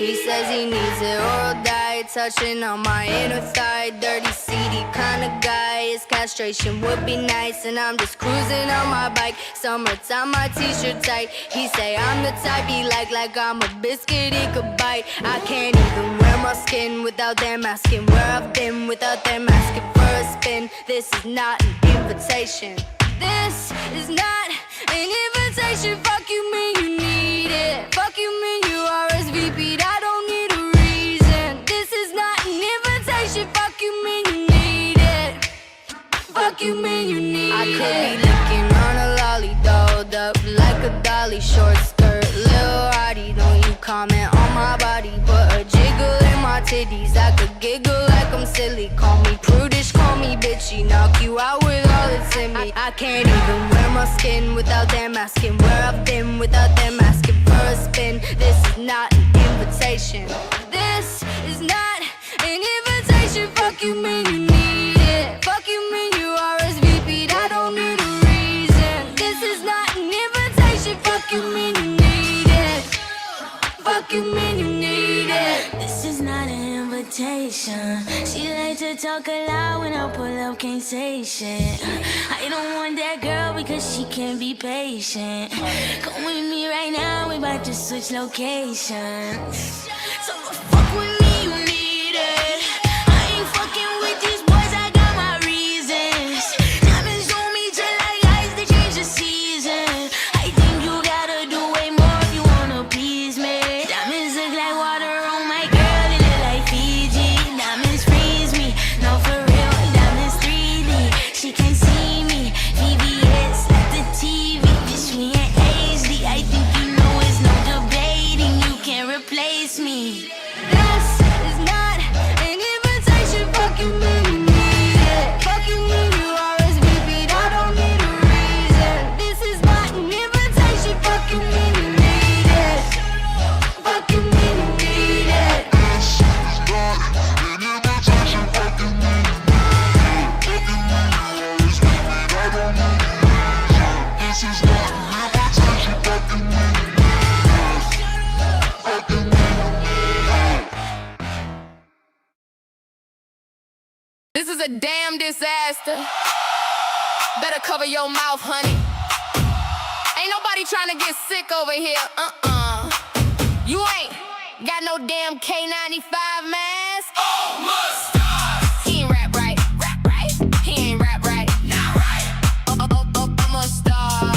He says he needs it, oral diet, touching on my inner thigh. Dirty, seedy kind of guy. His castration would be nice, and I'm just cruising on my bike. Summertime, my t-shirt tight. He say I'm the type he like I'm a biscuit he could bite. I can't even wear my skin without them asking where I've been, without them asking for a spin. This is not an invitation. This is not an invitation. Fuck you mean you need it. Fuck you mean you RSVP'd. I don't need a reason. This is not an invitation. Fuck you mean you need it. Fuck you mean you need it. I could be licking on a lolly, dolled up like a dolly. Short skirt, Lil Roddy. Don't you comment on my body. Put a jiggle in my titties. I could giggle like I'm silly. Call me prudish, call me bitchy. Knock you out with all that's in me. I can't even wear my skin without them asking where I've been, without them asking for a spin. This is not an invitation. This is not an invitation. Fuck you mean you need it. Fuck you mean you RSVP'd. I don't need a reason. This is not an invitation. Fuck you mean you need it. Fuck you mean you need it. This is not an invitation. She like to talk a lot when I pull up, can't say shit. I don't want that girl because she can't be patient. Come with me right now, we about to switch locations. So fuck with me, you need it. I ain't fucking with these boys, I got my reasons. Diamonds on me just like ice, they change the season. I think you gotta do way more if you wanna please me. Diamonds look like water on my girl, it look like Fiji. Diamonds freeze me, no for real, diamonds 3D. She can't see me, VVS like the TV. Bitch, we in HD, I think you know it's no debating. You can't replace me. This is not an invitation. Fuck you mean you need it. Fuck you mean you RSVP'd. I don't need a reason. This is not an invitation. Fuck you mean you need it. Fuck you mean you need it. This is not an invitation. Fuck you mean you need it. Fuck you mean you RSVP'd. I don't need a reason. This is not an invitation. Fuck you mean you need it. Fuck you mean you need it. This is a damn disaster. Better cover your mouth, honey. Ain't nobody trying to get sick over here. You ain't got no damn K95 mask. Almost stars. He ain't rap right. Rap right. He ain't rap right. Not right. I'm a star.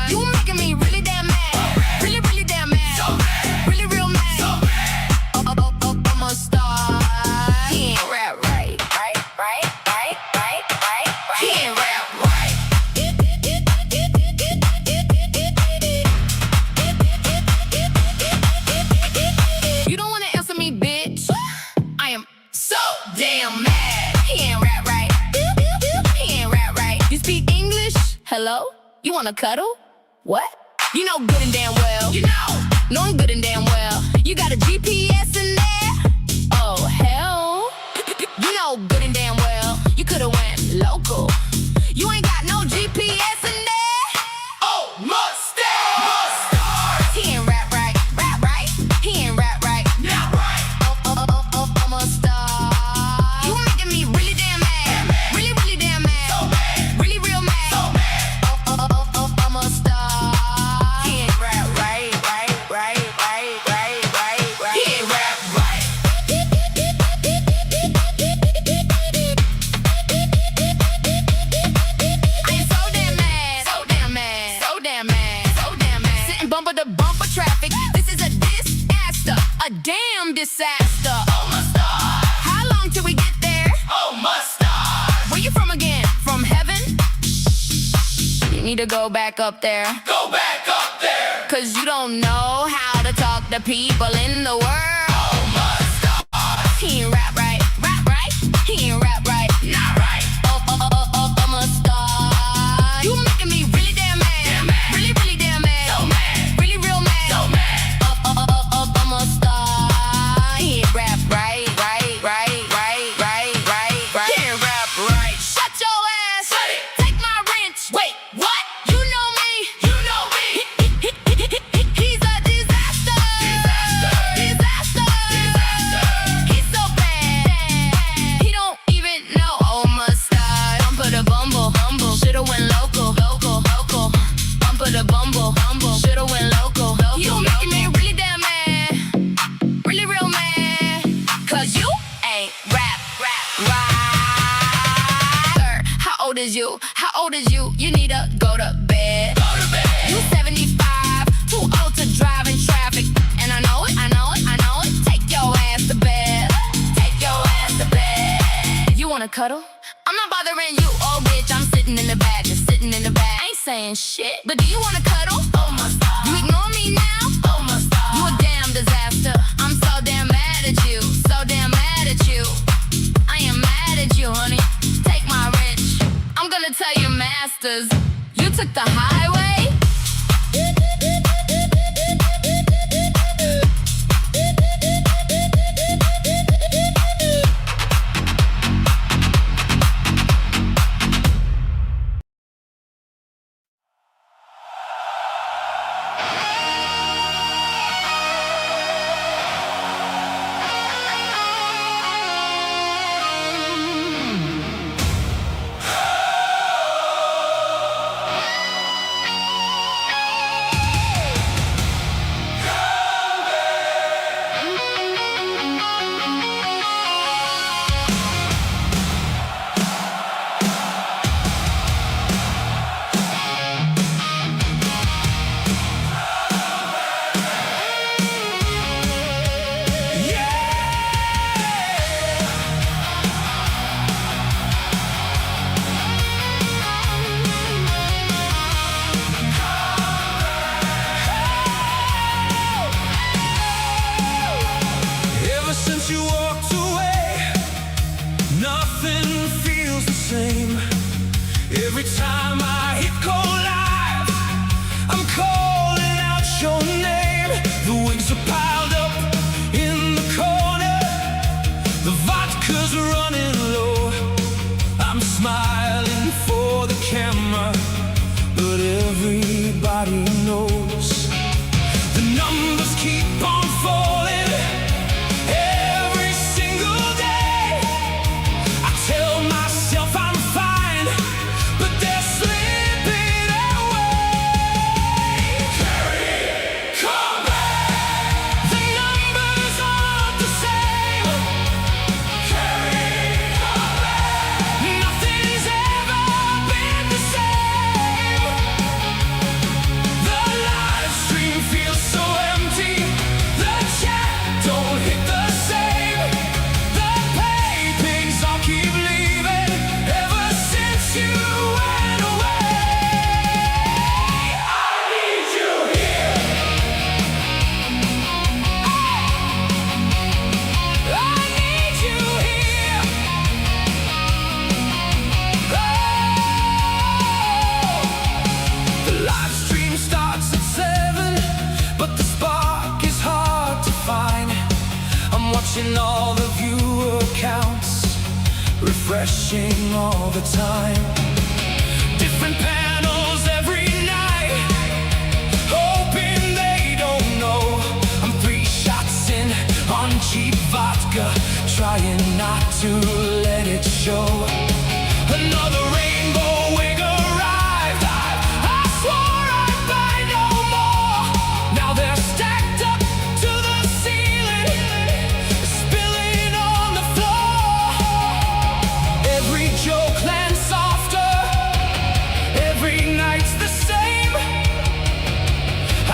You making me really damn mad. Really, really damn mad. So mad. Really real mad. So mad. I'm a star. He ain't rap right. Right. He ain't rap right. You don't wanna answer me, bitch. I am so damn mad. He ain't rap right. He ain't rap right. You speak English? Hello? You wanna cuddle? What? You know good and damn well. You know I'm good and damn well. You got a GPS in there? Oh, hell. You know good and damn well. You could've went local. You ain't got no GPS in there? Oh, mustard! He ain't rap right. Rap right. He ain't rap right. Not right. I'm a star. You making me really damn mad. Really, really damn mad. So mad. Really real mad. So mad. I'm a star. He ain't rap right. He ain't rap right. I am so damn mad. So damn mad. So damn mad. So damn mad. Sitting bumper to bumper traffic. This is a disaster. A damn disaster. Oh my star. How long till we get there? Oh my star. Where you from again? From heaven? You need to go back up there. Go back up there. Cause you don't know how to talk to people in the world. Oh my star. He ain't rap right. Rap right. He ain't rap right. Not right. I'm a star. You making me really damn mad. Damn mad. Really, really damn mad. So mad. Really real mad. So mad. I'm a star. He ain't rap right. He ain't rap right. Shut your ass. Shut it. Take my wrench. Wait, what? You know me. You know me. He's a disaster. Disaster. humble. Shoulda went local. You making me really damn mad, really real mad. 'Cause you ain't rap. How old is you? How old is you? You need to go to bed. You 75, too old to drive in traffic. And I know it. Take your ass to bed. You wanna cuddle? I'm not bothering you, oh bitch. I'm sitting in the back, just sitting in the back. I ain't saying shit, but do you wanna cuddle? Oh my star. You ignore me now? Oh my star. You a damn disaster. I'm so damn mad at you. So damn mad at you. I am mad at you, honey. Take my wrench. I'm gonna tell your masters you took the highway. Every time I hit go live, I'm calling out your name. The wings are piled up in the corner, the vodka's running low. I'm smiling for the camera, but everybody knows the numbers keep on falling every single day. I tell myself I'm fine, but they're slipping away. Carrie, come back. The numbers aren't the same. Carrie, come back. Nothing's ever been the same. The live stream feels so empty. The chat don't hit the same. The pay pigs all keep leaving ever since you went away. I need you here. I need you here. The live stream starts at 7, but the spark is hard to find. I'm watching all the viewer counts, refreshing all the time. Different panels every night, hoping they don't know I'm 3 shots in on cheap vodka, trying not to let it show. Another rainbow wig arrived. I swore I'd buy no more. Now they're stacked up to the ceiling, spilling on the floor. Every joke lands softer, every night's the same.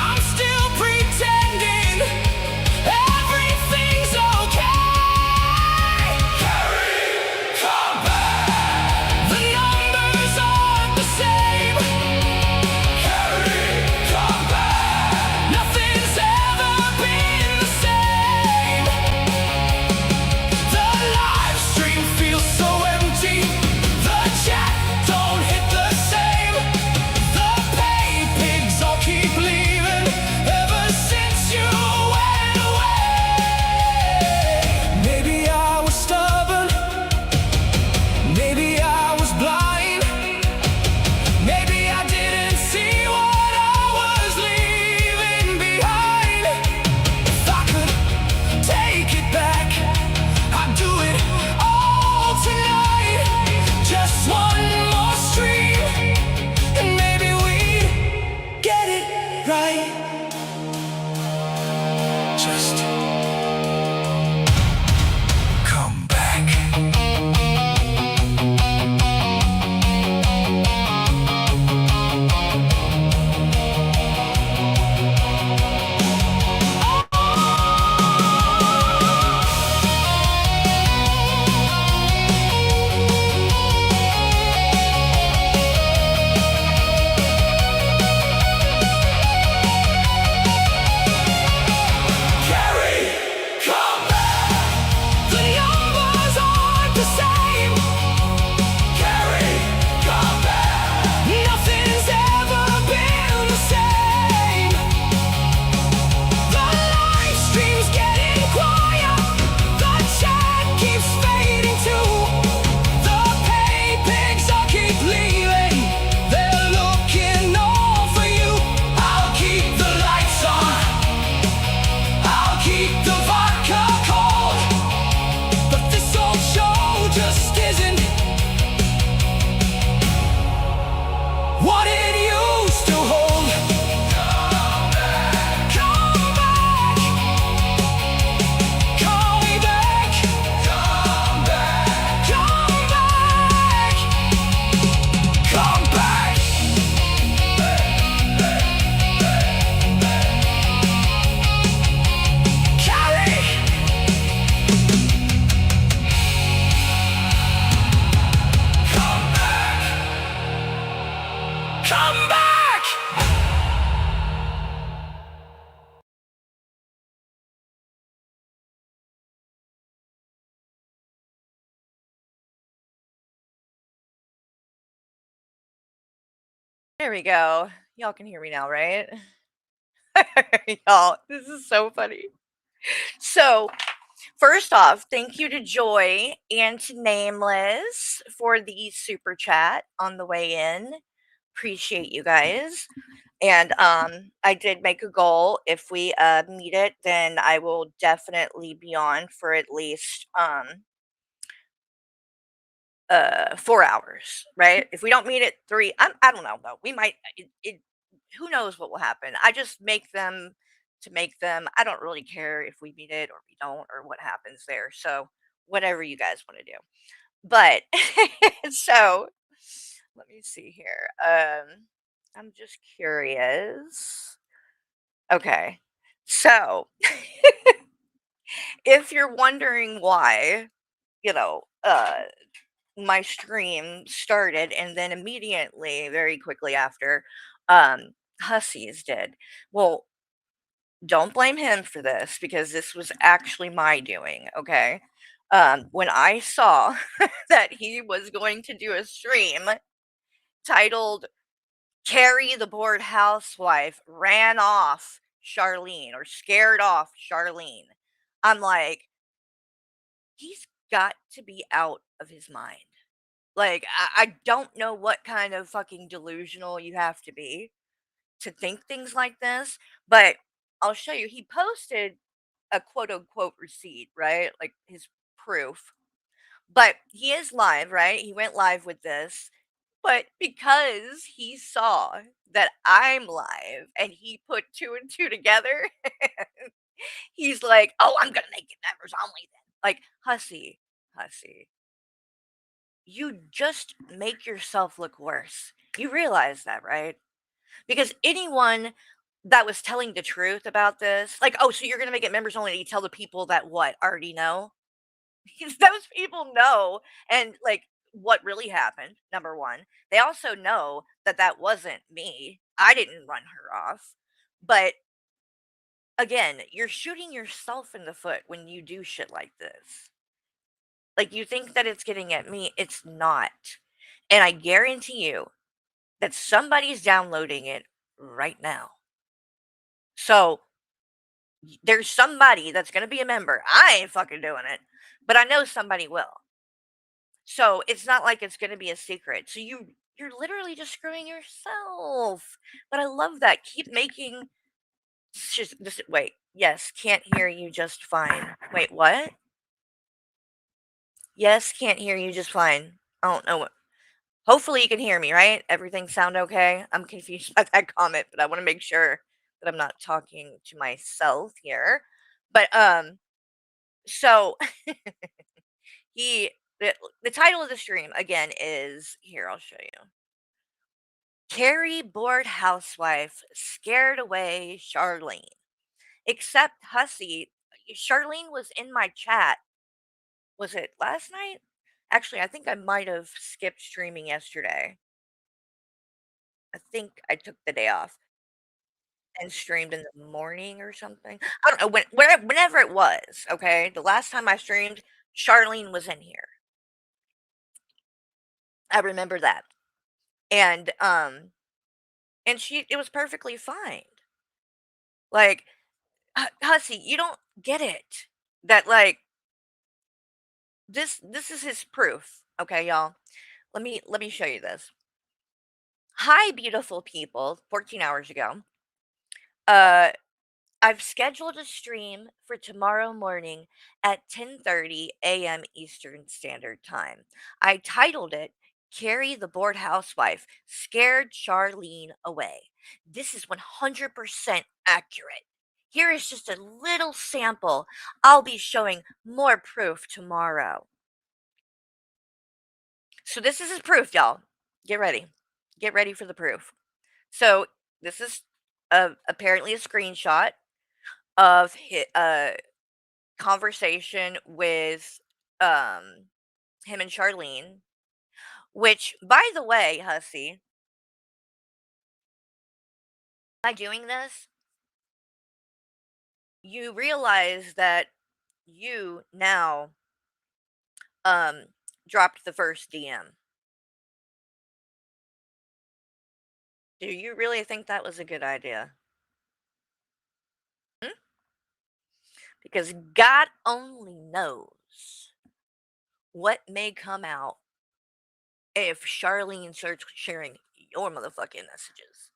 I'm still pretending everything's okay. Carrie, come back. right. Just come back. Carrie, come back. The numbers aren't the same. Carrie, come back. Nothing's ever been the same. The live stream's getting quiet. The chat keeps fading too. The pay pigs all keep leaving. They're looking all for you. I'll keep the lights on. I'll keep the vodka cold. But this old show just isn't what it used to hold. Come back. Call me back. Come back. Come back. Carrie. Come back. Come back. There we go. Y'all can hear me now, right? Y'all, this is so funny. So, first off, thank you to Joy and to Nameless for the super chat on the way in. Appreciate you guys. And I did make a goal. If we meet it, then I will definitely be on for at least 4 hours, right? If we don't meet at 3, I don't know though. We might who knows what will happen. I just make them to make them. I don't really care if we meet it or we don't or what happens there. So, whatever you guys want to do. But so let me see here. I'm just curious. Okay. So, if you're wondering why, you know, my stream started and then immediately, very quickly after, Hussies did. Well, don't blame him for this because this was actually my doing, okay? When I saw that he was going to do a stream titled Carrie the Bored Housewife Ran Off Charlene or Scared Off Charlene, I'm like, he's got to be out of his mind. Like, I don't know what kind of fucking delusional you have to be to think things like this, but I'll show you. He posted a quote unquote receipt, right? Like his proof. But he is live, right? He went live with this. But because he saw that I'm live and he put two and two together, he's like, oh, I'm going to make it members only then. Like, Hussy, you just make yourself look worse. You realize that, right? Because anyone that was telling the truth about this, like, oh, so you're going to make it members only, you tell the people that what already know? Because those people know, and like what really happened. Number one, they also know that that wasn't me. I didn't run her off. But again, you're shooting yourself in the foot when you do shit like this. Like, you think that it's getting at me, it's not. And I guarantee you that somebody's downloading it right now. So there's somebody that's going to be a member. I ain't fucking doing it, but I know somebody will. So it's not like it's going to be a secret. So you're literally just screwing yourself. But I love that. Keep making just wait. Yes, can't hear you just fine. Wait, what? Yes, can't hear you just fine. I don't know what. Hopefully you can hear me, right? Everything sound okay? I'm confused by that comment, but I want to make sure. that I'm not talking to myself here. But so he the title of the stream again is here. I'll show you. Carrie bored housewife scared away Charlene. Except Hussy, Charlene was in my chat. Was it last night? Actually, I think I might have skipped streaming yesterday. I think I took the day off and streamed in the morning or something. I don't know whenever it was. Okay, the last time I streamed, Charlene was in here. I remember that, and it was perfectly fine. Like Hussy, you don't get it that like this is his proof. Okay, y'all. Let me show you this. Hi, beautiful people. 14 hours ago. Uh I've scheduled a stream for tomorrow morning at 10:30 a.m. Eastern Standard Time. I titled it Carrie the Bored Housewife Scared Charlene Away. This is 100% accurate. Here is just a little sample. I'll be showing more proof tomorrow. So this is his proof, y'all. Get ready. Get ready for the proof. So this is apparently a screenshot of a conversation with um him and Charlene. Which, by the way, Hussy, by doing this, you realize that you now um dropped the first DM. Do you really think that was a good idea? Hmm? Because God only knows what may come out if Charlene starts sharing your motherfucking messages.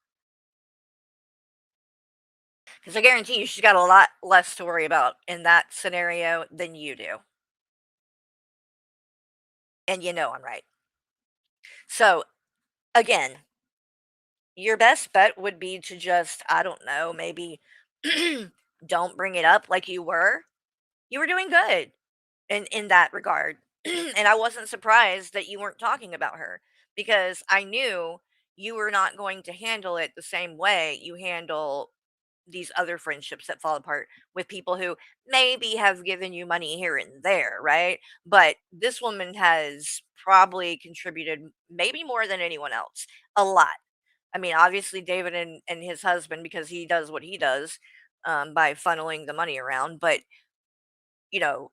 Because I guarantee you she's got a lot less to worry about in that scenario than you do. And you know I'm right. So, again, your best bet would be to just, I don't know, maybe don't bring it up like you were. You were doing good in that regard. And I wasn't surprised that you weren't talking about her because I knew you were not going to handle it the same way you handle these other friendships that fall apart with people who maybe have given you money here and there, right? But this woman has probably contributed maybe more than anyone else. A lot. I mean, obviously David and his husband because he does what he does by funneling the money around, but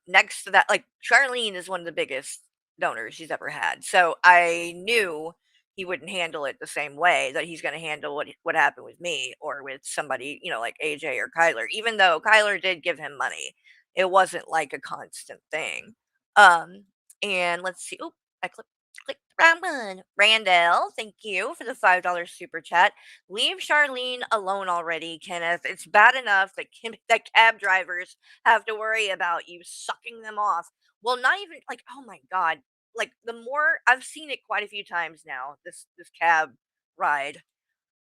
next to that, like Charlene is one of the biggest donors she's ever had. So I knew he wouldn't handle it the same way that he's going to handle what happened with me or with somebody, like AJ or Kyler. Even though Kyler did give him money, it wasn't like a constant thing. Um, and let's see. Oh, I clicked the wrong one. Randall, thank you for the $5 super chat. Leave Charlene alone already, Kenneth. It's bad enough that that cab drivers have to worry about you sucking them off. Well, not even like, oh my god. Like the more I've seen it quite a few times now, this cab ride.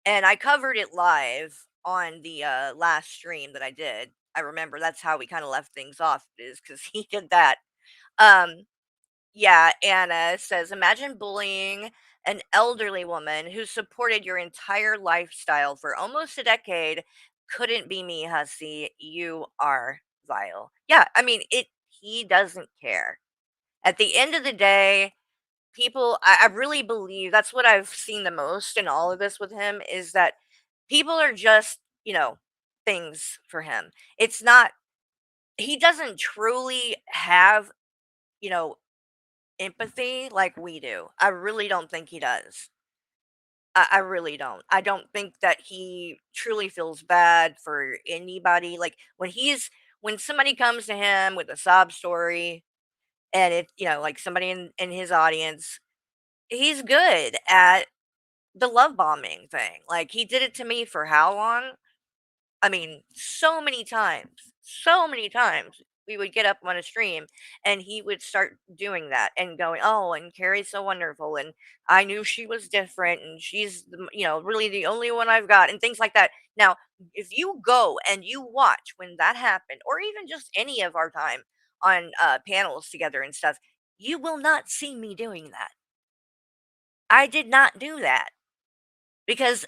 And I covered it live on the last stream that I did. I remember that's how we kind of left things off is cuz he did that. Um yeah, Anna says, imagine bullying an elderly woman who supported your entire lifestyle for almost a decade. Couldn't be me, Hussy. You are vile. Yeah, I mean, he doesn't care. At the end of the day, I really believe that's what I've seen the most in all of this with him is that people are just, things for him. It's not, he doesn't truly have, you know, empathy like we do. I really don't think he does. I really don't. I don't think that he truly feels bad for anybody. Like when somebody comes to him with a sob story and like somebody in his audience, he's good at the love bombing thing. Like he did it to me for how long? I mean, so many times we would get up on a stream and he would start doing that and going, "Oh, and Carrie's so wonderful, and I knew she was different, and she's really the only one I've got," and things like that. Now, if you go and you watch when that happened, or even just any of our time on panels together and stuff, you will not see me doing that. I did not do that because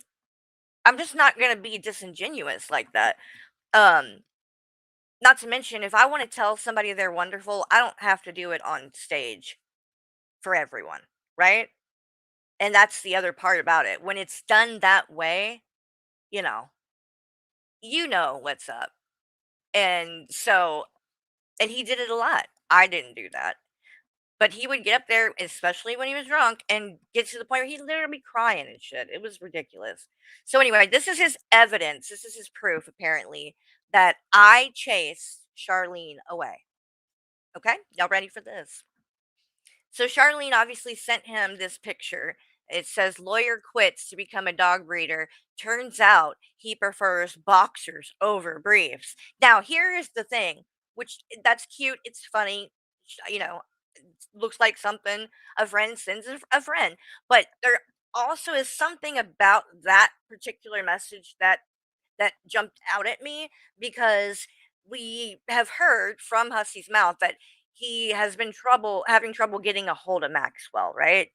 I'm just not going to be disingenuous like that. Um, Not to mention, if I want to tell somebody they're wonderful, I don't have to do it on stage for everyone, right? And that's the other part about it. When it's done that way, you know, you know what's up. And so, and he did it a lot. I didn't do that. But he would get up there, especially when he was drunk, and get to the point where he'd literally be crying and shit. It was ridiculous. So anyway, this is his evidence. This is his proof, apparently, that I chased Charlene away. Okay, y'all ready for this? So Charlene obviously sent him this picture. It says lawyer quits to become a dog breeder. Turns out he prefers boxers over briefs. Now, here is the thing, which that's cute. It's funny. You know, looks like something a friend sends a friend. But there also is something about that particular message that jumped out at me because we have heard from Hussy's mouth that he has been having trouble getting a hold of Maxwell, right?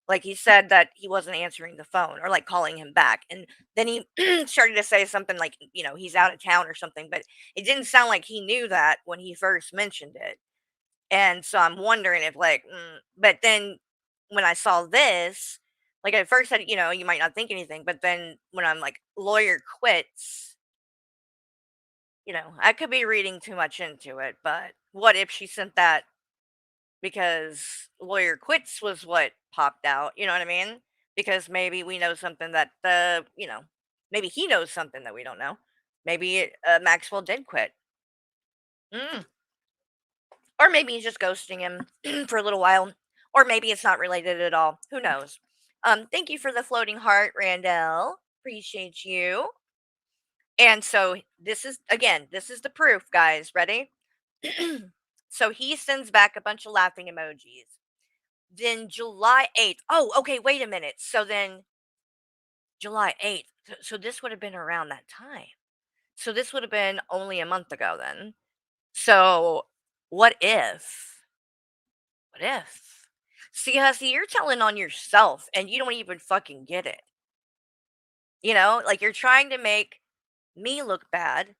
Like he said that he wasn't answering the phone or like calling him back. And then he started to say something like, he's out of town or something, but it didn't sound like he knew that when he first mentioned it. And so I'm wondering if but then when I saw this, like at first you might not think anything, but then when I'm like lawyer quits, I could be reading too much into it, but what if she sent that because lawyer quits was what popped out, you know what I mean? Because maybe we know something that maybe he knows something that we don't know. Maybe Maxwell did quit. Mm. Or maybe he's just ghosting him for a little while. Or maybe it's not related at all. Who knows? Thank you for the floating heart, Randall. Appreciate you. And so this is the proof, guys. Ready? So he sends back a bunch of laughing emojis. Then July 8th. Oh, okay, wait a minute. So then July 8th. So this would have been around that time. So this would have been only a month ago then. So what if? What if? See, Hussy, you're telling on yourself and you don't even fucking get it. Like you're trying to make me look bad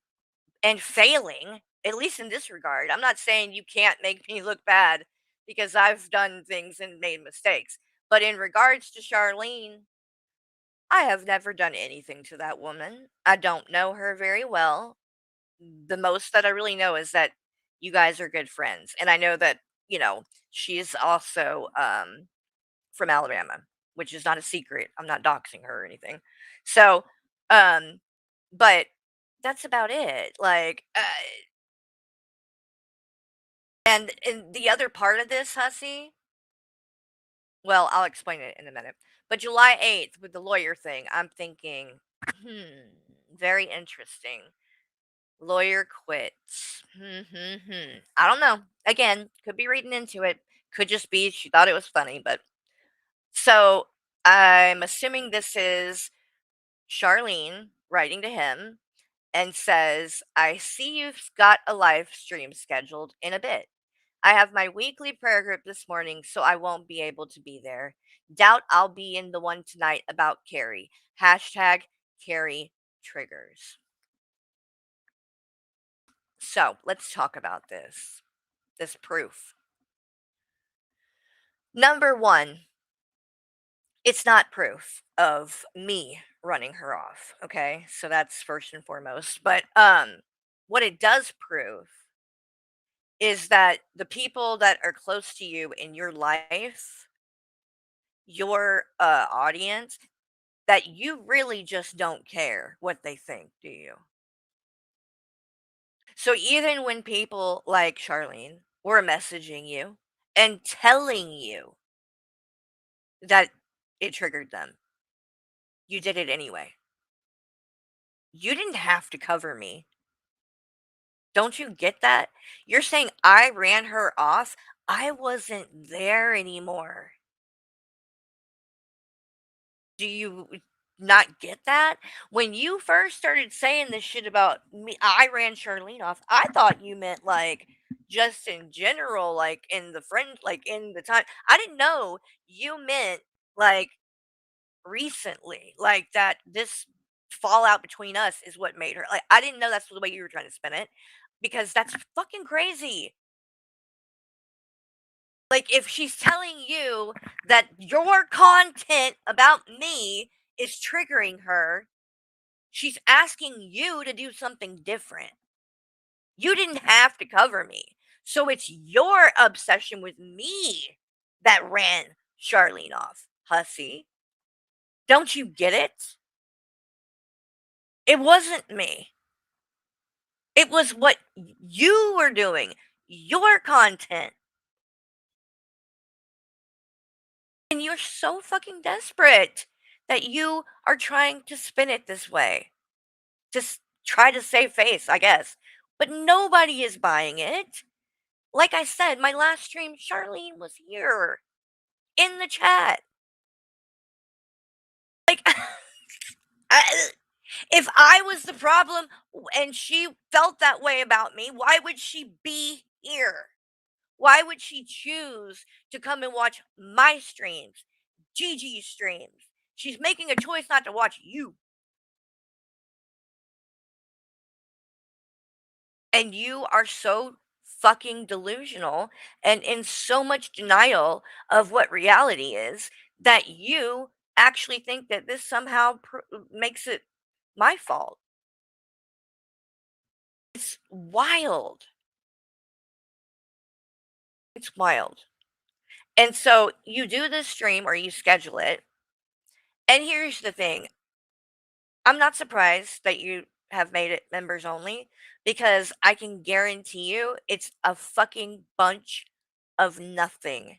and failing, at least in this regard. I'm not saying you can't make me look bad because I've done things and made mistakes. But in regards to Charlene, I have never done anything to that woman. I don't know her very well. The most that I really know is that you guys are good friends. And I know that, she's also from Alabama, which is not a secret. I'm not doxing her or anything. So, um, but that's about it. Like, and the other part of this, Hussy, well, I'll explain it in a minute. But July 8th with the lawyer thing, I'm thinking, very interesting. Lawyer quits. I don't know. Again, could be reading into it. Could just be she thought it was funny, but so I'm assuming this is Charlene writing to him and says, I see you've got a live stream scheduled in a bit. I have my weekly prayer group this morning, so I won't be able to be there. Doubt I'll be in the one tonight about Carrie. Hashtag Carrie triggers. So let's talk about this proof. Number one, it's not proof of me running her off. Okay. So that's first and foremost. But what it does prove is that the people that are close to you in your life, your audience, that you really just don't care what they think, do you? So even when people like Charlene were messaging you and telling you that it triggered them, you did it anyway. You didn't have to cover me. Don't you get that? You're saying I ran her off. I wasn't there anymore. Do you not get that? When you first started saying this shit about me, I ran Charlene off. I thought you meant like just in general, like in the friend, like in the time. I didn't know you meant like recently, like that this fallout between us is what made her like. I didn't know that's the way you were trying to spin it because that's fucking crazy. Like if she's telling you that your content about me is triggering her, she's asking you to do something different. You didn't have to cover me. So it's your obsession with me that ran Charlene off, hussy. Don't you get it? It wasn't me. It was what you were doing, your content. And you're so fucking desperate that you are trying to spin it this way. Just try to save face, I guess. But nobody is buying it. Like I said, my last stream, Charlene was here in the chat. Like, I, if I was the problem and she felt that way about me, why would she be here? Why would she choose to come and watch my streams, Gigi's streams? She's making a choice not to watch you. And you are so fucking delusional and in so much denial of what reality is that you actually think that this somehow makes it my fault. It's wild. It's wild. And so you do this stream or you schedule it. And here's the thing, I'm not surprised that you have made it members only because I can guarantee you it's a fucking bunch of nothing.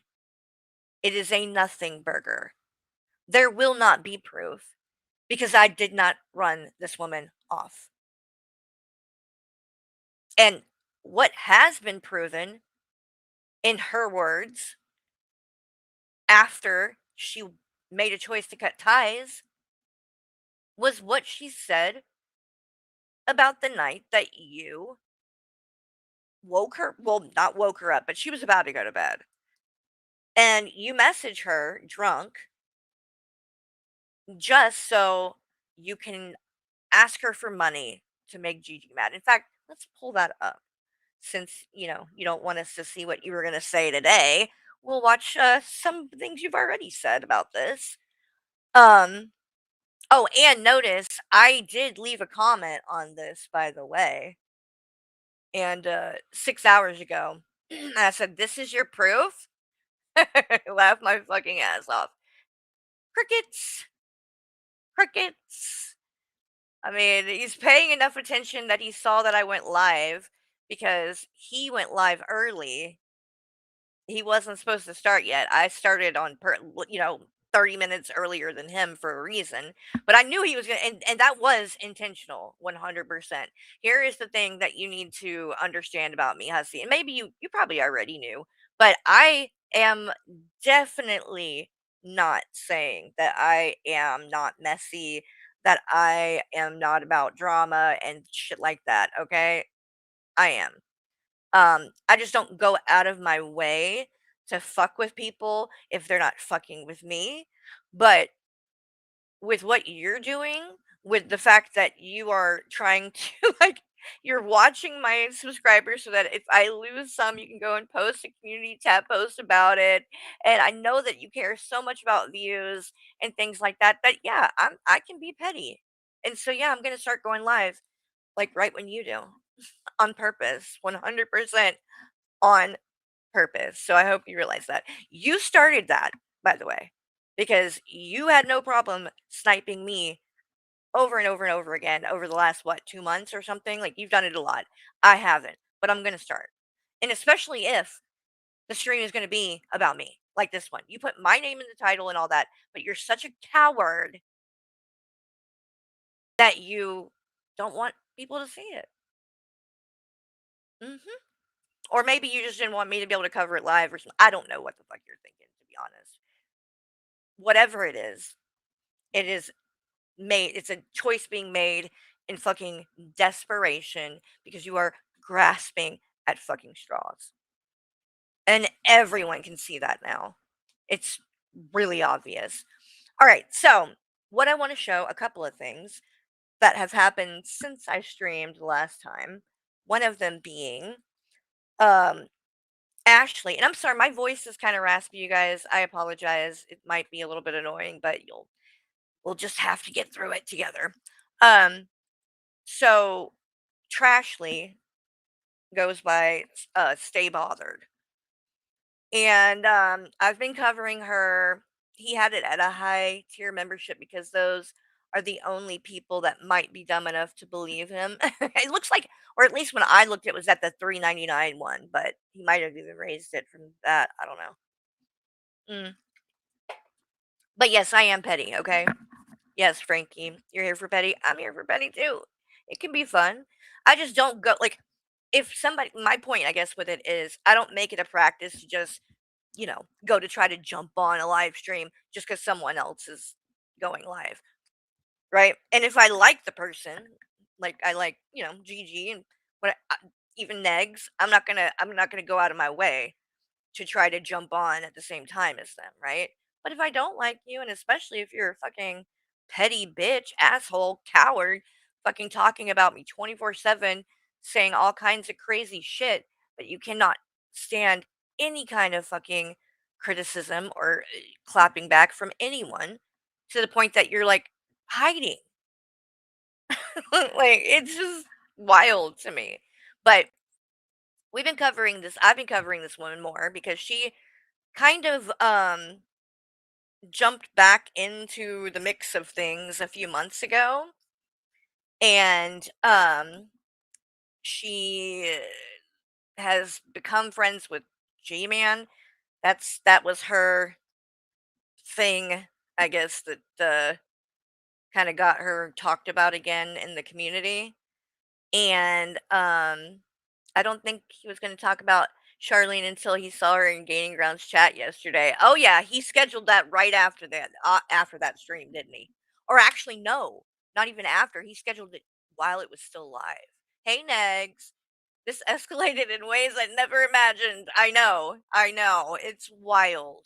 It is a nothing burger. There will not be proof because I did not run this woman off. And what has been proven, in her words, after she made a choice to cut ties, was what she said about the night that you woke her, well, not woke her up, but she was about to go to bed. And you message her drunk just so you can ask her for money to make Gigi mad. In fact, let's pull that up since you don't want us to see what you were going to say today. We'll watch some things you've already said about this. Um. Oh, and notice I did leave a comment on this, by the way, and 6 hours ago, I said, "This is your proof." Laugh my fucking ass off. Crickets, crickets. I mean, he's paying enough attention that he saw that I went live because he went live early. He wasn't supposed to start yet. I started on 30 minutes earlier than him for a reason, but I knew he was going to, and that was intentional 100%. Here is the thing that you need to understand about me, Hussy, and maybe you probably already knew, but I am definitely not saying that I am not messy, that I am not about drama and shit like that, okay? I am. I just don't go out of my way to fuck with people if they're not fucking with me. But with what you're doing, with the fact that you are trying to like you're watching my subscribers so that if I lose some, you can go and post a community tab post about it. And I know that you care so much about views and things like that. That yeah, I can be petty. And so yeah, I'm gonna start going live like right when you do on purpose, 100% on purpose. So I hope you realize that. You started that, by the way, because you had no problem sniping me over and over and over again over the last, what, 2 months or something? Like, you've done it a lot. I haven't, but I'm going to start. And especially if the stream is going to be about me, like this one. You put my name in the title and all that, but you're such a coward that you don't want people to see it. Hmm. Or maybe you just didn't want me to be able to cover it live or something. I don't know what the fuck you're thinking, to be honest. Whatever it is made. It's a choice being made in fucking desperation because you are grasping at fucking straws. And everyone can see that now. It's really obvious. All right, so what I want to show a couple of things that have happened since I streamed last time. One of them being um Ashley, and I'm sorry, my voice is kind of raspy, you guys. I apologize. It might be a little bit annoying, but we'll just have to get through it together. Um, so Trashly goes by Stay Bothered. And I've been covering her. He had it at a high tier membership because those are the only people that might be dumb enough to believe him. It looks like, or at least when I looked, it was at the 3.99 one, but he might have even raised it from that. I don't know. Mm. But yes, I am petty. Okay. Yes, Frankie, you're here for petty. I'm here for petty too. It can be fun. I just don't go like if somebody. My point, I guess, with it is I don't make it a practice to just go to try to jump on a live stream just because someone else is going live, right? And if I like the person, like I like, Gigi and what, even Negs, I'm not gonna go out of my way to try to jump on at the same time as them, right? But if I don't like you, and especially if you're a fucking petty bitch, asshole, coward, fucking talking about me 24/7, saying all kinds of crazy shit, but you cannot stand any kind of fucking criticism or clapping back from anyone to the point that you're like hiding. Like, it's just wild to me. But I've been covering this woman more because she kind of jumped back into the mix of things a few months ago, and she has become friends with G-Man. That was her thing, I guess, that kind of got her talked about again in the community. And I don't think he was going to talk about Charlene until he saw her in Gaining Grounds chat yesterday. Oh yeah, he scheduled that right after that stream, didn't he? Or actually, no, not even after. He scheduled it while it was still live. Hey, Negs, this escalated in ways I never imagined. I know, it's wild.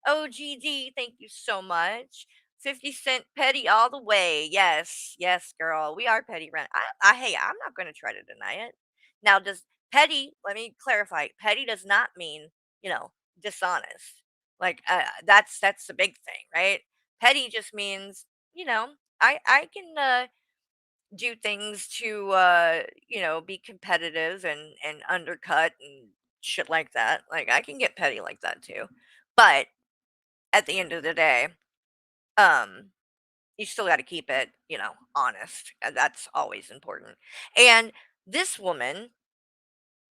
Oh, GG, thank you so much. 50 Cent petty all the way. Yes, yes, girl. We are petty rent. Hey, I'm not going to try to deny it. Now, does petty, let me clarify, petty does not mean, you know, dishonest. Like, that's the big thing, right? Petty just means, you know, I can, do things to, be competitive and undercut and shit like that. Like, I can get petty like that too. But at the end of the day, um, you still got to keep it, honest. And that's always important. And this woman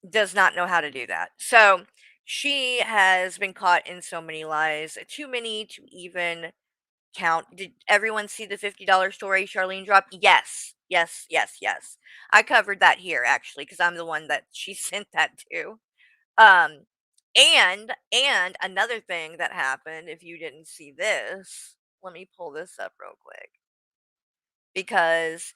does not know how to do that. So she has been caught in so many lies, too many to even count. Did everyone see the $50 story Charlene dropped? Yes. Yes, yes, yes. I covered that here actually because I'm the one that she sent that to. Um, and another thing that happened, if you didn't see this, let me pull this up real quick because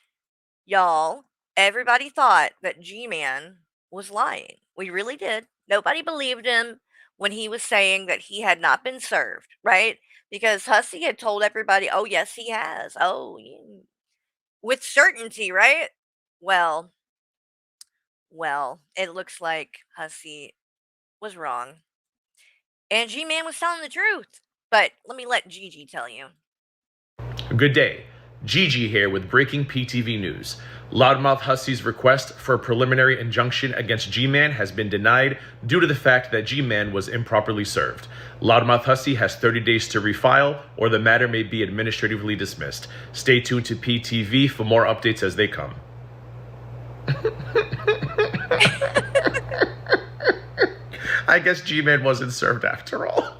y'all, everybody thought that G-Man was lying. We really did. Nobody believed him when he was saying that he had not been served, right? Because Hussey had told everybody, "Oh, yes, he has." Oh, yeah. With certainty, right? Well, well, it looks like Hussey was wrong. And G-Man was telling the truth. But let Gigi tell you. Good day. Gigi here with breaking PTV news. Loudmouth Hussey's request for a preliminary injunction against G-Man has been denied due to the fact that G-Man was improperly served. Loudmouth Hussey has 30 days to refile, or the matter may be administratively dismissed. Stay tuned to PTV for more updates as they come. I guess G-Man wasn't served after all.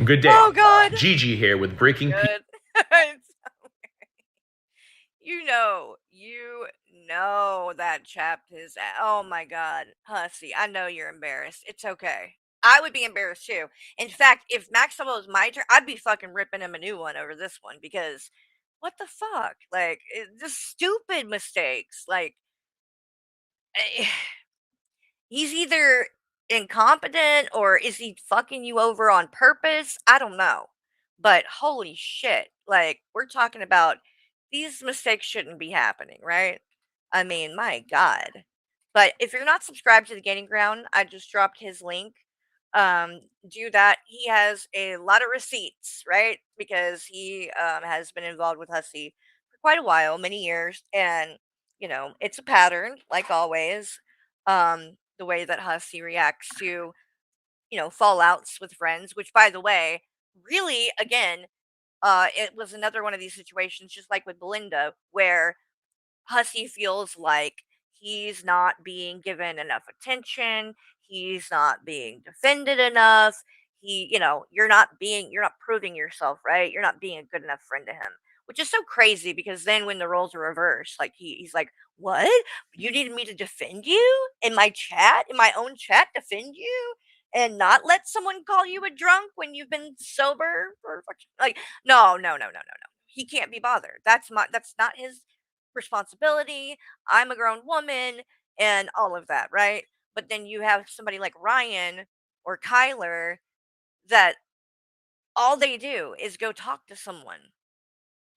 Good day. Oh, God. Gigi here with breaking Good. You know that chapped his ass. Oh my God, Hussy, I know you're embarrassed. It's okay. I would be embarrassed too. In fact, if Maxwell was my turn, I'd be fucking ripping him a new one over this one because what the fuck? Like, just stupid mistakes. Like, he's either incompetent or is he fucking you over on purpose? I don't know. But holy shit. Like, we're talking about these mistakes shouldn't be happening, right? I mean, my God. But if you're not subscribed to the Gaining Ground, I just dropped his link. Do that. He has a lot of receipts, right? Because he has been involved with Hussey for quite a while, many years. And, it's a pattern, like always. The way that Hussey reacts to, fallouts with friends, which by the way, really, again, it was another one of these situations, just like with Belinda, where Hussey feels like he's not being given enough attention, he's not being defended enough. You're not proving yourself, right? You're not being a good enough friend to him, which is so crazy because then when the roles are reversed, like he's like, "What? You needed me to defend you in my own chat, defend you, and not let someone call you a drunk when you've been sober for like, no, no, no, no, no, no. He can't be bothered. That's not his responsibility. I'm a grown woman and all of that, right? But then you have somebody like Ryan or Kyler that all they do is go talk to someone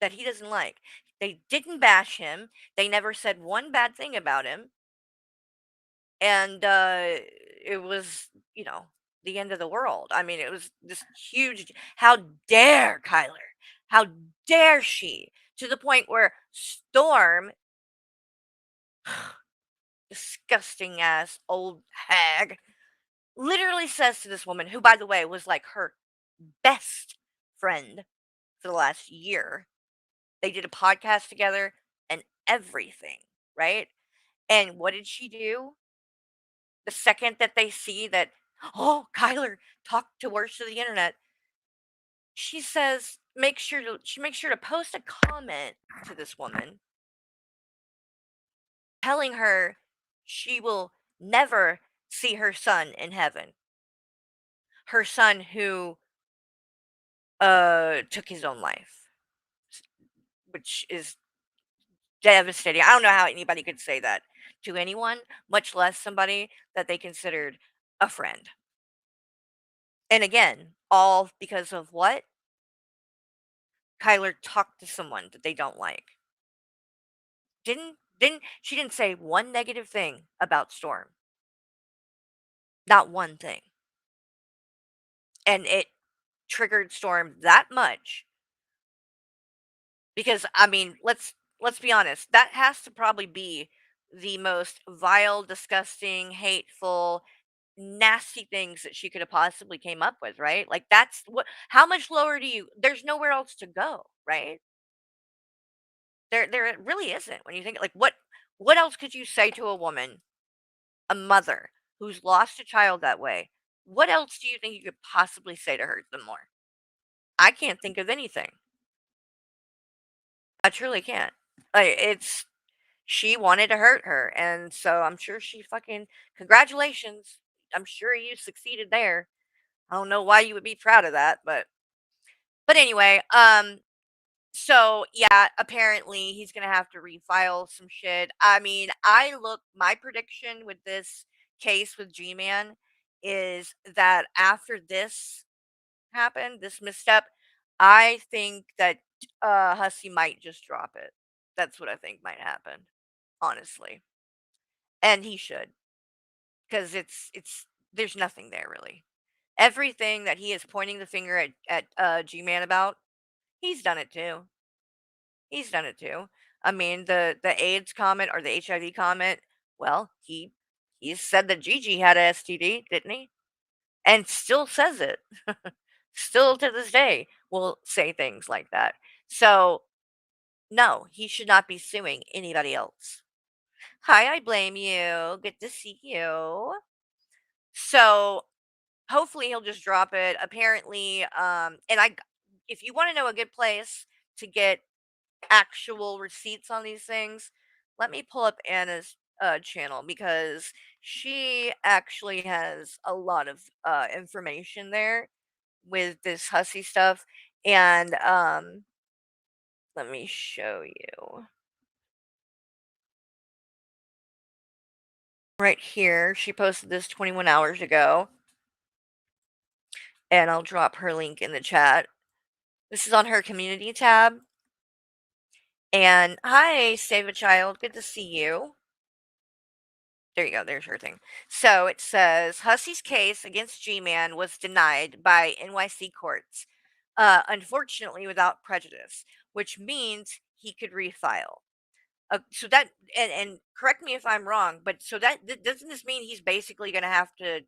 that he doesn't like. They didn't bash him. They never said one bad thing about him. And it was, the end of the world. I mean, it was this huge. How dare Kyler? How dare she? To the point where Storm, disgusting ass old hag, literally says to this woman, who, by the way, was like her best friend for the last year. They did a podcast together and everything, right? And what did she do? The second that they see that, oh, Kyler talked to worse to the internet, she makes sure to post a comment to this woman telling her she will never see her son in heaven. Her son who took his own life, which is devastating. I don't know how anybody could say that to anyone, much less somebody that they considered a friend. And again, all because of what? Kyler talked to someone that they don't like. She didn't say one negative thing about Storm. Not one thing. And it triggered Storm that much because I mean, let's be honest. That has to probably be the most vile, disgusting, hateful, nasty things that she could have possibly came up with, right? Like that's what how much lower do you there's nowhere else to go, right? There really isn't when you think like what else could you say to a woman, a mother who's lost a child that way? What else do you think you could possibly say to hurt them more? I can't think of anything. I truly can't. Like it's she wanted to hurt her, and so I'm sure she fucking congratulations. I'm sure you succeeded there. I don't know why you would be proud of that, but anyway, so yeah, apparently he's gonna have to refile some shit. I mean, my prediction with this case with G Man is that after this happened, this misstep, I think that Hussey might just drop it. That's what I think might happen, honestly. And he should, because it's there's nothing there really. Everything that he is pointing the finger at G Man about, he's done it too. He's done it too. I mean, the AIDS comment or the HIV comment, well, he said that Gigi had a STD, didn't he? And still says it. Still to this day will say things like that. So, no, he should not be suing anybody else. Hi, I blame you. Good to see you. So, hopefully he'll just drop it. Apparently, if you want to know a good place to get actual receipts on these things, let me pull up Anna's channel because she actually has a lot of information there with this hussy stuff. And let me show you. Right here, she posted this 21 hours ago, and I'll drop her link in the chat. This is on her community tab. And hi, Save a Child, good to see you. There you go, there's her thing. So it says Hussy's case against G Man was denied by NYC courts, unfortunately without prejudice, which means he could refile. So that and correct me if I'm wrong, but so that doesn't this mean he's basically going to have to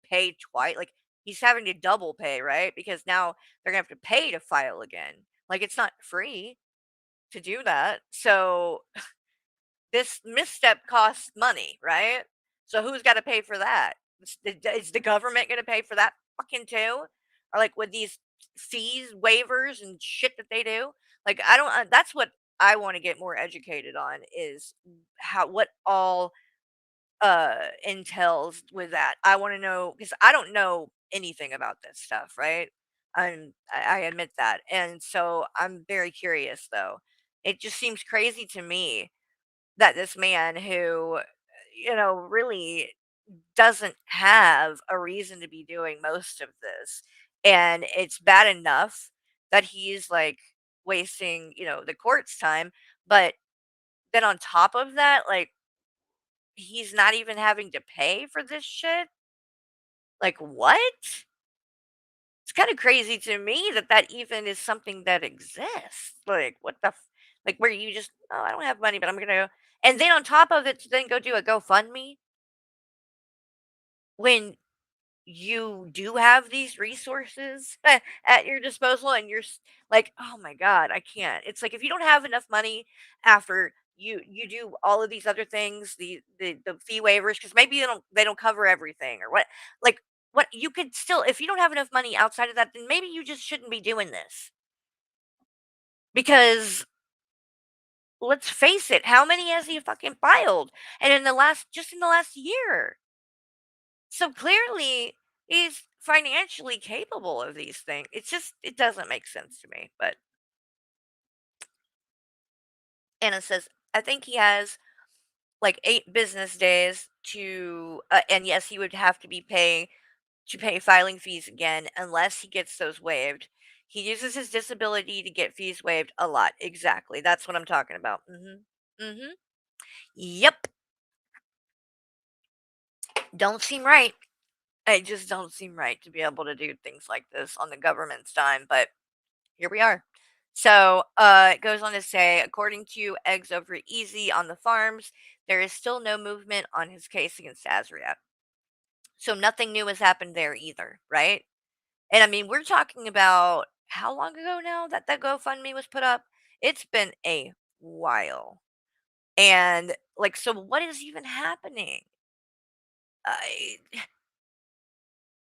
pay twice? Like he's having to double pay, right? Because now they're going to have to pay to file again. Like it's not free to do that. So this misstep costs money, right? So who's got to pay for that? Is the government going to pay for that fucking too? Or like with these fees, waivers, and shit that they do? Like I don't. That's what I want to get more educated on is how what all entails with that. I want to know because I don't know anything about this stuff, right? I admit that, and so I'm very curious though. It just seems crazy to me that this man who, really doesn't have a reason to be doing most of this, and it's bad enough that he's, like, wasting, the court's time, but then on top of that, like, he's not even having to pay for this shit? Like, what? It's kinda crazy to me that that even is something that exists. Like, what the f like, where you just, "Oh, I don't have money, but I'm gonna go," and then on top of it, to then go do a GoFundMe when you do have these resources at your disposal and like, "Oh my god, I can't." It's like if you don't have enough money after you do all of these other things, the fee waivers, because maybe they don't cover everything or what, like, what you could still, if you don't have enough money outside of that, then maybe you just shouldn't be doing this. Because let's face it, how many has he fucking filed? And in the last year. So clearly he's financially capable of these things. It doesn't make sense to me. But Anna says, I think he has like 8 business days and yes, he would have to pay filing fees again unless he gets those waived. He uses his disability to get fees waived a lot. Exactly. That's what I'm talking about. Mhm. Yep. Don't seem right. It just don't seem right to be able to do things like this on the government's dime, but here we are. So, it goes on to say, according to Eggs Over Easy on the farms, there is still no movement on his case against Azria. So nothing new has happened there either, right? And I mean, we're talking about how long ago now that that GoFundMe was put up? It's been a while. And like, so what is even happening? I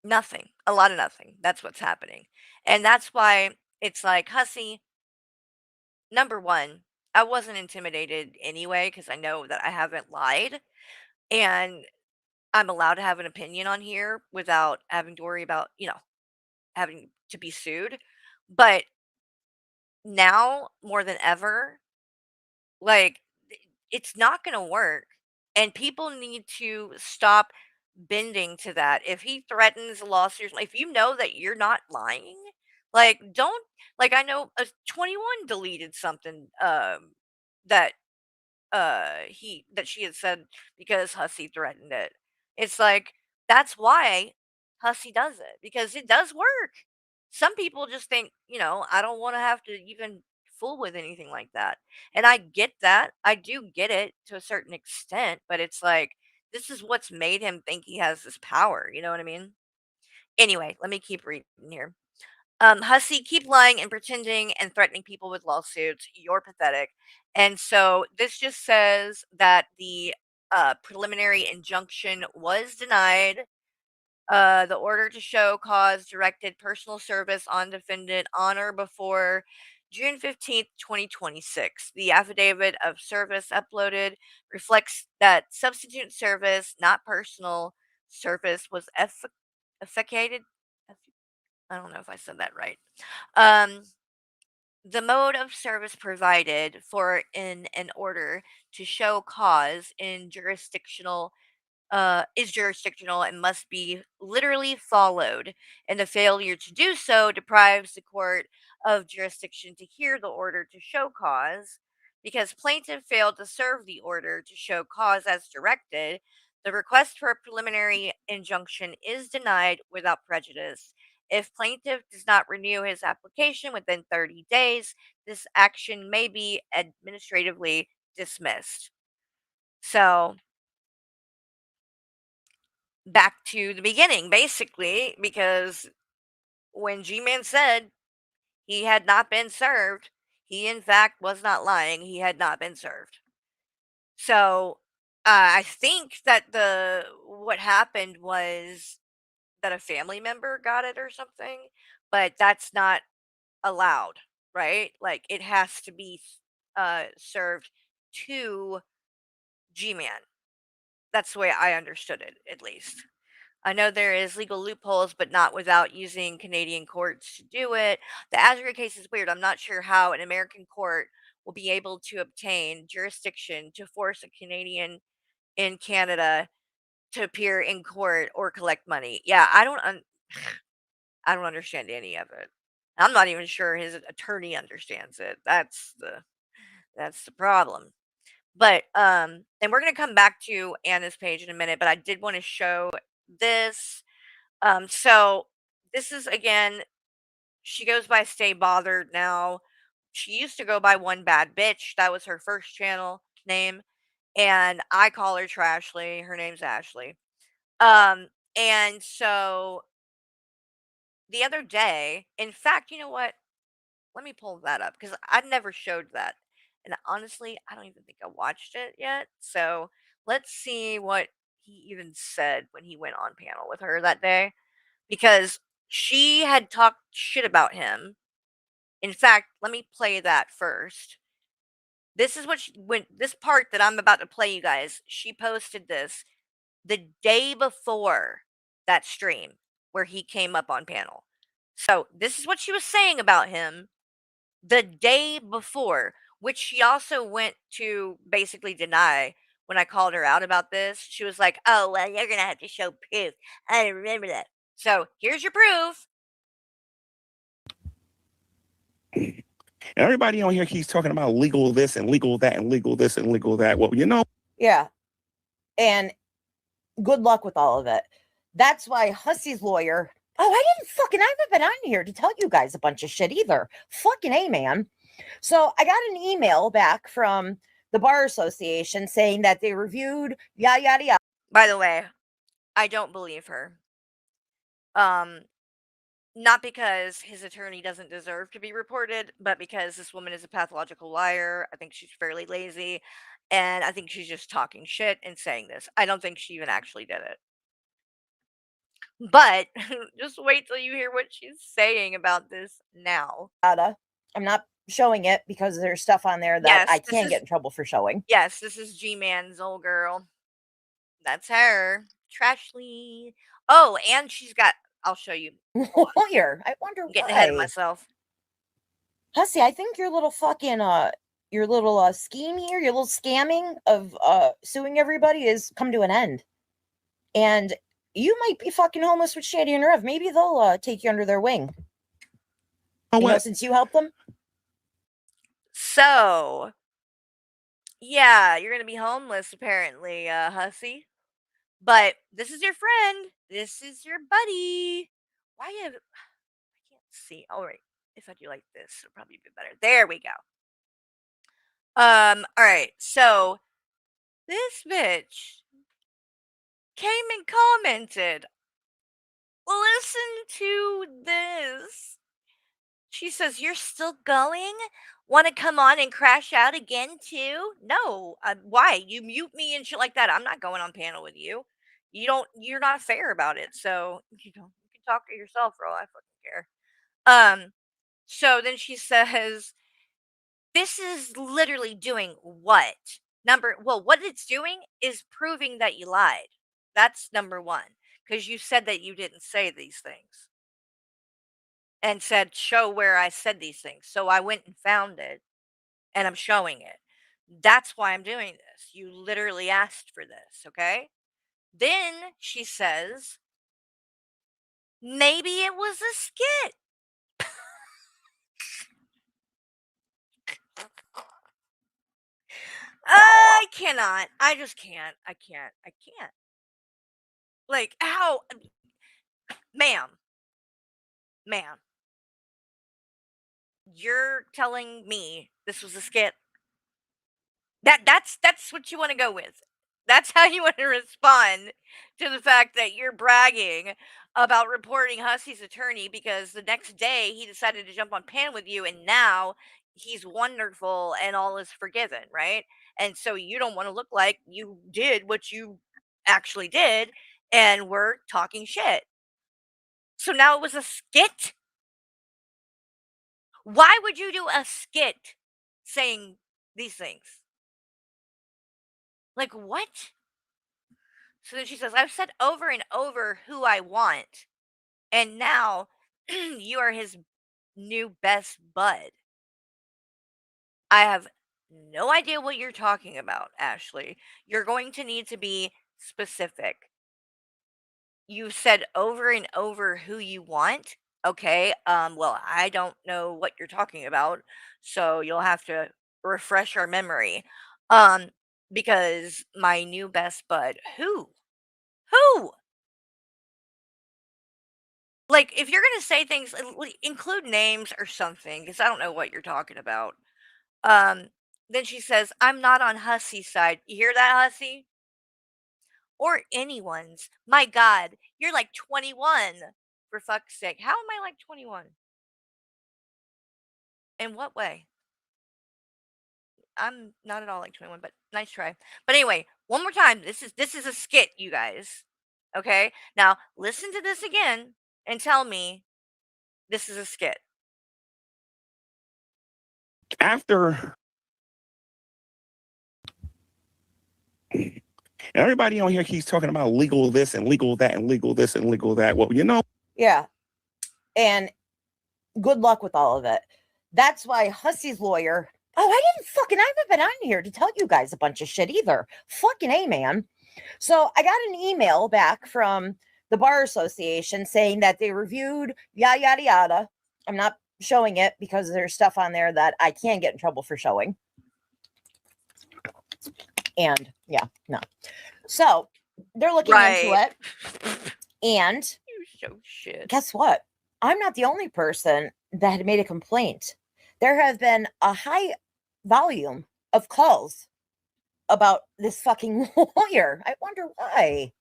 Nothing. A lot of nothing. That's what's happening. And that's why it's like, Hussy, number one, I wasn't intimidated anyway because I know that I haven't lied. And I'm allowed to have an opinion on here without having to worry about, having to be sued. But now more than ever, like, it's not going to work. And people need to stop bending to that. If he threatens a lawsuit, if you know that you're not lying, like, don't, like, I know 21 deleted something that that she had said because Hussey threatened it. It's like that's why Hussey does it because it does work. Some people just think, I don't want to have to even fool with anything like that. And I get that. I do get it to a certain extent, but it's like this is what's made him think he has this power, you know what I mean? Anyway, let me keep reading here. Hussy, keep lying and pretending and threatening people with lawsuits. You're pathetic. And so this just says that the preliminary injunction was denied. The order to show cause directed personal service on defendant on or before June 15th, 2026. The affidavit of service uploaded reflects that substitute service, not personal service, was efficated. I don't know if I said that right. Um, the mode of service provided for in an order to show cause in jurisdictional is jurisdictional and must be literally followed, and the failure to do so deprives the court of jurisdiction to hear the order to show cause. Because plaintiff failed to serve the order to show cause as directed, the request for a preliminary injunction is denied without prejudice. If plaintiff does not renew his application within 30 days, this action may be administratively dismissed. So, back to the beginning, basically, because when G Man said he had not been served, he in fact was not lying. He had not been served. So I think that the what happened was that a family member got it or something, but that's not allowed, right? Like it has to be served to G Man. That's the way I understood it, at least. I know there is legal loopholes, but not without using Canadian courts to do it. The Azure case is weird. I'm not sure how an American court will be able to obtain jurisdiction to force a Canadian in Canada to appear in court or collect money. Yeah, I don't understand any of it. I'm not even sure his attorney understands it. That's the problem. But and we're gonna come back to Anna's page in a minute, but I did want to show this. So this is again, she goes by Stay Bothered now. She used to go by One Bad Bitch. That was her first channel name. And I call her Trashly. Her name's Ashley. Um, and so the other day, in fact, you know what? Let me pull that up because I never showed that. And honestly, I don't even think I watched it yet. So let's see what he even said when he went on panel with her that day. Because she had talked shit about him. In fact, let me play that first. This is what when this part that I'm about to play you guys, she posted this the day before that stream where he came up on panel. So, this is what she was saying about him the day before, which she also went to basically deny when I called her out about this. She was like, "Oh, well, you're going to have to show proof. I remember that." So, here's your proof. Everybody on here keeps talking about legal this and legal that and legal this and legal that. Well, you know. Yeah. And good luck with all of it. That's why Hussy's lawyer. Oh, I haven't been on here to tell you guys a bunch of shit either. Fucking A, man. So I got an email back from the Bar Association saying that they reviewed yada, yada, yada. By the way, I don't believe her. Not because his attorney doesn't deserve to be reported, but because this woman is a pathological liar. I think she's fairly lazy, and I think she's just talking shit and saying this. I don't think she even actually did it. But just wait till you hear what she's saying about this now. I'm not showing it because there's stuff on there that Yes, I can't get in trouble for showing. Yes, this is G-Man's old girl. That's her. Trashly. Oh, and she's got I'll show you. Lawyer. I wonder I'm getting why. ahead of myself. Hussy, I think your little fucking scheme here, your little scamming of suing everybody is come to an end. And you might be fucking homeless with Shady and Rev. Maybe they'll take you under their wing. Oh, You know, what? since you helped them. So, yeah, you're gonna be homeless apparently, Hussy. But this is your friend. This is your buddy. Why have I can't see. All right. If I do like this, it'll probably be better. There we go. All right. So this bitch came and commented. Listen to this. She says, "You're still going? Want to come on and crash out again too?" No. Why? You mute me and shit like that. I'm not going on panel with you. You're not fair about it. So, you can talk to yourself for all I fucking care. So then she says, this is literally doing what? What it's doing is proving that you lied. That's number one. Because you said that you didn't say these things and said, show where I said these things. So I went and found it and I'm showing it. That's why I'm doing this. You literally asked for this, okay? Then she says, maybe it was a skit. I cannot. I just can't. I can't. I can't. Like, how? Ma'am, ma'am, you're telling me this was a skit? That's what you want to go with. That's how you want to respond to the fact that you're bragging about reporting Hussey's attorney because the next day he decided to jump on pan with you and now he's wonderful and all is forgiven, right? And so you don't want to look like you did what you actually did and we're talking shit. So now it was a skit? Why would you do a skit saying these things? Like, what? So then she says, I've said over and over who I want. And now you are his new best bud. I have no idea what you're talking about, Ashley. You're going to need to be specific. You said over and over who you want. Okay. Well, I don't know what you're talking about. So you'll have to refresh our memory. Um, because my new best bud, who? Who? Like, if you're gonna say things, include names or something, because I don't know what you're talking about. Um, then she says, "I'm not on Hussey's side." You hear that, Hussey? Or anyone's. My God, you're like 21. For fuck's sake, how am I like 21? In what way? I'm not at all like 21, but nice try. But anyway, one more time. This is a skit, you guys. Okay? Now listen to this again and tell me this is a skit. After everybody on here keeps talking about legal this and legal that and legal this and legal that. Well, Yeah. And good luck with all of it. That's why Hussey's lawyer. Oh, I haven't been on here to tell you guys a bunch of shit either. Fucking A, man. So I got an email back from the Bar Association saying that they reviewed yada, yada, yada. I'm not showing it because there's stuff on there that I can get in trouble for showing. And yeah, no. So they're looking into Right. it. And You so shit. guess what? I'm not the only person that had made a complaint. There have been a high volume of calls about this fucking lawyer. I wonder why.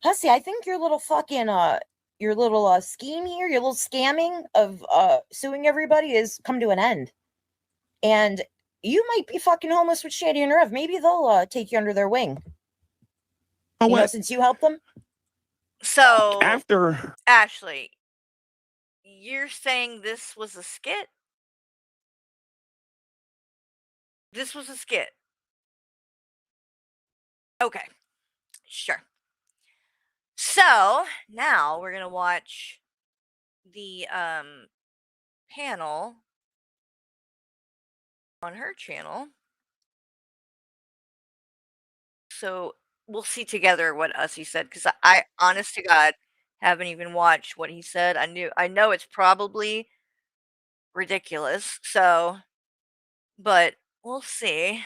Hussey, I think your little fucking scheme here, your little scamming of suing everybody is come to an end. And you might be fucking homeless with Shady and Rev. Maybe they'll take you under their wing. Oh, You know, what? since you helped them. So After Ashley, you're saying this was a skit? This was a skit. Okay, sure. So now we're gonna watch the panel on her channel. So we'll see together what Ussie said because I honest to God haven't even watched what he said. I know it's probably ridiculous. So, but we'll see.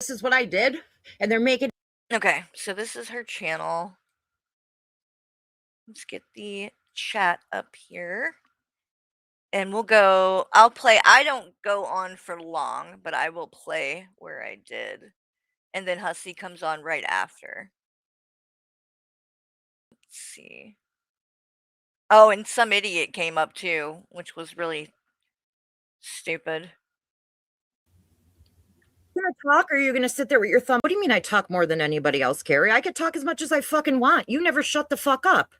This is what I did, and they're making. Okay, so this is her channel. Let's get the chat up here. And we'll go. I'll play. I don't go on for long, but I will play where I did. And then Hussey comes on right after. Let's see. Oh, and some idiot came up too, which was really stupid. gonna talk or are you gonna sit there with your thumb? What do you mean I talk more than anybody else, Carrie? I could talk as much as I fucking want. You never shut the fuck up.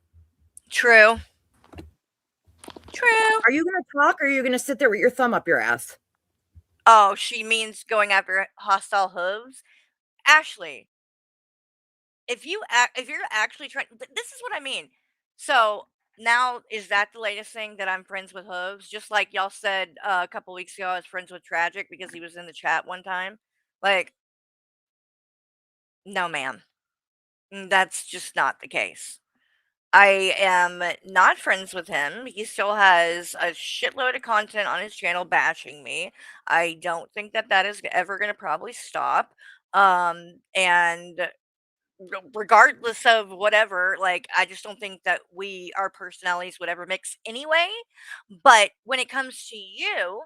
True. True. Are you gonna talk or are you gonna sit there with your thumb up your ass? Oh, she means going after hostile hooves. Ashley, if you're actually trying, this is what I mean. So now, is that the latest thing that I'm friends with hooves? Just like y'all said a couple weeks ago, I was friends with Tragic because he was in the chat one time. Like, no, ma'am. That's just not the case. I am not friends with him. He still has a shitload of content on his channel bashing me. I don't think that that is ever going to probably stop. And regardless of whatever, like, I just don't think that our personalities would ever mix anyway. But when it comes to you,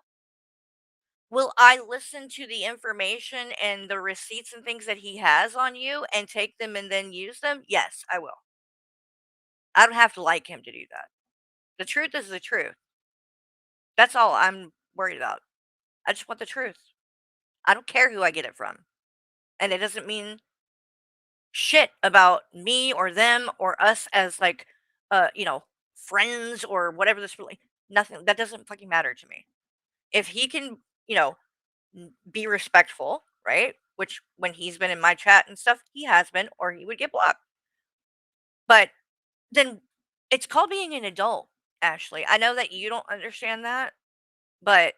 will I listen to the information and the receipts and things that he has on you and take them and then use them? Yes, I will. I don't have to like him to do that. The truth is the truth. That's all I'm worried about. I just want the truth. I don't care who I get it from. And it doesn't mean shit about me or them or us as like friends or whatever this really nothing that doesn't fucking matter to me. If he can, be respectful, right? Which when he's been in my chat and stuff, he has been, or he would get blocked. But then it's called being an adult, Ashley. I know that you don't understand that, but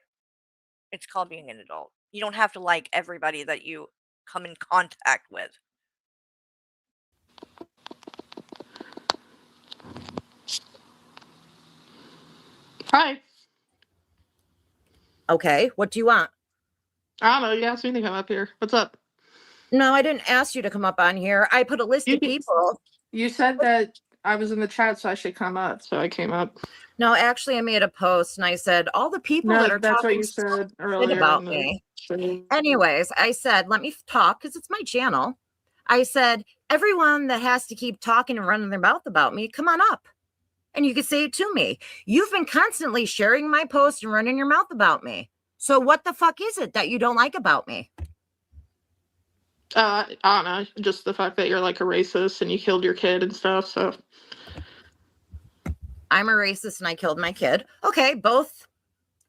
it's called being an adult. You don't have to like everybody that you come in contact with. Hi. Okay, what do you want? I don't know. You asked me to come up here. What's up? No, I didn't ask you to come up on here. I put a list of people. You said that I was in the chat, so I should come up. So I came up. No, actually, I made a post and I said all the people that are that's what talking you said shit earlier about me. Anyways, I said, let me talk because it's my channel. I said, everyone that has to keep talking and running their mouth about me, come on up. And you can say it to me. You've been constantly sharing my post and running your mouth about me. So what the fuck is it that you don't like about me? I don't know. Just the fact that you're like a racist and you killed your kid and stuff. So I'm a racist and I killed my kid. Okay, both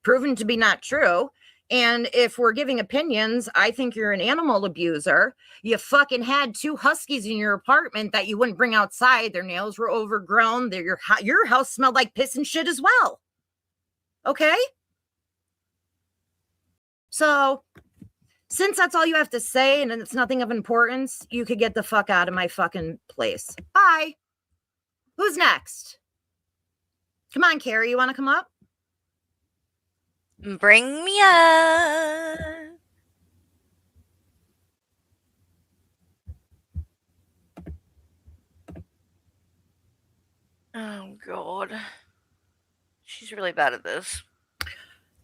proven to be not true. And if we're giving opinions, I think you're an animal abuser. You fucking had 2 huskies in your apartment that you wouldn't bring outside. Their nails were overgrown. Your house smelled like piss and shit as well. Okay? So, since that's all you have to say and it's nothing of importance, you could get the fuck out of my fucking place. Bye. Who's next? Come on, Carrie, you want to come up? Bring me up. Oh, God. She's really bad at this.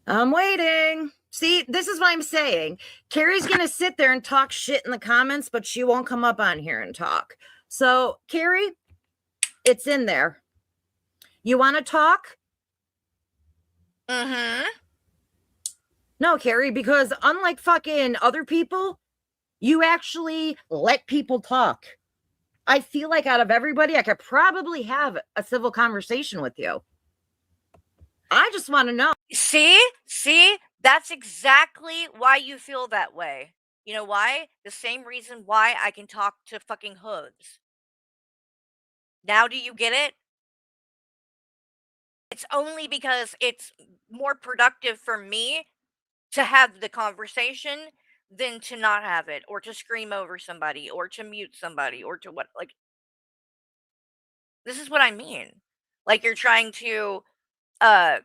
I'm waiting. See, this is what I'm saying. Carrie's going to sit there and talk shit in the comments, but she won't come up on here and talk. So, Carrie, it's in there. You want to talk? Mm-hmm. No, Carrie, because unlike fucking other people, you actually let people talk. I feel like out of everybody, I could probably have a civil conversation with you. I just want to know. See, that's exactly why you feel that way. You know why? The same reason why I can talk to fucking hoods. Now do you get it? It's only because it's more productive for me to have the conversation than to not have it, or to scream over somebody, or to mute somebody, or to what, like, this is what I mean. Like, you're trying to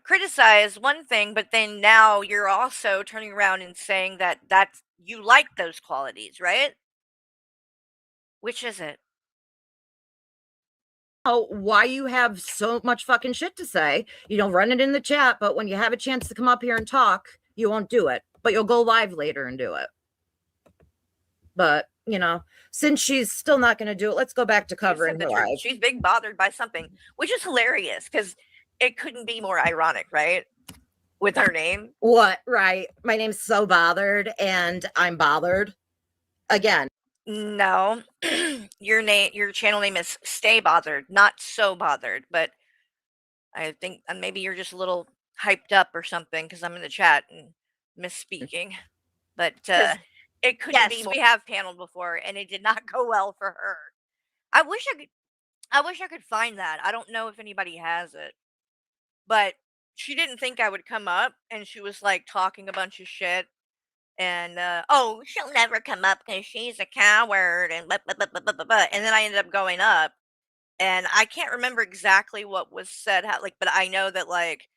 criticize one thing, but then now you're also turning around and saying that you like those qualities, right? Which is it? Oh, why you have so much fucking shit to say. You don't run it in the chat, but when you have a chance to come up here and talk, you won't do it. But you'll go live later and do it. But, since she's still not going to do it, let's go back to covering her live. She's big bothered by something, which is hilarious because it couldn't be more ironic, right? with her name. What? Right. My name's So Bothered, and I'm bothered. Again. No, your channel name is Stay Bothered, not So Bothered. But I think maybe you're just a little hyped up or something because I'm in the chat and misspeaking. But it couldn't be. We have paneled before, and it did not go well for her. I wish I could find that. I don't know if anybody has it, but she didn't think I would come up, and she was like talking a bunch of shit. And oh, she'll never come up because she's a coward, and blah, blah, blah, blah, blah, blah, blah. And then I ended up going up, and I can't remember exactly what was said, but I know that like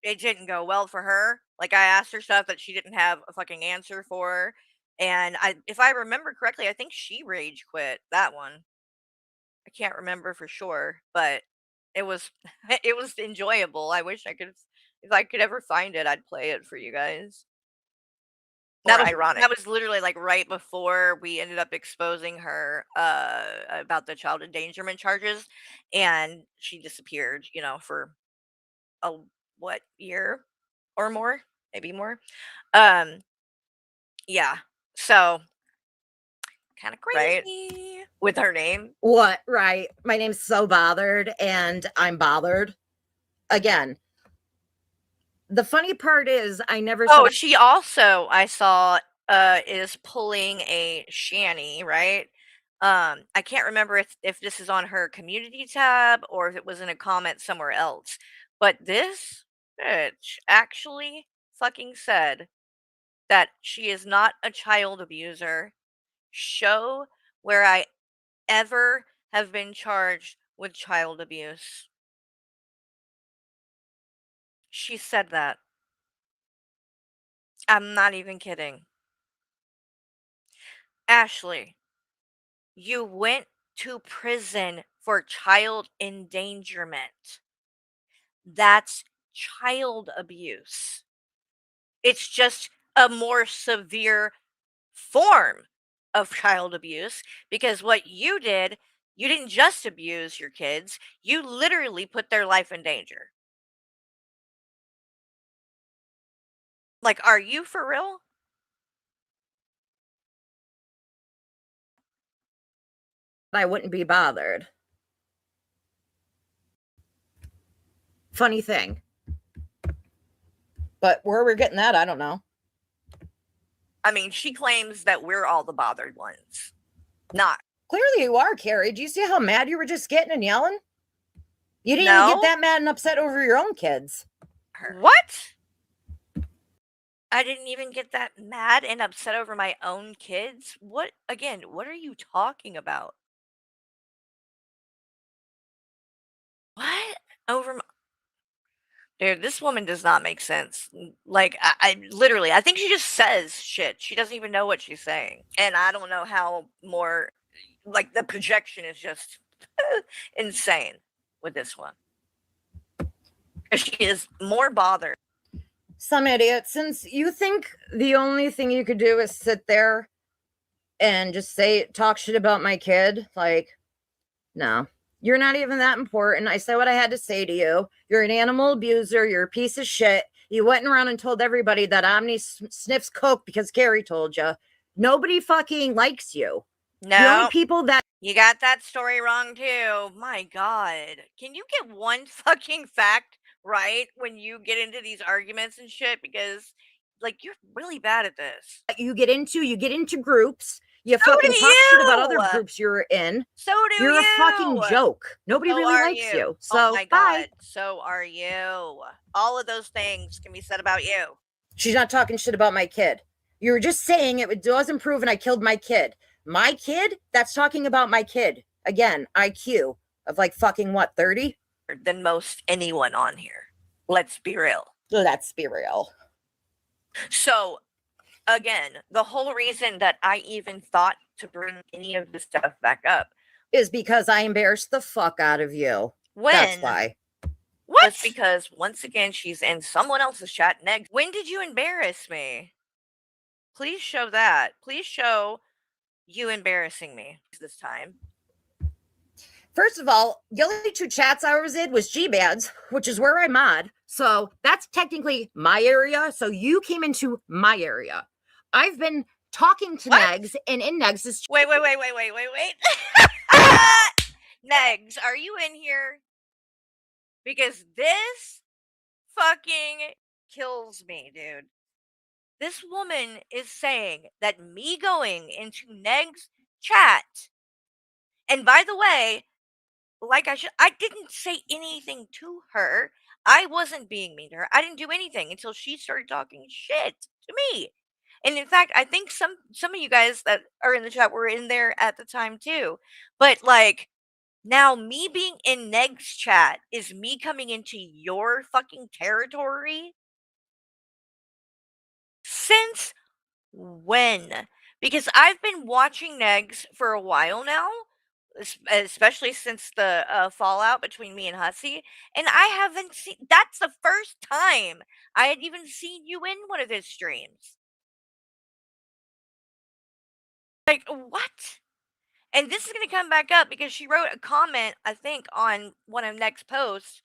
it didn't go well for her. Like I asked her stuff that she didn't have a fucking answer for, and if I remember correctly, I think she rage quit that one. I can't remember for sure, but it was it was enjoyable. I wish I could, if I could ever find it, I'd play it for you guys. That was ironic. That was literally like right before we ended up exposing her about the child endangerment charges, and she disappeared, for a year or more, maybe more. Yeah. So kind of crazy, right? With her name. What? Right. My name's So Bothered, and I'm bothered. Again. The funny part is I never saw. Oh, she also, I saw, is pulling a Shanny, right? I can't remember if this is on her community tab or if it was in a comment somewhere else. But this bitch actually fucking said that she is not a child abuser. Show where I ever have been charged with child abuse. She said that. I'm not even kidding. Ashley, you went to prison for child endangerment. That's child abuse. It's just a more severe form of child abuse because what you did, you didn't just abuse your kids, you literally put their life in danger. Like, are you for real? I wouldn't be bothered. Funny thing. But where we're getting that, I don't know. I mean, she claims that we're all the bothered ones. Not. Clearly you are, Carrie. Do you see how mad you were just getting and yelling? You didn't even get that mad and upset over your own kids. What? I didn't even get that mad and upset over my own kids? What are you talking about? What? Over my... Dude, this woman does not make sense. Like, I literally, I think she just says shit. She doesn't even know what she's saying. And I don't know how more, like, the projection is just insane with this one. She is more bothered. Some idiot. Since you think the only thing you could do is sit there and just talk shit about my kid, like, no. You're not even that important. I said what I had to say to you. You're an animal abuser. You're a piece of shit. You went around and told everybody that Omni sniffs coke because Carrie told you. Nobody fucking likes you. No. The only people that... You got that story wrong too. My God. Can you get one fucking fact right when you get into these arguments and shit? Because, like, you're really bad at this. You get into groups. You fucking talk shit about other groups you're in. So do you. You're a fucking joke. Nobody really likes you. So, oh my God. So are you. All of those things can be said about you. She's not talking shit about my kid. You were just saying it wasn't proven I killed my kid. My kid? That's talking about my kid. Again, IQ of like fucking what, 30? Than most anyone on here. Let's be real. Let's be real. So, again, the whole reason that I even thought to bring any of this stuff back up is because I embarrassed the fuck out of you. When? That's why. What? That's because, once again, she's in someone else's chat next. When did you embarrass me? Please show that. Please show you embarrassing me this time. First of all, the only 2 chats I was in was G-Bands, which is where I mod. So that's technically my area. So you came into my area. I've been talking to What? Negs, and in Negs' Wait. Negs, are you in here? Because this fucking kills me, dude. This woman is saying that me going into Neg's chat, and by the way, like I didn't say anything to her. I wasn't being mean to her. I didn't do anything until she started talking shit to me. And in fact, I think some of you guys that are in the chat were in there at the time too. But like now me being in Neg's chat is me coming into your fucking territory? Since when? Because I've been watching Negs for a while now, especially since the fallout between me and Hussey, and I haven't seen. That's the first time I had even seen you in one of his streams. Like what? And this is gonna come back up because she wrote a comment, I think, on one of Neg's posts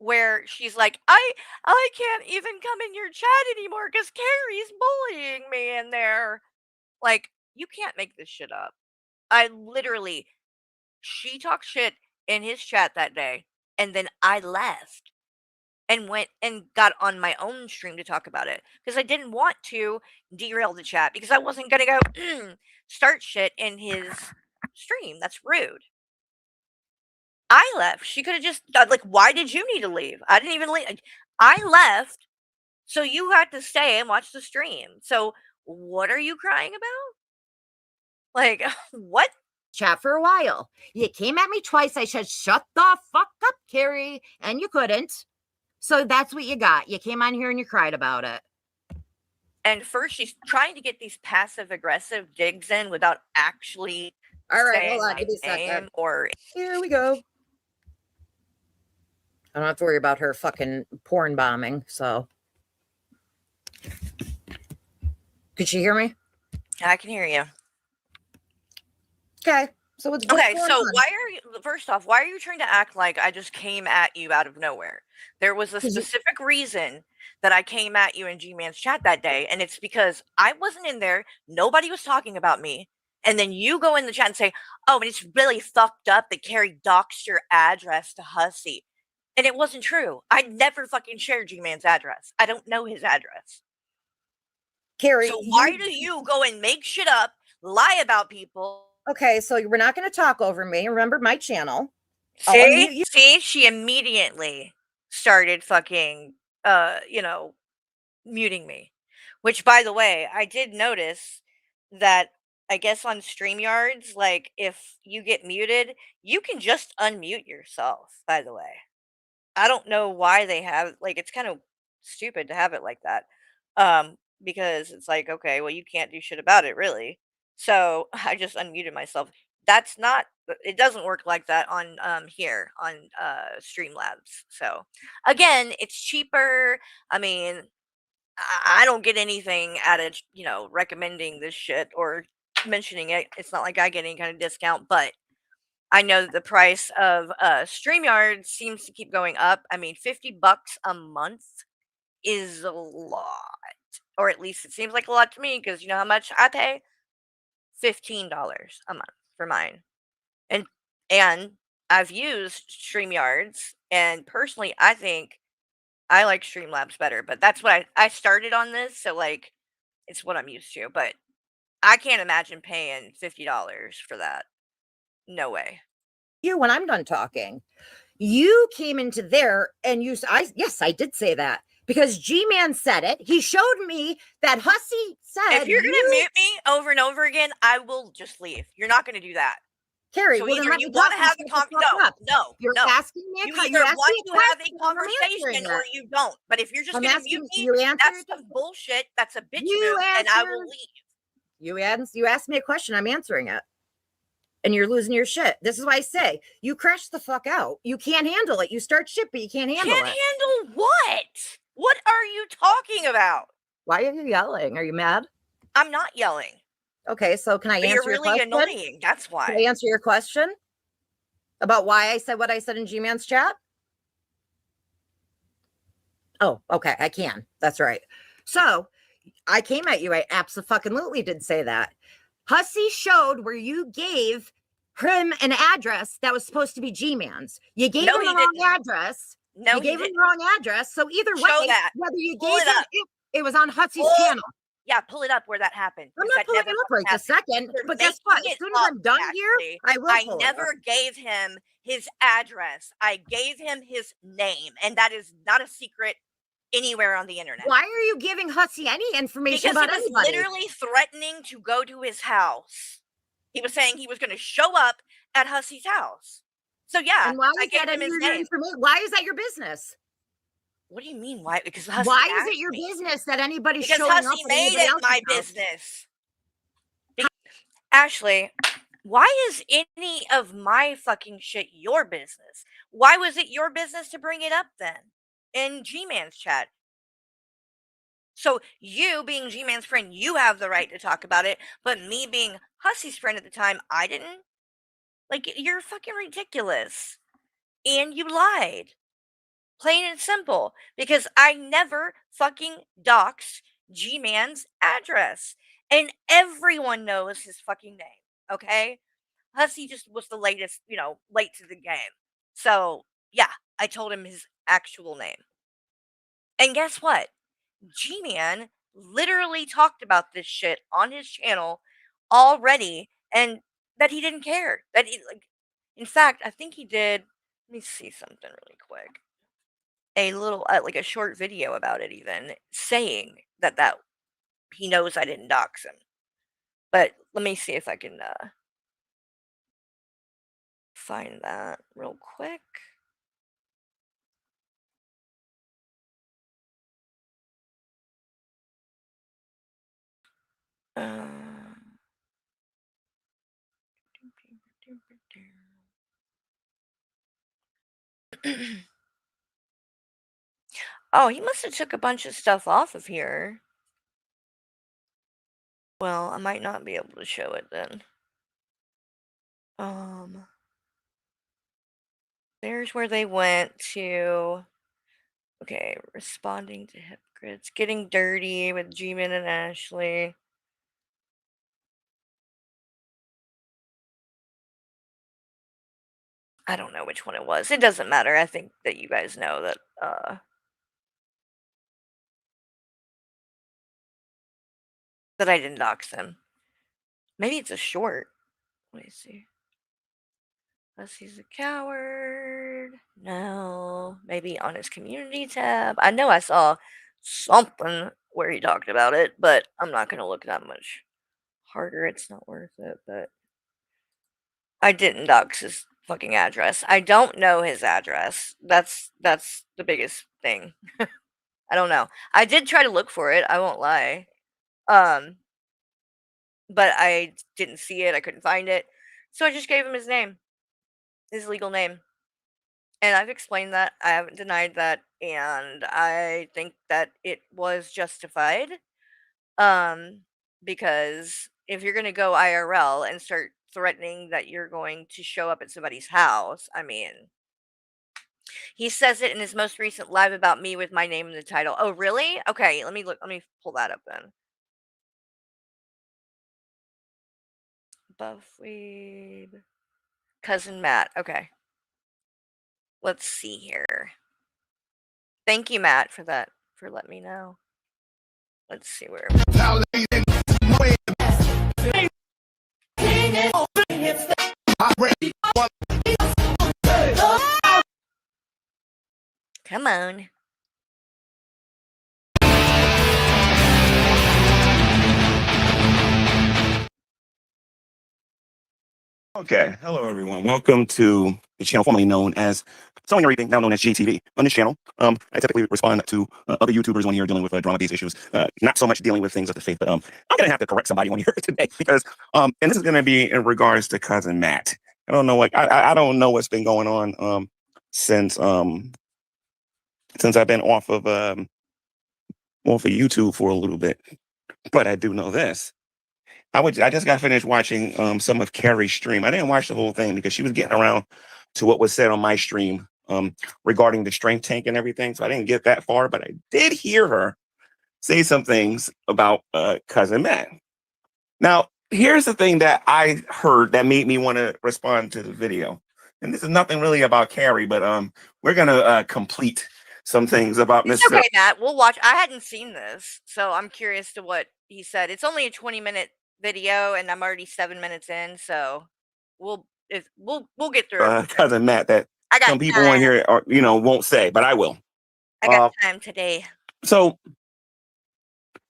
where she's like, I can't even come in your chat anymore because Carrie's bullying me in there. Like, you can't make this shit up. I literally, she talked shit in his chat that day, and then I left and went and got on my own stream to talk about it because I didn't want to derail the chat because I wasn't gonna go start shit in his stream. That's rude. I left. She could have just like, why did you need to leave? I didn't even leave. I left, so you had to stay and watch the stream. So what are you crying about? Like what? chat for a while. You came at me twice. I said, shut the fuck up, Carrie. And you couldn't. So that's what you got. You came on here and you cried about it. And first, she's trying to get these passive aggressive digs in without actually All right, saying hold on. my Give me a second. name or Here we go. I don't have to worry about her fucking porn bombing. So, could she hear me? I can hear you. Okay. So what's Okay, going so on? why are you, first off, why are you trying to act like I just came at you out of nowhere? There was a 'Cause you- specific reason that I came at you in G-Man's chat that day, and it's because I wasn't in there, nobody was talking about me, and then you go in the chat and say, oh, and it's really fucked up that Carrie doxed your address to Hussey. And it wasn't true. I never fucking shared G-Man's address. I don't know his address. Carrie. So why do you go and make shit up, lie about people? Okay, so we're not going to talk over me. Remember my channel. I'll unmute you. See, she immediately started fucking, muting me. Which, by the way, I did notice that I guess on StreamYards, like if you get muted, you can just unmute yourself, by the way. I don't know why they have like it's kind of stupid to have it like that. Because it's like, okay, well, you can't do shit about it, really. So I just unmuted myself. That's not it doesn't work like that on here on Streamlabs. So again, it's cheaper. I mean, I don't get anything out of, recommending this shit or mentioning it. It's not like I get any kind of discount, but I know that the price of StreamYard seems to keep going up. I mean, $50 a month is a lot. Or at least it seems like a lot to me because you know how much I pay? $15 a month for mine. And I've used StreamYards, and personally I think I like Streamlabs better, but that's what I started on this, so like it's what I'm used to. But I can't imagine paying $50 for that. No way. You when I'm done talking. You came into there and yes, I did say that because G-Man said it. He showed me that Hussey said. If you're gonna mute me over and over again, I will just leave. You're not gonna do that. Carrie, So well, either you want to have a You're no. asking me. You either want to have a conversation or you don't. But if you're just gonna mute me, that's some bullshit. That's a bitch move, and I will leave. You asked me a question. I'm answering it. And you're losing your shit. This is why I say you crash the fuck out. You can't handle it. You start shit, but you can't handle it. Handle what? What are you talking about? Why are you yelling? Are you mad? I'm not yelling. Okay, so can I answer your question? You're really annoying. That's why. Can I answer your question? About why I said what I said in G-Man's chat? Oh, okay, I can. That's right. So I came at you. I absolutely did say that. Hussy showed where you gave him an address that was supposed to be G-Man's. You gave No, him he the wrong didn't. address. No, You he gave him didn't. the wrong address. So either Show way, that. whether you Pull gave it him up. it was on Hussy's Pull- channel. Yeah, pull it up where that happened. I'm 'cause not that pulling never it up fucking right this happened. second. You're But guess what? making As it soon as up, I'm done here, Ashley. I will I pull it up. never gave him his address. I gave him his name, and that is not a secret anywhere on the internet. Why are you giving Hussy any information Because he about was anybody? literally threatening to go to his house. He was saying he was going to show up at Hussy's house. So yeah, And why I is gave that him any his of your name. information? Why is that your business? What do you mean? Why? Because Hussy Why asked is it your me. business that anybody's Because showing up Hussy at made anybody it else's my house? business. Ashley, why is any of my fucking shit your business? Why was it your business to bring it up then in G-Man's chat? So you being G-Man's friend, you have the right to talk about it, but me being Hussy's friend at the time, I didn't? Like, you're fucking ridiculous. And you lied. Plain and simple. Because I never fucking doxed G-Man's address. And everyone knows his fucking name. Okay? Hussy just was the latest, late to the game. So, yeah, I told him his actual name. And guess what? G-Man literally talked about this shit on his channel already, and that he didn't care. That he, like, in fact, I think he did. Let me see something really quick. A little, like a short video about it, even saying that he knows I didn't dox him. But let me see if I can find that real quick. Uh, oh, he must have took a bunch of stuff off of here. Well, I might not be able to show it then. There's where they went to. Okay, responding to hypocrites, getting dirty with G-Man and Ashley. I don't know which one it was. It doesn't matter. I think that you guys know that that I didn't dox him. Maybe it's a short. Let me see. Unless he's a coward. No. Maybe on his community tab. I know I saw something where he talked about it, but I'm not going to look that much harder. It's not worth it, but I didn't dox his fucking address. I don't know his address. That's the biggest thing. I don't know. I did try to look for it, I won't lie. But I didn't see it. I couldn't find it. So I just gave him his name. His legal name. And I've explained that. I haven't denied that, and I think that it was justified. Because if you're gonna go IRL and start threatening that you're going to show up at somebody's house, I mean, he says it in his most recent live about me with my name in the title. Oh, really? Okay, let me look. Let me pull that up then. Buffweed. Cousin Matt. Okay. Let's see here. Thank you, Matt, for that, for letting me know. Let's see where. Come on. Okay, hello everyone. Welcome to the channel formerly known as Sewing Everything, now known as GTV. On this channel, I typically respond to other YouTubers on here dealing with drama-based issues. Not so much dealing with things of the faith, but I'm gonna have to correct somebody on here today because and this is gonna be in regards to cousin Matt. I don't know what I don't know what's been going on since I've been off of YouTube for a little bit, but I do know this. I just got finished watching some of Carrie's stream. I didn't watch the whole thing because she was getting around to what was said on my stream regarding the strength tank and everything. So I didn't get that far, but I did hear her say some things about cousin Matt. Now, here's the thing that I heard that made me want to respond to the video. And this is nothing really about Carrie, but we're gonna complete some things about It's Mr. okay, Matt. We'll watch. I hadn't seen this, so I'm curious to what he said. It's only a 20-minute video, and I'm already 7 minutes in, so we'll get through it. Cousin Matt that I got some people on time. here are, won't say, but I will. I got time today. So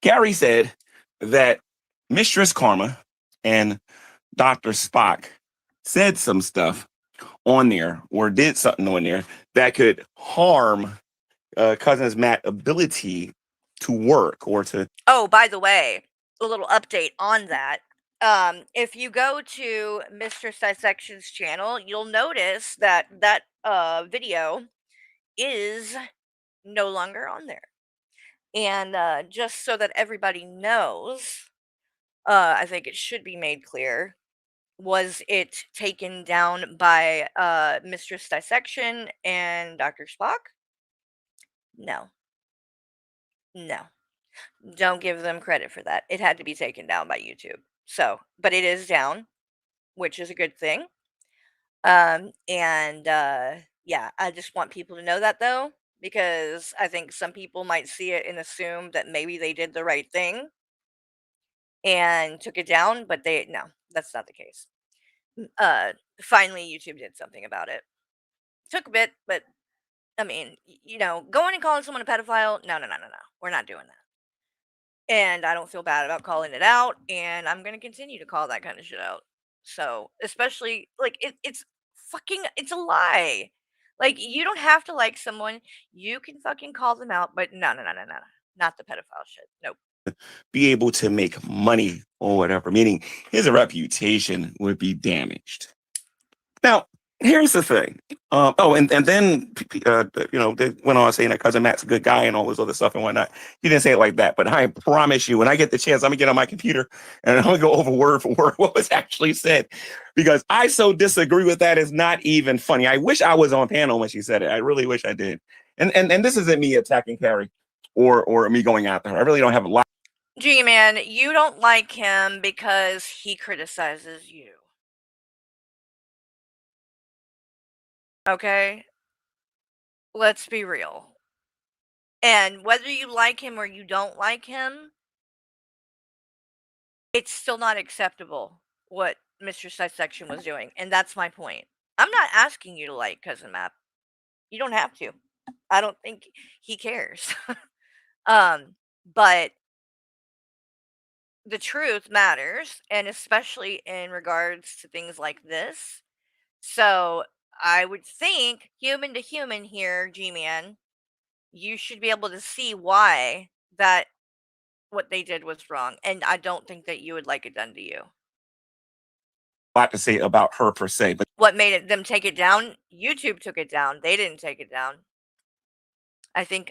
Carrie said that Mistress Karma and Dr. Spock said some stuff on there or did something on there that could harm Cousin's Matt's ability to work or to. Oh, by the way, a little update on that. If you go to Mr. Dissection's channel, you'll notice that video is no longer on there. And just so that everybody knows, I think it should be made clear. Was it taken down by Mistress Dissection and Dr. Spock? No. No. Don't give them credit for that. It had to be taken down by YouTube. So, but it is down, which is a good thing. Yeah, I just want people to know that though, because I think some people might see it and assume that maybe they did the right thing and took it down, but no, that's not the case. Finally YouTube did something about it. Took a bit, but I mean, going and calling someone a pedophile, no. We're not doing that. And I don't feel bad about calling it out, and I'm gonna continue to call that kind of shit out. So, especially like it's a lie. Like you don't have to like someone, you can fucking call them out, but no. Not the pedophile shit. Nope. Be able to make money or whatever, meaning his reputation would be damaged. Now, here's the thing. And then they went on saying that cousin Matt's a good guy and all this other stuff and whatnot. He didn't say it like that, but I promise you, when I get the chance, I'm gonna get on my computer and I'm gonna go over word for word what was actually said, because I so disagree with that. It's not even funny. I wish I was on panel when she said it. I really wish I did. And this isn't me attacking Carrie or me going after her. I really don't have a lot. G-Man, you don't like him because he criticizes you. Okay? Let's be real. And whether you like him or you don't like him, it's still not acceptable what Mr. Dissection was doing. And that's my point. I'm not asking you to like Cousin Matt. You don't have to. I don't think he cares. But the truth matters, and especially in regards to things like this. So I would think, human to human here, G-Man, you should be able to see why that what they did was wrong, and I don't think that you would like it done to you. Lot to say about her per se, but What made them take it down? YouTube took it down. They didn't take it down. I think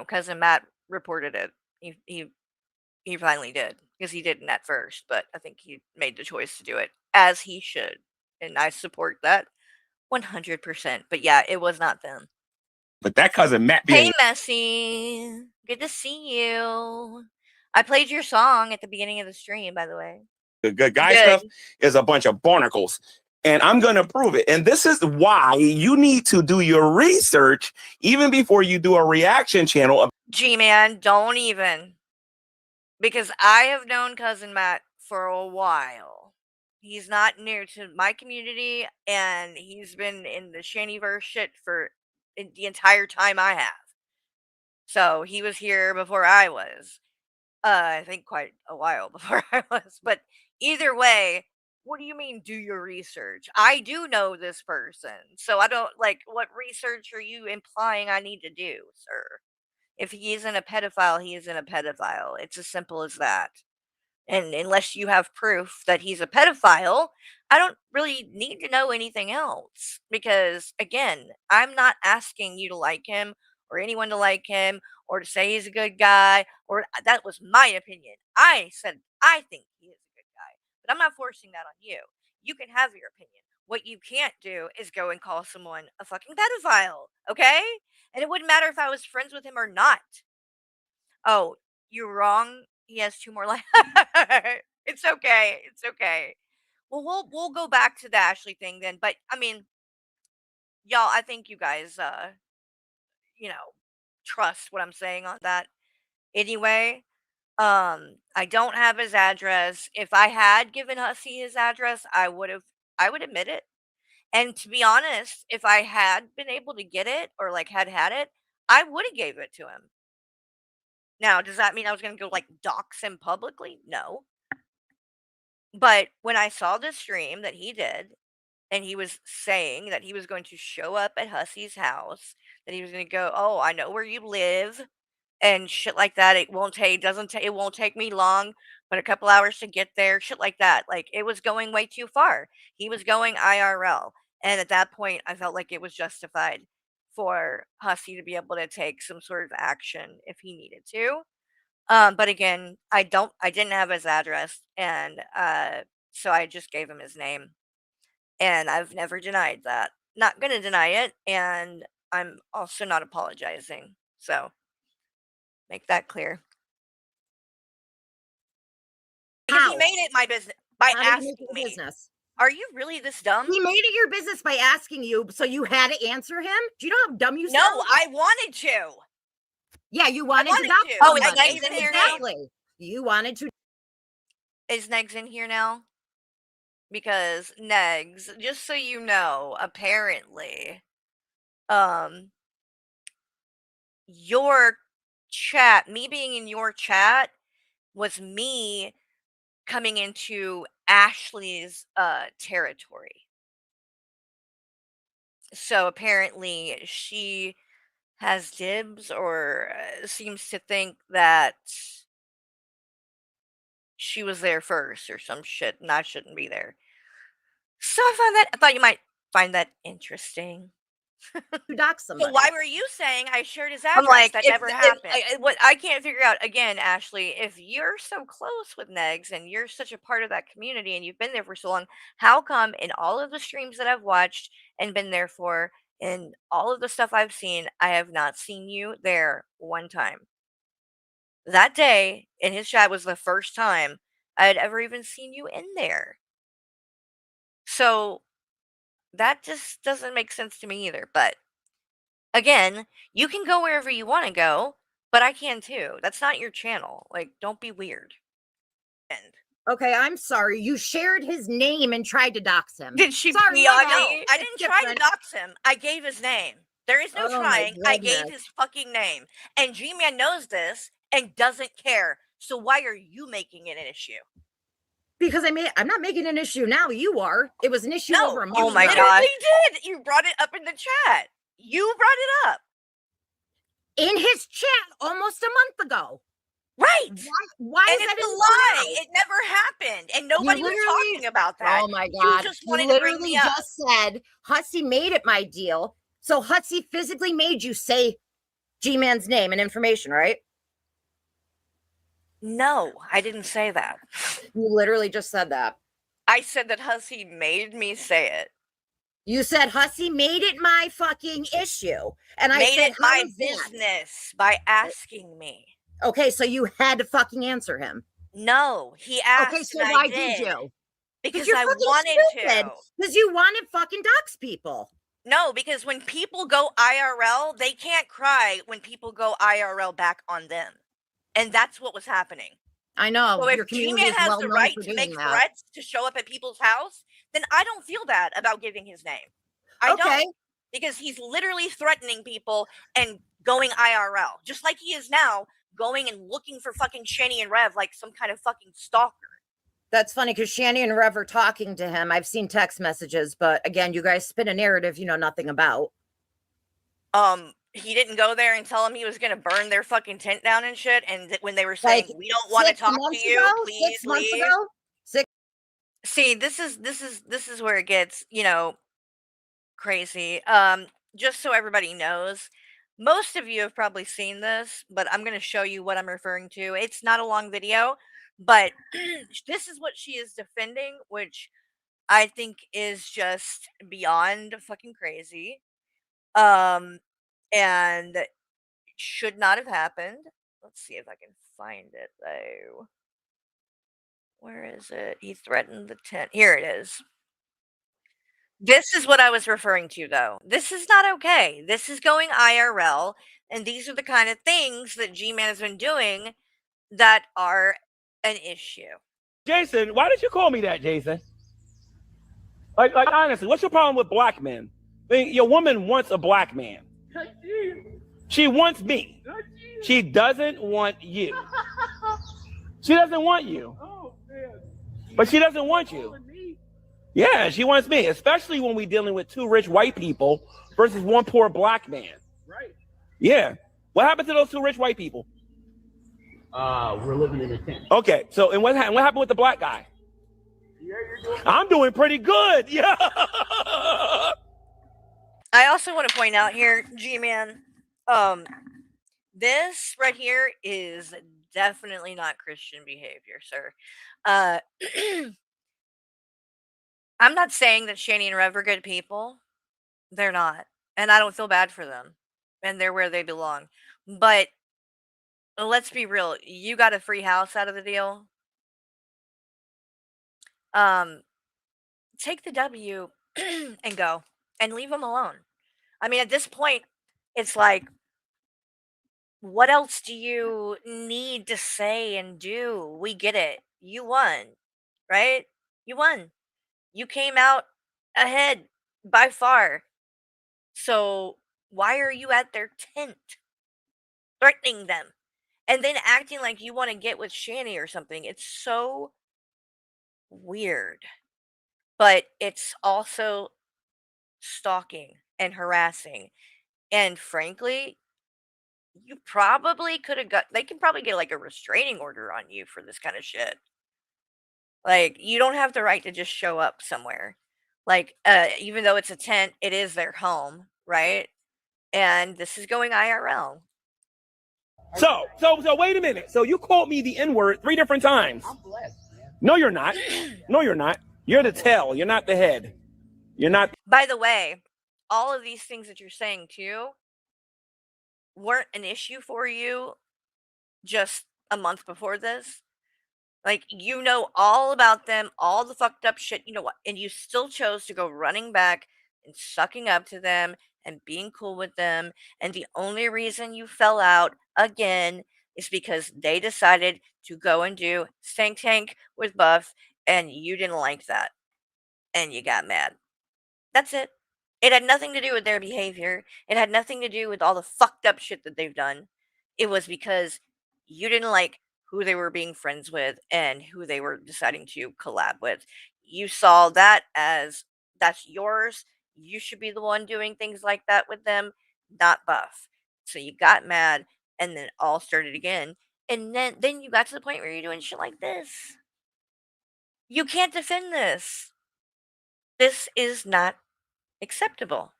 Cousin Matt reported it. He finally did, because he didn't at first, but I think he made the choice to do it, as he should, and I support that 100%. But yeah, it was not them. but that cousin Matt being Hey, Messy. Good to see you. I played your song at the beginning of the stream, by the way. the good guy Good. stuff is a bunch of barnacles. And I'm going to prove it. And this is why you need to do your research even before you do a reaction channel. G-Man, don't even. Because I have known Cousin Matt for a while. He's not near to my community, and he's been in the Shantyverse shit for the entire time I have. So he was here before I was. I think quite a while before I was. But either way, what do you mean do your research? I do know this person. So I don't what research are you implying I need to do, sir? If he isn't a pedophile, he isn't a pedophile. It's as simple as that. And unless you have proof that he's a pedophile, I don't really need to know anything else. Because again, I'm not asking you to like him or anyone to like him or to say he's a good guy, or that was my opinion. I said I think he is a good guy, but I'm not forcing that on you. You can have your opinion. What you can't do is go and call someone a fucking pedophile, okay? And it wouldn't matter if I was friends with him or not. Oh, you're wrong. He has 2 more lives. It's okay. It's okay. Well, we'll go back to the Ashley thing then. But I mean, y'all, I think you guys, you know, trust what I'm saying on that. Anyway, I don't have his address. If I had given Hussey his address, I would admit it. And to be honest, if I had been able to get it or like had it, I would have gave it to him. Now, does that mean I was going to go like dox him publicly? No. But when I saw the stream that he did, and he was saying that he was going to show up at Hussey's house, that he was going to go, "Oh, I know where you live," and shit like that. It won't take me long, but a couple hours to get there, shit like that. Like it was going way too far. He was going IRL, and at that point, I felt like it was justified for Hussey to be able to take some sort of action if he needed to. But again, I didn't have his address, and so I just gave him his name, and I've never denied that. Not gonna deny it, and I'm also not apologizing. So make that clear. Because he How? made it my business by How did you make asking it a me. business? Are you really this dumb? He made it your business by asking you, so you had to answer him. Do you know how dumb you No, sound? I wanted to. Yeah, you wanted, wanted to dox to. somebody. I gave him your name. Exactly. You wanted to. Is Negs in here now? Because Negs, just so you know, apparently, your chat, me being in your chat, was me coming into Ashley's territory. So apparently she has dibs or seems to think that she was there first or some shit and I shouldn't be there. So I thought you might find that interesting. To dox So somebody. why were you saying I shared his I'm address? like, That if never the- if- happened. What I can't figure out again, Ashley, if you're so close with Negs and you're such a part of that community and you've been there for so long, how come in all of the streams that I've watched and been there for, and all of the stuff I've seen, I have not seen you there one time? That day in his chat was the first time I had ever even seen you in there. So that just doesn't make sense to me either. But again, you can go wherever you want to go, but I can too. That's not your channel. Like, don't be weird. And Okay, I'm sorry. You shared his name and tried to dox him. did she Sorry, pee my on bad. me? I It's didn't try to different. dox him. I gave his name. There is no Oh my trying. I gave goodness. his fucking name. And G-Man knows this and doesn't care. So why are you making it an issue? Because I'm not making an issue now. You are. It was an issue over a month Oh my ago. god. Did. You brought it up in the chat. You brought it up. In his chat almost a month ago. Right. Why and is that it's a in lie. the It never happened. And nobody was talking about that. Oh my god. You just You wanted to bring literally me up. just said Hussey made it my deal. So Hussey physically made you say G-Man's name and information, right? No, I didn't say that. You literally just said that. I said that Hussey made me say it. You said Hussey made it my fucking issue. And I Made said, it my "How is that?" business by asking me. Okay, so you had to fucking answer him. No, he asked. Okay, so and why I did you? Because you're I fucking wanted stupid. to. Because you wanted fucking dox people. No, because when people go IRL, they can't cry when people go IRL back on them. And that's what was happening. I know. So Your if community G-Man is has well the known right for to doing make that. threats to show up at people's house, then I don't feel bad about giving his name. I Okay. don't. Because he's literally threatening people and going IRL. Just like he is now going and looking for fucking Shani and Rev like some kind of fucking stalker. That's funny because Shani and Rev are talking to him. I've seen text messages, but again, you guys spin a narrative you know nothing about. He didn't go there and tell him he was gonna burn their fucking tent down and shit. And when they were saying, "We don't want to talk to you, please leave." See, this is where it gets, crazy. Just so everybody knows, most of you have probably seen this, but I'm going to show you what I'm referring to. It's not a long video, but this is what she is defending, which I think is just beyond fucking crazy. Um, and should not have happened. Let's see if I can find it though. Where is it? He threatened the tent. Here it is. This is what I was referring to, though. This is not okay. This is going IRL, and these are the kind of things that G-Man has been doing that are an issue. Jason, why did you call me that, Jason? Like honestly, what's your problem with black men? I mean, your woman wants a black man. She wants me. She doesn't want you. She doesn't want you. But she doesn't want you. Yeah, she wants me, especially when we're dealing with two rich white people versus one poor black man. Right. Yeah. What happened to those two rich white people? We're living in a tent. Okay, so and what happened with the black guy? Yeah, you're doing I'm doing pretty good. Yeah. I also want to point out here, G-Man, this right here is definitely not Christian behavior, sir. I'm not saying that Shani and Rev are good people. They're not. And I don't feel bad for them. And they're where they belong. But let's be real. You got a free house out of the deal. Take the W and go. And leave them alone. I mean, at this point, it's like, what else do you need to say and do? We get it. You won. Right? You won. You came out ahead by far. So why are you at their tent threatening them and then acting like you want to get with Shani or something? It's so weird. But it's also stalking and harassing. And frankly, you probably could have got, they can probably get like a restraining order on you for this kind of shit. Like, you don't have the right to just show up somewhere. Like, even though it's a tent, it is their home, right? And this is going IRL. So wait a minute. So you called me the N-word 3 different times. I'm blessed, man. No, you're not. No, you're not. You're the tail. You're not the head. You're not. By the way, all of these things that you're saying too weren't an issue for you just a month before this. Like, you know all about them, all the fucked up shit, you know what? And you still chose to go running back and sucking up to them and being cool with them. And the only reason you fell out again is because they decided to go and do Stank Tank with Buff, and you didn't like that. And you got mad. That's it. It had nothing to do with their behavior. It had nothing to do with all the fucked up shit that they've done. It was because you didn't like who they were being friends with and who they were deciding to collab with. You saw that as that's yours. You should be the one doing things like that with them, not Buff. So you got mad and then it all started again. And then you got to the point where you're doing shit like this. You can't defend this. This is not acceptable.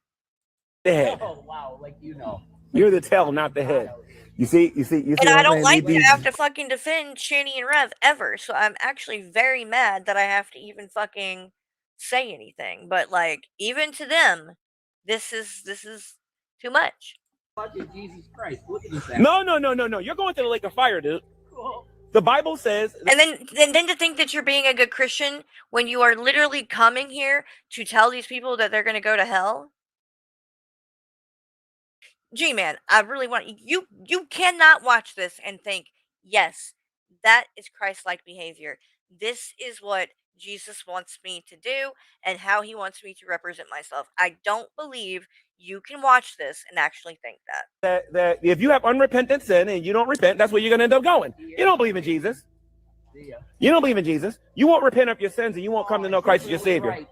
The head. Oh, wow, like you know. You're the tail, not the head. You see. And I don't like to have to fucking defend Shani and Rev ever. So I'm actually very mad that I have to even fucking say anything. But like, even to them, this is too much. Fucking Jesus Christ. Look at this. No. You're going to the lake of fire, dude. The Bible says. And then to think that you're being a good Christian when you are literally coming here to tell these people that they're going to go to hell. G-Man, I really want you cannot watch this and think, yes, that is Christ-like behavior. This is what Jesus wants me to do and how he wants me to represent myself. I don't believe you can watch this and actually think that. That if you have unrepentant sin and you don't repent, that's where you're going to end up going. You don't believe in Jesus. You don't believe in Jesus. You won't repent of your sins and you won't come to know Christ as your Savior. Right.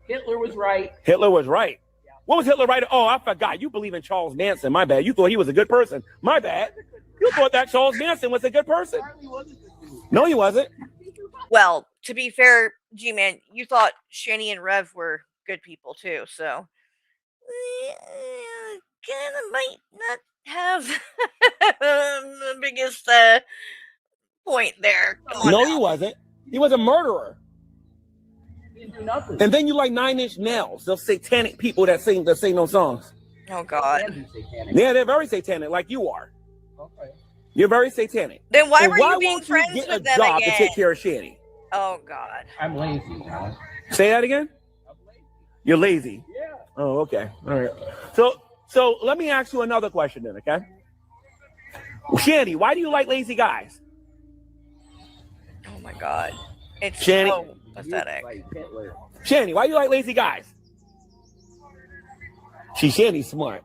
Hitler was right. Hitler was right. What was Hitler right? Oh, I forgot. You believe in Charles Manson. My bad. You thought he was a good person. My bad. You thought that Charles Manson was a good person. No, he wasn't. Well, to be fair, G-Man, you thought Shani and Rev were good people too, so kind of might not have the biggest point there. No, he wasn't. He was a murderer. didn't do nothing. And then you like 9 Inch Nails, those satanic people that sing those songs. Oh God. Yeah, they're very satanic, like you are. Okay. You're very satanic. Then why And were you why being won't you friends get with a them job again? to take care of Shanny? Oh God. I'm lazy, man. Say that again? I'm lazy. You're lazy. Yeah. Oh, okay. All right. So let me ask you another question then, okay? Shanny, why do you like lazy guys? Oh my God. It's Shanny. so pathetic. Like Hitler. Shanny, why do you like lazy guys? Shanny's smart.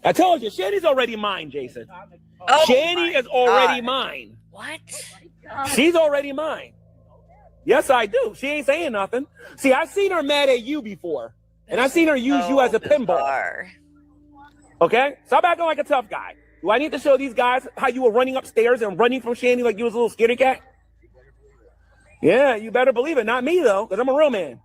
I told you, Shanny's already mine, Jason. Oh Shanny my is already God. mine. What? She's already mine. Yes, I do. She ain't saying nothing. See, I've seen her mad at you before. And I've seen her use you as a pinball. bizarre. Okay? Stop acting like a tough guy. Do I need to show these guys how you were running upstairs and running from Shanny like you was a little scaredy cat? Yeah, you better believe it. Not me, though, because I'm a real man.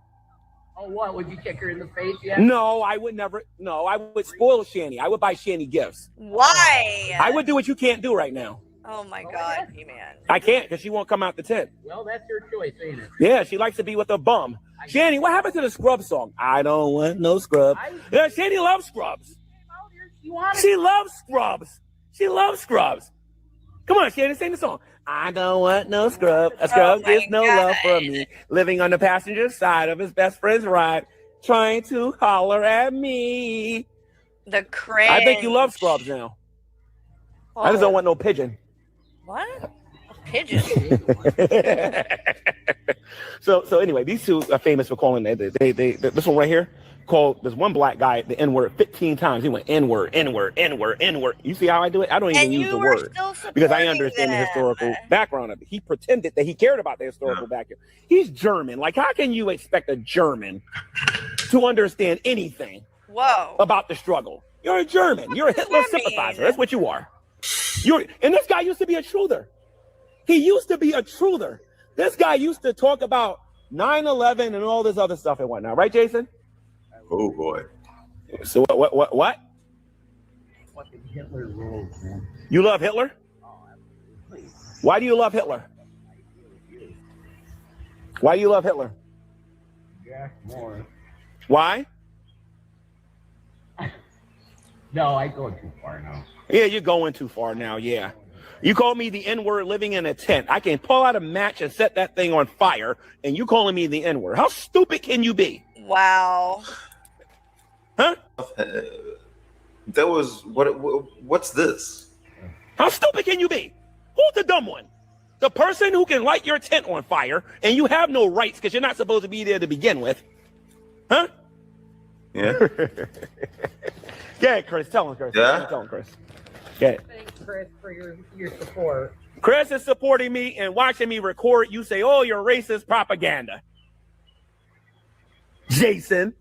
Oh, what? Would you kick her in the face yet? No, I would never. No, I would spoil Shanny. I would buy Shanny gifts. Why? I would do what you can't do right now. Oh my God, He-Man. I can't because she won't come out the tent. Well, that's your choice, ain't it? Yeah, she likes to be with a bum. Shanny, what happened to the Scrub song? I don't want no scrub. Yeah, Shanny loves Scrubs. She loves Scrubs. She loves Scrubs. Come on, Shanny, sing the song. I don't want no scrub. A scrub gets no love from me. Living on the passenger side of his best friend's ride, trying to holler at me. The cringe. I think you love Scrubs now. I just don't want no pigeon. What? Pigeon. So anyway, these two are famous for calling this one right here called this one black guy the N-word 15 times. He went N-word, N-word, N-word, N-word. You see how I do it? I don't even use the word because I understand the historical background of it. He pretended that he cared about the historical background. He's German. Like, how can you expect a German to understand anything about the struggle? You're a German. You're a Hitler sympathizer. That's what you are. And this guy used to be a truther. He used to be a truther. This guy used to talk about 9/11 and all this other stuff and whatnot. Right, Jason? Oh, boy. So what? Fucking Hitler rules, man. You love Hitler? Why do you love Hitler? Why do you love Hitler? Jack Moore. Why? No, I go too far now. Yeah, you're going too far now, yeah. You call me the N-word living in a tent. I can pull out a match and set that thing on fire, and you calling me the N-word. How stupid can you be? Wow. Huh? That was what's this? How stupid can you be? Who's the dumb one? The person who can light your tent on fire and you have no rights because you're not supposed to be there to begin with. Huh? Yeah. Yeah, Chris. Tell him, Chris. Yeah? Tell him, Chris. Yeah. Thanks, Chris, for your support. Chris is supporting me and watching me record. You say, oh, you're racist propaganda. Jason.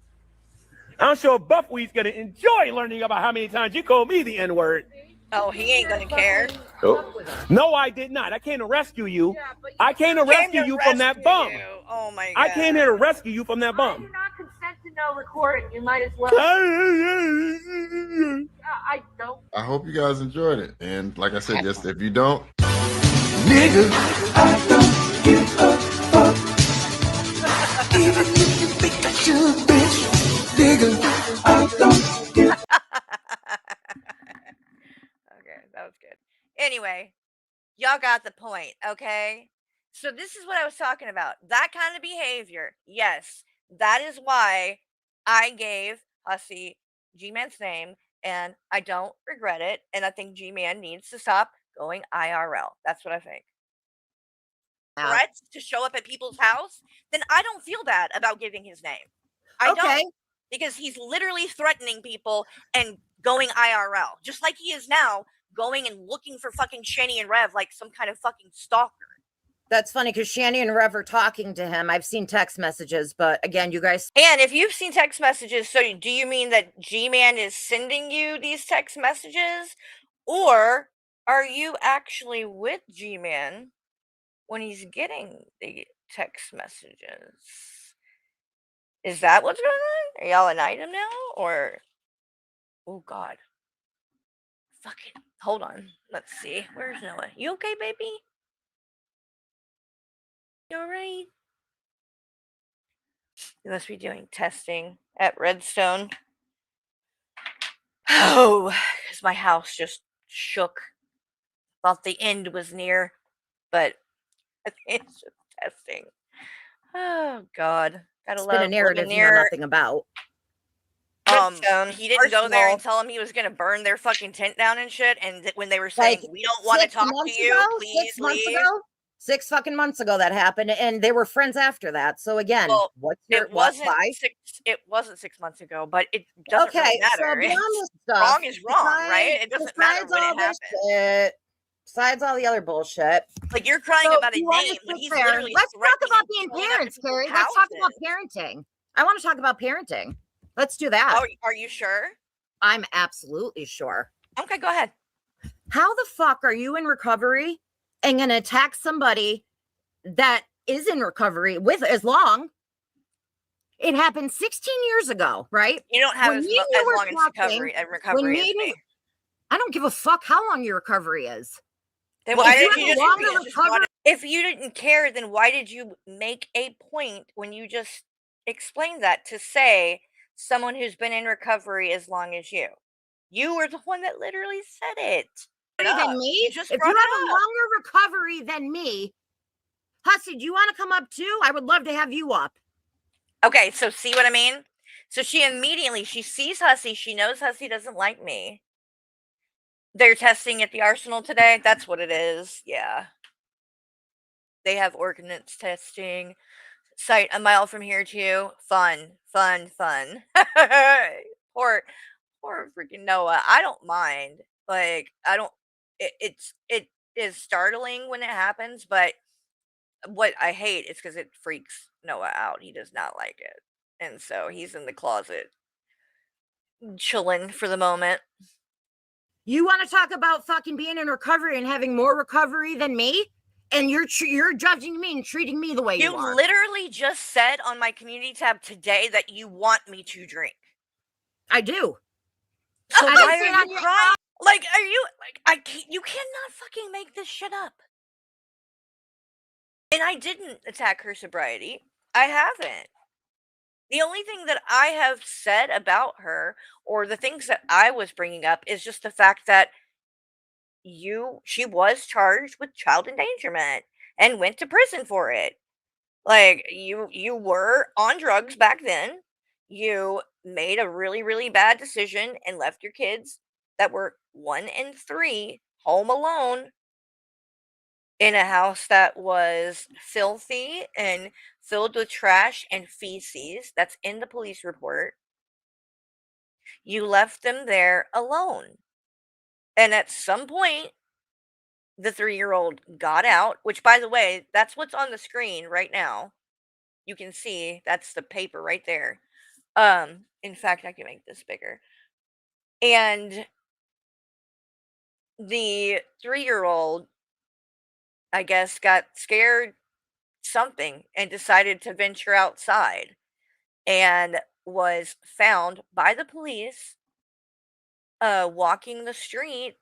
I'm sure Buffweed's going to enjoy learning about how many times you called me the N-word. Oh, he ain't gonna care. Oh. No, I did not. I came to rescue you. I came to rescue you from that bum. Oh my God. I came here to rescue you from that bum. I do not consent to no recording. You might as well. I don't. I hope you guys enjoyed it. And like I said, just if you don't, nigga, I don't give a fuck. Even if you think I should, bitch, nigga, I don't give. Okay, that was good. Anyway, y'all got the point, okay? So this is what I was talking about. That kind of behavior. Yes, that is why I gave Hussy G-Man's name, and I don't regret it. And I think G-Man needs to stop going IRL. That's what I think. Threats to show up at people's house, then I don't feel bad about giving his name. I don't. Because he's literally threatening people and going IRL. Just like he is now going and looking for fucking Shani and Rev like some kind of fucking stalker. That's funny because Shani and Rev are talking to him. I've seen text messages, but again, you guys. And if you've seen text messages, so do you mean that G-Man is sending you these text messages? Or are you actually with G-Man when he's getting the text messages? Is that what's going on? Are y'all an item now? Or, oh God. Fuck it. Hold on. Let's see. Where's Noah? You okay, baby? You alright? You must be doing testing at Redstone. Oh, because my house just shook. Thought the end was near, but I think it's just testing. Oh God, gotta It's been a love living narrative you know near. nothing about. He didn't First go of there and all, tell him he was gonna burn their fucking tent down and shit. And when they were like saying, "We don't want to talk to you, please 6 months leave." ago, 6 fucking months ago that happened, and they were friends after that. So again, Well, what's your it what? wasn't Why? 6. It wasn't 6 months ago, but it doesn't really Okay, so matter. beyond It's this stuff, wrong is wrong, right? It doesn't matter besides when it all this happened. shit, besides all the other bullshit. Like you're crying So about a you want name to when sit he's there? literally Let's talk threatening about and being going after parents, people's Carrie. Let's talk about houses. parenting. I want to talk about parenting. Let's do that. Are you sure? I'm absolutely sure. Okay, go ahead. How the fuck are you in recovery and going to attack somebody that is in recovery with as long? It happened 16 years ago, right? You don't have When as were long as talking, recovery as me. I don't give a fuck how long your recovery is. Then Well, why if you did have you a just, longer you just recovery, wanted, if you didn't care, then why did you make a point when you just explained that to say someone who's been in recovery as long as you? You were the one that literally said it. than me, You just if brought you it have a up. longer recovery than me, Hussy, do you want to come up too? I would love to have you up. Okay, so see what I mean? So she sees Hussy, she knows Hussy doesn't like me. They're testing at the arsenal today. That's what it is. Yeah. They have ordnance testing. Site a mile from here too. Fun, fun, fun. poor, poor freaking Noah. I don't mind. Like I don't. It is startling when it happens, but what I hate is because it freaks Noah out. He does not like it, and so he's in the closet, chilling for the moment. You want to talk about fucking being in recovery and having more recovery than me? And you're judging me and treating me the way you are. Literally just said on my community tab today that you want me to drink. I do. So why are you crying? Like, are you like you cannot fucking make this shit up. And I didn't attack her sobriety. I haven't. The only thing that I have said about her, or the things that I was bringing up, is just the fact that she was charged with child endangerment and went to prison for it. Like you were on drugs back then. You made a really, really bad decision and left your kids that were 1 and 3 home alone in a house that was filthy and filled with trash and feces. That's in the police report. You left them there alone. And at some point, the 3-year-old got out, which, by the way, that's what's on the screen right now. You can see that's the paper right there. In fact, I can make this bigger. And the 3-year-old, I guess, got scared something and decided to venture outside and was found by the police walking the street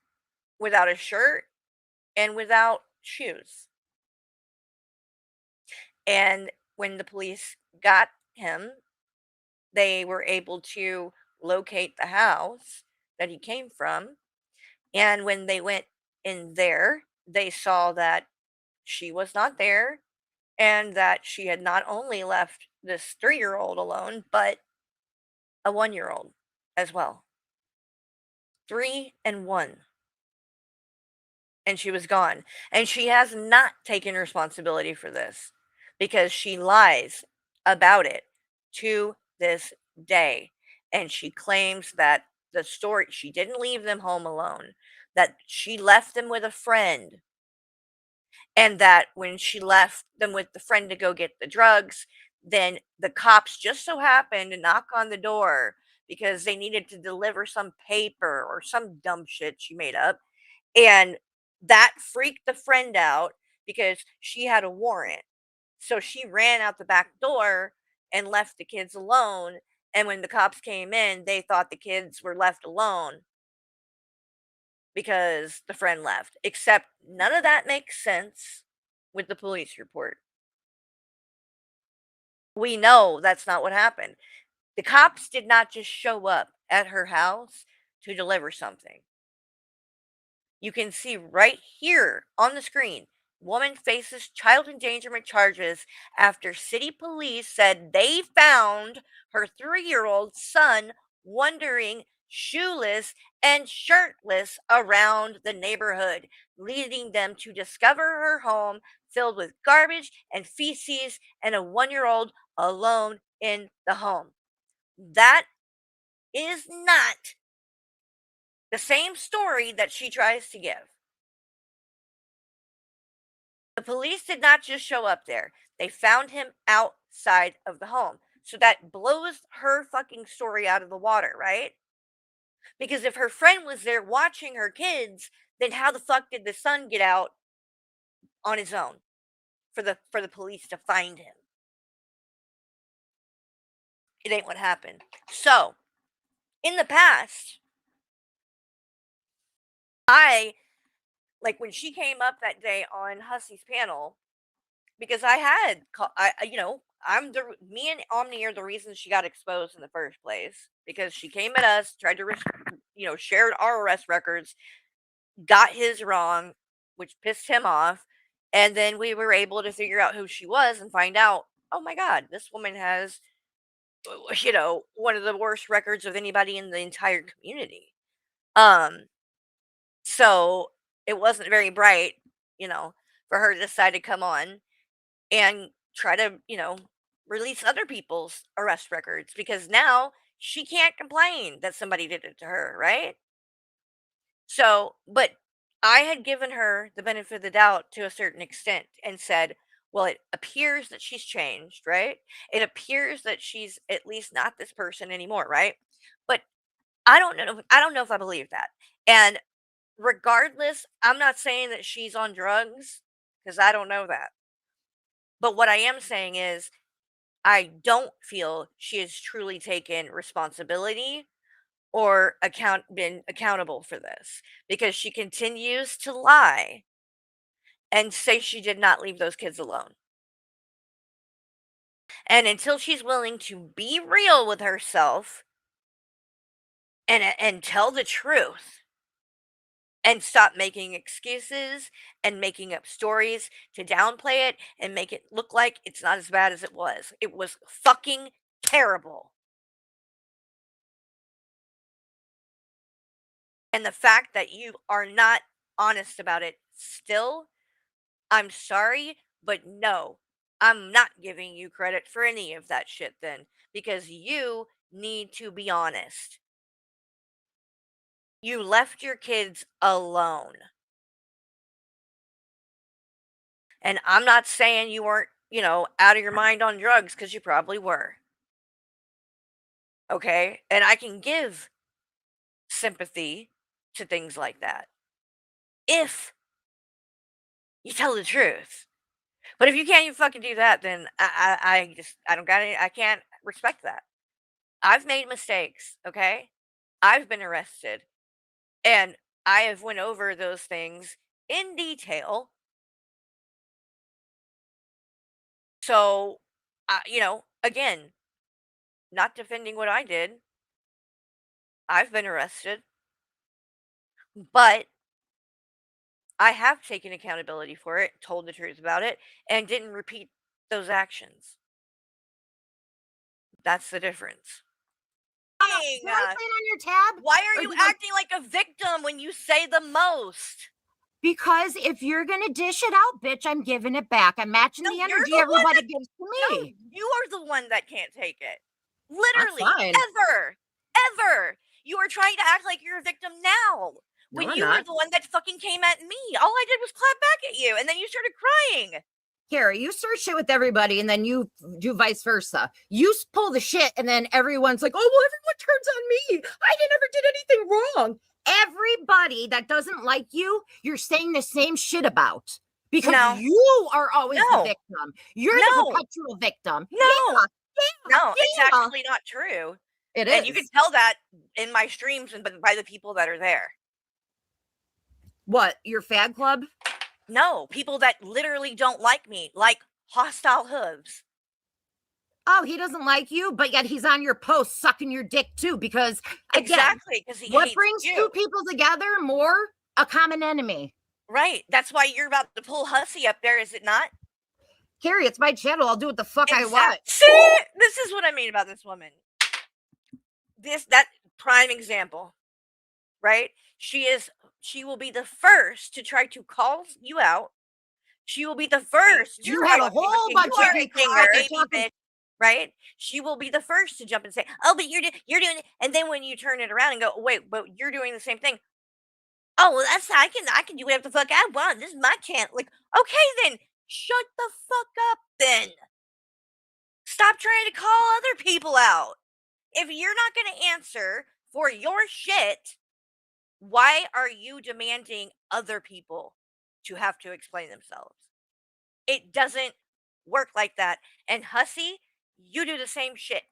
without a shirt and without shoes. And when the police got him, they were able to locate the house that he came from. And when they went in there, they saw that she was not there and that she had not only left this 3-year-old alone, but a 1-year-old as well. 3 and 1. And she was gone. And she has not taken responsibility for this because she lies about it to this day. And she claims that she didn't leave them home alone, that she left them with a friend. And that when she left them with the friend to go get the drugs, then the cops just so happened to knock on the door because they needed to deliver some paper or some dumb shit she made up. And that freaked the friend out because she had a warrant. So she ran out the back door and left the kids alone. And when the cops came in, they thought the kids were left alone because the friend left. Except none of that makes sense with the police report. We know that's not what happened. The cops did not just show up at her house to deliver something. You can see right here on the screen, woman faces child endangerment charges after city police said they found her 3-year-old son wandering shoeless and shirtless around the neighborhood, leading them to discover her home filled with garbage and feces and a 1-year-old alone in the home. That is not the same story that she tries to give. The police did not just show up there. They found him outside of the home. So that blows her fucking story out of the water, right? Because if her friend was there watching her kids, then how the fuck did the son get out on his own for the police to find him? It ain't what happened. So, in the past, I like when she came up that day on Hussey's panel, because I had, I'm me and Omni are the reason she got exposed in the first place because she came at us, tried to, shared our arrest records, got his wrong, which pissed him off, and then we were able to figure out who she was and find out, oh my God, this woman has, one of the worst records of anybody in the entire community. So it wasn't very bright, for her to decide to come on and try to, release other people's arrest records because now she can't complain that somebody did it to her, right? So, but I had given her the benefit of the doubt to a certain extent and said, well, it appears that she's changed, right? It appears that she's at least not this person anymore, right? But I don't know if I believe that. And regardless, I'm not saying that she's on drugs because I don't know that. But what I am saying is I don't feel she has truly taken responsibility or been accountable for this because she continues to lie and say she did not leave those kids alone. And until she's willing to be real with herself and tell the truth and stop making excuses and making up stories to downplay it and make it look like it's not as bad as it was. It was fucking terrible. And the fact that you are not honest about it still, I'm sorry, but no, I'm not giving you credit for any of that shit then because you need to be honest. You left your kids alone. And I'm not saying you weren't, out of your mind on drugs because you probably were. Okay? And I can give sympathy to things like that if you tell the truth. But if you can't even fucking do that, then I don't got any, I can't respect that. I've made mistakes, okay? I've been arrested, and I have went over those things in detail. So, again, not defending what I did. I've been arrested, but I have taken accountability for it, told the truth about it, and didn't repeat those actions. That's the difference. Did I say it on your tab? Why are Or you did I- acting like a victim when you say the most? Because if you're gonna dish it out, bitch, I'm giving it back. I'm matching No, the you're energy the one everybody that- gives to No, me. you are the one that can't take it. Literally, fine. ever. You are trying to act like you're a victim now. No, When I'm you were not. the one that fucking came at me. All I did was clap back at you, and then you started crying. Carrie, you start shit with everybody and then you do vice versa. You pull the shit and then everyone's like, oh, well, everyone turns on me. I never did anything wrong. Everybody that doesn't like you, you're saying the same shit about because No. you are always the No. victim. You're No. the perpetual victim. No. Yeah, No, it's yeah. actually not true. It And you can is. tell that in my streams and by the people that are there. What, your fag club? No, people that literally don't like me, like hostile hooves. Oh, he doesn't like you, but yet he's on your post sucking your dick too. Because again, Exactly, because he what hates brings you. two people together more? A common enemy. Right. That's why you're about to pull Hussy up there, is it not? Carrie, it's my channel. I'll do what the fuck I want. See, this is what I mean about this woman. That prime example, right? She will be the first to try to call you out. She will be the first. You had a whole bunch of people out there baby talking. bitch, right? She will be the first to jump and say, "Oh, but you're doing it," and then when you turn it around and go, "Wait, but you're doing the same thing." Oh, well, that's I can do whatever the fuck I want. This is my chance. Like, okay, then shut the fuck up. Then stop trying to call other people out. If you're not going to answer for your shit, why are you demanding other people to have to explain themselves? It doesn't work like that. And Hussy, you do the same shit.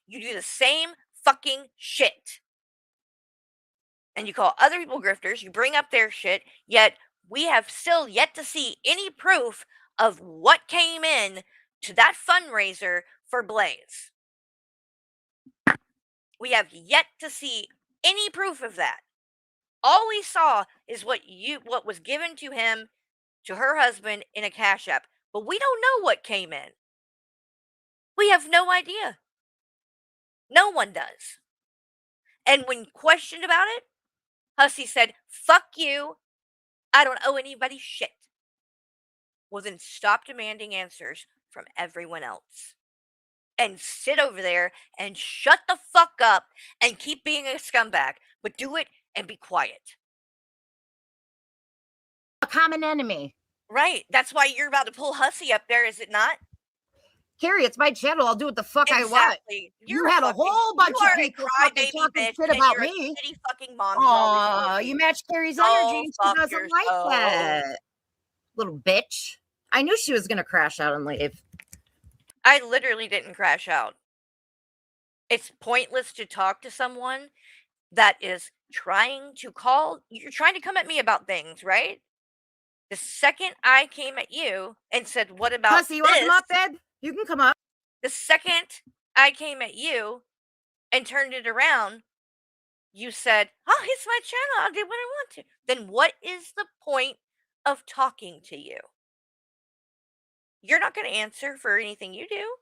You do the same fucking shit. And you call other people grifters, you bring up their shit, yet we have still yet to see any proof of what came in to that fundraiser for Blaze. We have yet to see any proof of that. All we saw is what was given to him, to her husband, in a Cash App. But we don't know what came in. We have no idea. No one does. And when questioned about it, Hussy said, "Fuck you. I don't owe anybody shit." Well, then stop demanding answers from everyone else. And sit over there and shut the fuck up and keep being a scumbag. But do it and be quiet. A common enemy. Right. That's why you're about to pull Hussy up there, is it not? Carrie, it's my channel. I'll do what the fuck I want. You had a whole bunch of people fucking talking shit about me. Shitty fucking mom. Aw, you match Carrie's energy and she doesn't like that. Little bitch. I knew she was going to crash out and leave. I literally didn't crash out. It's pointless to talk to someone that is trying to you're trying to come at me about things, right? The second I came at you and said, "What about Hussy, you want to come up, babe? You can come up. The second I came at you and turned it around, you said, "Oh, it's my channel. I'll do what I want to." Then what is the point of talking to you? You're not going to answer for anything you do.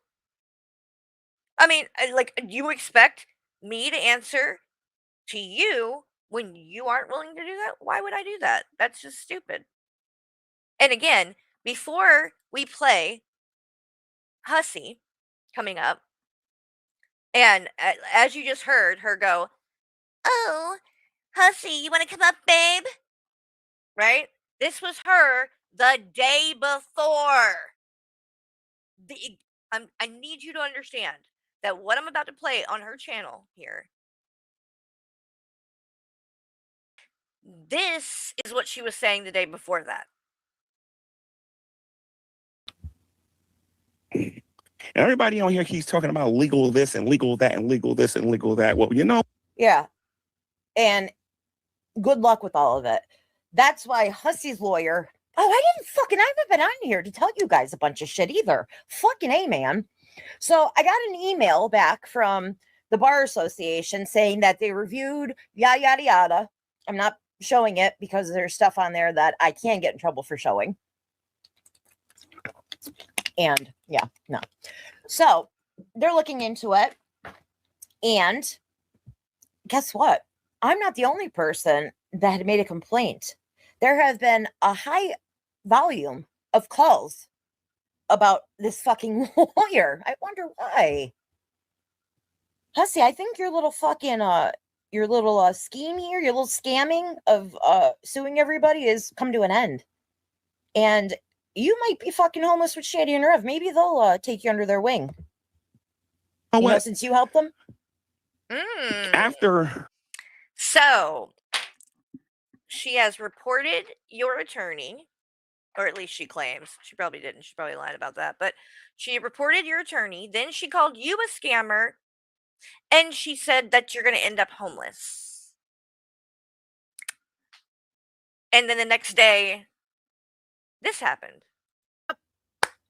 I mean, like, you expect me to answer to you when you aren't willing to do that? Why would I do that? That's just stupid. And again, before we play Hussy coming up, and as you just heard her go, "Oh, Hussy, you want to come up, babe?" Right? This was her the day before. I need you to understand that what I'm about to play on her channel here, this is what she was saying the day before that. And everybody on here keeps talking about legal this and legal that and legal this and legal that. Well, Yeah. And good luck with all of it. That's why Hussy's lawyer. Oh, I haven't been on here to tell you guys a bunch of shit either. Fucking A, man. So I got an email back from the Bar Association saying that they reviewed yada, yada, yada. I'm not showing it because there's stuff on there that I can get in trouble for showing. And yeah, no. So they're looking into it. And guess what? I'm not the only person that had made a complaint. There have been a high volume of calls about this fucking lawyer. I wonder why. Hussy, I think your little fucking scheme here, your little scamming of suing everybody is come to an end. And you might be fucking homeless with Shady and Rev. Maybe they'll take you under their wing. Oh, what? Since you helped them. After. So she has reported your attorney, or at least she claims. She probably didn't. She probably lied about that. But she reported your attorney. Then she called you a scammer. And she said that you're going to end up homeless. And then the next day, this happened.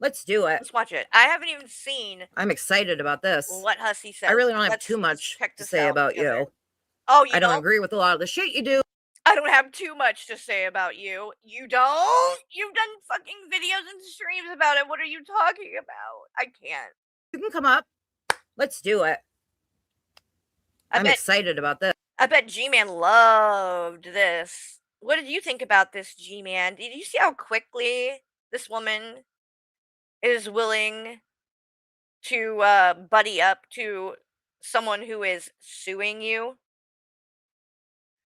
Let's do it. Let's watch it. I haven't even seen I'm excited about this. what Hussy says. I really don't have Let's too much check to this say out about together. you. Oh, you I don't don't? agree with a lot of the shit you do. I don't have too much to say about you. You don't? You've done fucking videos and streams about it. What are you talking about? I can't. You can come up. Let's do it. I'm excited about this. I bet G-Man loved this. What did you think about this, G-Man? Did you see how quickly this woman is willing to buddy up to someone who is suing you?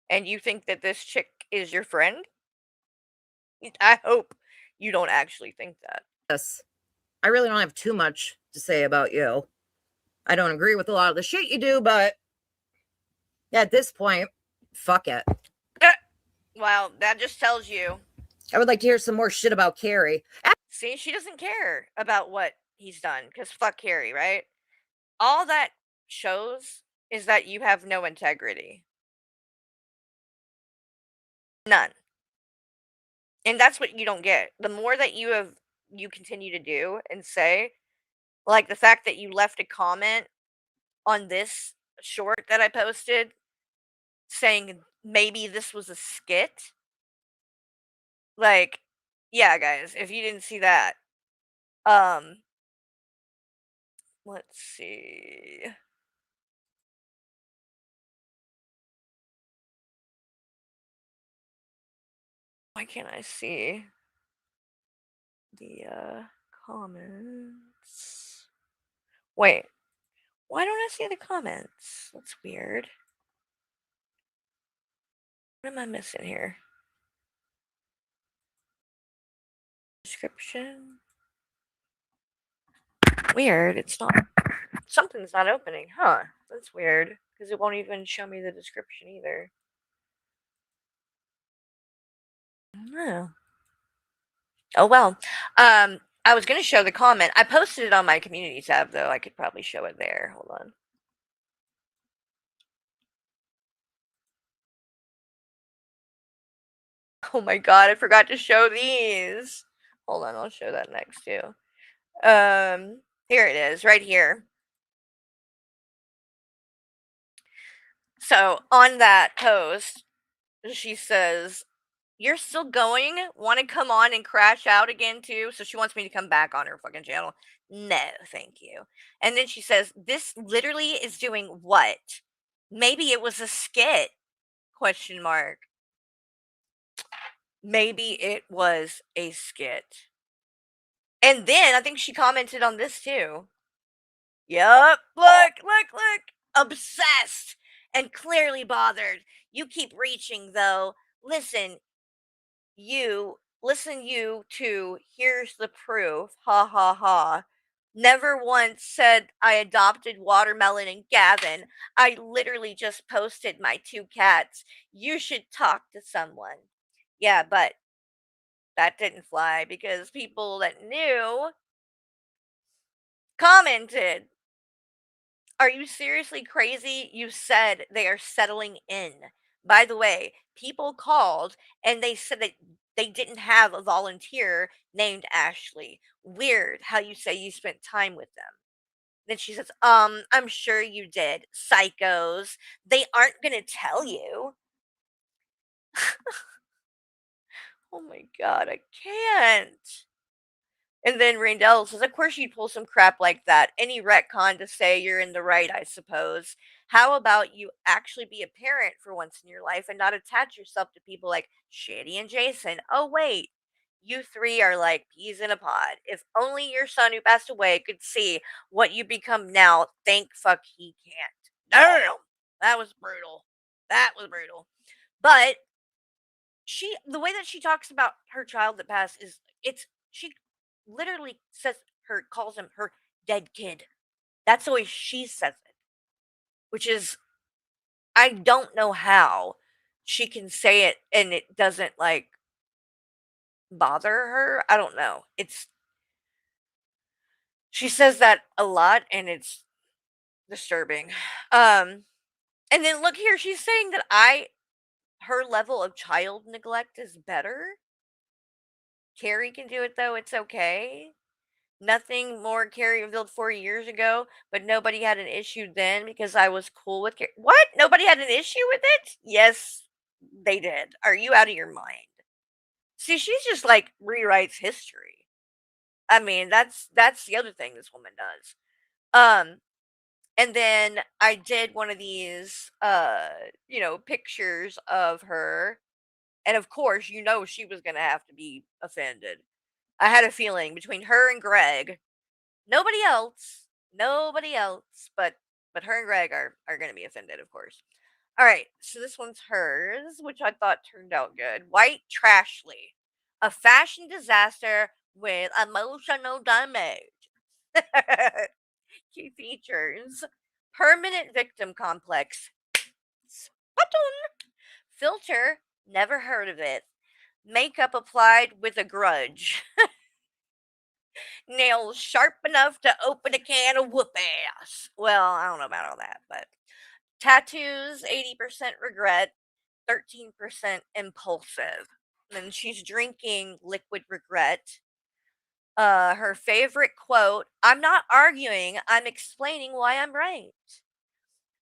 And you think that this chick is your friend? I hope you don't actually think that. Yes. I really don't have too much to say about you. I don't agree with a lot of the shit you do, but at this point, fuck it. Well, that just tells you. I would like to hear some more shit about Carrie. See, she doesn't care about what he's done because fuck Carrie, right? All that shows is that you have no integrity. None. And that's what you don't get. The more that you continue to do and say, like the fact that you left a comment on this short that I posted saying maybe this was a skit. Like, yeah, guys, if you didn't see that, let's see. Why can't I see the comments? Wait, why don't I see the comments? That's weird. What am I missing here? Description. Weird, it's not. Something's not opening, huh? That's weird because it won't even show me the description either. Oh. Oh well. I was gonna show the comment. I posted it on my community tab though. I could probably show it there. Hold on. Oh my god, I forgot to show these. Hold on, I'll show that next too. Here it is, right here. So on that post, she says, "You're still going? Want to come on and crash out again too?" So she wants me to come back on her fucking channel. No, thank you. And then she says, "This literally is doing what? Maybe it was a skit?" Question mark. Maybe it was a skit. And then I think she commented on this too. Yup. Look. Obsessed and clearly bothered. You keep reaching though. Listen, you to here's the proof. Ha ha ha. Never once said I adopted Watermelon and Gavin. I literally just posted my 2 cats. You should talk to someone. Yeah, but that didn't fly because people that knew commented. Are you seriously crazy? You said they are settling in. By the way, people called and they said that they didn't have a volunteer named Ashley. Weird how you say you spent time with them. Then she says, I'm sure you did. Psychos. They aren't going to tell you. Oh my god, I can't. And then Raindell says, of course you'd pull some crap like that. Any retcon to say you're in the right, I suppose. How about you actually be a parent for once in your life and not attach yourself to people like Shady and Jason? Oh, wait. You 3 are like peas in a pod. If only your son who passed away could see what you become now, thank fuck he can't. Damn! That was brutal. But the way that she talks about her child that passed is, she literally calls him her dead kid. That's the way she says it. Which is, I don't know how she can say it and it doesn't like bother her. I don't know. She says that a lot and it's disturbing. And then look here, she's saying that her level of child neglect is better. Carrie can do it though, it's okay. Nothing more Carrie revealed 4 years ago, but nobody had an issue then because I was cool with Carrie. What? Nobody had an issue with it? Yes, they did. Are you out of your mind? See, she's just like rewrites history. I mean, that's the other thing this woman does. Um, and then I did one of these pictures of her, and of course, she was gonna have to be offended. I had a feeling between her and Greg, nobody else, nobody else, but her and Greg are gonna be offended, of course. All right, so this one's hers, which I thought turned out good. White Trashly, a fashion disaster with emotional damage. Key features: permanent victim complex. Button. Filter, never heard of it. Makeup applied with a grudge. Nails sharp enough to open a can of whoop ass. Well, I don't know about all that, but tattoos, 80% regret, 13% impulsive. And she's drinking liquid regret. Her favorite quote: "I'm not arguing, I'm explaining why I'm right."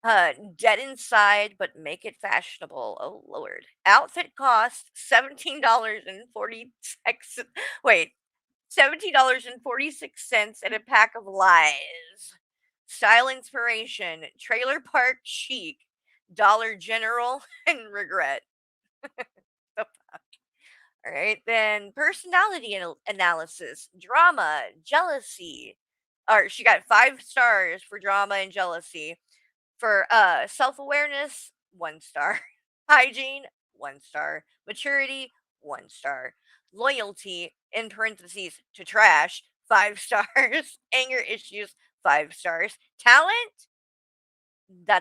Dead inside, but make it fashionable. Oh Lord. Outfit cost $17.46. Wait, $17.46 and a pack of lies. Style inspiration: Trailer Park Chic, Dollar General, and regret. The fuck? All right, then personality analysis: drama, jealousy. Or she got 5 stars for drama and jealousy. For self-awareness, 1 star. Hygiene, 1 star. Maturity, 1 star. Loyalty, in parentheses, to trash, 5 stars. Anger issues, 5 stars. Talent, no.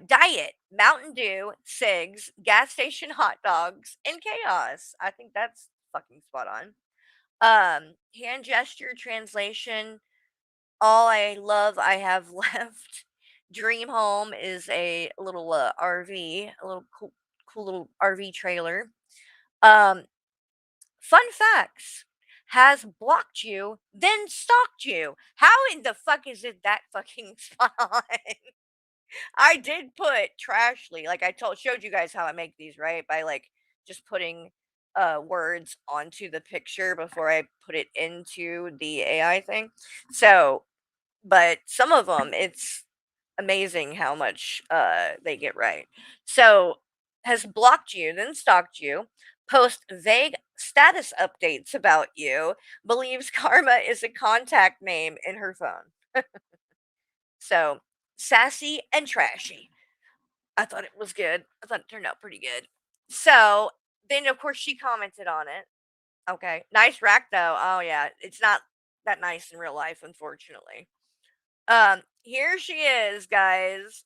Diet: Mountain Dew, cigs, gas station hot dogs, and chaos. I think that's fucking spot on. Hand gesture translation: all I love I have left. Dream home is a little RV, a little cool little RV trailer. Um, fun facts: has blocked you, then stalked you. How in the fuck is it that fucking spot on? I did put Trashly, like I showed you guys how I make these, right? By like just putting words onto the picture before I put it into the AI thing. So, but some of them, it's amazing how much they get right. So, has blocked you, then stalked you, post vague status updates about you, believes karma is a contact name in her phone. So, sassy and trashy. I thought it was good. I thought it turned out pretty good. So, then of course she commented on it. Okay. Nice rack though. Oh yeah, it's not that nice in real life, unfortunately. Here she is, guys.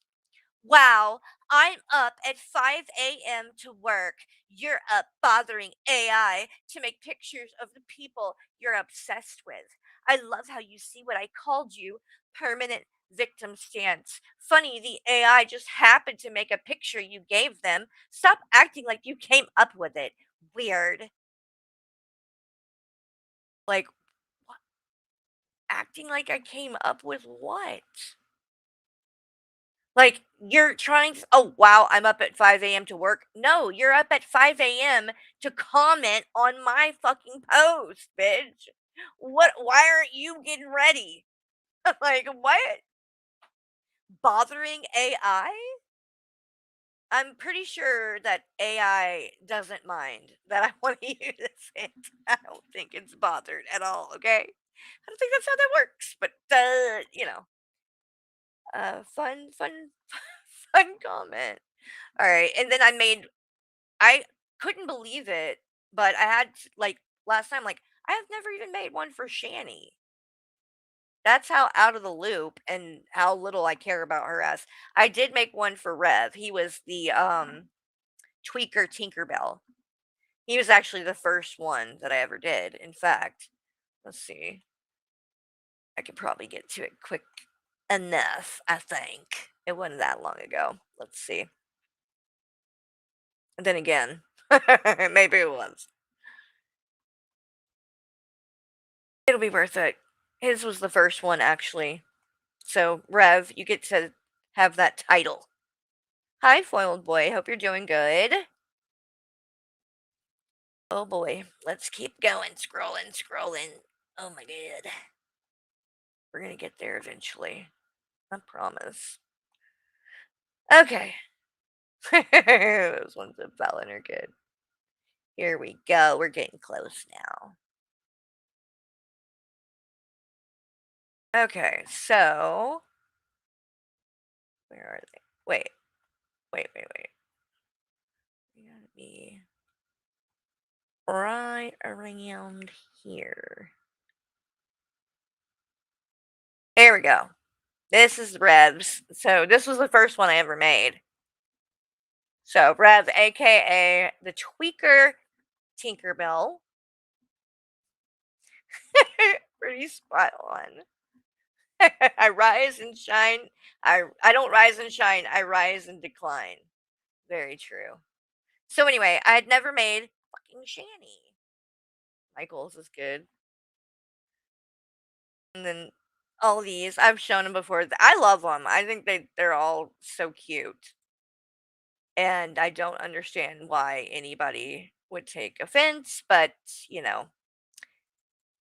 Wow, I'm up at 5 a.m. to work. You're up bothering AI to make pictures of the people you're obsessed with. I love how you see what I called you: permanent victim stance. Funny, the AI just happened to make a picture you gave them. Stop acting like you came up with it. Weird. Like, what? Acting like I came up with what? Like, you're trying oh, wow, I'm up at 5 a.m. to work. No, you're up at 5 a.m. to comment on my fucking post, bitch. Why aren't you getting ready? Like, what? Bothering AI? I'm pretty sure that AI doesn't mind that I want to use it. I don't think it's bothered at all, okay? I don't think that's how that works, but, fun, fun comment. All right, and then I couldn't believe it, but I had like last time, like I have never even made one for Shani. That's how out of the loop and how little I care about her ass. I did make one for Rev. He was the tweaker Tinkerbell. He was actually the first one that I ever did. In fact, let's see. I could probably get to it quick enough, I think. It wasn't that long ago. Let's see. And then again, maybe it was. It'll be worth it. His was the first one, actually. So, Rev, you get to have that title. Hi, Foiled Boy. Hope you're doing good. Oh boy. Let's keep going. Scrolling. Oh my god. We're gonna get there eventually. I promise. Okay. Those ones that fell in are good. Here we go. We're getting close now. Okay, so where are they? Wait. We gotta be right around here. There we go. This is Rev's. So this was the first one I ever made. So Rev, aka the Tweaker Tinkerbell. Pretty spot on. I rise and shine. I don't rise and shine. I rise and decline. Very true. So anyway, I had never made fucking Shanny. Michael's is good. And then all these, I've shown them before. I love them. I think they're all so cute. And I don't understand why anybody would take offense, but you know,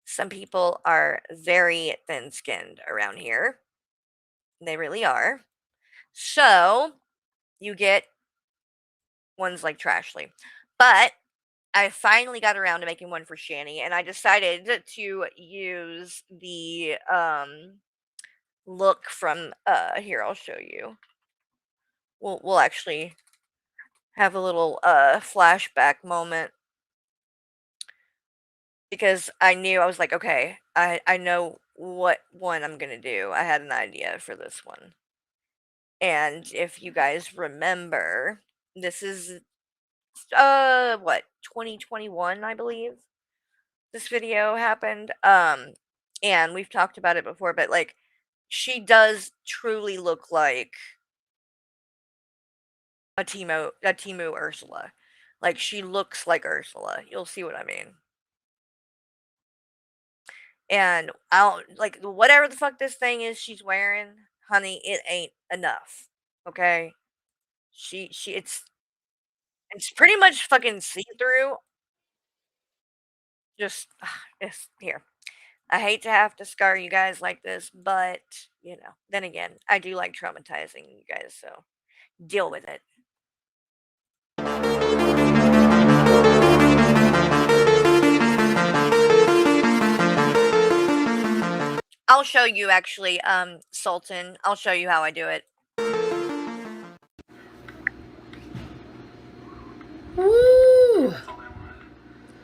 some people are very thin-skinned around here. They really are. So, you get ones like Trashly. But I finally got around to making one for Shanny, and I decided to use the look from here, I'll show you. We'll actually have a little flashback moment because I knew I was like, okay, I know what one I'm gonna do. I had an idea for this one. And if you guys remember, this is what, 2021, I believe. This video happened. And we've talked about it before, but like she does truly look like a Timu Ursula. Like she looks like Ursula. You'll see what I mean. And I'll like whatever the fuck this thing is she's wearing, honey, it ain't enough. Okay? It's pretty much fucking see-through. Just it's here. I hate to have to scar you guys like this, but you know, then again, I do like traumatizing you guys, so deal with it. I'll show you actually, Sultan. I'll show you how I do it. Woo!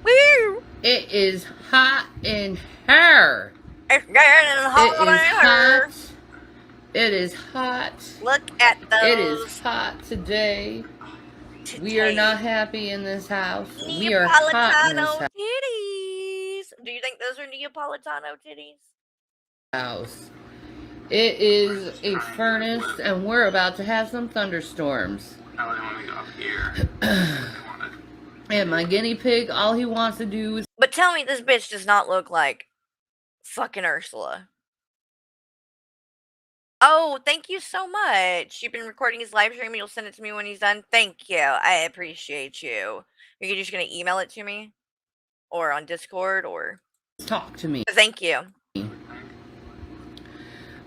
Woo! It is hot in here. It's getting hot. It is hot. It is hot. Look at those. It is hot today. We are not happy in this house. We are hot in this titties. Do you think those are Neapolitano titties? house. It is a furnace, and we're about to have some thunderstorms. And my guinea pig, all he wants to do is... But tell me this bitch does not look like fucking Ursula. Oh, thank you so much. You've been recording his live stream and you'll send it to me when he's done. Thank you. I appreciate you. Are you just going to email it to me? Or on Discord? Or talk to me. Thank you.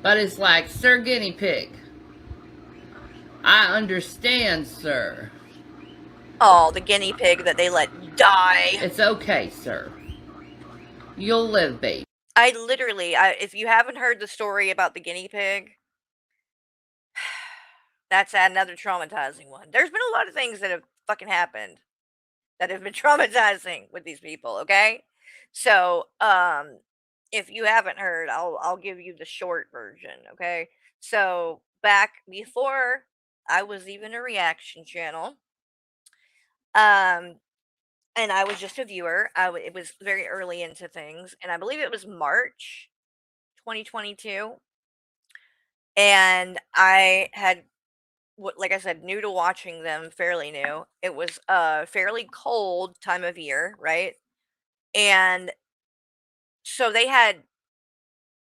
But it's like, Sir Guinea Pig, I understand, sir. Oh, the guinea pig that they let die. It's okay, sir. You'll live, babe. I literally, if you haven't heard the story about the guinea pig, that's another traumatizing one. There's been a lot of things that have fucking happened that have been traumatizing with these people, okay? So, if you haven't heard, I'll give you the short version, okay? So, back before I was even a reaction channel, and I was just a viewer. It was very early into things, and I believe it was March 2022. And I had, like I said, new to watching them, fairly new. It was a fairly cold time of year, right? And So they had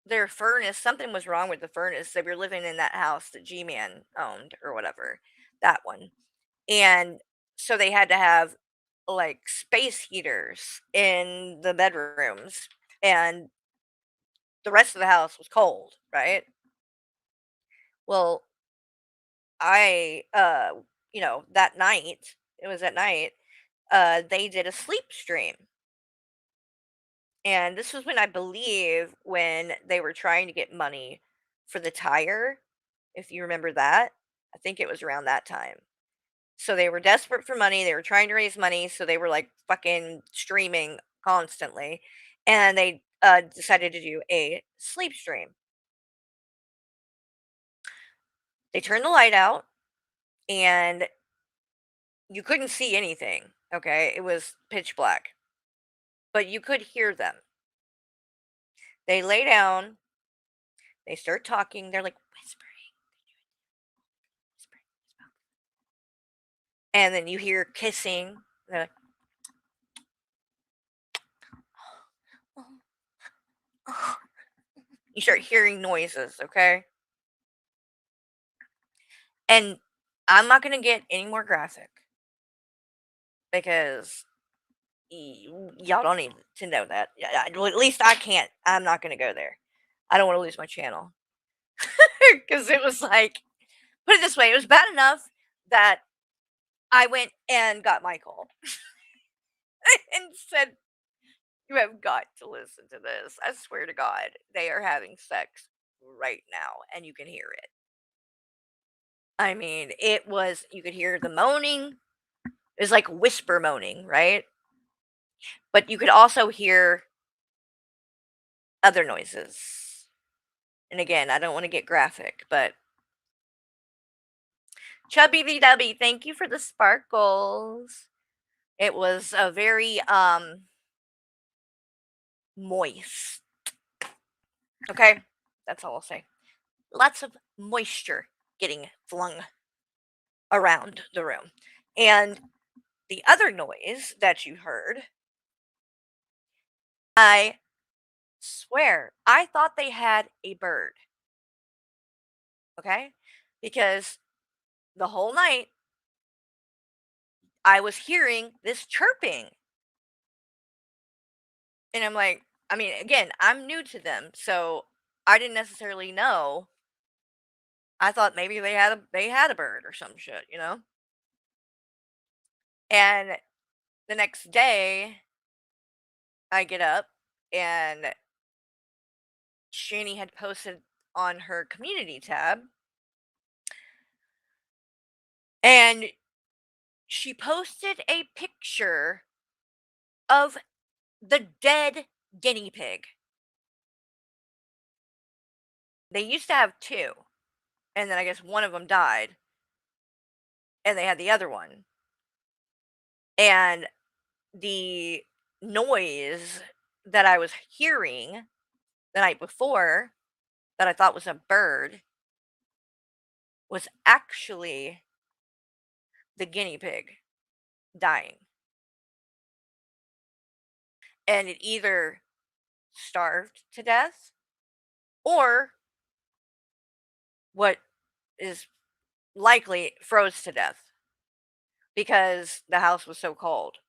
their furnace, something was wrong with the furnace. They were living in that house that G-Man owned or whatever, that one. And so they had to have like space heaters in the bedrooms, and the rest of the house was cold, right? Well, that night, it was at night, they did a sleep stream. And this was when I believe when they were trying to get money for the tire, if you remember that. I think it was around that time. So they were desperate for money. They were trying to raise money, so they were like fucking streaming constantly. And they decided to do a sleep stream. They turned the light out and you couldn't see anything. Okay. It was pitch black, but you could hear them. They lay down, they start talking. They're like whispering. And then you hear kissing. They're like, you start hearing noises, okay? And I'm not going to get any more graphic because y'all don't need to know that. Well, at least I can't. I'm not going to go there. I don't want to lose my channel. Because it was like, put it this way, it was bad enough that I went and got Michael and said, "You have got to listen to this. I swear to God, they are having sex right now, and you can hear it." I mean, you could hear the moaning. It was like whisper moaning, right? But you could also hear other noises. And again, I don't want to get graphic, but Chubby VW, thank you for the sparkles. It was a very moist. Okay? That's all I'll say. Lots of moisture getting flung around the room. And the other noise that you heard, I swear, I thought they had a bird. Okay? Because the whole night I was hearing this chirping. And I'm like, I mean, again, I'm new to them, so I didn't necessarily know. I thought maybe they had a bird or some shit, you know? And the next day I get up and Shani had posted on her community tab, and she posted a picture of the dead guinea pig. They used to have two, and then I guess one of them died, and they had the other one. And the noise that I was hearing the night before that I thought was a bird was actually the guinea pig dying. And it either starved to death or what is likely froze to death because the house was so cold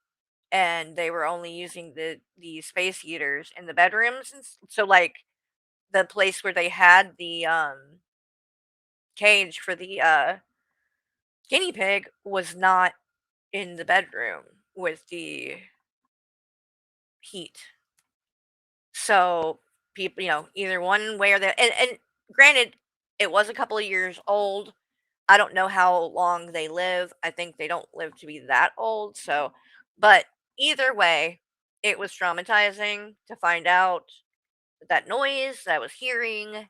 and they were only using the space heaters in the bedrooms, and so like the place where they had the cage for the guinea pig was not in the bedroom with the heat. So people, either one way or the and granted, it was a couple of years old. I don't know how long they live. I think they don't live to be that old. So, but either way, it was traumatizing to find out that noise that I was hearing,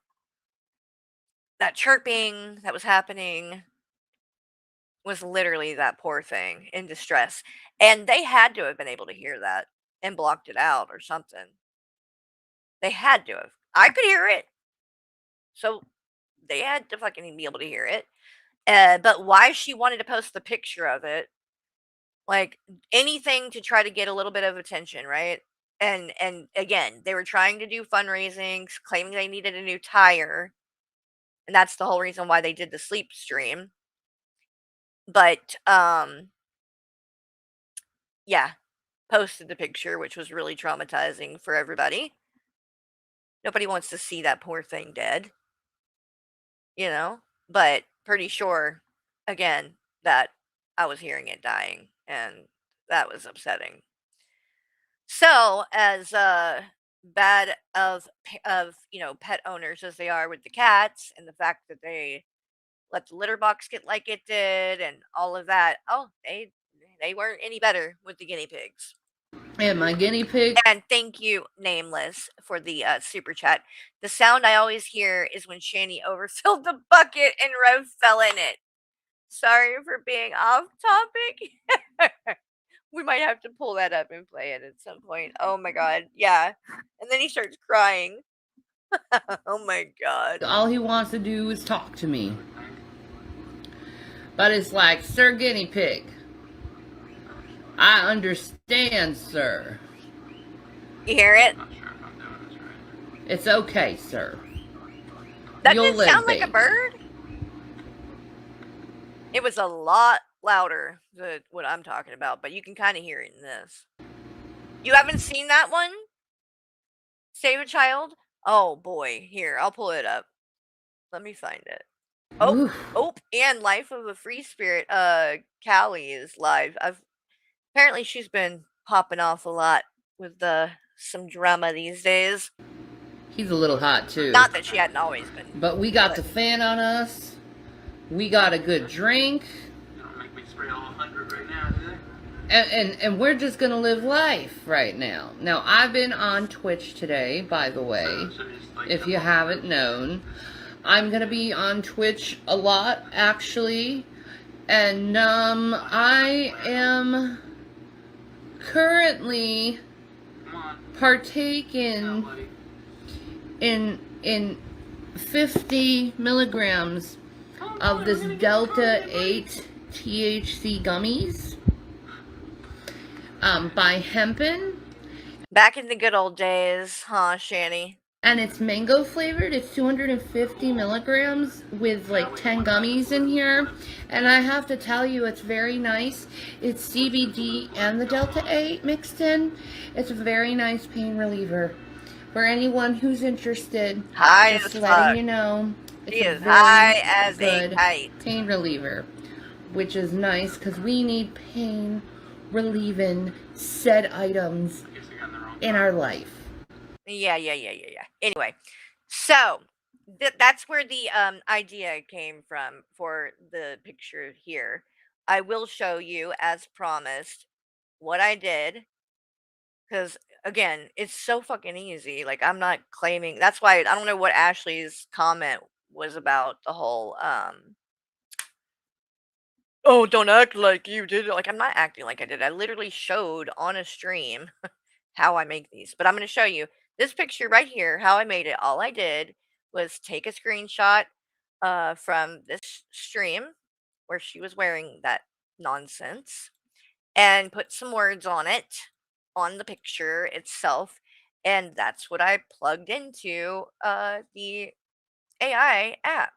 that chirping that was happening was literally that poor thing in distress. And they had to have been able to hear that and blocked it out or something. They had to have. I could hear it. So they had to fucking be able to hear it. But why she wanted to post the picture of it, like anything to try to get a little bit of attention, right? And again, they were trying to do fundraising, claiming they needed a new tire. And that's the whole reason why they did the sleep stream. But yeah, posted the picture, which was really traumatizing for everybody. Nobody wants to see that poor thing dead, but pretty sure, again, that I was hearing it dying, and that was upsetting. So, as bad of pet owners as they are with the cats, and the fact that they let the litter box get like it did, and all of that, they weren't any better with the guinea pigs. And my guinea pig. And thank you, Nameless, for the super chat. The sound I always hear is when Shani overfilled the bucket and Rev fell in it. Sorry for being off topic. We might have to pull that up and play it at some point. Oh my god, yeah. And then he starts crying. Oh my god. All he wants to do is talk to me. But it's like, Sir Guinea Pig, I understand, sir. You hear it? It's okay, sir. That You'll didn't live, sound like a baby. bird. It was a lot louder than what I'm talking about, but you can kind of hear it in this. You haven't seen that one? Save a Child? Oh boy, here, I'll pull it up. Let me find it. Oh, and Life of a Free Spirit, Callie is live. Apparently she's been popping off a lot with some drama these days. He's a little hot too. Not that she hadn't always been. But we got the fan on us. We got a good drink. Make me spray all 100 right now, do they? And we're just gonna live life right now. Now, I've been on Twitch today, by the way, if you haven't known. I'm gonna be on Twitch a lot, actually, and I am currently partaking in 50 milligrams of this Delta 8 THC gummies by Hempen. Back in the good old days, huh, Shani? And it's mango flavored. It's 250 milligrams with like 10 gummies in here. And I have to tell you, it's very nice. It's CBD and the Delta 8 mixed in. It's a very nice pain reliever. For anyone who's interested, just letting you know, it's a very good pain reliever, which is nice because we need pain relieving said items in our life. Yeah. Anyway, so that's where the idea came from for the picture here. I will show you, as promised, what I did. Because, again, it's so fucking easy. Like, I'm not claiming. That's why I don't know what Ashley's comment was about the whole, oh, don't act like you did it. Like, I'm not acting like I did. I literally showed on a stream how I make these. But I'm going to show you this picture right here, how I made it. All I did was take a screenshot from this stream where she was wearing that nonsense and put some words on it, on the picture itself. And that's what I plugged into the AI app.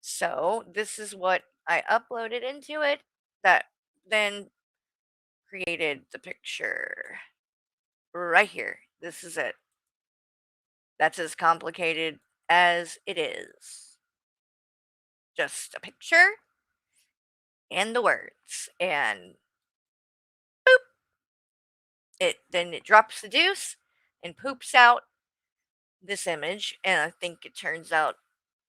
So this is what I uploaded into it that then created the picture right here. This is it. That's as complicated as it is. Just a picture and the words, and boop. Then it drops the deuce and poops out this image, and I think it turns out,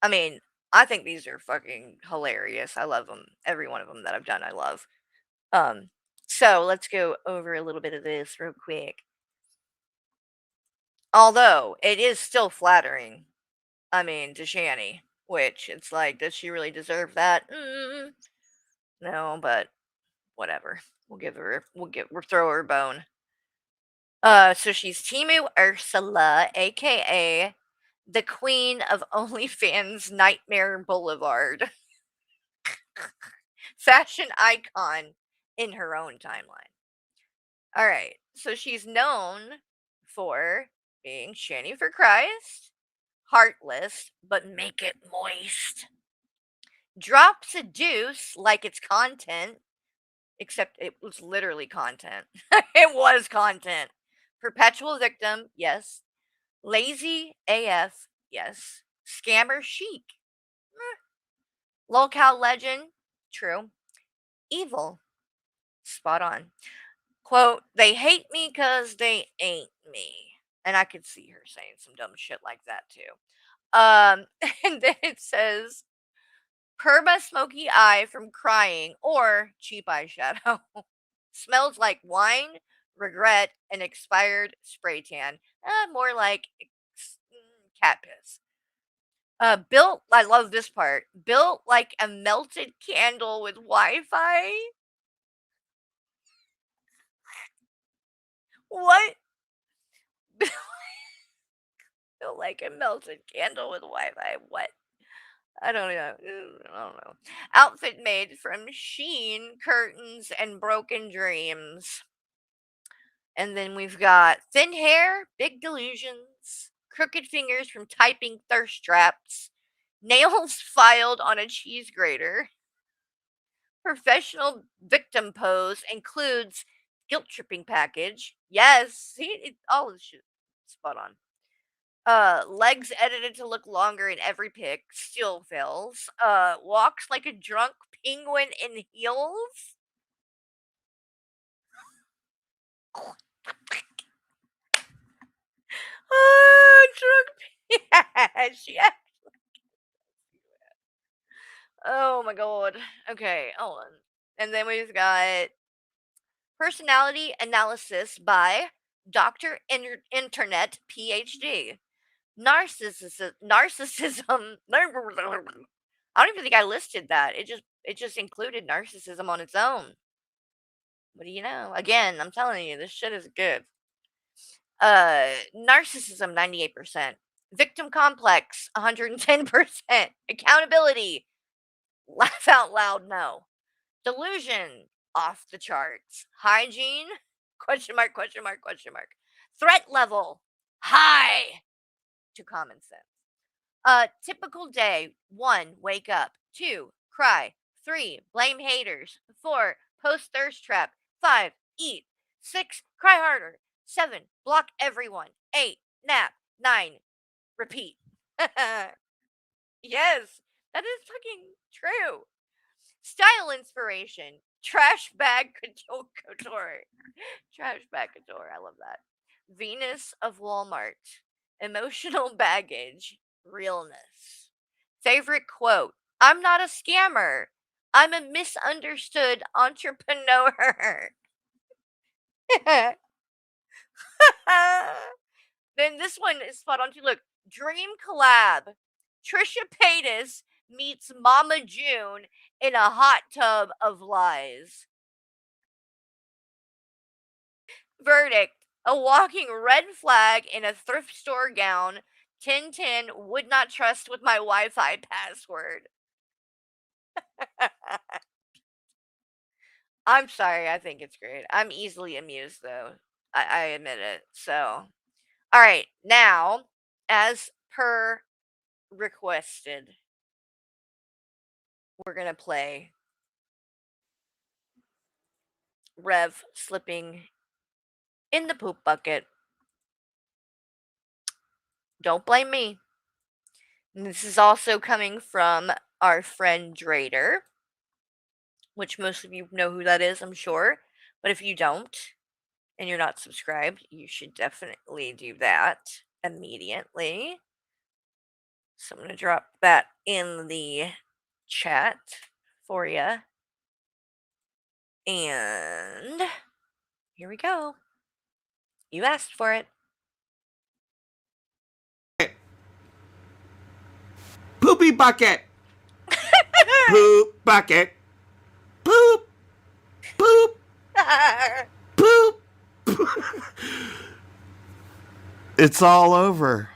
I mean, I think these are fucking hilarious. I love them. Every one of them that I've done, I love. So let's go over a little bit of this real quick. Although it is still flattering, I mean, to Shani, which it's like, does she really deserve that? No, but whatever. We'll throw her a bone. So she's Timu Ursula, aka the Queen of OnlyFans Nightmare Boulevard. Fashion icon in her own timeline. All right, so she's known for being Shanny for Christ, heartless, but make it moist. Drop seduce like it's content, except it was literally content. It was content. Perpetual victim, yes. Lazy AF, yes. Scammer chic, lolcow legend, true. Evil, spot on. Quote, they hate me because they ain't me. And I could see her saying some dumb shit like that too. And then it says, perma smoky eye from crying or cheap eyeshadow. Smells like wine, regret, and expired spray tan. More like cat piss. Built, I love this part. Built like a melted candle with Wi-Fi. What? Built like a melted candle with Wi-Fi. What? I don't know. I don't know. Outfit made from sheen, curtains, and broken dreams. And then we've got thin hair, big delusions, crooked fingers from typing thirst traps, nails filed on a cheese grater. Professional victim pose includes guilt tripping package. Yes, all this shit spot on. Legs edited to look longer in every pic. Still fails. Walks like a drunk penguin in heels. Drunk. Yeah, she actually. Oh my god. Okay, hold on. And then we've got personality analysis by Dr. Internet PhD. Narcissism. I don't even think I listed that. It just included narcissism on its own. What do you know? Again, I'm telling you, this shit is good. Narcissism 98%. Victim complex 110%. Accountability. Laugh out loud no. Delusion off the charts. Hygiene? Question mark, question mark, question mark. Threat level high to common sense. Typical day. 1. Wake up. 2. Cry. 3. Blame haters. 4. Post thirst trap. 5. Eat. 6. Cry harder. 7. Block everyone. 8. Nap. 9. Repeat. Yes, that is fucking true. Style inspiration. Trash bag couture. Trash bag couture. I love that. Venus of Walmart. Emotional baggage. Realness. Favorite quote. I'm not a scammer. I'm a misunderstood entrepreneur. Then this one is spot on too. Look, dream collab. Trisha Paytas meets Mama June in a hot tub of lies. Verdict. A walking red flag in a thrift store gown. 1010 would not trust with my Wi-Fi password. I'm sorry, I think it's great. I'm easily amused though. I admit it. So, all right, now, as per requested, we're gonna play Rev slipping in the poop bucket. Don't blame me. And this is also coming from our friend Drader, which most of you know who that is, I'm sure. But if you don't, and you're not subscribed, you should definitely do that immediately. So I'm going to drop that in the chat for you. And here we go. You asked for it. Poopy bucket. Poop bucket. Poop. Poop. Poop. It's all over.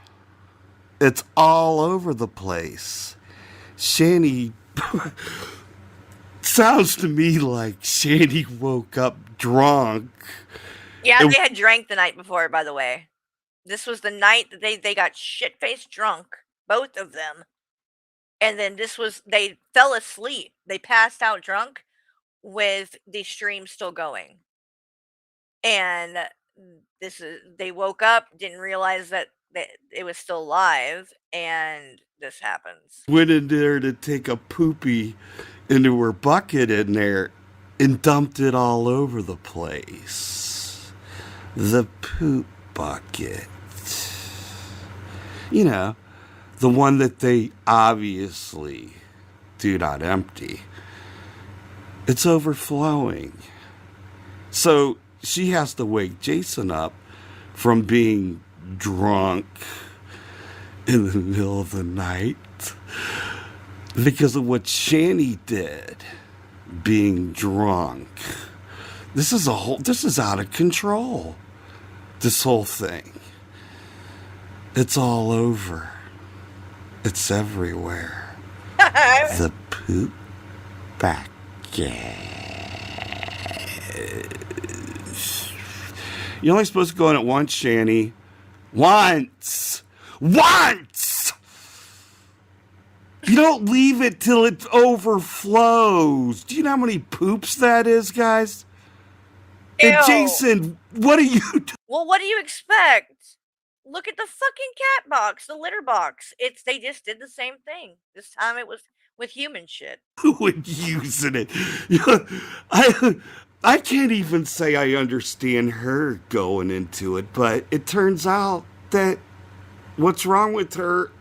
It's all over the place. Shanny. Sounds to me like Shanny woke up drunk. Yeah, they had drank the night before, by the way. This was the night that they got shit-faced drunk, both of them. And then they fell asleep. They passed out drunk with the stream still going. And they woke up, didn't realize that it was still live, and this happens. Went in there to take a poopy into her bucket in there and dumped it all over the place. The poop bucket. You know, the one that they obviously do not empty. It's overflowing. So she has to wake Jason up from being drunk in the middle of the night because of what Shani did, being drunk. This is out of control. This whole thing. It's all over. It's everywhere. The poop bucket. You're only supposed to go in at once, Shani. Once! Once! You don't leave it till it overflows. Do you know how many poops that is, guys? Ew. And Jason, what are you doing? Well, what do you expect? Look at the fucking cat box, the litter box. They just did the same thing. This time it was with human shit. With using it. I can't even say I understand her going into it, but it turns out that what's wrong with her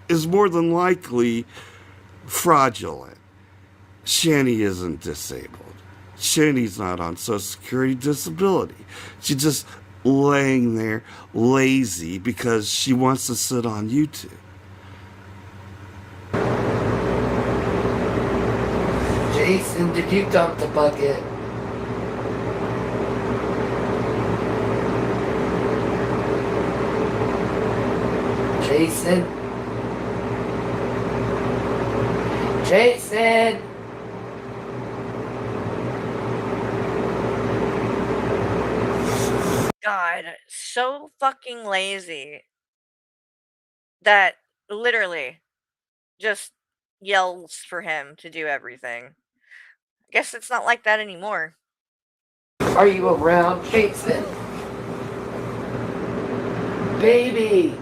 is more than likely fraudulent. Shani isn't disabled. Shani's not on Social Security disability. She's just laying there lazy because she wants to sit on YouTube. Jason, did you dump the bucket? Jason? Jason! God, so fucking lazy that literally just yells for him to do everything. I guess it's not like that anymore. Are you around, Jason? Baby!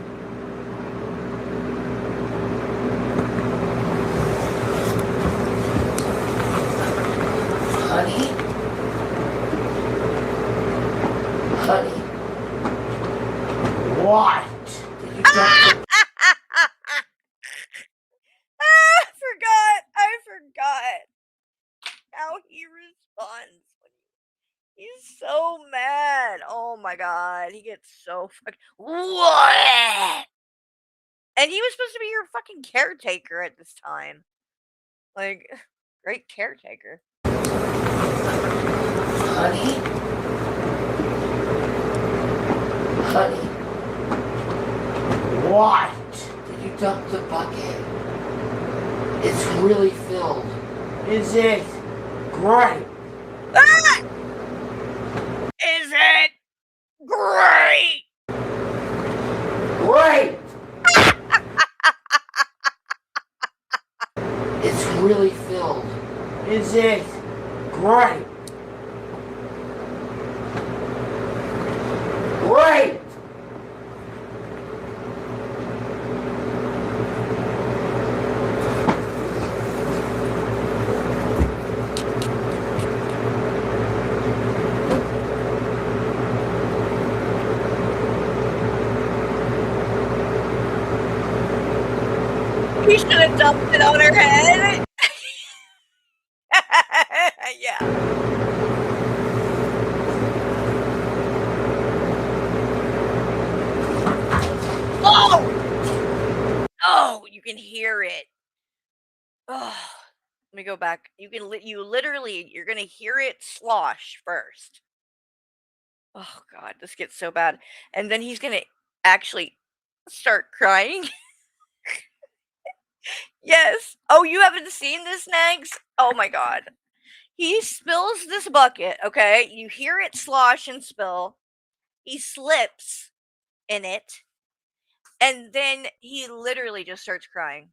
Honey? Honey? What? Did you I forgot how he responds. He's so mad. Oh my god, he gets so fucking what? And he was supposed to be your fucking caretaker at this time. Like, great caretaker. Honey? Honey? What? Did you dump the bucket? It's really filled. Is it? Great. Ah! Is it great? Great. It's really filled. Is it? Great. Great. He should have dumped it on her head. Yeah. Oh! Oh, you can hear it. Oh, let me go back. You're gonna hear it slosh first. Oh god, this gets so bad. And then he's gonna actually start crying. Yes. Oh, you haven't seen this, Nags? Oh my god. He spills this bucket, okay? You hear it slosh and spill. He slips in it. And then he literally just starts crying.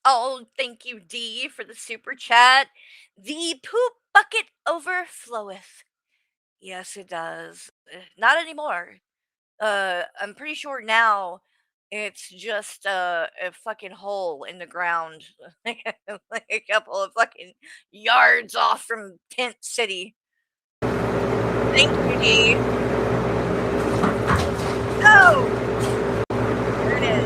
Oh, thank you, D, for the super chat. The poop bucket overfloweth. Yes, it does. Not anymore. I'm pretty sure now it's just a fucking hole in the ground, like a couple of fucking yards off from Tent City. Thank you, D. Oh, there it is.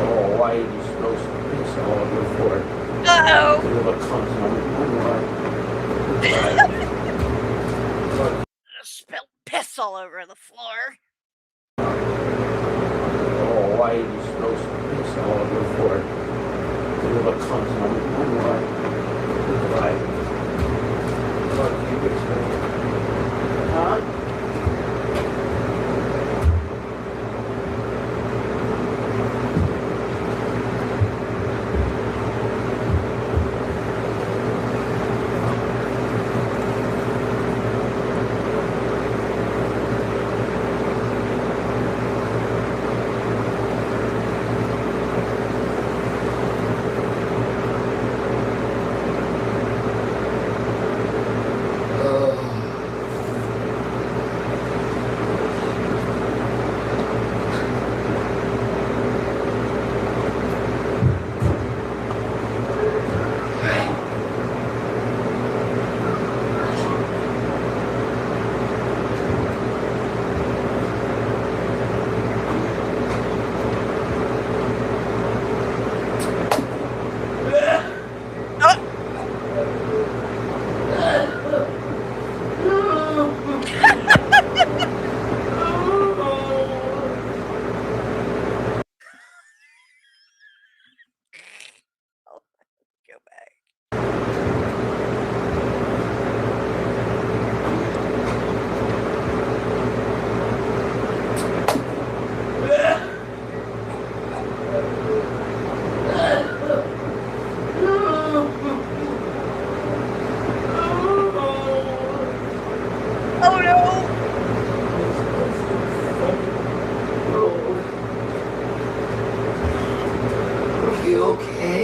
Oh, why did you spill some piss all over the floor? Uh-oh. You little cunt. Spilled piss all over the floor. Oh, why did you spill some piss all over the floor? You little cunt. Why? Fuck you, bitch, man. Huh? Go back. Oh no! Are you okay?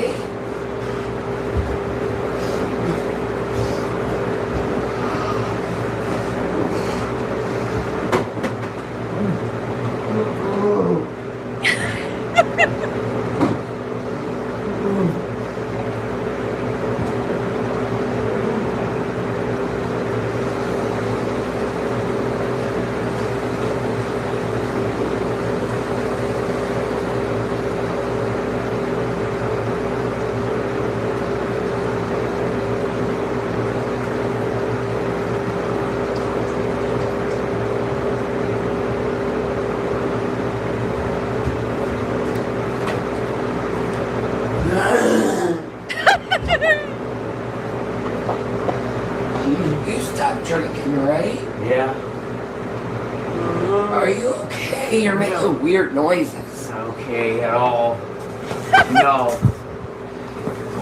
You stopped drinking, right? Yeah. Are you okay? You're making weird noises. Not okay at all. No.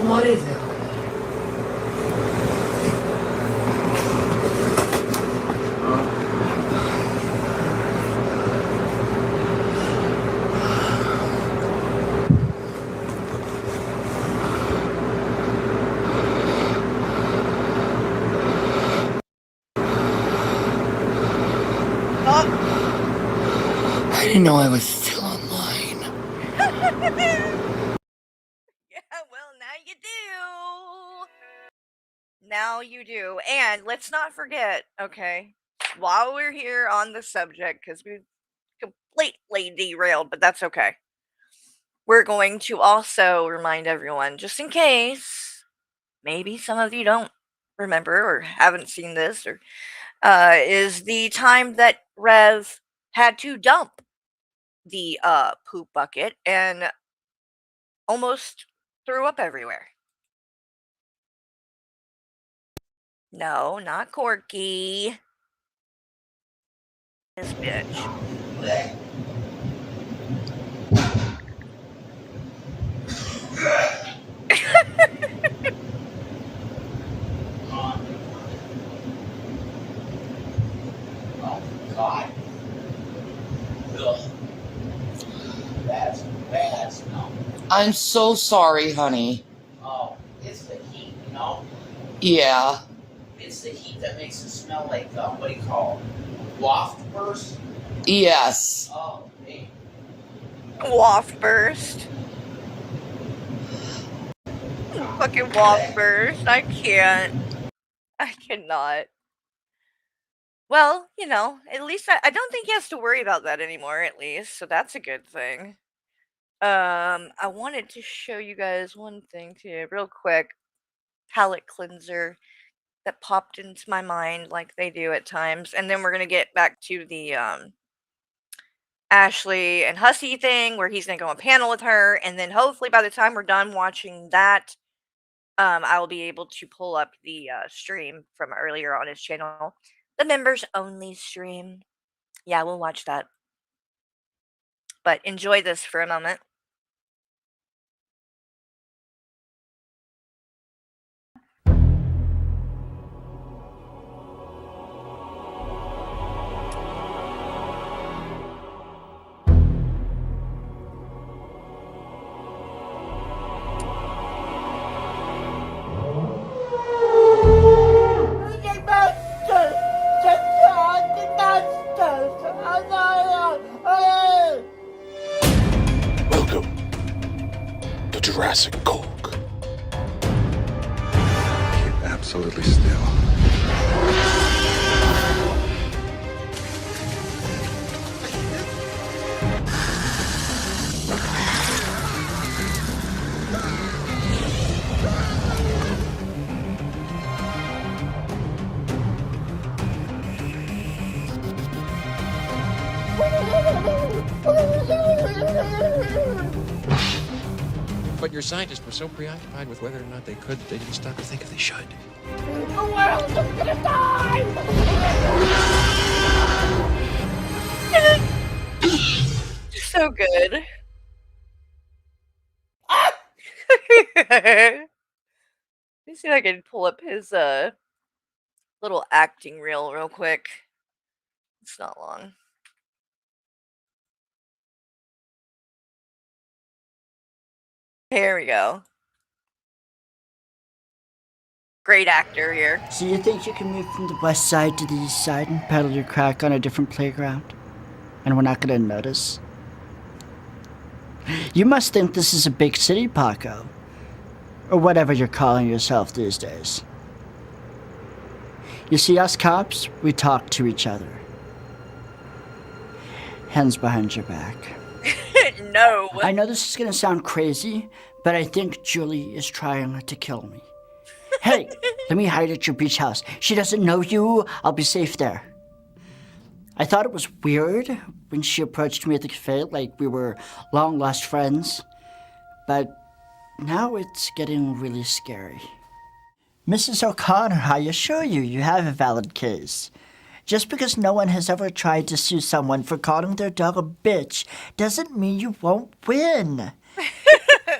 What is it? I didn't know I was still online. Yeah, well, now you do. Now you do. And let's not forget, okay, while we're here on the subject, because we completely derailed, but that's okay. We're going to also remind everyone, just in case, maybe some of you don't remember or haven't seen this, or is the time that Rev had to dump the poop bucket and almost threw up everywhere. No, not Corky. This bitch. Oh, God. Ugh. That's bad smell. I'm so sorry, honey. Oh, it's the heat, you know? Yeah. It's the heat that makes it smell like, what do you call it? Waft burst? Yes. Oh, hey. Waft burst. Fucking waft burst. I can't. I cannot. Well, at least I don't think he has to worry about that anymore, at least. So that's a good thing. I wanted to show you guys one thing too, real quick. Palette cleanser that popped into my mind like they do at times. And then we're gonna get back to the Ashley and Hussey thing where he's gonna go on panel with her, and then hopefully by the time we're done watching that, I will be able to pull up the stream from earlier on his channel, the members only stream. Yeah, we'll watch that. But enjoy this for a moment. Welcome to Jurassic Coke. Keep absolutely still. But your scientists were so preoccupied with whether or not they could, they didn't stop to think if they should. The world is gonna die! So good. Let me see if I can pull up his little acting reel real quick. It's not long. Here we go. Great actor here. So you think you can move from the west side to the east side and pedal your crack on a different playground? And we're not gonna notice? You must think this is a big city, Paco. Or whatever you're calling yourself these days. You see, us cops, we talk to each other. Hands behind your back. No. I know this is gonna sound crazy, but I think Julie is trying to kill me. Hey, let me hide at your beach house. She doesn't know you. I'll be safe there. I thought it was weird when she approached me at the cafe like we were long-lost friends. But now it's getting really scary. Mrs. O'Connor, I assure you, you have a valid case. Just because no one has ever tried to sue someone for calling their dog a bitch doesn't mean you won't win.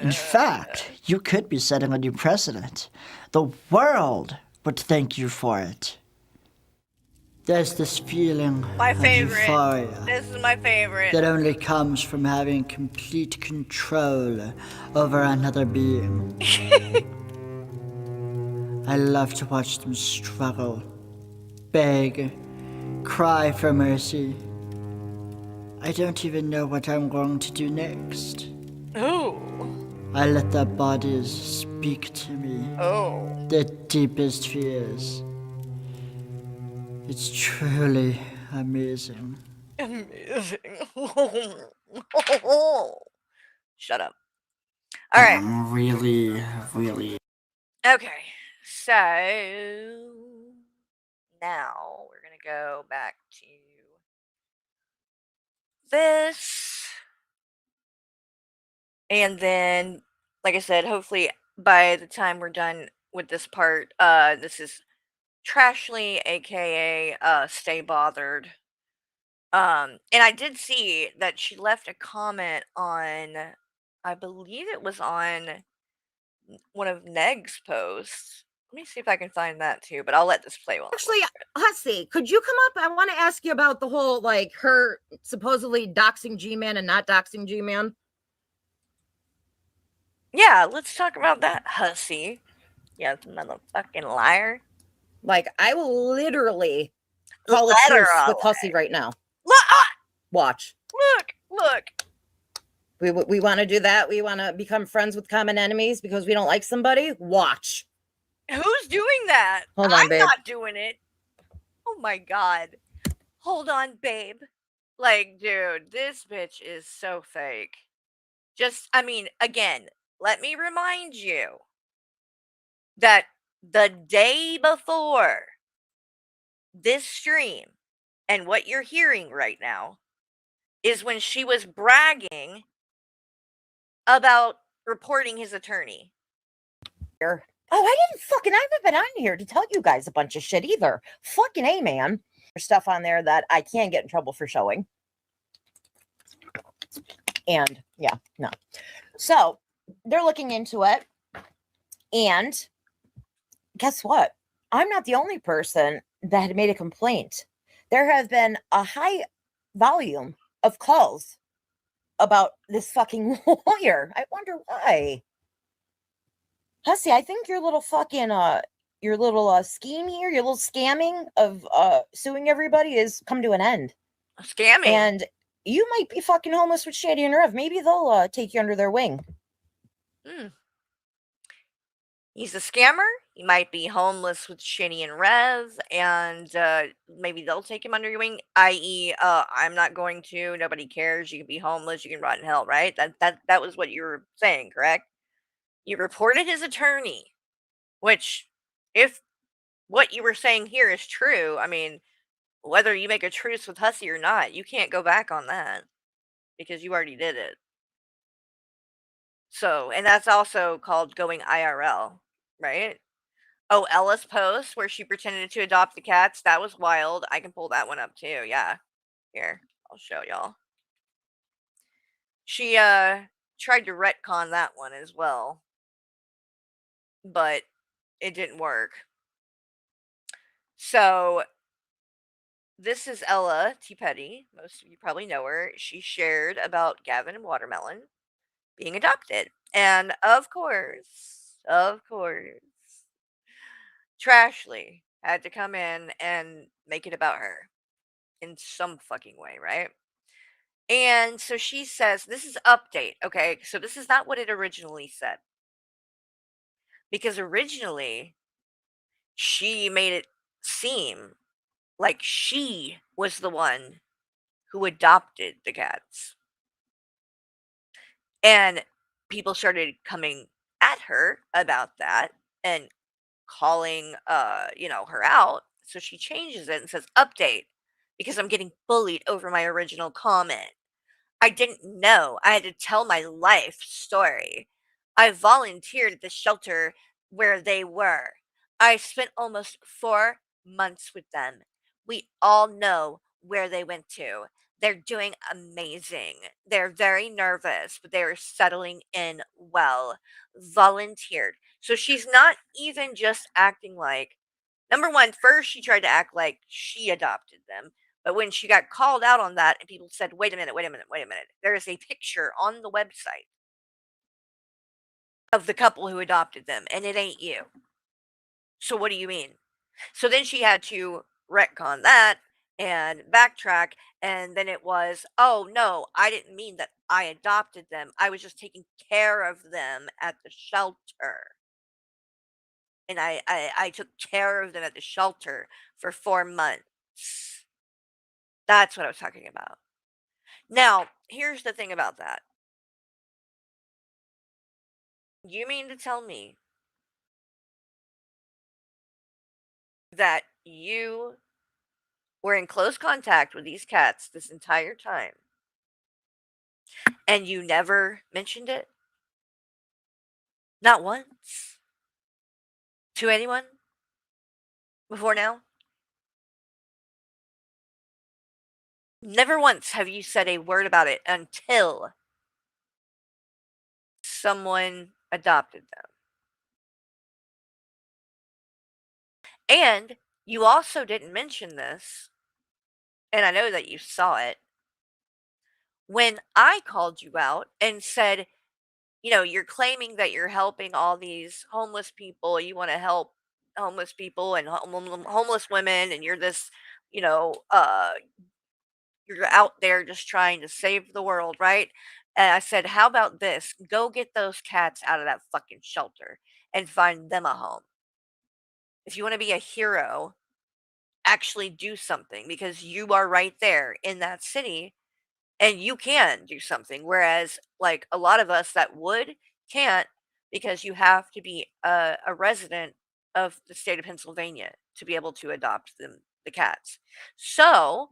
In fact, you could be setting a new precedent. The world would thank you for it. There's this feeling My of favorite. euphoria This is my favorite. that only comes from having complete control over another being. I love to watch them struggle, beg, cry for mercy. I don't even know what I'm going to do next. Ooh. I let their bodies speak to me. Oh. Their deepest fears. It's truly amazing. Amazing. Shut up. All right. Really, really. Okay. So now we're going to go back to this. And then, like I said, hopefully by the time we're done with this part, this is Trashly, aka Stay Bothered. And I did see that she left a comment on, I believe it was on one of Neg's posts. Let me see if I can find that too, but I'll let this play while Actually, Hussy, could you come up? I want to ask you about the whole, like, her supposedly doxing G-Man and not doxing G-Man. Yeah, let's talk about that, Hussy. Yeah, motherfucking liar. Like, I will literally call a truce with Hussy right now. Watch. Look. We want to do that. We want to become friends with common enemies because we don't like somebody. Watch. Who's doing that? Hold on, I'm babe. not doing it. Oh my god. Hold on, babe. Like, dude, this bitch is so fake. I mean, again, let me remind you that the day before this stream and what you're hearing right now is when she was bragging about reporting his attorney. Oh, I haven't been on here to tell you guys a bunch of shit either. Fucking A, man. There's stuff on there that I can't get in trouble for showing. And yeah, no. So they're looking into it. And guess what? I'm not the only person that had made a complaint. There have been a high volume of calls about this fucking lawyer. I wonder why. Hussy, I think your little fucking scheme here, your little scamming of suing everybody is come to an end. Scamming. And you might be fucking homeless with Shady and Rev. Maybe they'll take you under their wing. He's a scammer. He might be homeless with Shady and Rev, and maybe they'll take him under your wing. I.e., I'm not going to. Nobody cares. You can be homeless. You can rot in hell. Right? That was what you were saying, correct? You reported his attorney, which, if what you were saying here is true, I mean, whether you make a truce with Hussy or not, you can't go back on that because you already did it. So, and that's also called going IRL, right? Oh, Ella's post where she pretended to adopt the cats, that was wild. I can pull that one up too, yeah. Here, I'll show y'all. She tried to retcon that one as well, but it didn't work. So this is Ella T. Petty. Most of you probably know her. She shared about Gavin and Watermelon being adopted. And of course, Trashly had to come in and make it about her in some fucking way, right? And so she says, this is update, okay? So this is not what it originally said. Because originally, she made it seem like she was the one who adopted the cats. And people started coming at her about that and calling her out. So she changes it and says update because I'm getting bullied over my original comment. I didn't know. I had to tell my life story. I volunteered at the shelter where they were. I spent almost 4 months with them. We all know where they went to. They're doing amazing. They're very nervous, but they are settling in well. Volunteered. So she's not even just acting like, number one, first she tried to act like she adopted them. But when she got called out on that and people said, wait a minute, there is a picture on the website of the couple who adopted them, and it ain't you. So what do you mean? So then she had to retcon that and backtrack, and then it was, oh no, I didn't mean that I adopted them. I was just taking care of them at the shelter. And I took care of them at the shelter for 4 months. That's what I was talking about. Now, here's the thing about that. You mean to tell me that you were in close contact with these cats this entire time and you never mentioned it? Not once? To anyone? before now? Never once have you said a word about it until someone adopted them. And you also didn't mention this, and I know that you saw it, when I called you out and said, you know, you're claiming that you're helping all these homeless people, you want to help homeless people and homeless women, and you're this, you know, you're out there just trying to save the world, right? And I said, how about this? Go get those cats out of that fucking shelter and find them a home. If you want to be a hero, actually do something because you are right there in that city and you can do something. Whereas, like a lot of us that would can't because you have to be a resident of the state of Pennsylvania to be able to adopt them, the cats. So,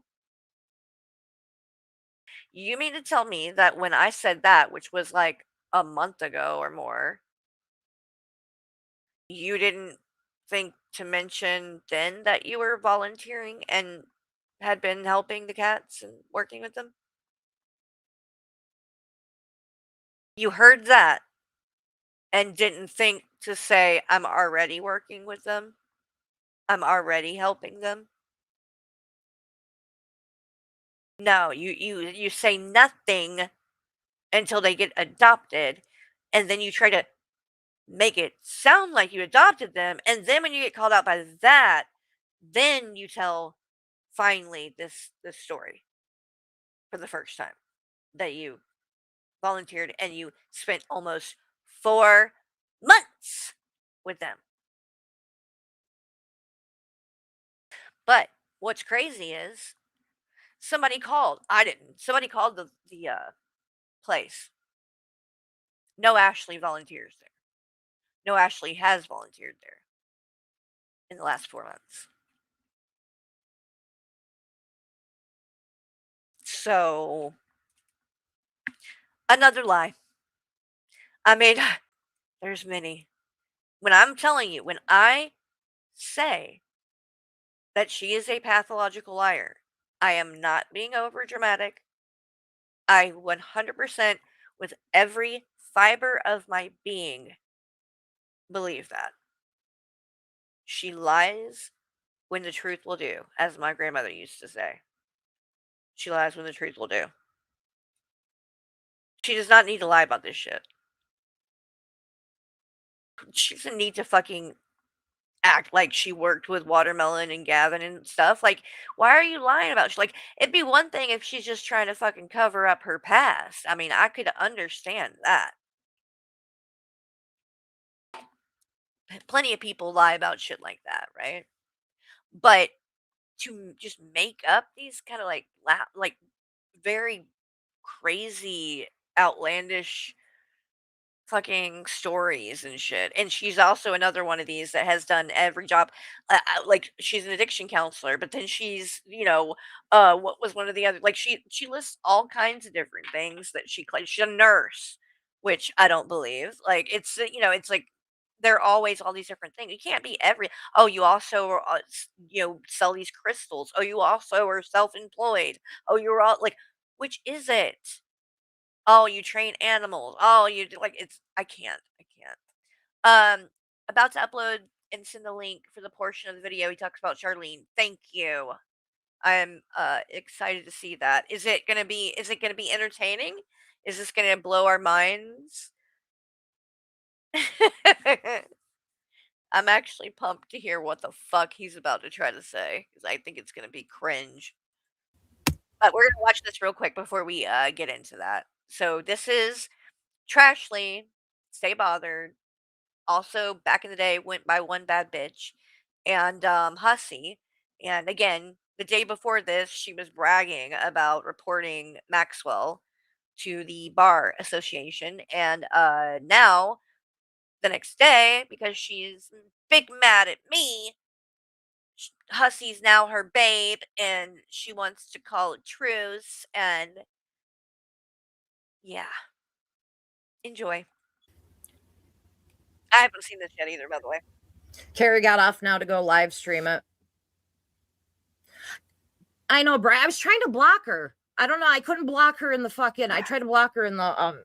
you mean to tell me that when I said that, which was like a month ago or more, you didn't think to mention then that you were volunteering and had been helping the cats and working with them? You heard that and didn't think to say, I'm already working with them. I'm already helping them. No, you say nothing until they get adopted, and then you try to make it sound like you adopted them, and then when you get called out by that, then you tell finally this story for the first time that you volunteered and you spent almost 4 months with them. But what's crazy is somebody called. I didn't. Somebody called the place. No Ashley volunteers there. No Ashley has volunteered there in the last 4 months. So, another lie. I mean, there's many. When I'm telling you, when I say that she is a pathological liar, I am not being over dramatic. I 100% with every fiber of my being believe that. She lies when the truth will do, as my grandmother used to say. She lies when the truth will do. She does not need to lie about this shit. She doesn't need to fucking act like she worked with Watermelon and Gavin and stuff. Like, why are you lying about like it'd be one thing if she's just trying to fucking cover up her past. I mean, I could understand that. Plenty of people lie about shit like that, right? But to just make up these kind of like like very crazy outlandish fucking stories and shit. And she's also another one of these that has done every job. Like she's an addiction counselor, but then she's, you know, what was one of the other? Like she lists all kinds of different things that she claims. She's a nurse, which I don't believe. Like it's you know, it's like they're always all these different things. You can't be every. Oh, you also are, you know, sell these crystals. Oh, you also are self-employed. Oh, you're all like, which is it? Oh, you train animals. Oh, you do like it's I can't. I can't. About to upload and send the link for the portion of the video he talks about Charlene. Thank you. I'm excited to see that. Is it gonna be entertaining? Is this gonna blow our minds? I'm actually pumped to hear what the fuck he's about to try to say because I think it's gonna be cringe. But we're gonna watch this real quick before we get into that. So this is Trashly, Stay Bothered. Also, back in the day, went by One Bad Bitch, and Hussy. And again, the day before this, she was bragging about reporting Maxwell to the bar association, and now the next day, because she's big mad at me, Hussy's now her babe, and she wants to call a truce. And yeah, enjoy. I haven't seen this yet either, by the way. Carrie got off now to go live stream it. I know, Brad. I was trying to block her. I don't know. I couldn't block her in the fucking. I tried to block her in the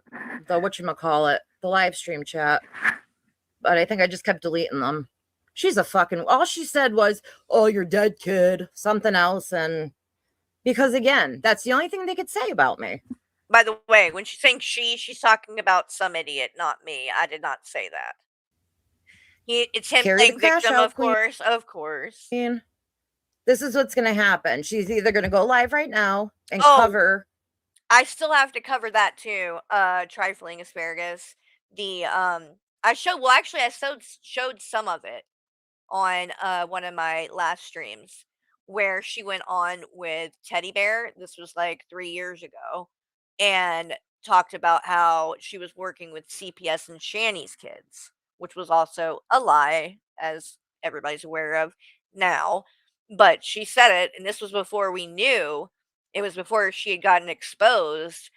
whatchamacallit, the live stream chat. But I think I just kept deleting them. She's a fucking. All she said was, "Oh, you're dead, kid." Something else, and because again, that's the only thing they could say about me. By the way, when she's saying she's talking about some idiot, not me. I did not say that. It's him Carrie playing the crash victim, out of course, of course. queen. This is what's going to happen. She's either going to go live right now and cover. I still have to cover that too. Trifling asparagus. The I showed some of it on one of my last streams where she went on with Teddy Bear. This was like 3 years ago, and talked about how she was working with CPS and Shanny's kids, which was also a lie, as everybody's aware of now. But she said it, and this was before we knew. It was before she had gotten exposed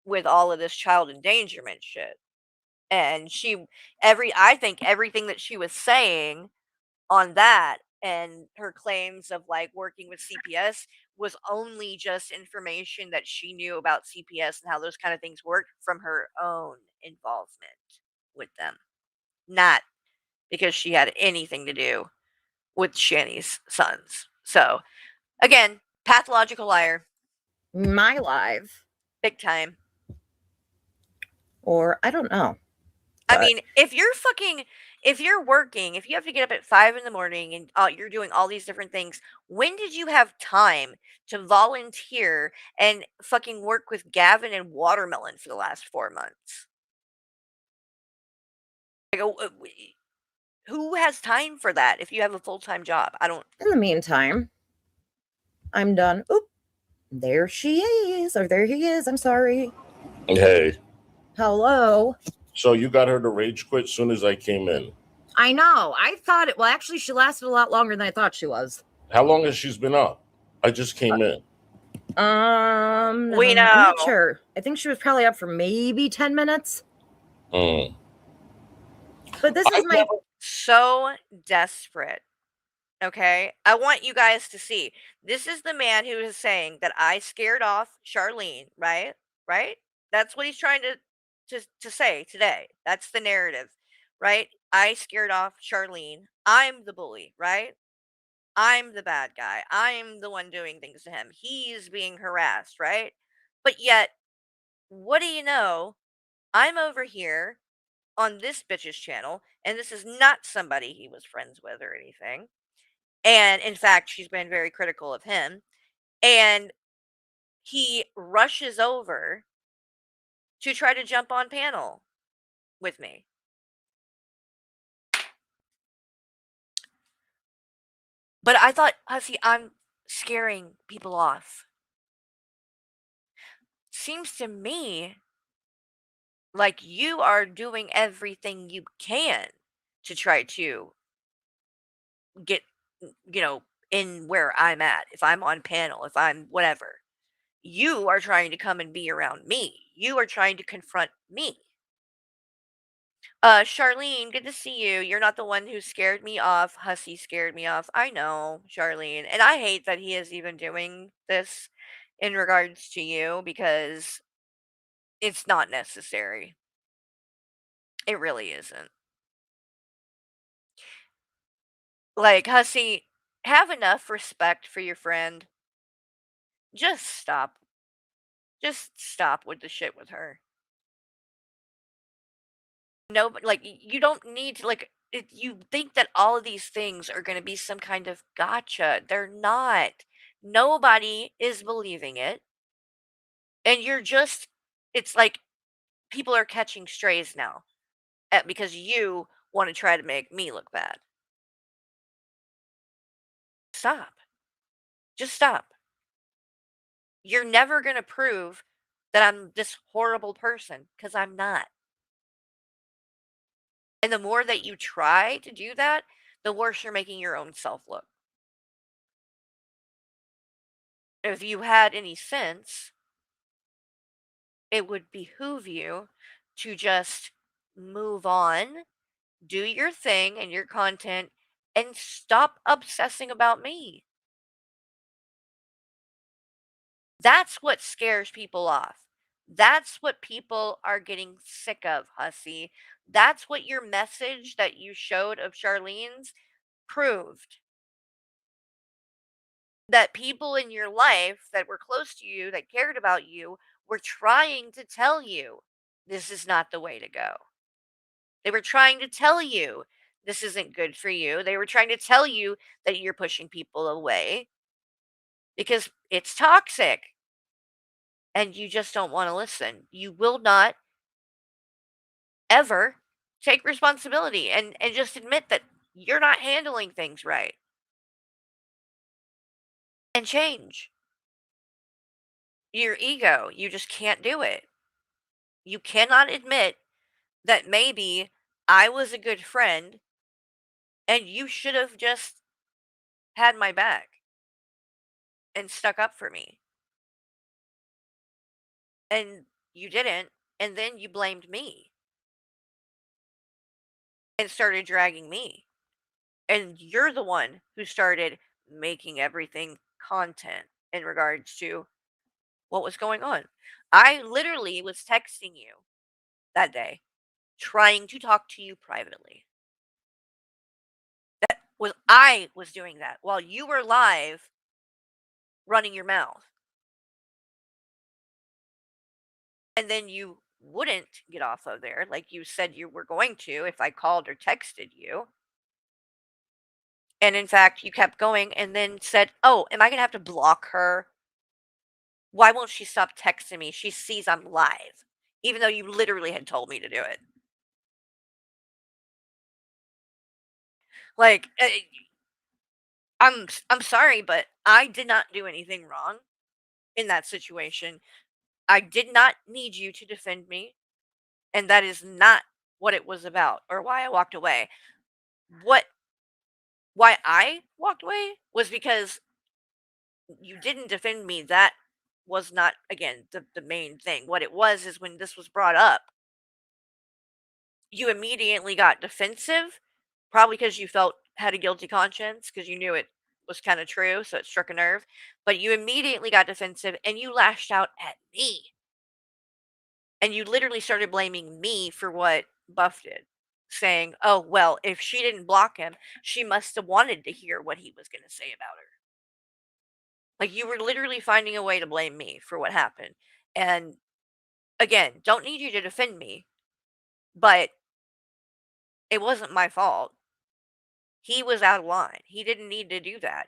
with all of this child endangerment shit. And I think everything that she was saying on that and her claims of like working with CPS was only just information that she knew about CPS and how those kind of things worked from her own involvement with them, not because she had anything to do with Shanny's sons. So, again, pathological liar. My live. Big time. Or I don't know. I mean, if you're working, if you have to get up at 5 in the morning and you're doing all these different things, when did you have time to volunteer and fucking work with Gavin and Watermelon for the last 4 months? Like, who has time for that if you have a full-time job? I don't. In the meantime, I'm done. Oop, there she is, or there he is. I'm sorry. Hey. Hello. So you got her to rage quit as soon as I came in. I know. I thought it. Well, actually, she lasted a lot longer than I thought she was. How long has she been up? I just came in. I'm We know. not sure. I think she was probably up for maybe 10 minutes. Mm. But this is my so desperate. Okay, I want you guys to see. This is the man who is saying that I scared off Charlene, right? Right? That's what he's trying to say today. That's the narrative, right? I scared off Charlene. I'm the bully, right? I'm the bad guy. I'm the one doing things to him. He's being harassed, right? But yet, what do you know? I'm over here on this bitch's channel, and this is not somebody he was friends with or anything. And in fact, she's been very critical of him. And he rushes over to try to jump on panel with me. But I thought, Hussy, I'm scaring people off. Seems to me like you are doing everything you can to try to get, in where I'm at. If I'm on panel, if I'm whatever, you are trying to come and be around me. You are trying to confront me. Charlene, good to see you. You're not the one who scared me off. Hussy scared me off. I know, Charlene. And I hate that he is even doing this in regards to you because it's not necessary. It really isn't. Like, Hussy, have enough respect for your friend. Just stop. Just stop with the shit with her. No, but like you don't need to you think that all of these things are going to be some kind of gotcha. They're not. Nobody is believing it. And it's like people are catching strays now because you want to try to make me look bad. Stop. Just stop. You're never going to prove that I'm this horrible person because I'm not. And the more that you try to do that, the worse you're making your own self look. If you had any sense, it would behoove you to just move on, do your thing and your content, and stop obsessing about me. That's what scares people off. That's what people are getting sick of, hussy. That's what your message that you showed of Charlene's proved. That people in your life that were close to you, that cared about you, were trying to tell you this is not the way to go. They were trying to tell you this isn't good for you. They were trying to tell you that you're pushing people away because it's toxic and you just don't want to listen. You will not ever take responsibility and just admit that you're not handling things right and change. Your ego, you just can't do it. You cannot admit that maybe I was a good friend and you should have just had my back and stuck up for me. And you didn't. And then you blamed me and started dragging me. And you're the one who started making everything content in regards to what was going on. I literally was texting you that day, trying to talk to you privately. I was doing that while you were live running your mouth. And then you wouldn't get off of there like you said you were going to if I called or texted you. And in fact, you kept going and then said, "Oh, am I going to have to block her? Why won't she stop texting me? She sees I'm live." Even though you literally had told me to do it. Like, I'm sorry, but I did not do anything wrong in that situation. I did not need you to defend me, and that is not what it was about or why I walked away. What Why I walked away was because you didn't defend me. That was not, again, the main thing. What it was is when this was brought up, you immediately got defensive, probably because you had a guilty conscience because you knew it was kind of true, so it struck a nerve. But you immediately got defensive and you lashed out at me. And you literally started blaming me for what Buff did, saying, "Oh, well, if she didn't block him, she must have wanted to hear what he was going to say about her." Like, you were literally finding a way to blame me for what happened. And again, don't need you to defend me, but it wasn't my fault. He was out of line. He didn't need to do that.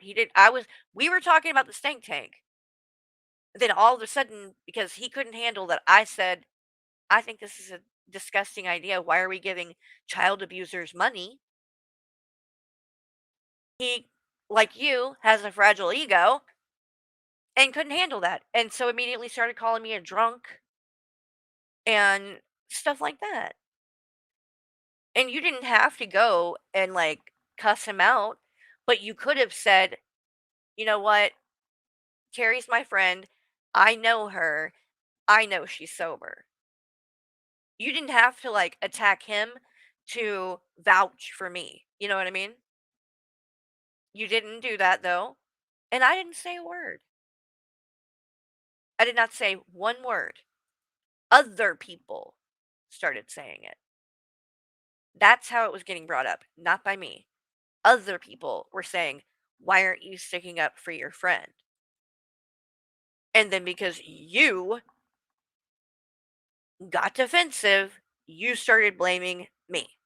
We were talking about the stank tank. Then all of a sudden, because he couldn't handle that, I said, "I think this is a disgusting idea. Why are we giving child abusers money?" He, like you, has a fragile ego and couldn't handle that. And so immediately started calling me a drunk and stuff like that. And you didn't have to go and like cuss him out, but you could have said, "You know what? Carrie's my friend. I know her. I know she's sober." You didn't have to like attack him to vouch for me. You know what I mean? You didn't do that though. And I didn't say a word. I did not say one word. Other people started saying it. That's how it was getting brought up, not by me. Other people were saying, "Why aren't you sticking up for your friend?" And then because you got defensive, you started blaming me.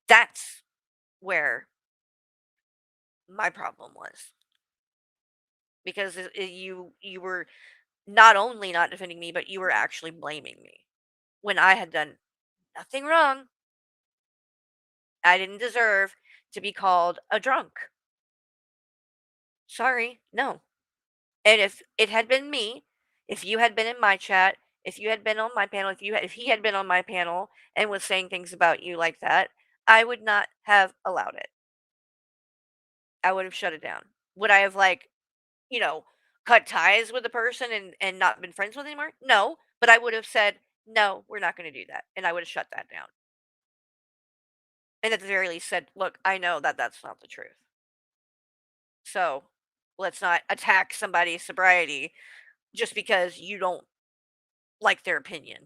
That's where my problem was. Because you were not only not defending me, but you were actually blaming me when I had done nothing wrong. I didn't deserve to be called a drunk. Sorry, no. And if it had been me, if you had been in my chat, if you had been on my panel, if he had been on my panel and was saying things about you like that, I would not have allowed it. I would have shut it down. Would I have like, you know, cut ties with the person and not been friends with anymore? No, but I would have said, "No, we're not going to do that." And I would have shut that down. And at the very least said, look, I know that that's not the truth. So let's not attack somebody's sobriety just because you don't like their opinion.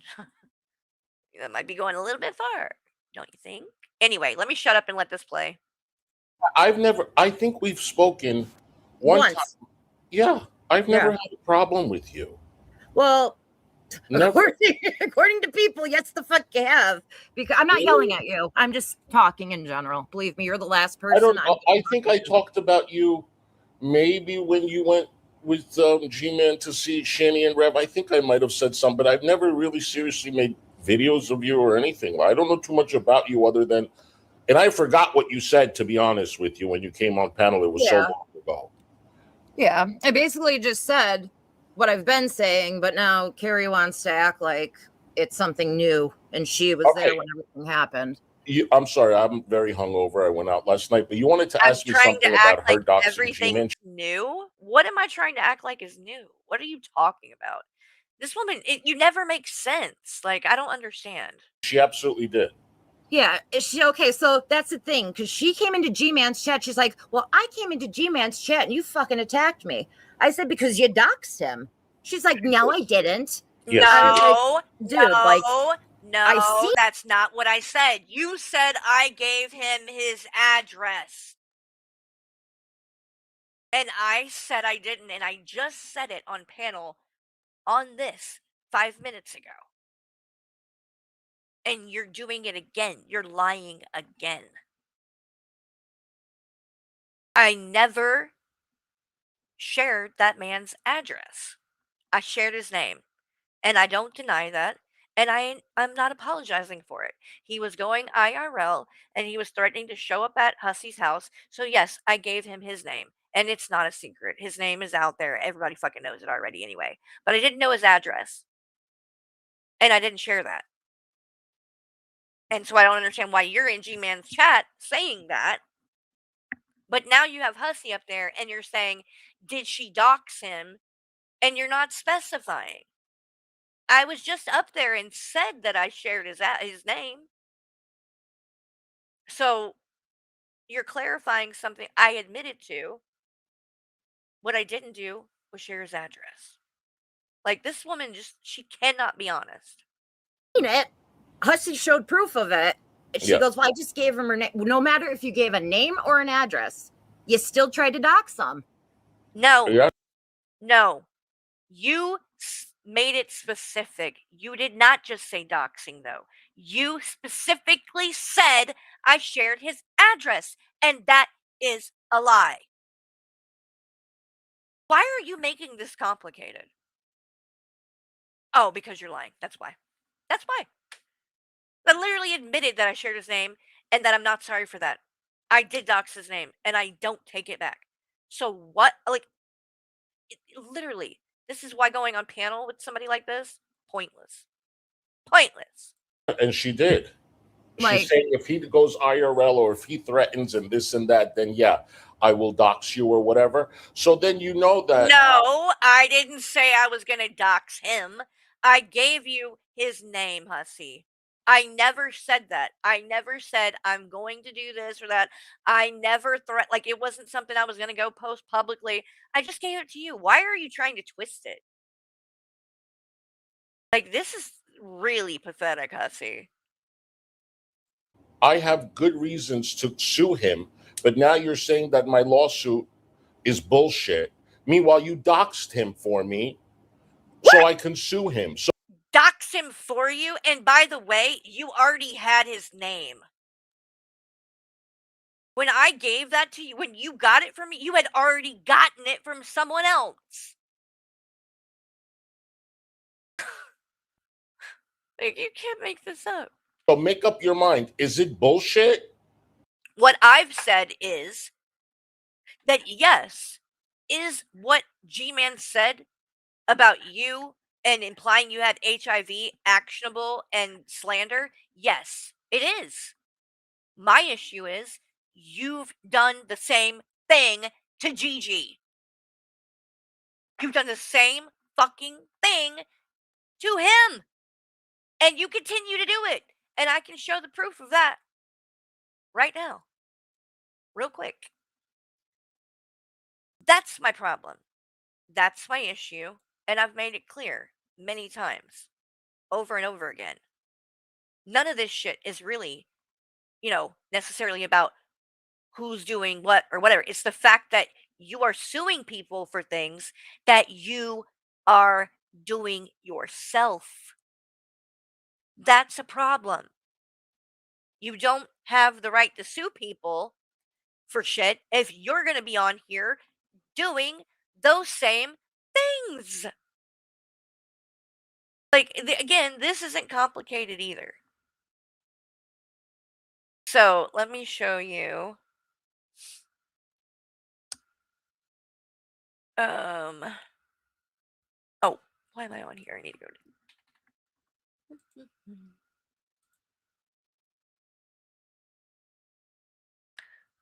That might be going a little bit far, don't you think? Anyway, let me shut up and let this play. I think we've spoken one time. Once. Yeah, I've never Yeah. had a problem with you. Well, Never. according to people, yes, the fuck you have. Because I'm not yelling at you. I'm just talking in general. Believe me, you're the last person. I don't know. I think I talked about you maybe when you went with G-Man to see Shani and Rev. I think I might have said something, but I've never really seriously made videos of you or anything. I don't know too much about you other than, and I forgot what you said, to be honest with you, when you came on panel. It was so long ago. Yeah, I basically just said what I've been saying, but now Carrie wants to act like it's something new, and she was there when everything happened. I'm sorry, I'm very hungover. I went out last night, but you wanted to ask me Trying something to about act her like doxing everything's G-Man. new? What am I trying to act like is new? What are you talking about? This woman, you never make sense. Like, I don't understand. She absolutely did. Yeah, okay? So that's the thing, because she came into G-Man's chat. She's like, "Well, I came into G-Man's chat and you fucking attacked me." I said, "Because you doxed him." She's like, "No, I didn't." Yes, No, like, dude, like, no, that's not what I said. You said I gave him his address. And I said I didn't, and I just said it on panel on this 5 minutes ago. And you're doing it again. You're lying again. I never shared that man's address. I shared his name, and I don't deny that. And I'm not apologizing for it. He was going IRL and he was threatening to show up at Hussy's house. So yes, I gave him his name. And it's not a secret. His name is out there. Everybody fucking knows it already anyway. But I didn't know his address. And I didn't share that. And so I don't understand why you're in G-Man's chat saying that. But now you have Hussy up there and you're saying, did she dox him? And you're not specifying. I was just up there and said that I shared his name. So you're clarifying something I admitted to. What I didn't do was share his address. Like, this woman she cannot be honest. It. Hussy showed proof of it. She goes, "Well, I just gave him her name." No matter if you gave a name or an address, you still tried to dox them. No. Yeah. No. You made it specific. You did not just say doxing, though. You specifically said I shared his address, and that is a lie. Why are you making this complicated? Oh, because you're lying. That's why. That's why. I literally admitted that I shared his name and that I'm not sorry for that. I did dox his name, and I don't take it back. So what? Like, literally, this is why going on panel with somebody like this, pointless. Pointless. And she did. Like- She's saying if he goes IRL or if he threatens and this and that, then yeah, I will dox you or whatever. So then you know that. No, I didn't say I was going to dox him. I gave you his name, Hussy. I never said that. I never said I'm going to do this or that. I never like, it wasn't something I was going to go post publicly. I just gave it to you. Why are you trying to twist it? Like, this is really pathetic, Hussy. I have good reasons to sue him, but now you're saying that my lawsuit is bullshit. Meanwhile, you doxed him for me, so I can sue him. So Dox him for you, and by the way, you already had his name. When I gave that to you, when you got it from me, you had already gotten it from someone else. Like, you can't make this up. So make up your mind. Is it bullshit? What I've said is that yes, is what G-Man said about you and implying you had HIV actionable and slander? Yes, it is. My issue is you've done the same thing to Gigi. You've done the same fucking thing to him. And you continue to do it. And I can show the proof of that. right now, real quick. That's my problem. That's my issue. And I've made it clear many times, over and over again. None of this shit is really, necessarily about who's doing what or whatever. It's the fact that you are suing people for things that you are doing yourself. That's a problem. You don't have the right to sue people for shit if you're going to be on here doing those same things. Like, again, this isn't complicated either. So let me show you. Oh, why am I on here? I need to go to.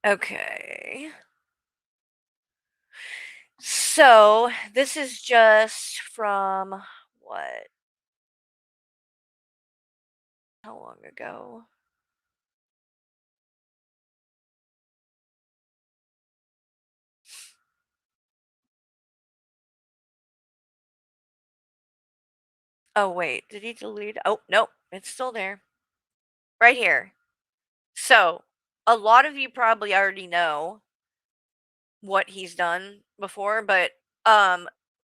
Okay. So this is just from what? How long ago? Oh, wait. Did he delete? Oh, nope. It's still there. Right here. So, a lot of you probably already know what he's done before, but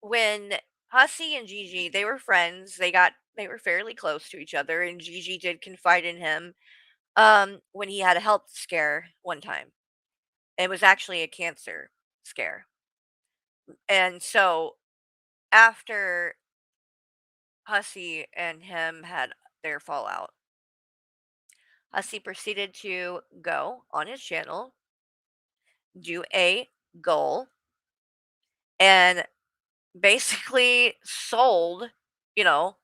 when Hussey and Gigi, they were friends. They were fairly close to each other, and Gigi did confide in him when he had a health scare one time. It was actually a cancer scare. And so after Hussey and him had their fallout, Hussey proceeded to go on his channel, do a goal, and basically sold, you know,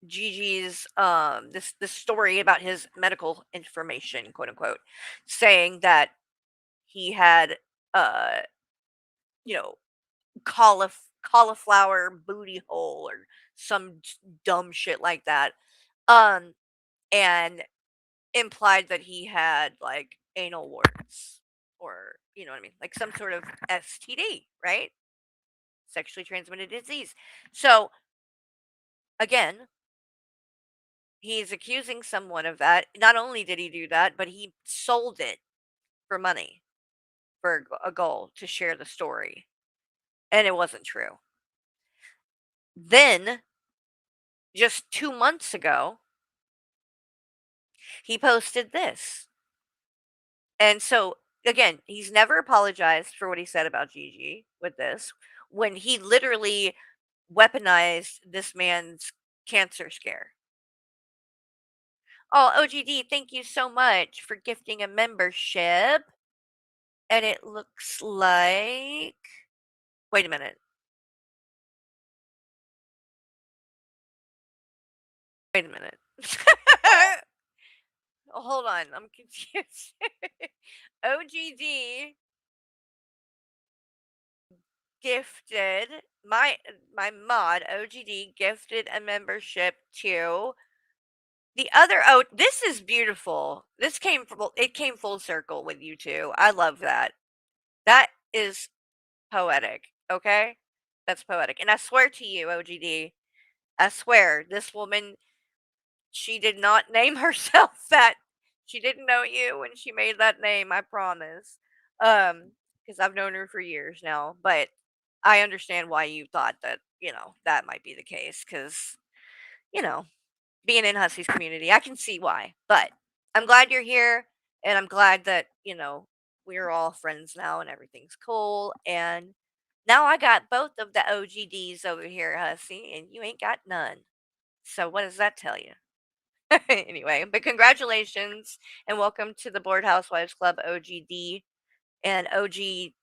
Gigi's this story about his medical information, quote unquote, saying that he had uh you know cauliflower booty hole or some dumb shit like that. Um and implied that he had like anal warts or you know what I mean, like some sort of STD, right? Sexually transmitted disease. So again, he's accusing someone of that. Not only did he do that, but he sold it for money for a goal to share the story. And it wasn't true. Then, just 2 months ago, he posted this. And so, again, he's never apologized for what he said about Gigi with this, when he literally weaponized this man's cancer scare. Oh, OGD, thank you so much for gifting a membership. And it looks like. Wait a minute. Wait a minute. Oh, hold on. I'm confused. OGD gifted my mod OGD gifted a membership to the other. Oh, this is beautiful. This came from it came full circle with you two. I love that. That is poetic. Okay, that's poetic. And I swear to you, OGD, I swear this woman, she did not name herself that. She didn't know you when she made that name, I promise. Because I've known her for years now, but I understand why you thought that, that might be the case. Because, you know, being in Hussey's community, I can see why. But I'm glad you're here, and I'm glad that, we're all friends now and everything's cool. And now I got both of the OGDs over here, Hussey, and you ain't got none. So what does that tell you? Anyway, but congratulations and welcome to the Board Housewives Club OGD and OGD.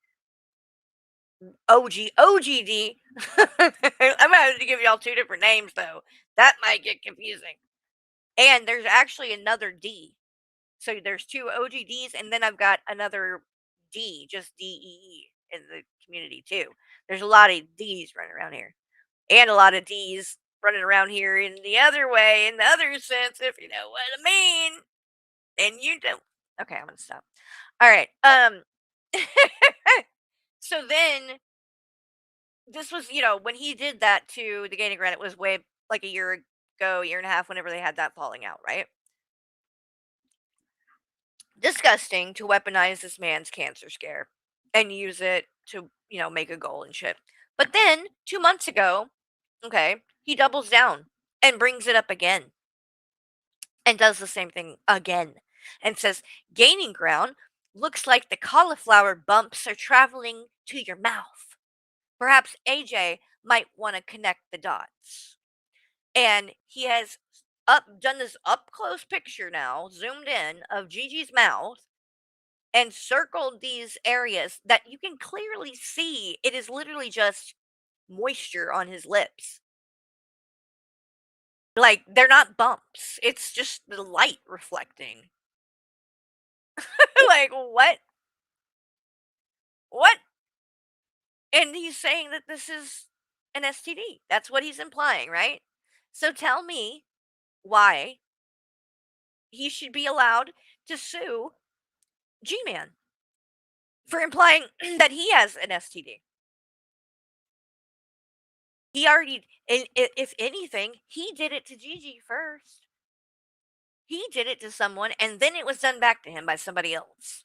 I'm gonna have to give y'all two different names though. That might get confusing. And there's actually another D. So there's two OGDs and then I've got another D, just DEE in the community too. There's a lot of D's running around here. And a lot of D's running around here in the other way, in the other sense, if you know what I mean. And you don't. Okay, I'm gonna stop. All right. So then this was, when he did that to the Gaining Ground, it was way like a year ago, year and a half, whenever they had that falling out, right? Disgusting to weaponize this man's cancer scare and use it to, make a goal and shit. But then 2 months ago, okay, he doubles down and brings it up again and does the same thing again and says, Gaining Ground looks like the cauliflower bumps are traveling to your mouth. Perhaps AJ might want to connect the dots. And he has done this up close picture now, zoomed in, of Gigi's mouth and circled these areas that you can clearly see it is literally just moisture on his lips. Like, they're not bumps. It's just the light reflecting. Like, what? What? And he's saying that this is an STD. That's what he's implying, right? So tell me why he should be allowed to sue G-Man for implying that he has an STD. He already, if anything, he did it to Gigi first. He did it to someone, and then it was done back to him by somebody else.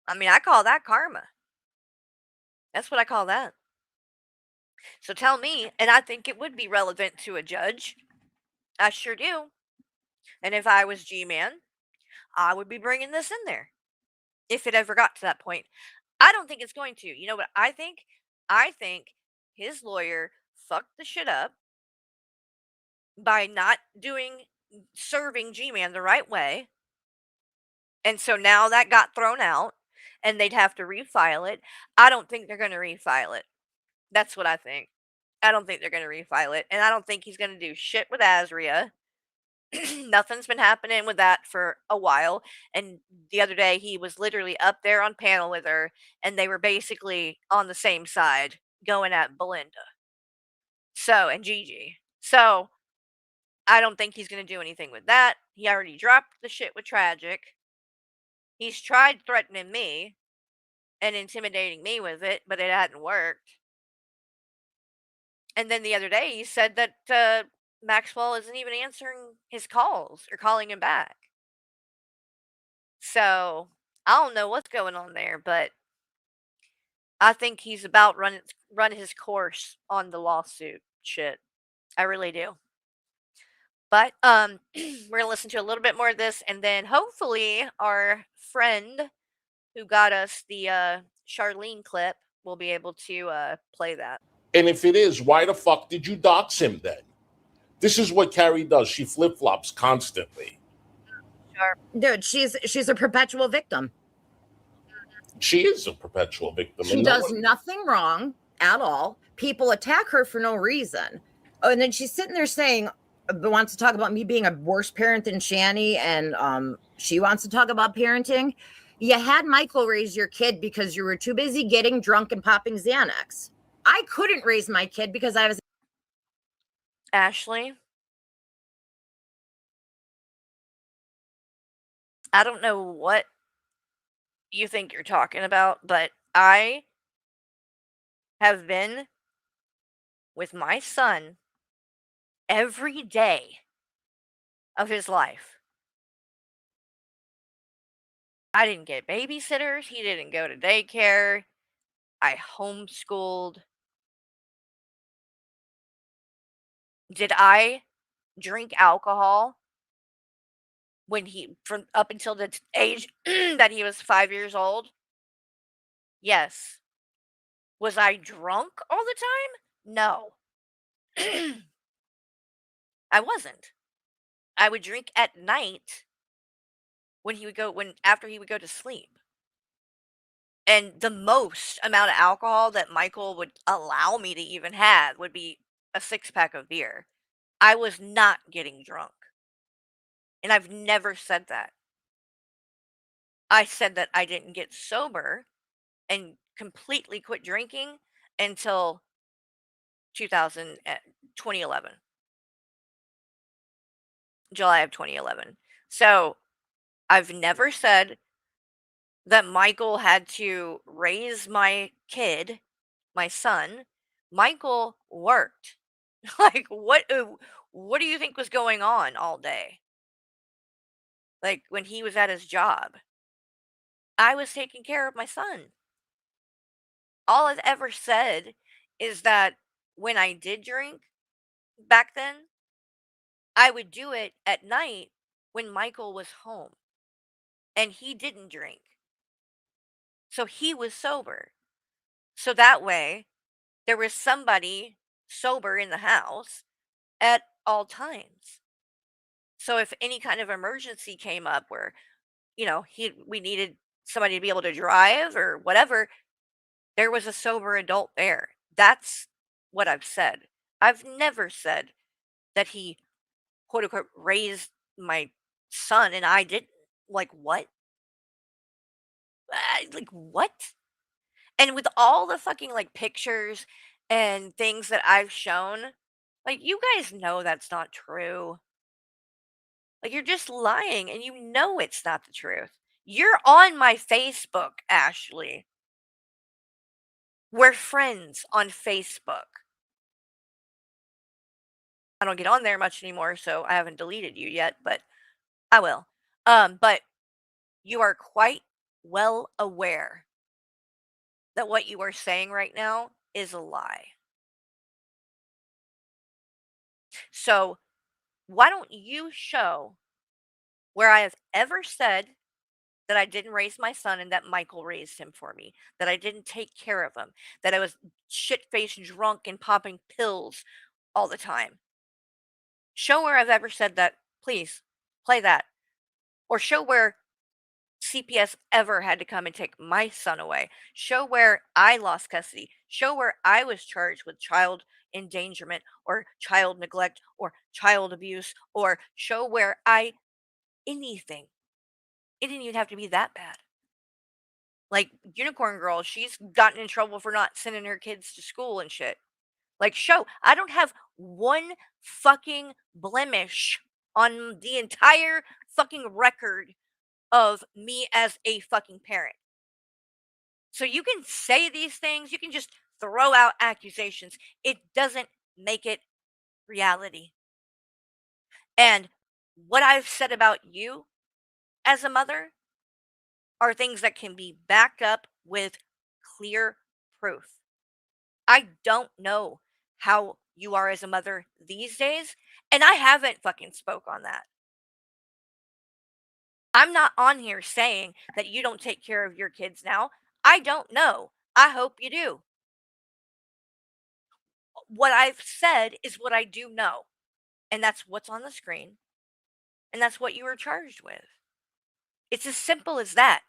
I mean, I call that karma. That's what I call that. So tell me, and I think it would be relevant to a judge. I sure do. And if I was G-Man, I would be bringing this in there if it ever got to that point. I don't think it's going to. You know what I think? I think his lawyer fucked the shit up by not serving G-Man the right way. And so now that got thrown out and they'd have to refile it. I don't think they're going to refile it. That's what I think. I don't think they're going to refile it. And I don't think he's going to do shit with Azria. Nothing's been happening with that for a while. And the other day, he was literally up there on panel with her, and they were basically on the same side going at Belinda. And Gigi. So, I don't think he's going to do anything with that. He already dropped the shit with Tragic. He's tried threatening me and intimidating me with it, but it hadn't worked. And then the other day, he said that Maxwell isn't even answering his calls or calling him back. So, I don't know what's going on there, but I think he's about run his course on the lawsuit shit. I really do. But we're gonna listen to a little bit more of this, and then hopefully our friend who got us the Charlene clip will be able to play that. And if it is, why the fuck did you dox him then? This is what Carrie does. She flip-flops constantly. Sure. Dude, she's a perpetual victim. She is a perpetual victim. She does nothing wrong at all. People attack her for no reason. Oh, and then she's sitting there saying, wants to talk about me being a worse parent than Shani, and she wants to talk about parenting. You had Michael raise your kid because you were too busy getting drunk and popping Xanax. I couldn't raise my kid because I was... Ashley, I don't know what you think you're talking about, but I have been with my son every day of his life. I didn't get babysitters. He didn't go to daycare. I homeschooled. Did I drink alcohol when from up until the age that he was 5 years old? Yes. Was I drunk all the time? No. I wasn't. I would drink at night after he would go to sleep. And the most amount of alcohol that Michael would allow me to even have would be a 6-pack of beer. I was not getting drunk. And I've never said that. I said that I didn't get sober and completely quit drinking until 2011. July of 2011. So I've never said that Michael had to raise my kid, my son. Michael worked. Like, what do you think was going on all day? Like, when he was at his job, I was taking care of my son. All I've ever said is that when I did drink back then, I would do it at night when Michael was home and he didn't drink. So he was sober. So that way, there was somebody sober in the house at all times. So if any kind of emergency came up where, we needed somebody to be able to drive or whatever, there was a sober adult there. That's what I've said. I've never said that he, quote unquote, raised my son and I didn't. Like, what? Like, what? And with all the fucking, like, pictures and things that I've shown, like, you guys know that's not true. Like, you're just lying and you know it's not the truth. You're on my Facebook, Ashley. We're friends on Facebook. I don't get on there much anymore, so I haven't deleted you yet, but I will. But you are quite well aware that what you are saying right now is a lie. So, why don't you show where I have ever said that I didn't raise my son and that Michael raised him for me, that I didn't take care of him, that I was shit faced drunk and popping pills all the time? Show where I've ever said that. Please play that. Or show where CPS ever had to come and take my son away. Show where I lost custody. Show where I was charged with child endangerment or child neglect or child abuse, or show where anything. It didn't even have to be that bad. Like Unicorn Girl, she's gotten in trouble for not sending her kids to school and shit. Like, show. I don't have one fucking blemish on the entire fucking record of me as a fucking parent. So you can say these things, you can just throw out accusations. It doesn't make it reality. And what I've said about you as a mother are things that can be backed up with clear proof. I don't know how you are as a mother these days, and I haven't fucking spoke on that. I'm not on here saying that you don't take care of your kids now. I don't know. I hope you do. What I've said is what I do know, and that's what's on the screen, and that's what you were charged with. It's as simple as that.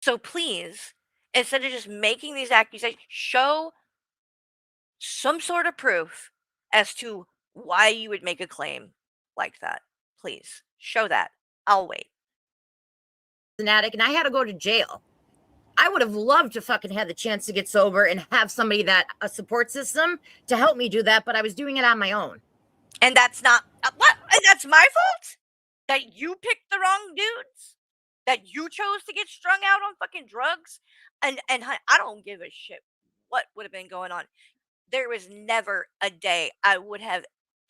So please, instead of just making these accusations, show some sort of proof as to why you would make a claim like that. Please show that. I'll wait. An addict and I had to go to jail. I would have loved to fucking have the chance to get sober and have somebody a support system to help me do that, but I was doing it on my own. And that's not what? That's my fault? That you picked the wrong dudes? That you chose to get strung out on fucking drugs? And I don't give a shit what would have been going on. There was never a day I would have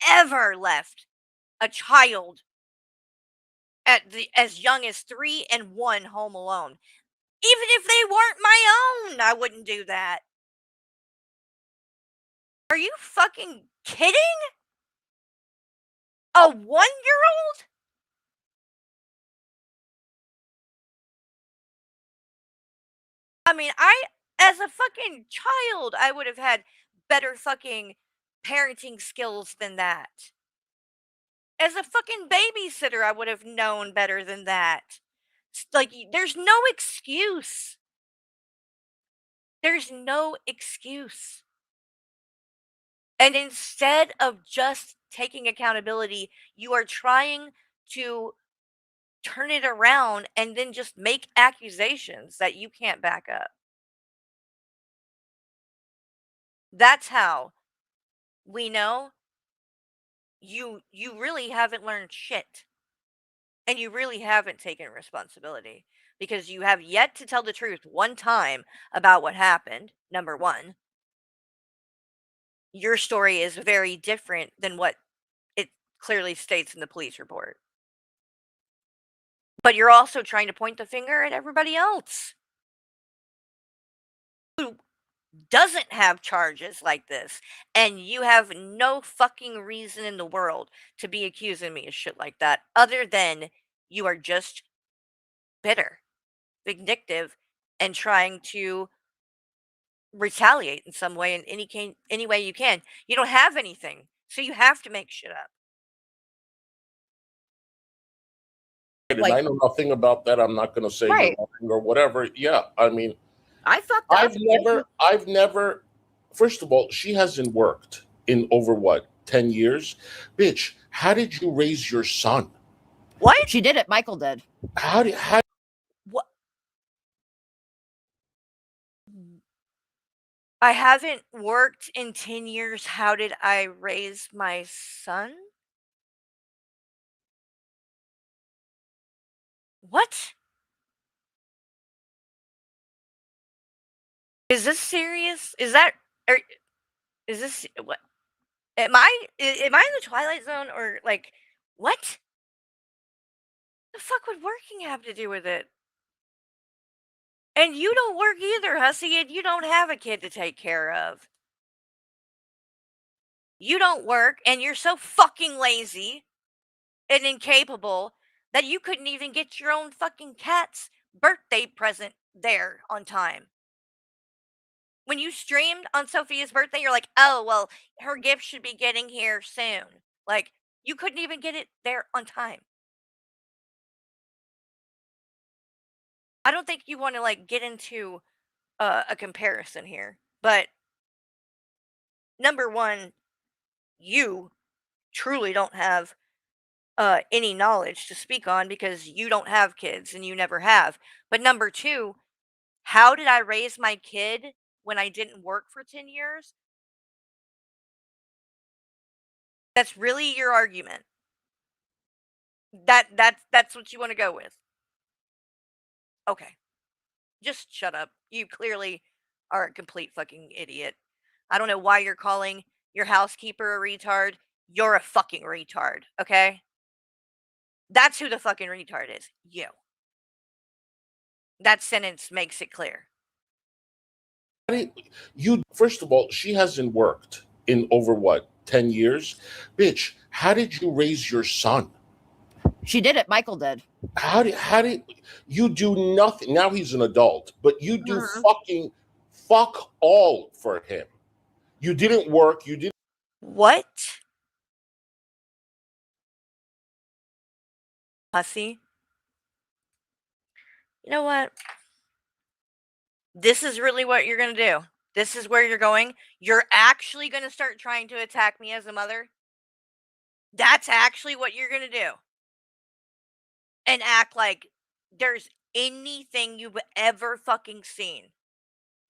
ever left a child as young as 3 and 1 home alone. Even if they weren't my own, I wouldn't do that. Are you fucking kidding? A 1-year-old? I mean, as a fucking child, I would have had better fucking parenting skills than that. As a fucking babysitter, I would have known better than that. Like, there's no excuse. There's no excuse. And instead of just taking accountability, you are trying to turn it around and then just make accusations that you can't back up. That's how we know you really haven't learned shit. And you really haven't taken responsibility because you have yet to tell the truth one time about what happened. Number 1, your story is very different than what it clearly states in the police report. But you're also trying to point the finger at everybody else who doesn't have charges like this, and you have no fucking reason in the world to be accusing me of shit like that other than you are just bitter, vindictive, and trying to retaliate in some way in any way you can. You don't have anything, so you have to make shit up. And Like- I know nothing about that. I'm not going to say Right. nothing or whatever. Yeah, I mean, I fucked up. I've never. First of all, she hasn't worked in over what 10 years, bitch. How did you raise your son? What? She did it. Michael did. How did how? What? I haven't worked in 10 years. How did I raise my son? What? Is this serious? Is that or is this what? Am I in the Twilight Zone or like what? The fuck would working have to do with it? And you don't work either, hussy, and you don't have a kid to take care of. You don't work, and you're so fucking lazy and incapable that you couldn't even get your own fucking cat's birthday present there on time. When you streamed on Sophia's birthday, you're like, oh, well, her gift should be getting here soon. Like, you couldn't even get it there on time. I don't think you want to, like, get into a comparison here. But, number 1, you truly don't have any knowledge to speak on because you don't have kids and you never have. But number 2, how did I raise my kid when I didn't work for 10 years? That's really your argument. That's what you want to go with. Okay. Just shut up. You clearly are a complete fucking idiot. I don't know why you're calling your housekeeper a retard. You're a fucking retard, okay? That's who the fucking retard is. You. That sentence makes it clear. You first of all, she hasn't worked in over what 10 years, bitch. How did you raise your son? She did it. Michael did. How did you do nothing? Now he's an adult, but you do fucking fuck all for him. You didn't work. You didn't. What? Pussy. You know what? This is really what you're going to do. This is where you're going. You're actually going to start trying to attack me as a mother. That's actually what you're going to do. And act like there's anything you've ever fucking seen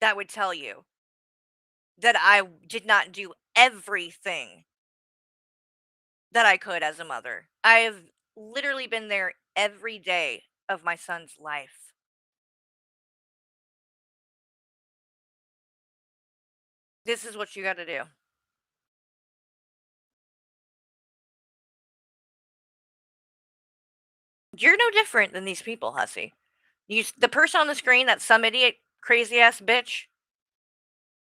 that would tell you that I did not do everything that I could as a mother. I've literally been there every day of my son's life. This is what you got to do. You're no different than these people, hussy. The person on the screen, that some idiot, crazy ass bitch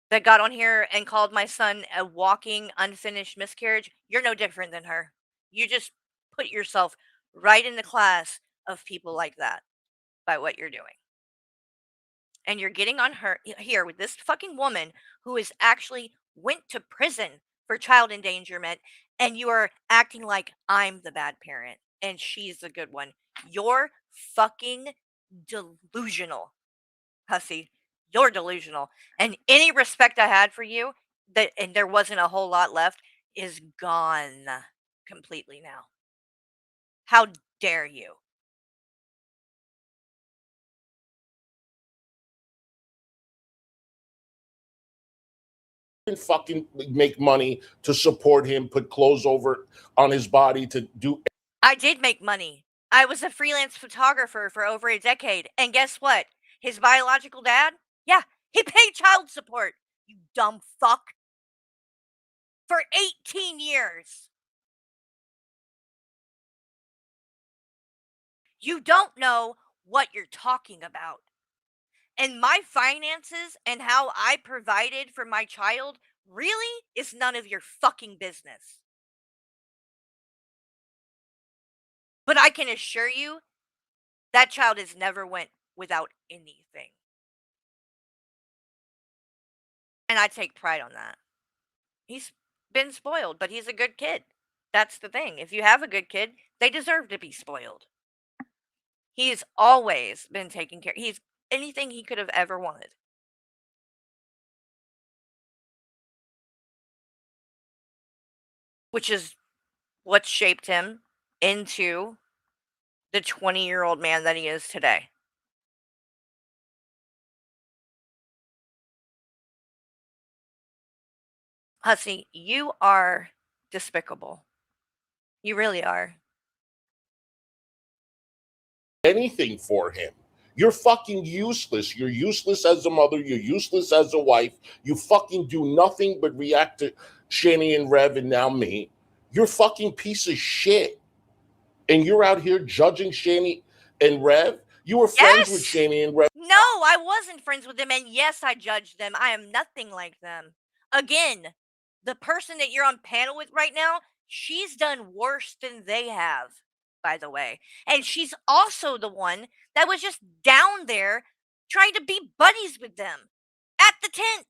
that got on here and called my son a walking unfinished miscarriage, you're no different than her. You just put yourself right in the class of people like that by what you're doing. And you're getting on her here with this fucking woman who is actually went to prison for child endangerment, and you are acting like I'm the bad parent and she's the good one. You're fucking delusional, hussy. You're delusional. And any respect I had for you, that and there wasn't a whole lot left, is gone completely now. How dare you? didn't fucking make money to support him, put clothes over on his body to do. I did make money. I was a freelance photographer for over a decade. And guess what? His biological dad? Yeah, he paid child support. You dumb fuck. For 18 years. You don't know what you're talking about. And my finances and how I provided for my child really is none of your fucking business. But I can assure you, that child has never went without anything. And I take pride on that. He's been spoiled, but he's a good kid. That's the thing. If you have a good kid, they deserve to be spoiled. He's always been taken care. He's anything he could have ever wanted. Which is what shaped him into the 20-year-old man that he is today. Hussy, you are despicable. You really are. Anything for him. You're fucking useless. You're useless as a mother. You're useless as a wife. You fucking do nothing but react to Shani and Rev and now me. You're a fucking piece of shit. And you're out here judging Shani and Rev. You were friends with Shani and Rev. No, I wasn't friends with them. And yes, I judged them. I am nothing like them. Again, the person that you're on panel with right now, she's done worse than they have, by the way. And she's also the one that was just down there trying to be buddies with them at the tent,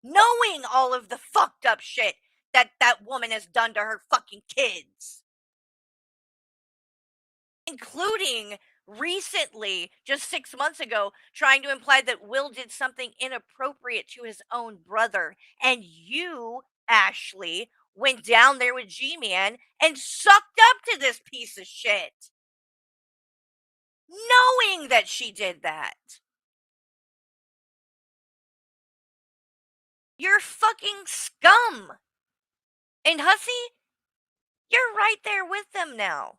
knowing all of the fucked up shit that that woman has done to her fucking kids. Including recently, just 6 months ago, trying to imply that Will did something inappropriate to his own brother. And you, Ashley, went down there with G-Man and sucked up to this piece of shit. Knowing that she did that. You're fucking scum. And Hussy, you're right there with them now.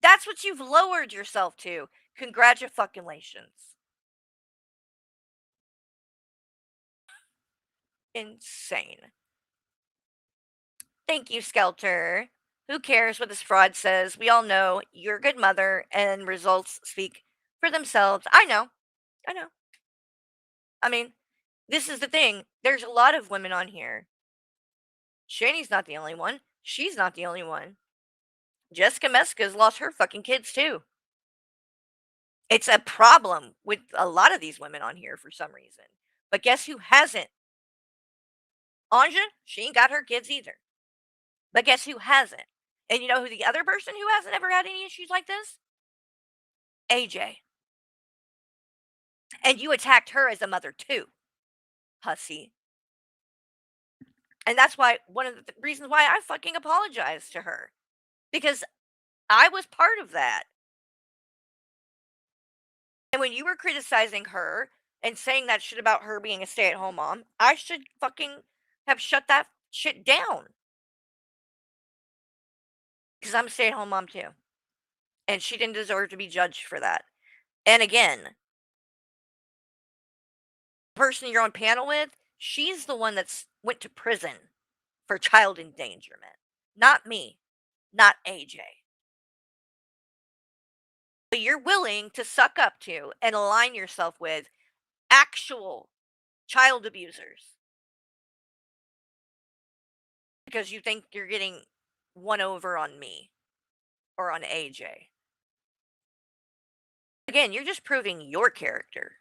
That's what you've lowered yourself to. Congratulations. Insane. Thank you, Skelter. Who cares what this fraud says? We all know you're a good mother and results speak for themselves. I know. I know. I mean, this is the thing. There's a lot of women on here. Shani's not the only one. She's not the only one. Jessica Meska's lost her fucking kids too. It's a problem with a lot of these women on here for some reason. But guess who hasn't? Anja, she ain't got her kids either. But guess who hasn't? And you know who the other person who hasn't ever had any issues like this? AJ. And you attacked her as a mother too, Hussy. And that's why one of the reasons why I fucking apologized to her. Because I was part of that. And when you were criticizing her and saying that shit about her being a stay-at-home mom, I should fucking have shut that shit down. Because I'm a stay-at-home mom too. And she didn't deserve to be judged for that. And again, the person you're on panel with, she's the one that's went to prison for child endangerment. Not me. Not AJ. But you're willing to suck up to and align yourself with actual child abusers. Because you think you're getting one over on me or on AJ. Again, you're just proving your character.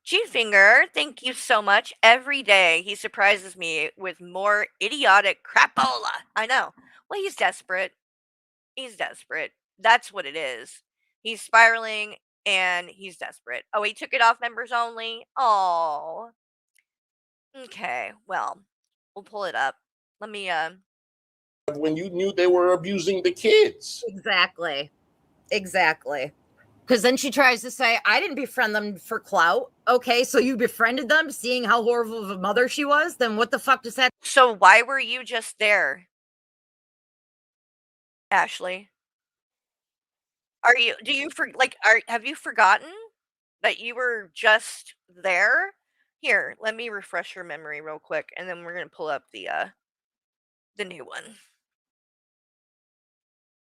G-Finger, thank you so much. Every day he surprises me with more idiotic crapola. I know. Well, he's desperate. He's desperate. That's what it is. He's spiraling and he's desperate. Oh, he took it off members only. Oh. Okay, well, we'll pull it up. Let me When you knew they were abusing the kids. Exactly. Exactly. Because then she tries to say, I didn't befriend them for clout. Okay, so you befriended them seeing how horrible of a mother she was? Then what the fuck does that? So why were you just there, Ashley? Have you forgotten that you were just there? Here, let me refresh your memory real quick, and then we're gonna pull up the new one.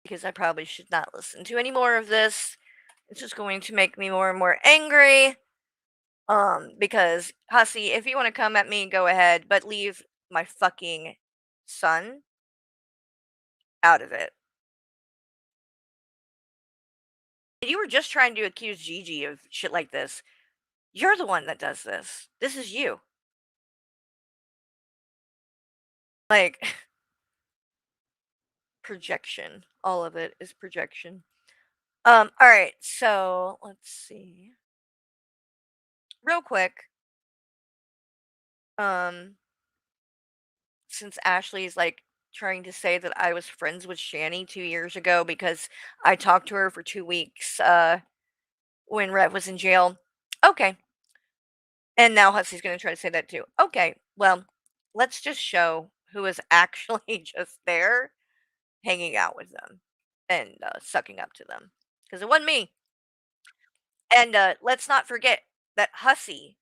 Because I probably should not listen to any more of this. It's just going to make me more and more angry. Because Hussy, if you want to come at me, go ahead, but leave my fucking son out of it. You were just trying to accuse Gigi of shit like this. You're the one that does this. This is you. Like, projection. All of it is projection. All right, so let's see. Real quick. Since Ashley's like trying to say that I was friends with Shani 2 years ago because I talked to her for 2 weeks when Rev was in jail. Okay. And now Hussy's going to try to say that too. Okay. Well, let's just show who was actually just there hanging out with them and sucking up to them because it wasn't me. And let's not forget that Hussy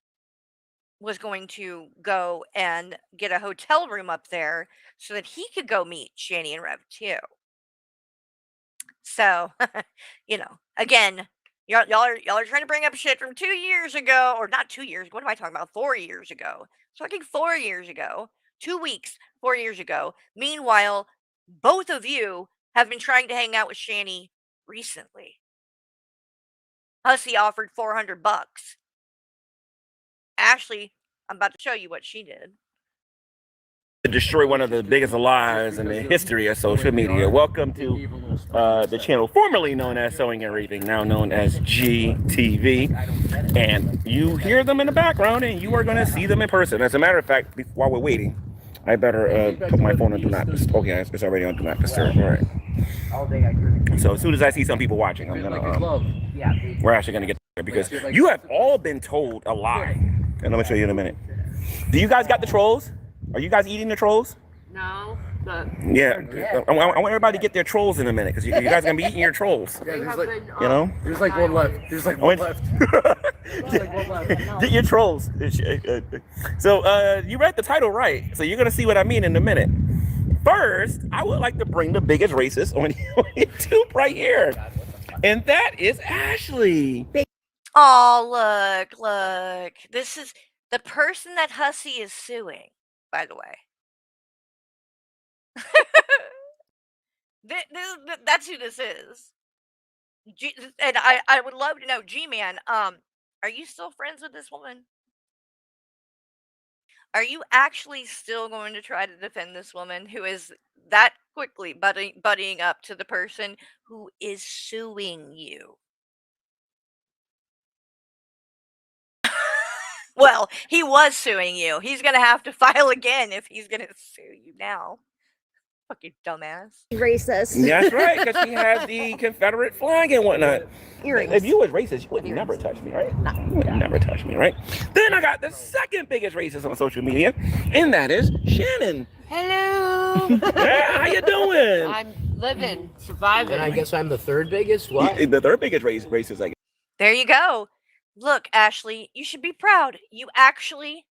was going to go and get a hotel room up there so that he could go meet Shani and Rev too. So, again, y'all are trying to bring up shit from 2 years ago, or not 2 years. What am I talking about? 4 years ago. Fucking 4 years ago. 2 weeks, 4 years ago. Meanwhile, both of you have been trying to hang out with Shani recently. Hussy offered $400. Ashley, I'm about to show you what she did. To destroy one of the biggest lies in the history of social media. Welcome to the channel formerly known as Sewing and Reaping, now known as GTV. And you hear them in the background and you are going to see them in person. As a matter of fact, while we're waiting, I better put my phone on Do Not Disturb. Okay, it's already on Do Not Disturb. All right. So as soon as I see some people watching, I'm gonna we're actually gonna get there because you have all been told a lie. And let me show you in a minute. Do you guys got the trolls? Are you guys eating the trolls? No, but Yeah. I want everybody to get their trolls in a minute because you guys are gonna be eating your trolls. Yeah, You know? There's like one left. There's like one left. Get your trolls. So you read the title right. So you're gonna see what I mean in a minute. First, I would like to bring the biggest racist on YouTube right here. And that is Ashley. Oh, look. This is the person that Hussy is suing, by the way. That's who this is. And I would love to know, G-Man, are you still friends with this woman? Are you actually still going to try to defend this woman who is that quickly buddying up to the person who is suing you? Well, he was suing you. He's going to have to file again if he's going to sue you now. Fucking dumbass. Racist. That's right, because she has the Confederate flag and whatnot. Earrings. If you was racist, you would never touch me, right? No. You would never touch me, right? Then I got the second biggest racist on social media, and that is Shannon. Hello. Yeah, how you doing? I'm living, surviving. And I guess I'm the third biggest? What? The third biggest racist, I guess. There you go. Look, Ashley, you should be proud. You actually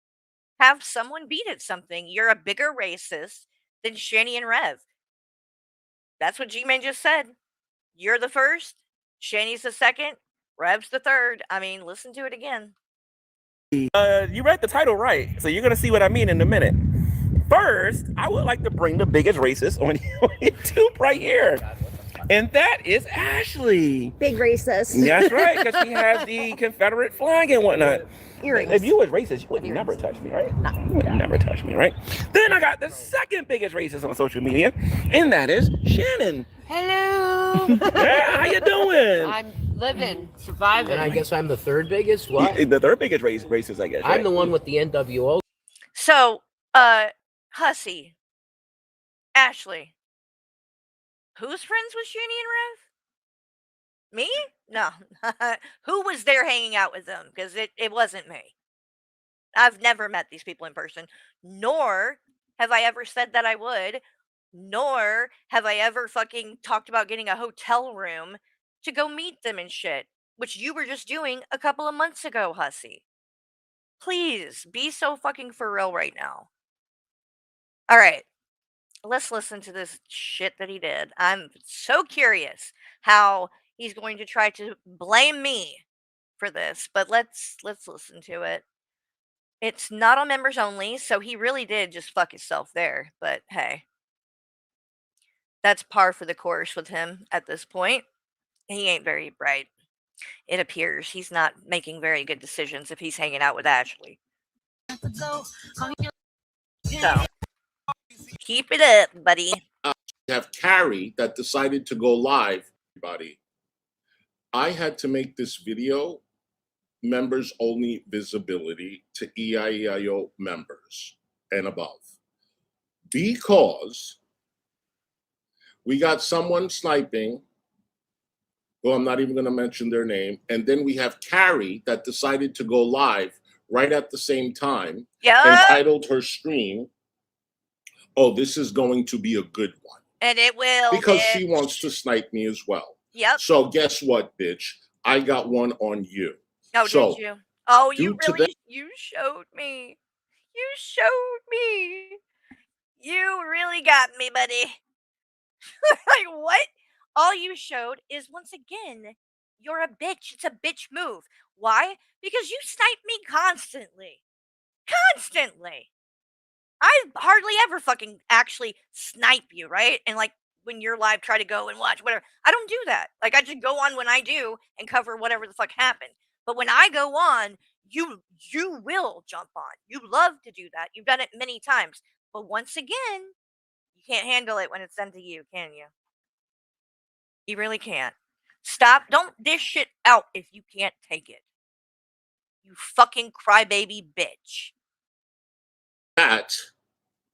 have someone beat at something. You're a bigger racist than Shani and Rev. That's what G-Man just said. You're the first, Shani's the second, Rev's the third. I mean, listen to it again. You read the title right, so you're going to see what I mean in a minute. First, I would like to bring the biggest racist on YouTube right here. And that is Ashley. Big racist. That's right, because she has the Confederate flag and whatnot. Earrings. If you was racist, you would never touch me, right? No. You would never touch me, right? Then I got the second biggest racist on social media, and that is Shannon. Hello. Yeah, how you doing? I'm living, surviving. And I guess I'm the third biggest? What? The third biggest racist, I guess. I'm the one with the NWO. So, Hussy, Ashley, who's friends with Shani and Rev? Me? No. Who was there hanging out with them? Because it wasn't me. I've never met these people in person, nor have I ever said that I would, nor have I ever fucking talked about getting a hotel room to go meet them and shit, which you were just doing a couple of months ago, hussy. Please be so fucking for real right now. All right, let's listen to this shit that he did. I'm so curious how he's going to try to blame me for this, but let's listen to it. It's not on members only, so he really did just fuck himself there, but hey. That's par for the course with him at this point. He ain't very bright. It appears he's not making very good decisions if he's hanging out with Ashley. So, keep it up, buddy. You have Carrie that decided to go live, everybody. I had to make this video members only visibility to EIEIO members and above because we got someone sniping. Well, I'm not even going to mention their name. And then we have Carrie that decided to go live right at the same time and titled her stream, "Oh, this is going to be a good one." And it will. Because she wants to snipe me as well. Yep. So guess what, bitch? I got one on you. Oh, so, did you? Oh, you due to really, you showed me. You showed me. You really got me, buddy. Like, what? All you showed is, once again, you're a bitch. It's a bitch move. Why? Because you snipe me constantly. Constantly. I hardly ever fucking actually snipe you, right? And like when you're live, try to go and watch whatever. I don't do that. Like I just go on when I do and cover whatever the fuck happened. But when I go on, you will jump on. You love to do that. You've done it many times. But once again, you can't handle it when it's sent to you, can you? You really can't. Stop. Don't dish shit out if you can't take it. You fucking crybaby bitch. that,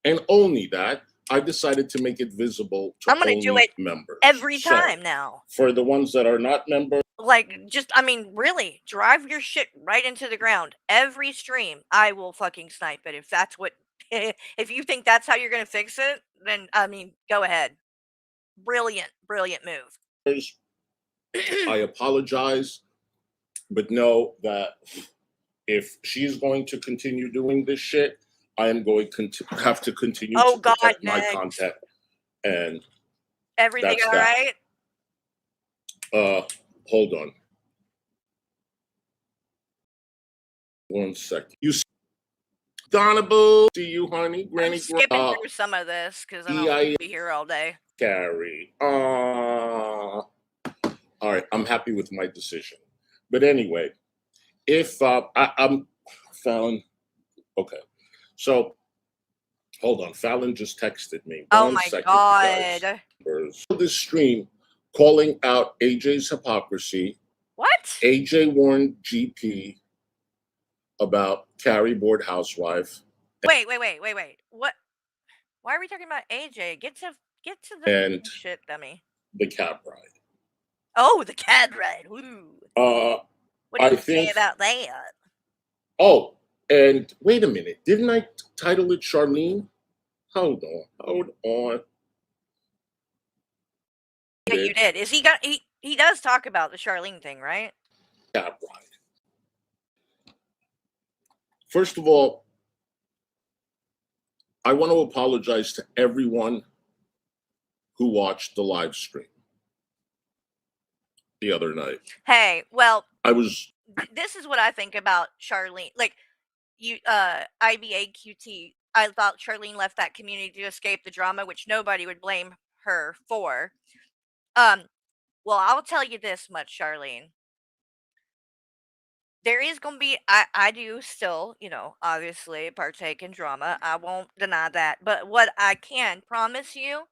and only that, I decided to make it visible to I'm gonna only do it members. every So, time now. for the ones that are not members, Like, just, I mean, really, drive your shit right into the ground. Every stream, I will fucking snipe it. If that's what, if you think that's how you're gonna fix it, then, I mean, go ahead. Brilliant, brilliant move. I apologize, but know that if she's going to continue doing this shit, I am going to have to continue to protect my content. And everything that's all that. right? Hold on. 1 second. You Donna Boo, see you, honey. Granny, I'm skipping through some of this because I don't want to be here all day. Carrie. All right, I'm happy with my decision. But anyway, if I'm Fallon, okay. So hold on, Fallon just texted me. Oh 1 my second, god. This stream calling out AJ's hypocrisy. What? AJ warned GP about Carrie board housewife. Wait. What? Why are we talking about AJ? Get to the And shit, dummy. The cab ride. Oh, the cab ride. Ooh. What do you say about that? Oh, and wait a minute. Didn't I title it Charlene? Hold on. Yeah, you did. Is he does talk about the Charlene thing, right? Cab ride. First of all, I want to apologize to everyone who watched the live stream the other night. Hey, well, this is what I think about Charlene. Like, you, IBAQT, I thought Charlene left that community to escape the drama, which nobody would blame her for. Well, I'll tell you this much, Charlene. There is going to be, I do still, obviously partake in drama. I won't deny that. But what I can promise you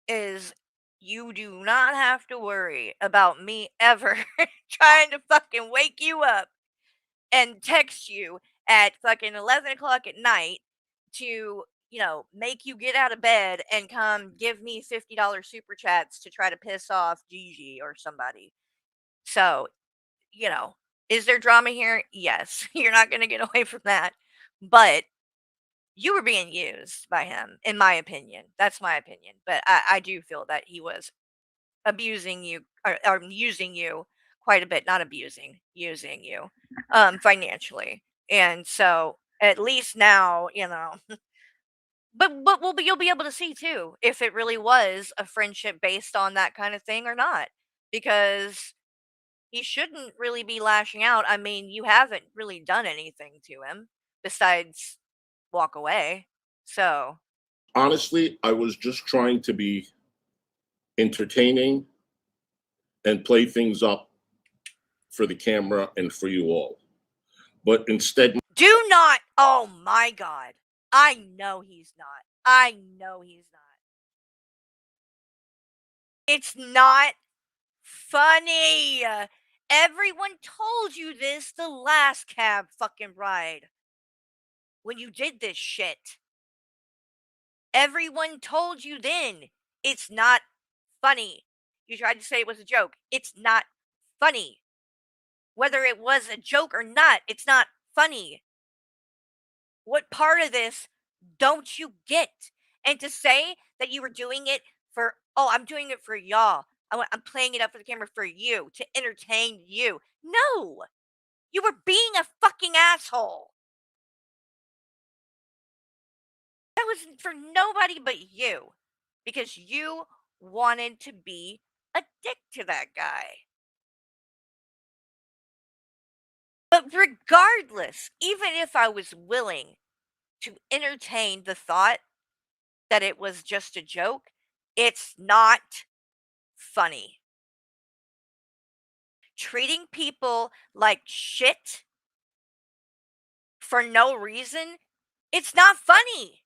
is you do not have to worry about me ever trying to fucking wake you up and text you at fucking 11 o'clock at night to, make you get out of bed and come give me $50 super chats to try to piss off Gigi or somebody. So, you know, is there drama here? Yes. You're not going to get away from that. But you were being used by him, in my opinion. That's my opinion. But I do feel that he was abusing you or using you quite a bit, not abusing, using you financially. And so at least now, you know, but you'll be able to see too if it really was a friendship based on that kind of thing or not. Because he shouldn't really be lashing out. I mean, you haven't really done anything to him besides walk away. So, Honestly, I was just trying to be entertaining and play things up for the camera and for you all. But instead, do not. Oh my God. I know he's not. I know he's not. It's not funny. Everyone told you this the last cab fucking ride when you did this shit. Everyone told you then it's not funny. You tried to say it was a joke. It's not funny. Whether it was a joke or not, it's not funny. What part of this don't you get? And to say that you were doing it for, oh, I'm doing it for y'all. I'm playing it up for the camera for you to entertain you. No, you were being a fucking asshole. That was for nobody but you because you wanted to be a dick to that guy. But regardless, even if I was willing to entertain the thought that it was just a joke, it's not funny. Treating people like shit for no reason, it's not funny.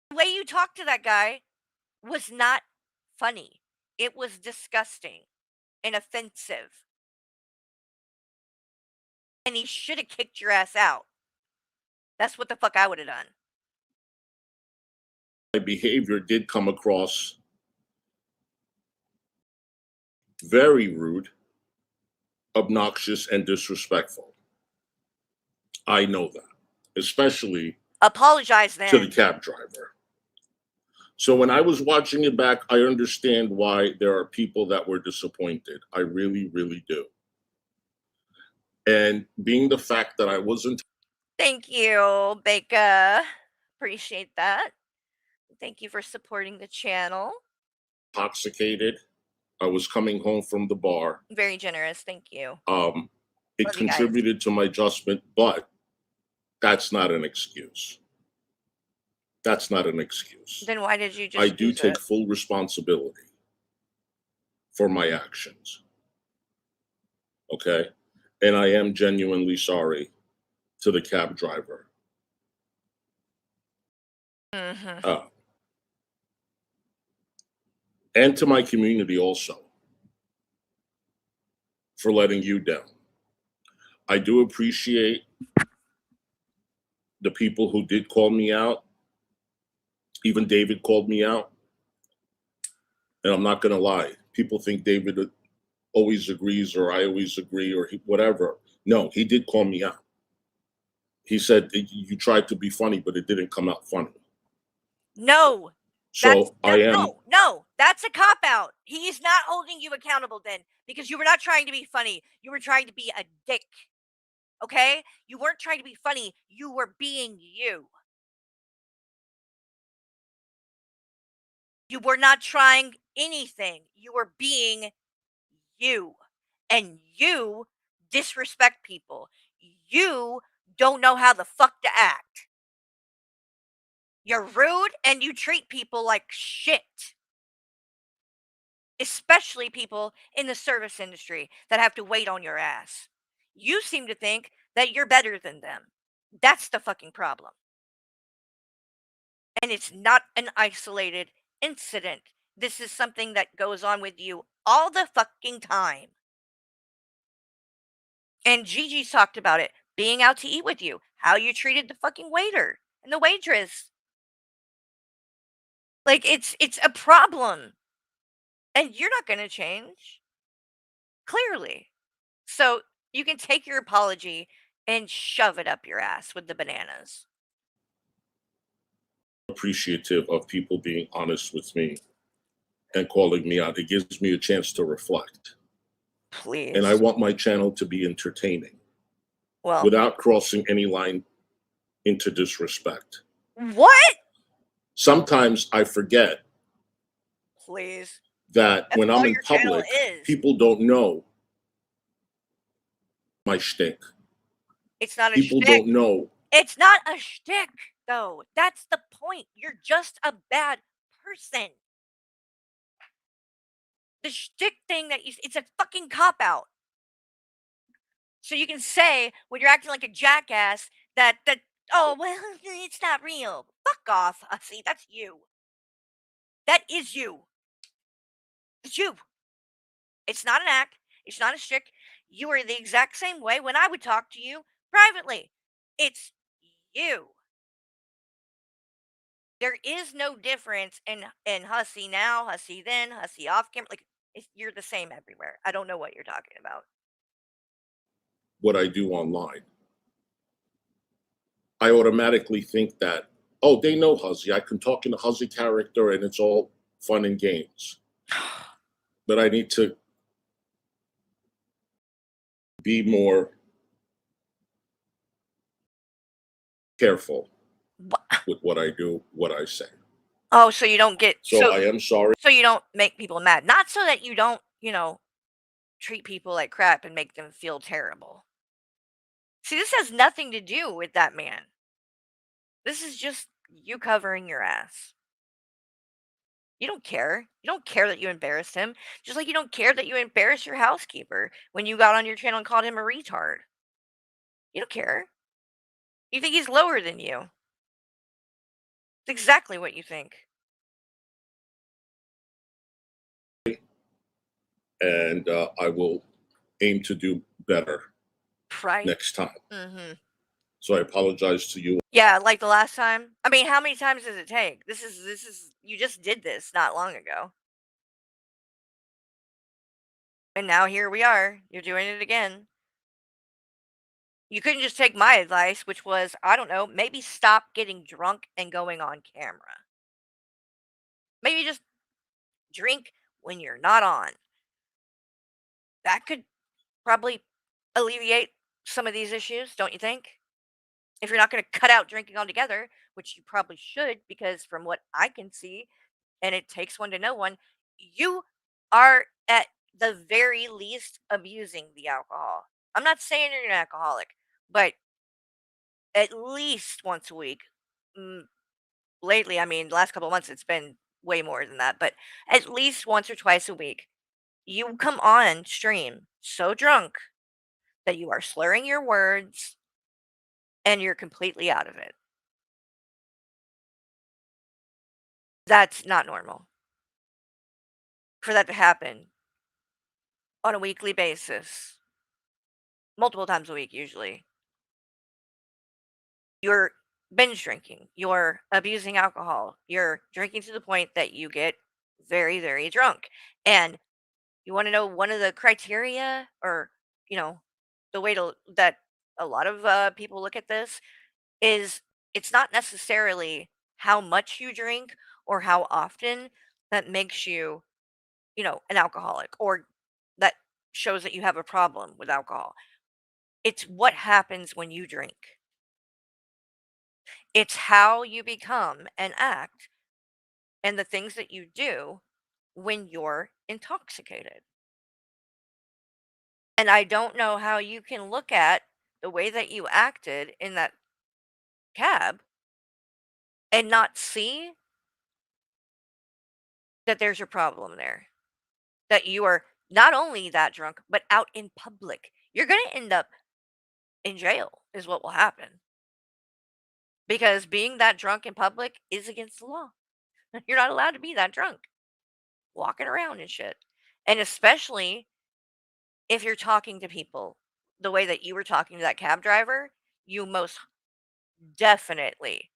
The way you talked to that guy was not funny. It was disgusting and offensive. And he should have kicked your ass out. That's what the fuck I would have done. my behavior did come across very rude, obnoxious, and disrespectful. I know that, especially apologize then to the cab driver. So when I was watching it back, I understand why there are people that were disappointed. I really, really do. And being the fact that I wasn't. Thank you, Becca. Appreciate that. Thank you for supporting the channel. Intoxicated. I was coming home from the bar. Very generous. Thank you. It contributed to my adjustment, but that's not an excuse. That's not an excuse. Then why did you just I do take it? full responsibility for my actions. Okay? And I am genuinely sorry to the cab driver. Mm-hmm. And to my community also for letting you down. I do appreciate the people who did call me out. Even David called me out. And I'm not going to lie. People think David always agrees or I always agree or whatever. No, he did call me out. He said, you tried to be funny, but it didn't come out funny. No. So I am. No, that's a cop out. He's not holding you accountable then because you were not trying to be funny. You were trying to be a dick. Okay? You weren't trying to be funny. You were being you. You were not trying anything. You were being you. And you disrespect people. You don't know how the fuck to act. You're rude and you treat people like shit. Especially people in the service industry that have to wait on your ass. You seem to think that you're better than them. That's the fucking problem. And it's not an isolated incident. This is something that goes on with you all the fucking time. And Gigi's talked about it, being out to eat with you, how you treated the fucking waiter and the waitress. Like, it's a problem. And you're not going to change, clearly. So you can take your apology and shove it up your ass with the bananas. Appreciative of people being honest with me and calling me out. It gives me a chance to reflect. Please. And I want my channel to be entertaining. Well, without crossing any line into disrespect. What? Sometimes I forget Please. that That's when all I'm in your channel public, is. people don't know my shtick. It's not a People shtick. don't know. It's not a shtick, though. That's the point. You're just a bad person. The shtick thing it's a fucking cop out. So you can say when you're acting like a jackass that oh well it's not real. Fuck off, hussy. That's you. That is you. It's you. It's not an act. It's not a shtick. You are the exact same way when I would talk to you privately. It's you. There is no difference in hussy now, hussy then, hussy off camera. Like you're the same everywhere. I don't know what you're talking about. What I do online. I automatically think that, oh, they know Huzzy. I can talk in a Huzzy character and it's all fun and games. But I need to be more careful with what I do, what I say. Oh, so you don't get So I am sorry. So you don't make people mad. Not so that you don't, treat people like crap and make them feel terrible. See, this has nothing to do with that man. This is just you covering your ass. You don't care. You don't care that you embarrassed him. Just like you don't care that you embarrassed your housekeeper when you got on your channel and called him a retard. You don't care. You think he's lower than you. It's exactly what you think. And I will aim to do better Right. next time. Mm-hmm. So I apologize to you. Yeah, like the last time. I mean, how many times does it take? This is you just did this not long ago. And now here we are. You're doing it again. You couldn't just take my advice, which was, I don't know, maybe stop getting drunk and going on camera. Maybe just drink when you're not on. That could probably alleviate some of these issues, don't you think? If you're not going to cut out drinking altogether, which you probably should, because from what I can see, and it takes one to know one, you are at the very least abusing the alcohol. I'm not saying you're an alcoholic, but at least once a week. Lately, I mean, the last couple of months, it's been way more than that, but at least once or twice a week, you come on stream so drunk that you are slurring your words and you're completely out of it. That's not normal. For that to happen on a weekly basis, multiple times a week, usually. You're binge drinking, you're abusing alcohol, you're drinking to the point that you get very, very drunk. And you want to know one of the criteria or, the way that a lot of people look at this is it's not necessarily how much you drink or how often that makes you, an alcoholic or that shows that you have a problem with alcohol. It's what happens when you drink. It's how you become and act and the things that you do when you're intoxicated. And I don't know how you can look at the way that you acted in that cab and not see that there's a problem there. That you are not only that drunk, but out in public. You're going to end up in jail, is what will happen. Because being that drunk in public is against the law. You're not allowed to be that drunk, walking around and shit. And especially if you're talking to people the way that you were talking to that cab driver, you most definitely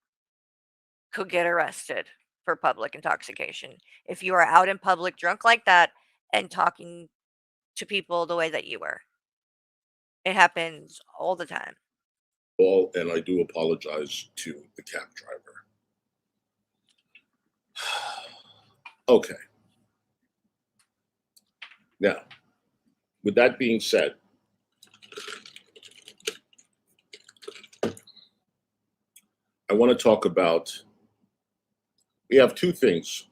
could get arrested for public intoxication. If you are out in public drunk like that and talking to people the way that you were, it happens all the time. And I do apologize to the cab driver. Okay. Now, with that being said, I want to talk about, we have two things.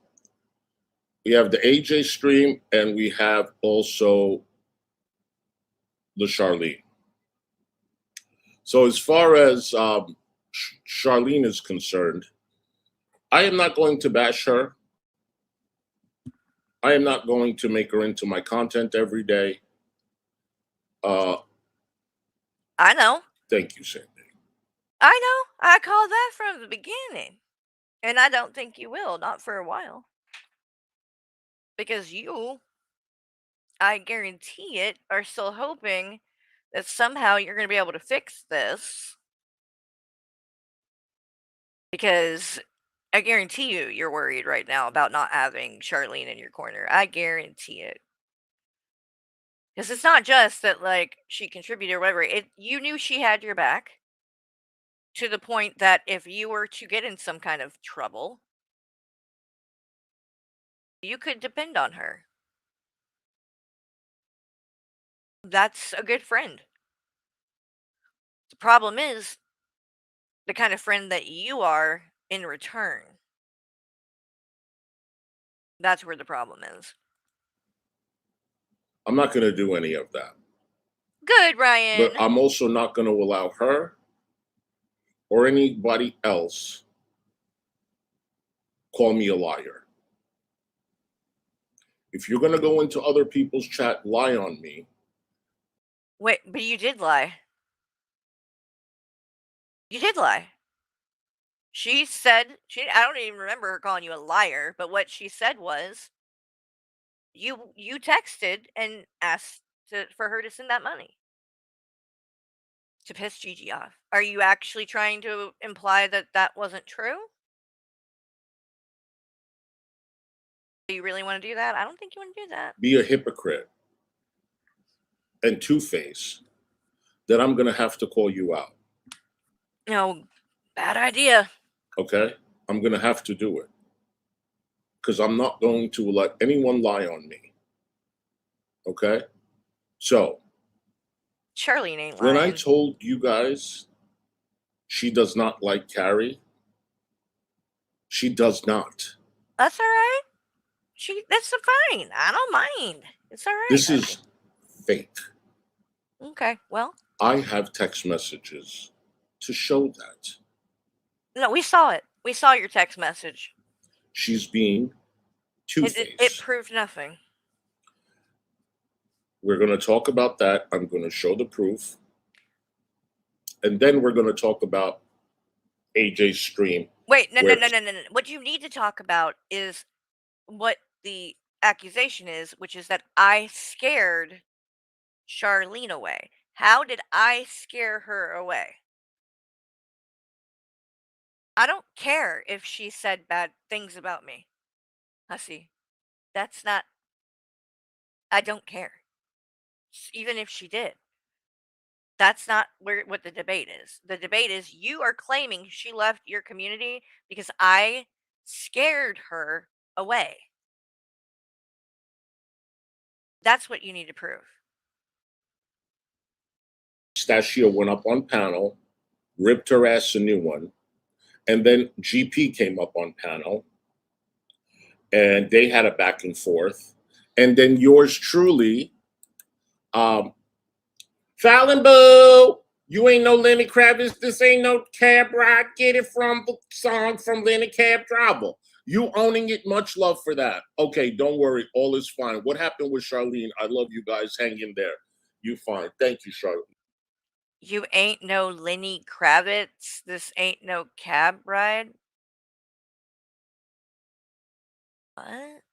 We have the AJ stream and we have also the Charlene. So as far as Charlene is concerned, I am not going to bash her. I am not going to make her into my content every day. I know. Thank you, Sandy. I know. I called that from the beginning. And I don't think you will, not for a while. Because you, I guarantee it, are still hoping that somehow you're going to be able to fix this. Because I guarantee you're worried right now about not having Charlene in your corner. I guarantee it. Because it's not just that, like, she contributed or whatever. You knew she had your back to the point that if you were to get in some kind of trouble, you could depend on her. That's a good friend. The problem is the kind of friend that you are in return. That's where the problem is. I'm not going to do any of that. Good, Ryan. But I'm also not going to allow her or anybody else call me a liar. If you're going to go into other people's chat, lie on me. Wait, but you did lie. You did lie. She said, I don't even remember her calling you a liar, but what she said was, you texted and asked for her to send that money to piss Gigi off. Are you actually trying to imply that that wasn't true? Do you really want to do that? I don't think you want to do that. Be a hypocrite and two-face, then I'm going to have to call you out. No, bad idea. Okay? I'm going to have to do it. Because I'm not going to let anyone lie on me. Okay? So, Charlene ain't lying. when I told you guys she does not like Carrie, she does not. That's all right. That's fine. I don't mind. It's all right. This is fake. Okay, well. I have text messages to show that. No, we saw it. We saw your text message. She's being two-faced. It proved nothing. We're going to talk about that. I'm going to show the proof. And then we're going to talk about AJ's stream. Wait, no. What you need to talk about is what the accusation is, which is that I scared Charlene away. How did I scare her away? I don't care if she said bad things about me. Hussy. That's not... I don't care. Even if she did. That's not what the debate is. The debate is you are claiming she left your community because I scared her away. That's what you need to prove. Pistachio went up on panel, ripped her ass a new one, and then GP came up on panel, and they had a back and forth, and then yours truly, Fallon Boo, you ain't no Lenny Kravitz, this ain't no Cab Ride, get it from the song from Lenny Cab Driver. You owning it, much love for that. Okay, don't worry, all is fine. What happened with Charlene? I love you guys, hang in there. You fine. Thank you, Charlene. You ain't no Lenny Kravitz. This ain't no cab ride. What?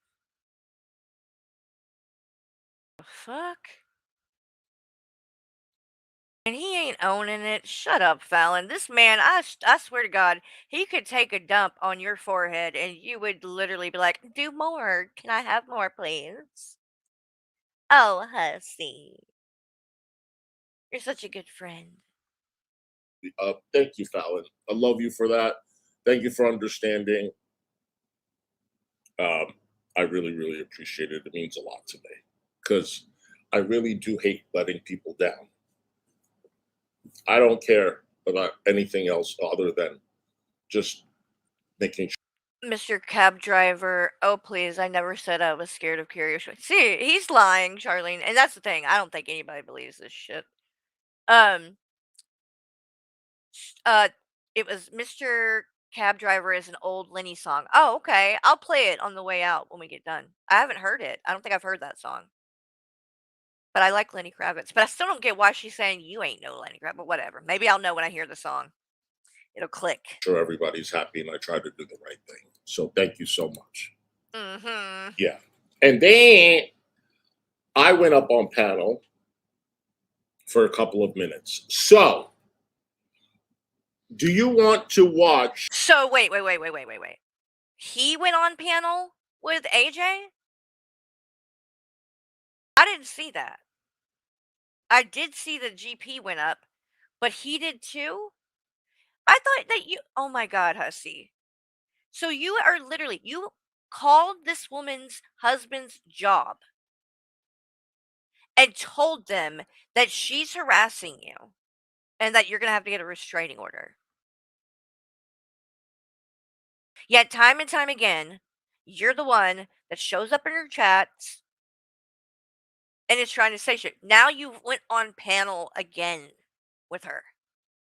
The fuck? And he ain't owning it. Shut up, Fallon. This man, I swear to God, he could take a dump on your forehead and you would literally be like, do more. Can I have more, please? Oh, hussy. You're such a good friend. Thank you, Fallon. I love you for that. Thank you for understanding. I really, really appreciate it. It means a lot to me because I really do hate letting people down. I don't care about anything else other than just making sure. Mr. Cab Driver, oh please, I never said I was scared of Carrie. See, he's lying, Charlene, and that's the thing. I don't think anybody believes this shit. Um, uh, it was Mr. Cab Driver is an old Lenny song. Oh, okay. I'll play it on the way out when we get done. I haven't heard it. I don't think I've heard that song. But I like Lenny Kravitz. But I still don't get why she's saying you ain't no Lenny Kravitz. But whatever. Maybe I'll know when I hear the song. It'll click. Sure everybody's happy and I try to do the right thing. So thank you so much. Mm-hmm. Yeah. And then I went up on panel for a couple of minutes. So do you want to watch? So wait. He went on panel with AJ? I didn't see that. I did see the GP went up, but he did too? I thought that you, oh my God, hussy. So you are literally, you called this woman's husband's job and told them that she's harassing you and that you're going to have to get a restraining order. Yet time and time again, you're the one that shows up in her chats and is trying to say shit. Now you went on panel again with her.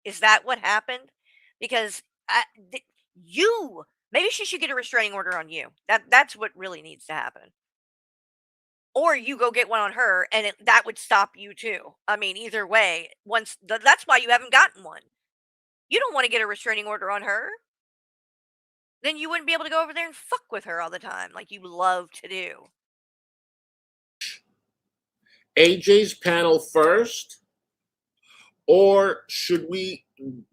Is that what happened? Because you, maybe she should get a restraining order on you. That's what really needs to happen. Or you go get one on her, and that would stop you too. I mean, either way, that's why you haven't gotten one. You don't want to get a restraining order on her. Then you wouldn't be able to go over there and fuck with her all the time like you love to do. AJ's panel first, or should we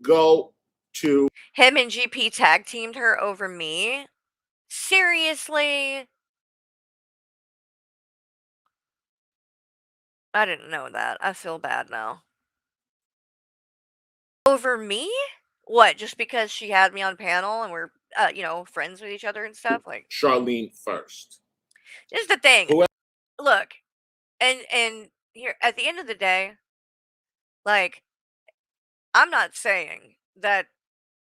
go to him and GP tag teamed her over me? Seriously? I didn't know that. I feel bad now. Over me? What? Just because she had me on panel and we're, friends with each other and stuff? Like Charlene first? This is the thing. Look, and here at the end of the day, like, I'm not saying that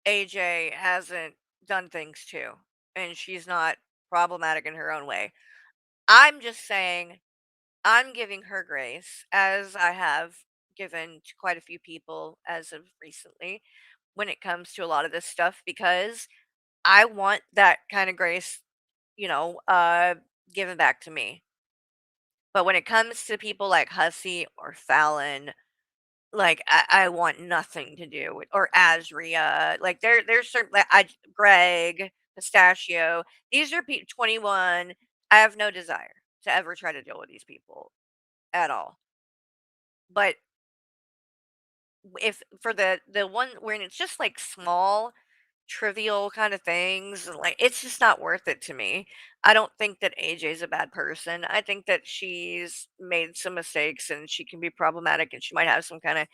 AJ hasn't done things too, and she's not problematic in her own way. I'm just saying I'm giving her grace, as I have given to quite a few people as of recently, when it comes to a lot of this stuff, because I want that kind of grace, given back to me. But when it comes to people like Hussey or Fallon, like I want nothing to do with, or Azria. Like there's certain, Greg, Pistachio. These are 21. I have no desire to ever try to deal with these people at all. But if for the one where it's just like small trivial kind of things, like it's just not worth it to me. I don't think that AJ's a bad person. I think that she's made some mistakes and she can be problematic and she might have some kind of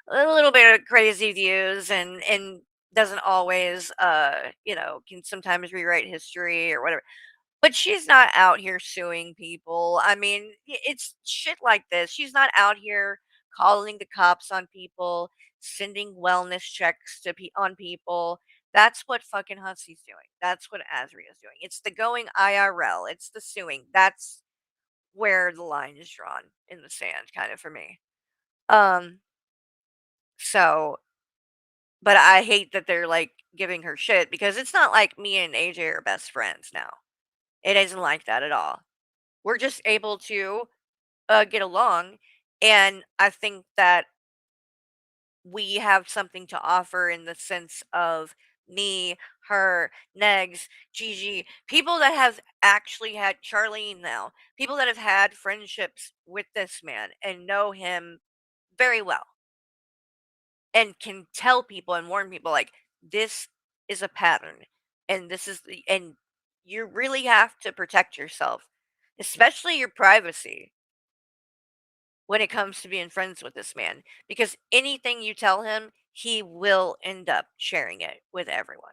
a little bit of crazy views and doesn't always can sometimes rewrite history or whatever. But she's not out here suing people. I mean, it's shit like this. She's not out here calling the cops on people, sending wellness checks on people. That's what fucking Hussey's doing. That's what Azria's doing. It's the going IRL. It's the suing. That's where the line is drawn in the sand, kind of for me. So, but I hate that they're like giving her shit because it's not like me and AJ are best friends now. It isn't like that at all. We're just able to get along. And I think that we have something to offer in the sense of me, her, Negs, Gigi, people that have actually had Charlene now, people that have had friendships with this man and know him very well. and can tell people and warn people like this is a pattern and and you really have to protect yourself, especially your privacy when it comes to being friends with this man, because anything you tell him, he will end up sharing it with everyone.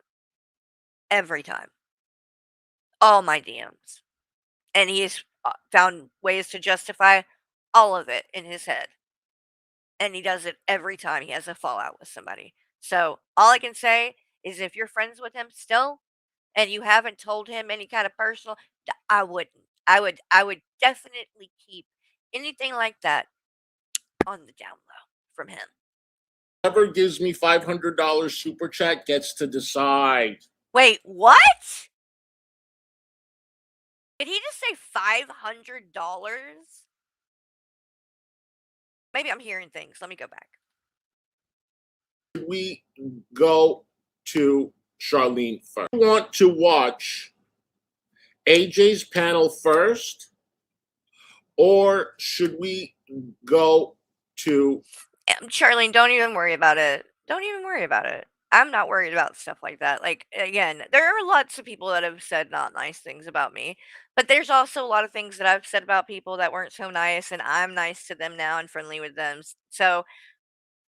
Every time. All my DMs. And he's found ways to justify all of it in his head. And he does it every time he has a fallout with somebody. So, all I can say is if you're friends with him still and you haven't told him any kind of personal, I wouldn't. I would definitely keep anything like that on the down low from him. Whoever gives me $500 super chat gets to decide. Wait, what? Did he just say $500? Maybe I'm hearing things. Let me go back. We go to Charlene first. I want to watch AJ's panel first, or should we go to Charlene, don't even worry about it. Don't even worry about it. I'm not worried about stuff like that. Like, again, there are lots of people that have said not nice things about me, but there's also a lot of things that I've said about people that weren't so nice, and I'm nice to them now and friendly with them. So,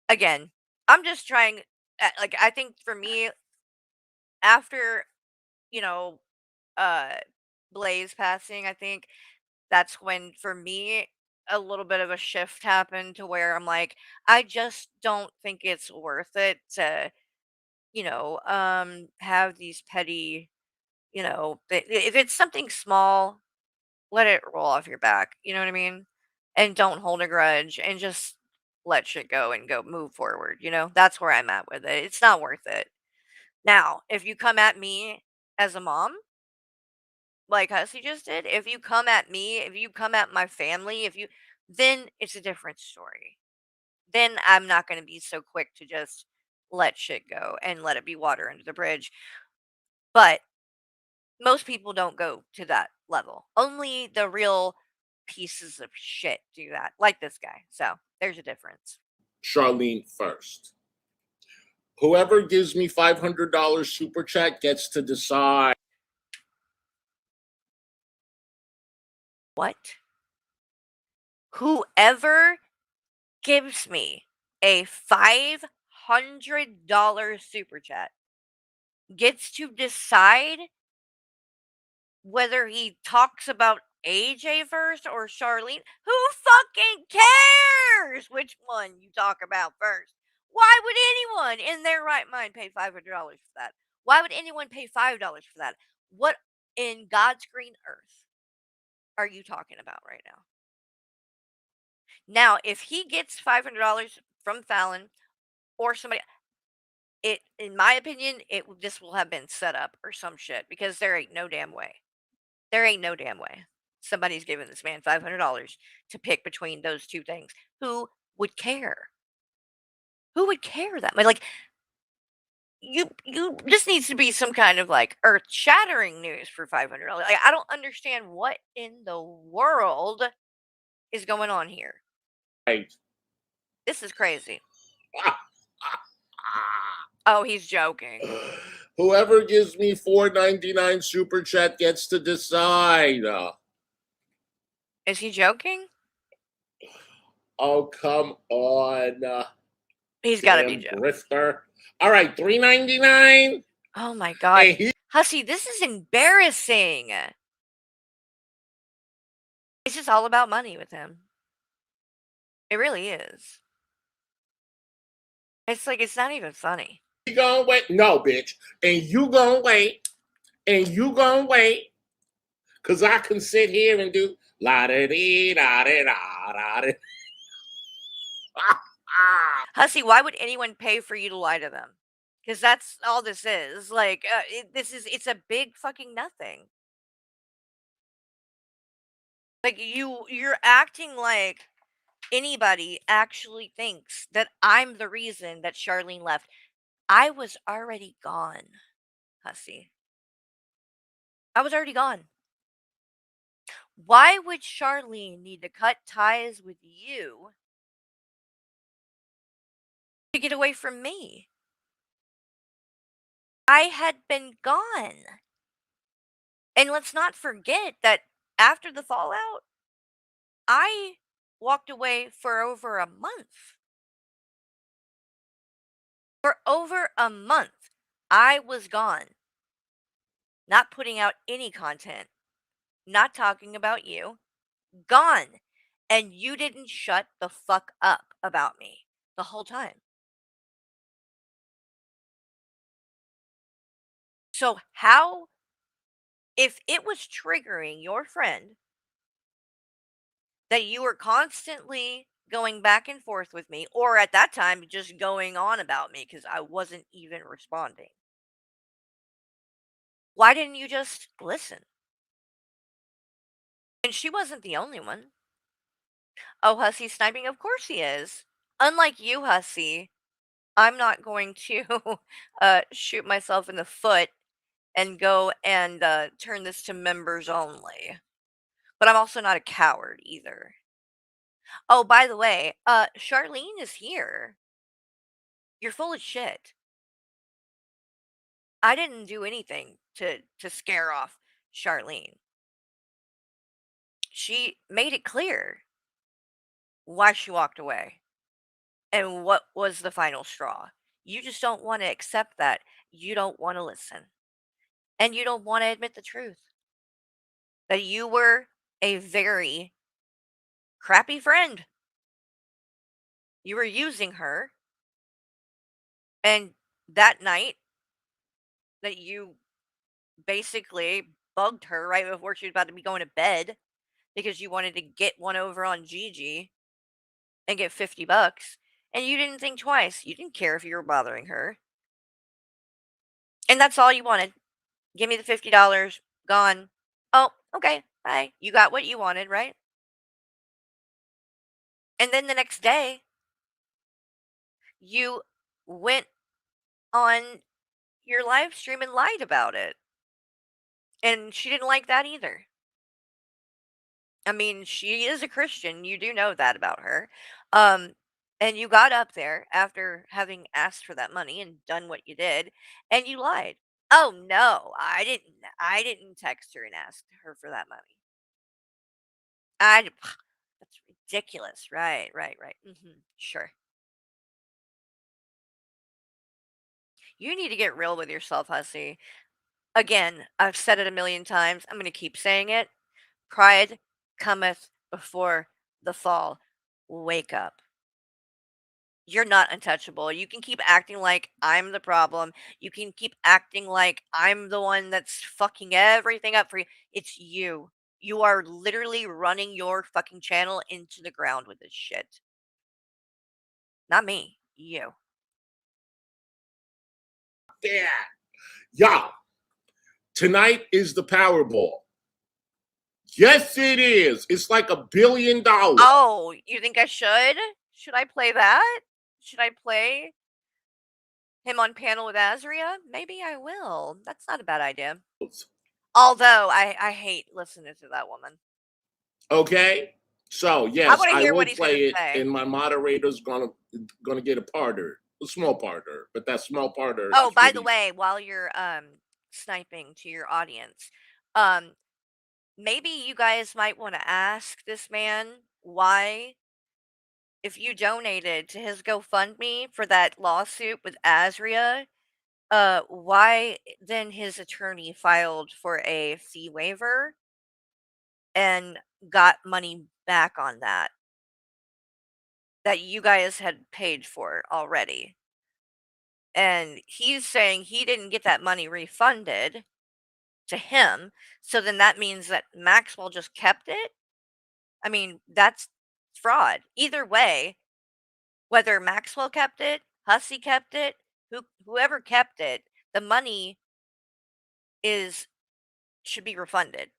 again, I'm just trying, like, I think for me, after, you know, uh, Blaze passing, I think that's when, for me, a little bit of a shift happened to where I'm like, I just don't think it's worth it to, have these petty, if it's something small, let it roll off your back. You know what I mean? And don't hold a grudge and just let shit go and go move forward. That's where I'm at with it. It's not worth it. Now, if you come at me as a mom, like Hussey just did, if you come at me, if you come at my family, then it's a different story. Then I'm not going to be so quick to just let shit go and let it be water under the bridge. But most people don't go to that level. Only the real pieces of shit do that, like this guy. So there's a difference. Charlene first? Whoever gives me $500 super chat gets to decide. What? Whoever gives me a $500 super chat gets to decide whether he talks about AJ first or Charlene. Who fucking cares which one you talk about first? Why would anyone in their right mind pay $500 for that? Why would anyone pay $5 for that? What in God's green earth are you talking about right now? Now, if he gets $500 from Fallon or somebody, in my opinion, this will have been set up or some shit, because there ain't no damn way. There ain't no damn way somebody's giving this man $500 to pick between those two things. Who would care? Who would care that much? Like, you this needs to be some kind of like earth-shattering news for $500. Like, I don't understand what in the world is going on here. Right. This is crazy. Oh, he's joking. Whoever gives me $4.99 super chat gets to decide. Is he joking? Oh, come on. He's got to be joking. Grifter. All right, $3.99. Oh my god. Hey, Hussey, this is embarrassing. It's just all about money with him. It really is. It's like, it's not even funny. You gonna wait? No, bitch. And you gonna wait. And you gonna wait. Because I can sit here and do la-da-dee, da-da-da-da-da. Hussey, why would anyone pay for you to lie to them? Because that's all this is. Like, it's a big fucking nothing. Like, you're acting like anybody actually thinks that I'm the reason that Charlene left. I was already gone, Hussey. I was already gone. Why would Charlene need to cut ties with you to get away from me. I had been gone. And let's not forget that after the fallout, I walked away for over a month. For over a month, I was gone. Not putting out any content, not talking about you, gone. And you didn't shut the fuck up about me the whole time. So, how, if it was triggering your friend that you were constantly going back and forth with me, or at that time just going on about me because I wasn't even responding, why didn't you just listen? And she wasn't the only one. Oh, Hussy sniping? Of course he is. Unlike you, Hussy, I'm not going to shoot myself in the foot and go and turn this to members only. But I'm also not a coward either. Oh, by the way, Charlene is here. You're full of shit. I didn't do anything to scare off Charlene. She made it clear why she walked away and what was the final straw. You just don't want to accept that. You don't want to listen. And you don't want to admit the truth. That you were a very crappy friend. You were using her. And that night that you basically bugged her right before she was about to be going to bed because you wanted to get one over on Gigi and get $50, and you didn't think twice. You didn't care if you were bothering her. And that's all you wanted. Give me the $50. Gone. Oh, okay. Bye. You got what you wanted, right? And then the next day, you went on your live stream and lied about it. And she didn't like that either. I mean, she is a Christian. You do know that about her. Um, and you got up there after having asked for that money and done what you did, and you lied. Oh no, I didn't. I didn't text her and ask her for that money. That's ridiculous. Right, right, right. Sure. You need to get real with yourself, Hussy. Again, I've said it a million times. I'm going to keep saying it. Pride cometh before the fall. Wake up. You're not untouchable. You can keep acting like I'm the problem. You can keep acting like I'm the one that's fucking everything up for you. It's you. You are literally running your fucking channel into the ground with this shit. Not me. You. Yeah. Y'all, tonight is the Powerball. Yes, it is. It's like $1 billion. Oh, you think I should? Should I play that? Should I play him on panel with Azria? Maybe I will. That's not a bad idea. Although I hate listening to that woman. Okay. So I yes, want to I hear will what he's going play to it, say. and my moderator's gonna get a parter, a small parter, but that small parter. Oh, is by really the way, while you're sniping to your audience, maybe you guys might want to ask this man why, if you donated to his GoFundMe for that lawsuit with Azria, why then his attorney filed for a fee waiver and got money back on that you guys had paid for already. And he's saying he didn't get that money refunded to him. So then that means that Maxwell just kept it. I mean, that's fraud. Either way, whether Maxwell kept it, Hussy kept it, whoever kept it, the money should be refunded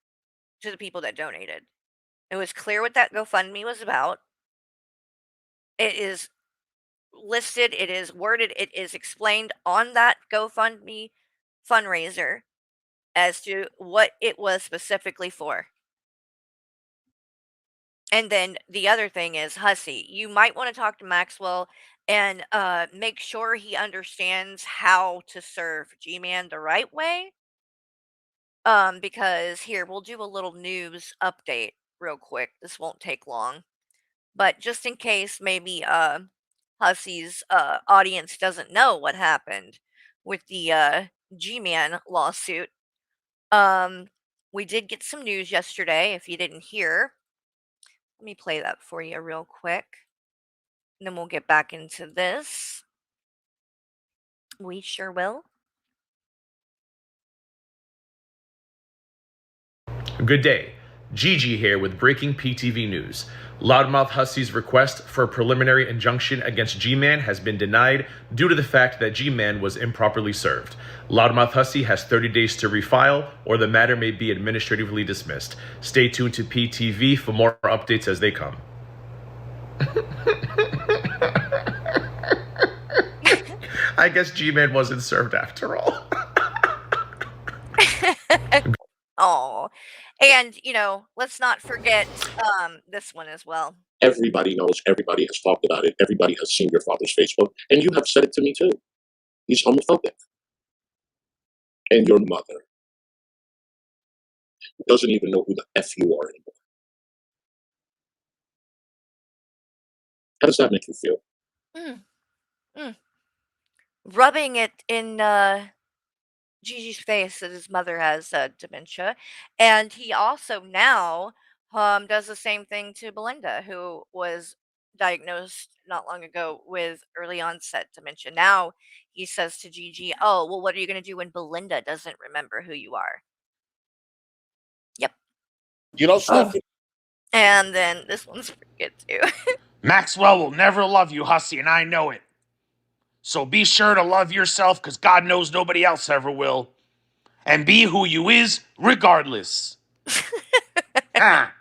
to the people that donated. It was clear what that GoFundMe was about. It is listed, it is worded, it is explained on that GoFundMe fundraiser as to what it was specifically for. And then the other thing is, Hussy, you might want to talk to Maxwell and make sure he understands how to serve G-Man the right way. Because here, we'll do a little news update real quick. This won't take long. But just in case maybe Hussy's audience doesn't know what happened with the G-Man lawsuit, we did get some news yesterday, if you didn't hear. Let me play that for you real quick. And then we'll get back into this. We sure will. Good day. Gigi here with breaking PTV news. Loudmouth Hussy's request for a preliminary injunction against G-Man has been denied due to the fact that G-Man was improperly served. Loudmouth Hussy has 30 days to refile, or the matter may be administratively dismissed. Stay tuned to PTV for more updates as they come. I guess G-Man wasn't served after all. Oh, and let's not forget this one as well. Everybody knows, everybody has talked about it, everybody has seen your father's Facebook, and you have said it to me too. He's homophobic. And your mother doesn't even know who the F you are anymore. How does that make you feel? Rubbing it in Gigi's face that his mother has dementia, and he also now does the same thing to Belinda, who was diagnosed not long ago with early onset dementia. Now he says to Gigi, "Oh, well, what are you going to do when Belinda doesn't remember who you are?" Yep. You know, Stephanie. And then this one's pretty good too. Maxwell will never love you, Hussy, and I know it. So be sure to love yourself, because God knows nobody else ever will. And be who you is, regardless. Ah.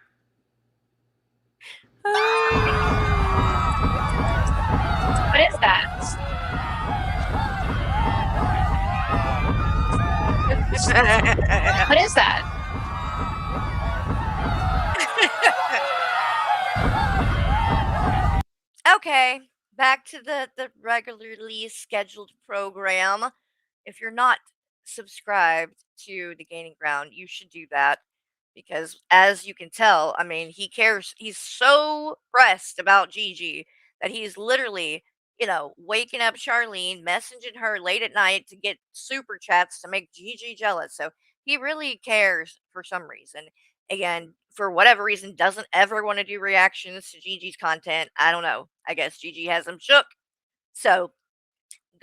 What is that? What is that? Okay, back to the regularly scheduled program. If you're not subscribed to the Gaining Ground, you should do that, because as you can tell, I mean, he cares. He's so pressed about Gigi that he's literally, waking up Charlene, messaging her late at night to get super chats to make Gigi jealous. So he really cares for some reason. Again, for whatever reason, doesn't ever want to do reactions to Gigi's content. I don't know. I guess Gigi has him shook. So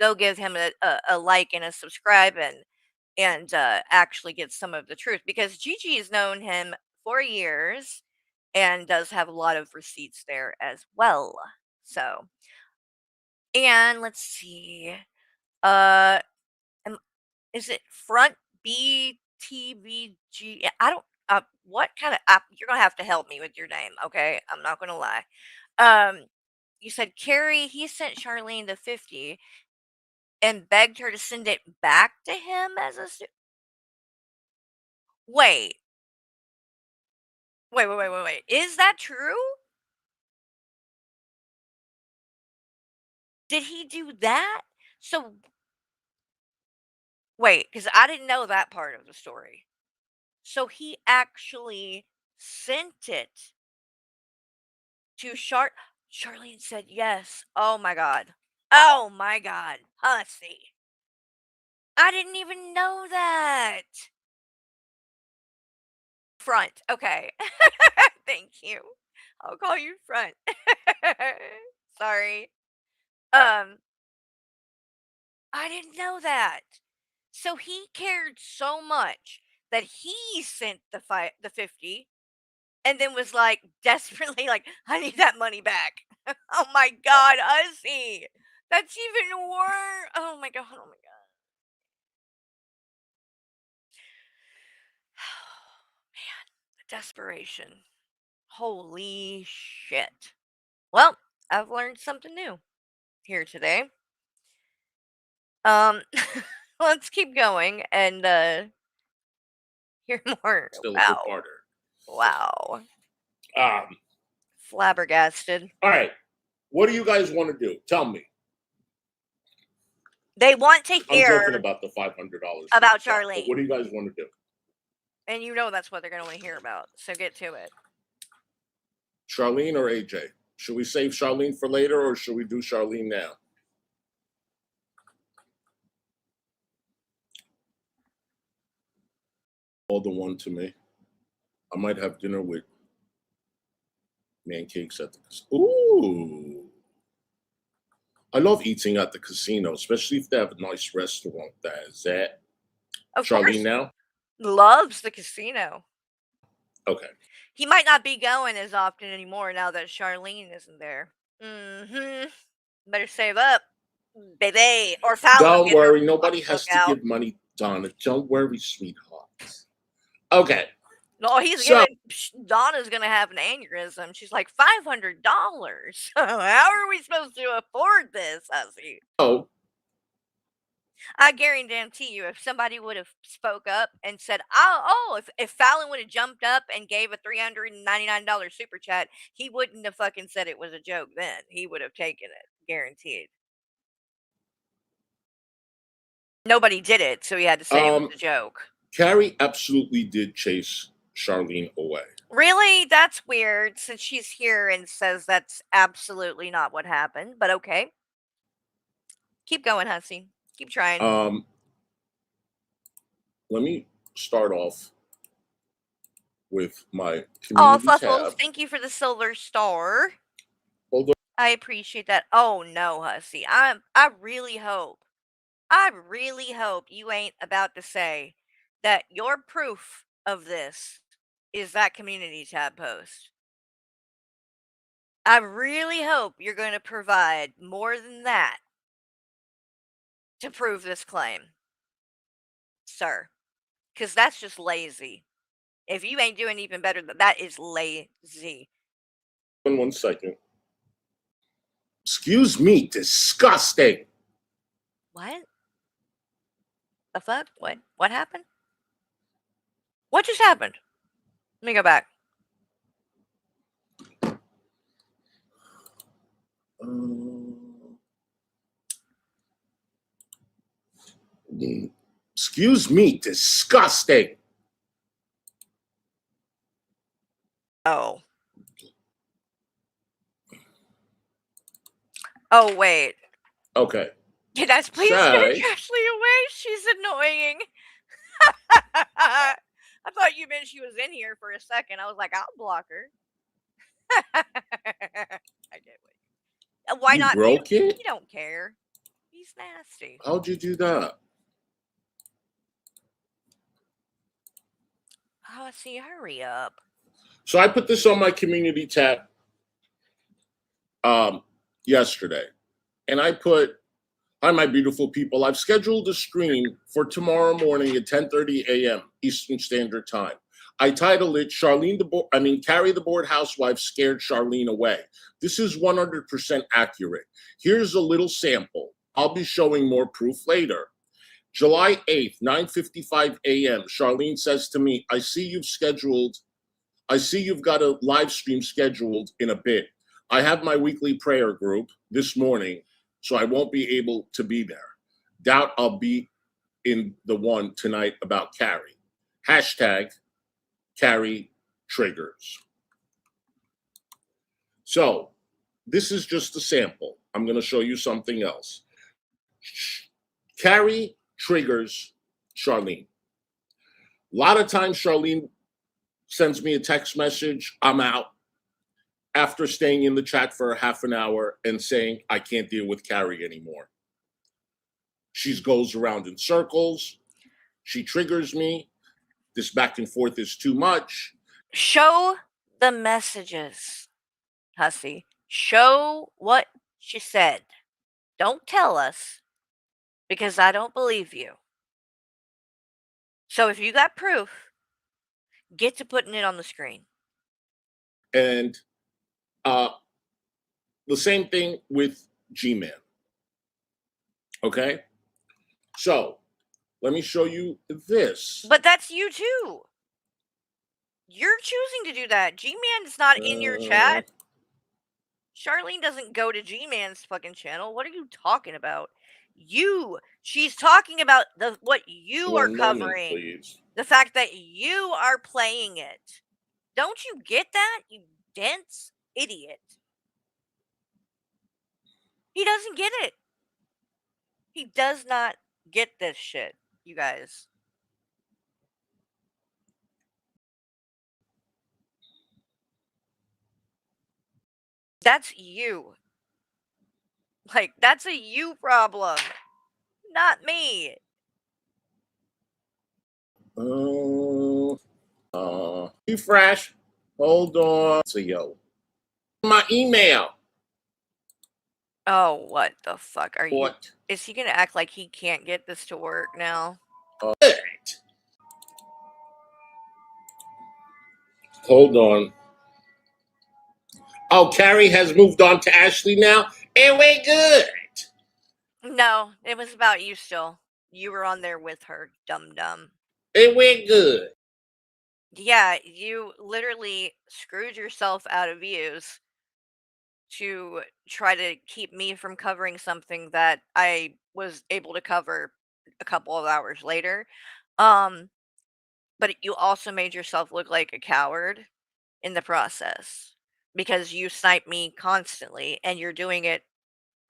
go give him a like and a subscribe, and actually get some of the truth, because Gigi has known him for years and does have a lot of receipts there as well. So, and let's see, uh, is it Front BTVG? I don't. What kind of? You're gonna have to help me with your name, okay? I'm not gonna lie. You said Carrie. He sent Charlene the 50 and begged her to send it back to him as a wait. Wait. Is that true? Did he do that? So wait, because I didn't know that part of the story. So he actually sent it to Charlene said yes. Oh my god. Oh my god. Hussy. I didn't even know that. Front. Okay. Thank you. I'll call you Front. Sorry. I didn't know that. So he cared so much that he sent the 50 and then was like desperately like, I need that money back. Oh my god, Uzi. That's even worse. Oh my god. Man, the desperation. Holy shit. Well, I've learned something new here today. Let's keep going and hear more. Still a Wow. two-parter. Wow. Flabbergasted. All right. What do you guys want to do? Tell me. They want to I'm hear joking about the $500. about But Charlene. what do you guys want to do? And you know that's what they're going to want to hear about. So get to it. Charlene or AJ? Should we save Charlene for later or should we do Charlene now? All the one to me. I might have dinner with pancakes at the casino. Ooh. I love eating at the casino, especially if they have a nice restaurant. That is that. Of Charlene course, now? loves the casino. Okay. He might not be going as often anymore now that Charlene isn't there. Better save up, baby. Or Fallon. Don't worry. Nobody has to give money, Donna. Don't worry, sweetheart. Okay. No, Donna's gonna have an aneurysm. She's like, $500. How are we supposed to afford this, hussy? Oh. I guarantee you, if somebody would have spoke up and said, if Fallon would have jumped up and gave a $399 super chat, he wouldn't have fucking said it was a joke then. He would have taken it, guaranteed. Nobody did it, so he had to say it was a joke. Carrie absolutely did chase Charlene away. Really? That's weird, since she's here and says that's absolutely not what happened, but okay. Keep going, hussy. Keep trying. Let me start off with my community Fluffles, tab. thank you for the silver star. Hold on. I appreciate that. Oh no, hussy. I really hope you ain't about to say that your proof of this is that community tab post. I really hope you're going to provide more than that to prove this claim, sir. Because that's just lazy. If you ain't doing even better, that is lazy. 1 second. Excuse me, disgusting. What? The fuck? What happened? What just happened? Let me go back. Excuse me, disgusting. Oh. Oh, wait. Okay. Can I please take Ashley away? She's annoying. I thought you meant she was in here for a second. I was like, I'll block her. I get what. Why You not? broke it? You don't care. He's nasty. How'd you do that? Oh, see, hurry up. So I put this on my community tab yesterday. And I put, hi, my beautiful people. I've scheduled a stream for tomorrow morning at 10:30 a.m. Eastern Standard Time. I titled it, Carrie the Bored Housewife Scared Charlene Away. This is 100% accurate. Here's a little sample. I'll be showing more proof later. July 8th, 9:55 a.m., Charlene says to me, I see you've got a live stream scheduled in a bit. I have my weekly prayer group this morning, so I won't be able to be there. Doubt I'll be in the one tonight about Carrie. Hashtag Carrie triggers. So this is just a sample. I'm going to show you something else. Carrie triggers Charlene. A lot of times Charlene sends me a text message, I'm out, after staying in the chat for a half an hour and saying, I can't deal with Carrie anymore. She goes around in circles. She triggers me. This back and forth is too much. Show the messages, hussy. Show what she said. Don't tell us, because I don't believe you. So if you got proof, get to putting it on the screen. And the same thing with G-Man. Okay? So let me show you this. But that's you too. You're choosing to do that. G-Man is not in your chat. Charlene doesn't go to G-Man's fucking channel. What are you talking about? She's talking about what you are One moment, covering. please. The fact that you are playing it. Don't you get that, you dense idiot? He doesn't get it. He does not get this shit, you guys. That's you. Like, that's a you problem, not me. Refresh. Hold on. So, yo. My email. Oh, what the fuck are you? What? Is he gonna act like he can't get this to work now? Hold on. Oh, Carrie has moved on to Ashley now, and we're good. No, it was about you still. You were on there with her, dum. And we're good. Yeah, you literally screwed yourself out of views to try to keep me from covering something that I was able to cover a couple of hours later. But you also made yourself look like a coward in the process because you snipe me constantly and you're doing it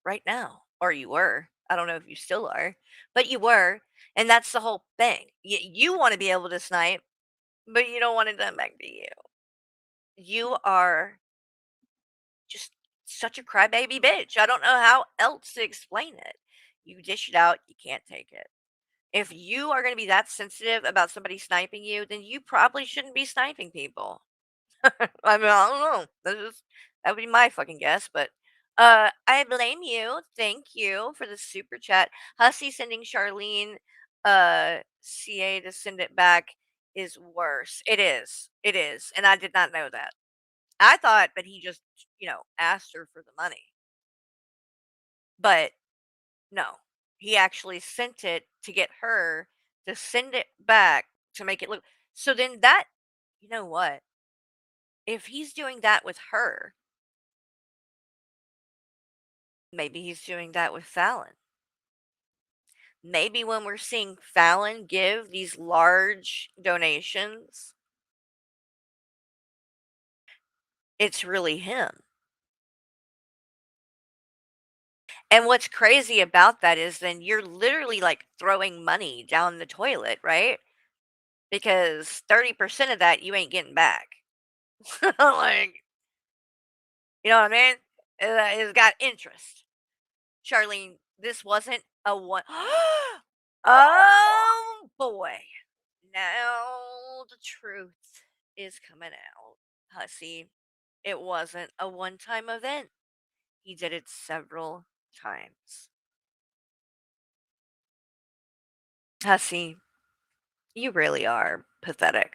right now, or you were. I don't know if you still are, but you were. And that's the whole thing. You want to be able to snipe, but you don't want it done back to you. You are just such a crybaby bitch. I don't know how else to explain it. You dish it out, you can't take it. If you are going to be that sensitive about somebody sniping you, then you probably shouldn't be sniping people. I mean, I don't know. That would be my fucking guess, but I blame you. Thank you for the super chat. Hussy sending Charlene CA to send it back is worse. It is. It is. And I did not know that. I thought that he just, asked her for the money. But no. He actually sent it to get her to send it back to make it look. So then that, you know what? If he's doing that with her, maybe he's doing that with Fallon. Maybe when we're seeing Fallon give these large donations, it's really him. And what's crazy about that is then you're literally like throwing money down the toilet, right? Because 30% of that you ain't getting back. Like, you know what I mean? It's got interest. Charlene, this wasn't a one. Oh boy. Now the truth is coming out. Hussy, it wasn't a one time event. He did it several times. Hussy, you really are pathetic.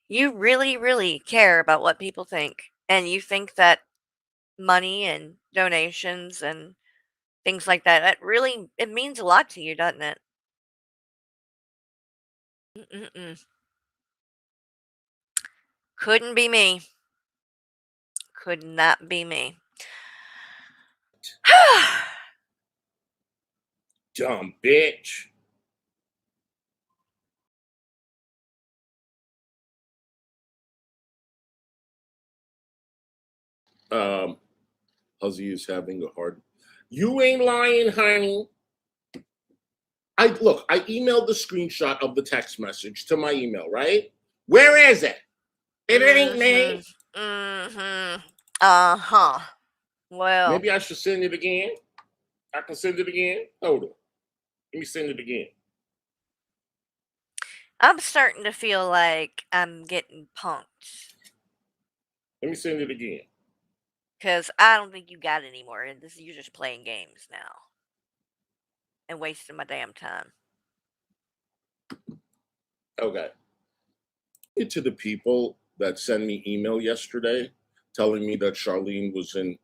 You really, really care about what people think. And you think that money and donations and things like that, it means a lot to you, doesn't it? Mm-mm-mm. Couldn't be me. Could not be me. Dumb bitch. Huzzy is having a hard. You ain't lying, honey. I emailed the screenshot of the text message to my email, right? Where is it? It ain't me. Uh-huh. Well, maybe I should send it again. I can send it again. Hold on. Let me send it again. I'm starting to feel like I'm getting punked. Let me send it again. Because I don't think you got any more. And you're just playing games now. And wasting my damn time. Okay. To the people that sent me email yesterday telling me that Charlene was in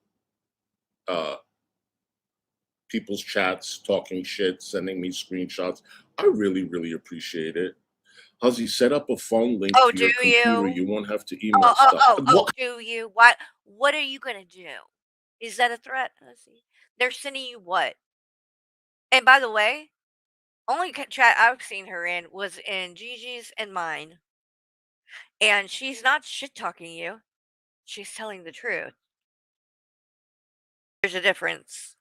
people's chats talking shit, sending me screenshots. I really, really appreciate it. Huzzy, set up a phone link Oh, to your do computer. you? You won't have to email stuff. What? Do you? What are you gonna do? Is that a threat, Hussy? They're sending you what? And by the way, only chat I've seen her in was in Gigi's and mine. And she's not shit talking you. She's telling the truth. There's a difference.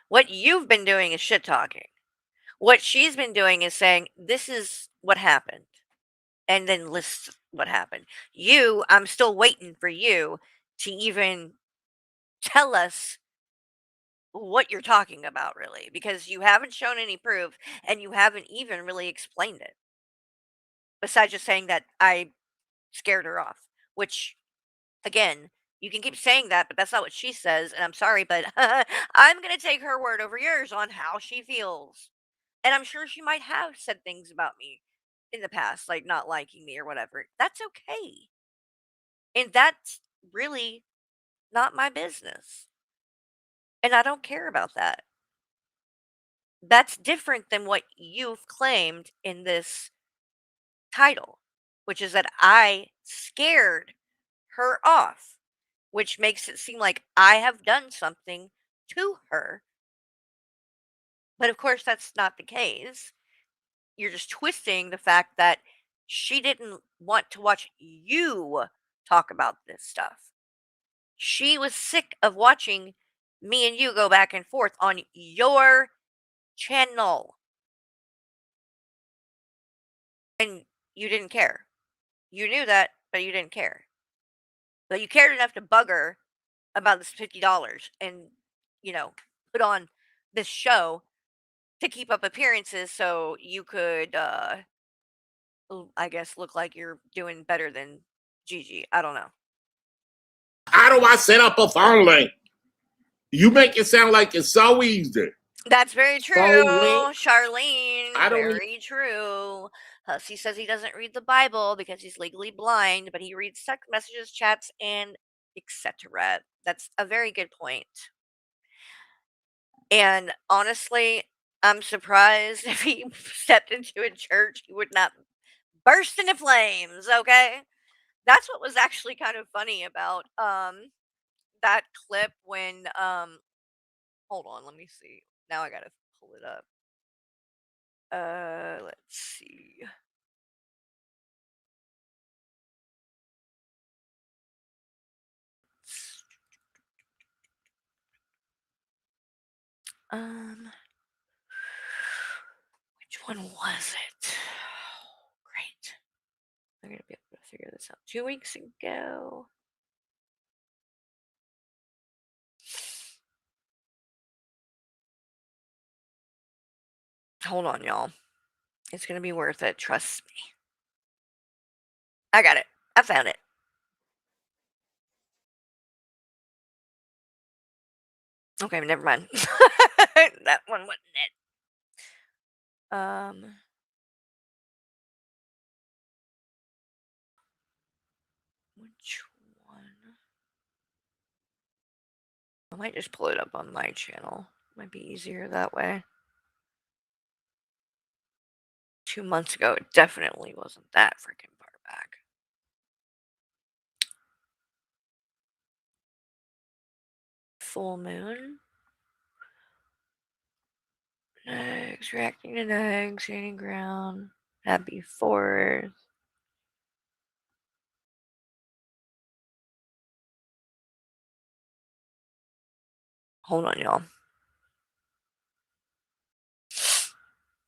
What you've been doing is shit talking. What she's been doing is saying, this is what happened. And then lists what happened. I'm still waiting for you to even tell us what you're talking about, really, because you haven't shown any proof and you haven't even really explained it. Besides just saying that I scared her off, which, again, you can keep saying that, but that's not what she says. And I'm sorry, but I'm going to take her word over yours on how she feels. And I'm sure she might have said things about me in the past, like not liking me or whatever. That's okay. And that's really not my business. And I don't care about that. That's different than what you've claimed in this title, which is that I scared her off, which makes it seem like I have done something to her. But of course, that's not the case. You're just twisting the fact that she didn't want to watch you talk about this stuff. She was sick of watching me and you go back and forth on your channel. And you didn't care. You knew that, but you didn't care. But you cared enough to bug her about this $50 and, put on this show to keep up appearances so you could, I guess, look like you're doing better than Gigi. I don't know. How do I set up a phone link? You make it sound like it's so easy. That's very true, Phone link? Charlene. I don't Very true. Hussy says he doesn't read the Bible because he's legally blind, but he reads text messages, chats, and etc. That's a very good point. And honestly, I'm surprised if he stepped into a church, he would not burst into flames, okay? That's what was actually kind of funny about that clip when hold on, let me see. Now I got to pull it up. Let's see. Which one was it? Great. I'm gonna be able to figure this out. 2 weeks ago. Hold on, y'all. It's gonna be worth it. Trust me. I got it. I found it. Okay, never mind. That one wasn't it. Which one? I might just pull it up on my channel. Might be easier that way. 2 months ago, it definitely wasn't that freaking far back. Full moon. Eggs, reacting to eggs, gaining ground. Happy 4th. Hold on, y'all.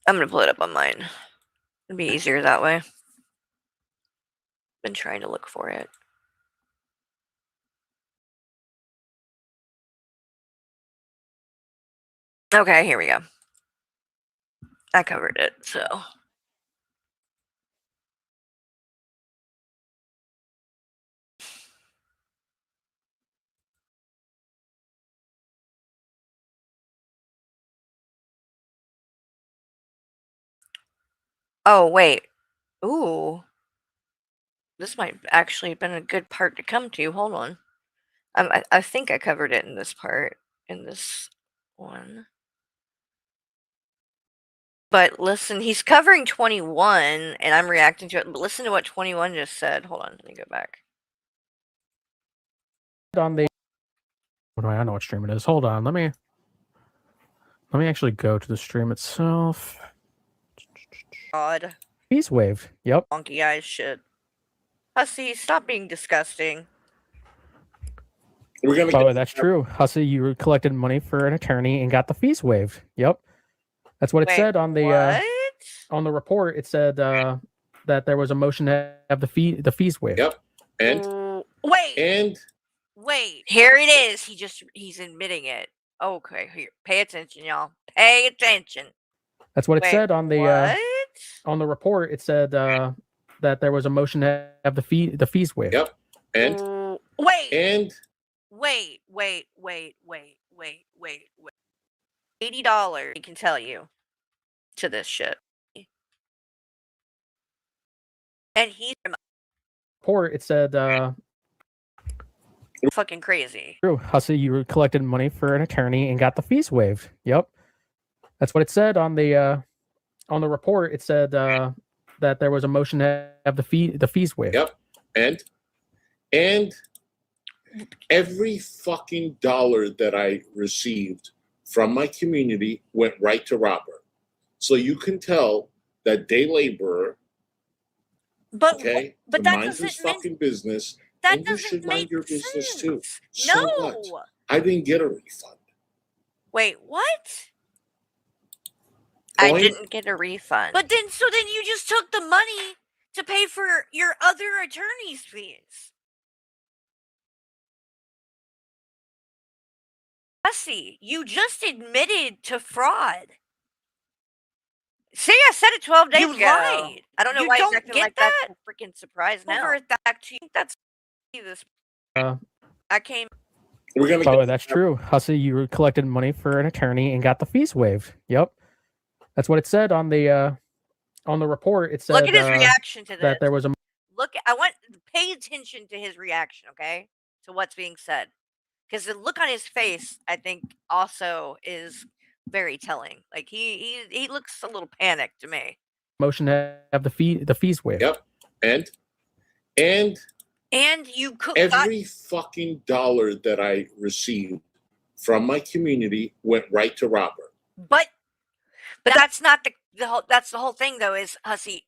I'm gonna pull it up on mine. It'd be easier that way. Been trying to look for it. Okay, here we go. I covered it, so. Oh, wait. Ooh. This might actually have been a good part to come to. Hold on. I think I covered it in this part. In this one. But listen, he's covering 21, and I'm reacting to it. But listen to what 21 just said. Hold on, let me go back. On the, what do I know what stream it is? Hold on, let me actually go to the stream itself. God. Peace wave. Yep. Monkey eyes shit. Hussy, stop being disgusting. We're gonna. Oh, that's true. Hussy, you collected money for an attorney and got the fees waived. Yep. That's what it Wait, said on the report. It said that there was a motion to have the fees waived. Yep. And wait, here it is. He's admitting it. Okay, here, pay attention, y'all. Pay attention. That's what it Wait, said on the report. It said that there was a motion to have the fees waived. Yep. Wait. $80. I can tell you to this shit. And he's report. It said fucking crazy. True, Hussy, you collected money for an attorney and got the fees waived. Yep. That's what it said on the report. It said that there was a motion to have the fees waived. Yep. And every fucking dollar that I received from my community went right to Robert. So you can tell that day laborer, but that minds his fucking business, and you should mind your business too. So what? I didn't get a refund. Wait, what? I didn't get a refund. But then you just took the money to pay for your other attorney's fees. Hussy, you just admitted to fraud. See, I said it 12 days ago. You lied. I don't know why you're acting like that's a freaking surprise now. Over at that, that's this. I came. Oh, that's true. Hussy, you collected money for an attorney and got the fees waived. Yep. That's what it said on the report. It said look at his reaction to this. That there was a I want pay attention to his reaction, okay? To what's being said. Because the look on his face, I think, also is very telling. Like he looks a little panicked to me. Motion to have the fees waived. Yep. And you every fucking dollar that I received from my community went right to Robert. But that's not the whole. That's the whole thing, though. Is Hussy,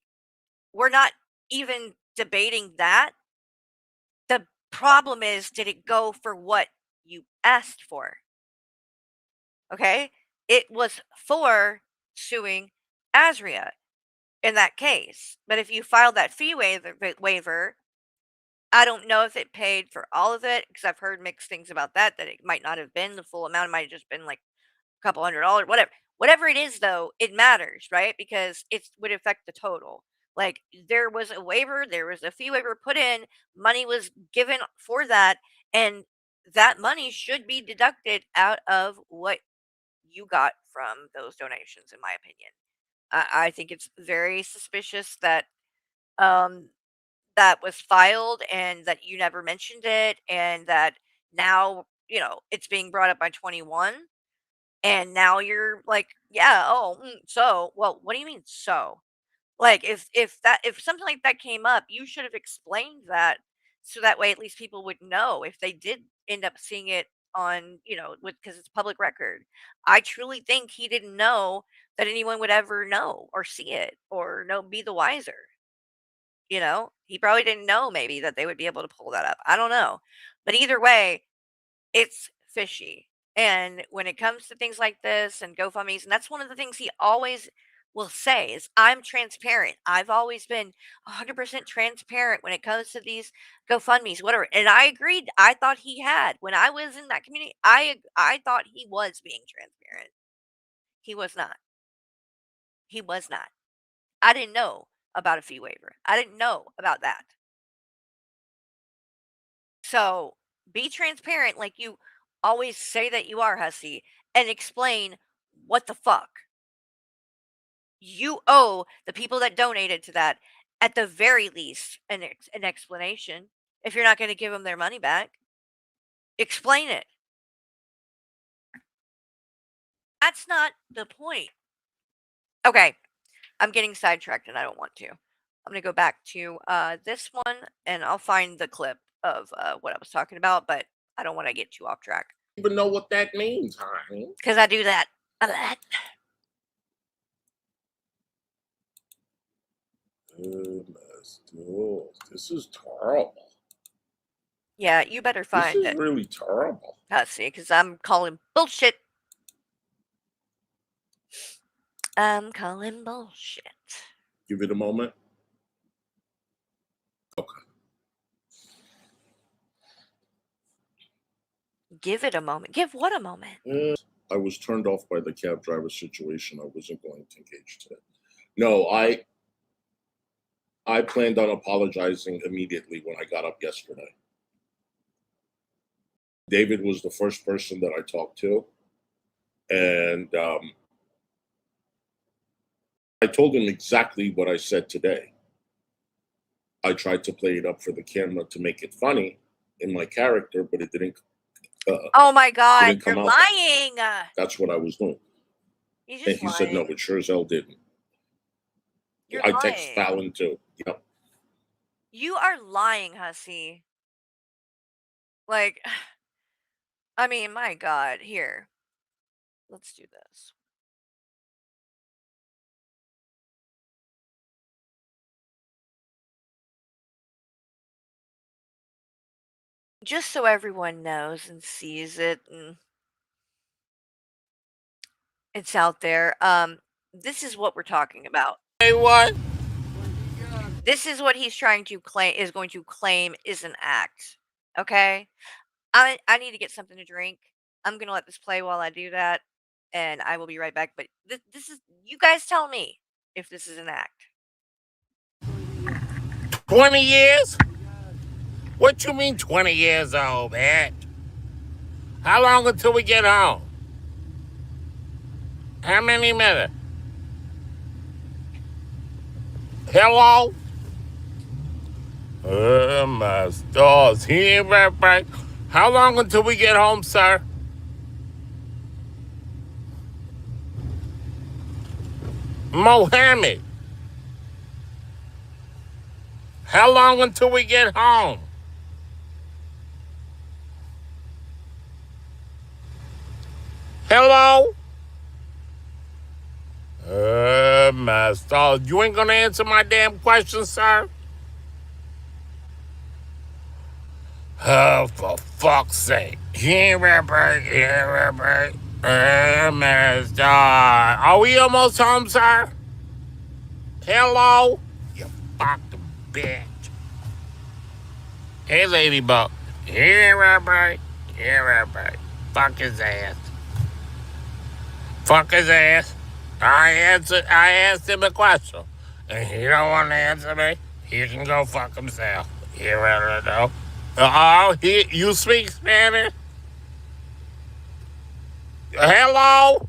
we're not even debating that. The problem is, did it go for what you asked for? Okay, it was for suing Azria in that case. But if you filed that fee waiver, I don't know if it paid for all of it, because I've heard mixed things about that. That it might not have been the full amount. It might have just been like a couple $100, whatever. Whatever it is, though, it matters, right? Because it would affect the total. Like, there was a waiver, there was a fee waiver put in, money was given for that, and that money should be deducted out of what you got from those donations, in my opinion. I think it's very suspicious that that was filed and that you never mentioned it, and that now, it's being brought up by 21. And now you're like, yeah, so, well, what do you mean so? Like, if something like that came up, you should have explained that, so that way at least people would know if they did end up seeing it on, because it's public record. I truly think he didn't know that anyone would ever know or see it or be the wiser. He probably didn't know maybe that they would be able to pull that up. I don't know. But either way, it's fishy. And when it comes to things like this and GoFundMe's, and that's one of the things he always will say is, I'm transparent. I've always been 100% transparent when it comes to these GoFundMe's, whatever. And I agreed. I thought he had. When I was in that community, I thought he was being transparent. He was not. He was not. I didn't know about a fee waiver. I didn't know about that. So be transparent like you always say that you are, Hussy, and explain what the fuck. You owe the people that donated to that, at the very least, an explanation. If you're not going to give them their money back, explain it. That's not the point. Okay, I'm getting sidetracked and I don't want to. I'm gonna go back to this one and I'll find the clip of what I was talking about, but I don't want to get too off track. Even know what that means, honey. Because I do that a lot. This is terrible. Yeah, you better This find is it. really terrible. See, because I'm calling bullshit. I'm calling bullshit. Give it a moment. Okay. Give it a moment. Give what a moment? I was turned off by the cab driver situation. I wasn't going to engage today. No, I planned on apologizing immediately when I got up yesterday. David was the first person that I talked to. And I told him exactly what I said today. I tried to play it up for the camera to make it funny in my character, but it didn't. Oh my God, didn't come you're out. lying. That's what I was doing. You're And just he lying. said, no, it sure as hell didn't. You're I lying. text Fallon too. Yep. You are lying, hussy. Like, I mean, my God. Here. Let's do this. Just so everyone knows and sees it and it's out there. This is what we're talking about. Hey, what? This is what he's trying to claim is an act. Okay? I need to get something to drink. I'm gonna let this play while I do that, and I will be right back. But this is, you guys tell me if this is an act. 20 years? What you mean 20 years old, man? How long until we get home? How many minutes? Hello? Oh, my stars. He ain't right. How long until we get home, sir? Mohammed. How long until we get home? Hello? My stars. You ain't gonna answer my damn question, sir? Oh, for fuck's sake. He ain't right. He ain't right. My stars. Are we almost home, sir? Hello? You fucking bitch. Hey, Ladybug. He ain't right. He ain't right. Fuck his ass. Fuck his ass. I asked him a question. And he don't want to answer me. He can go fuck himself. You really know. You speak Spanish? Hello?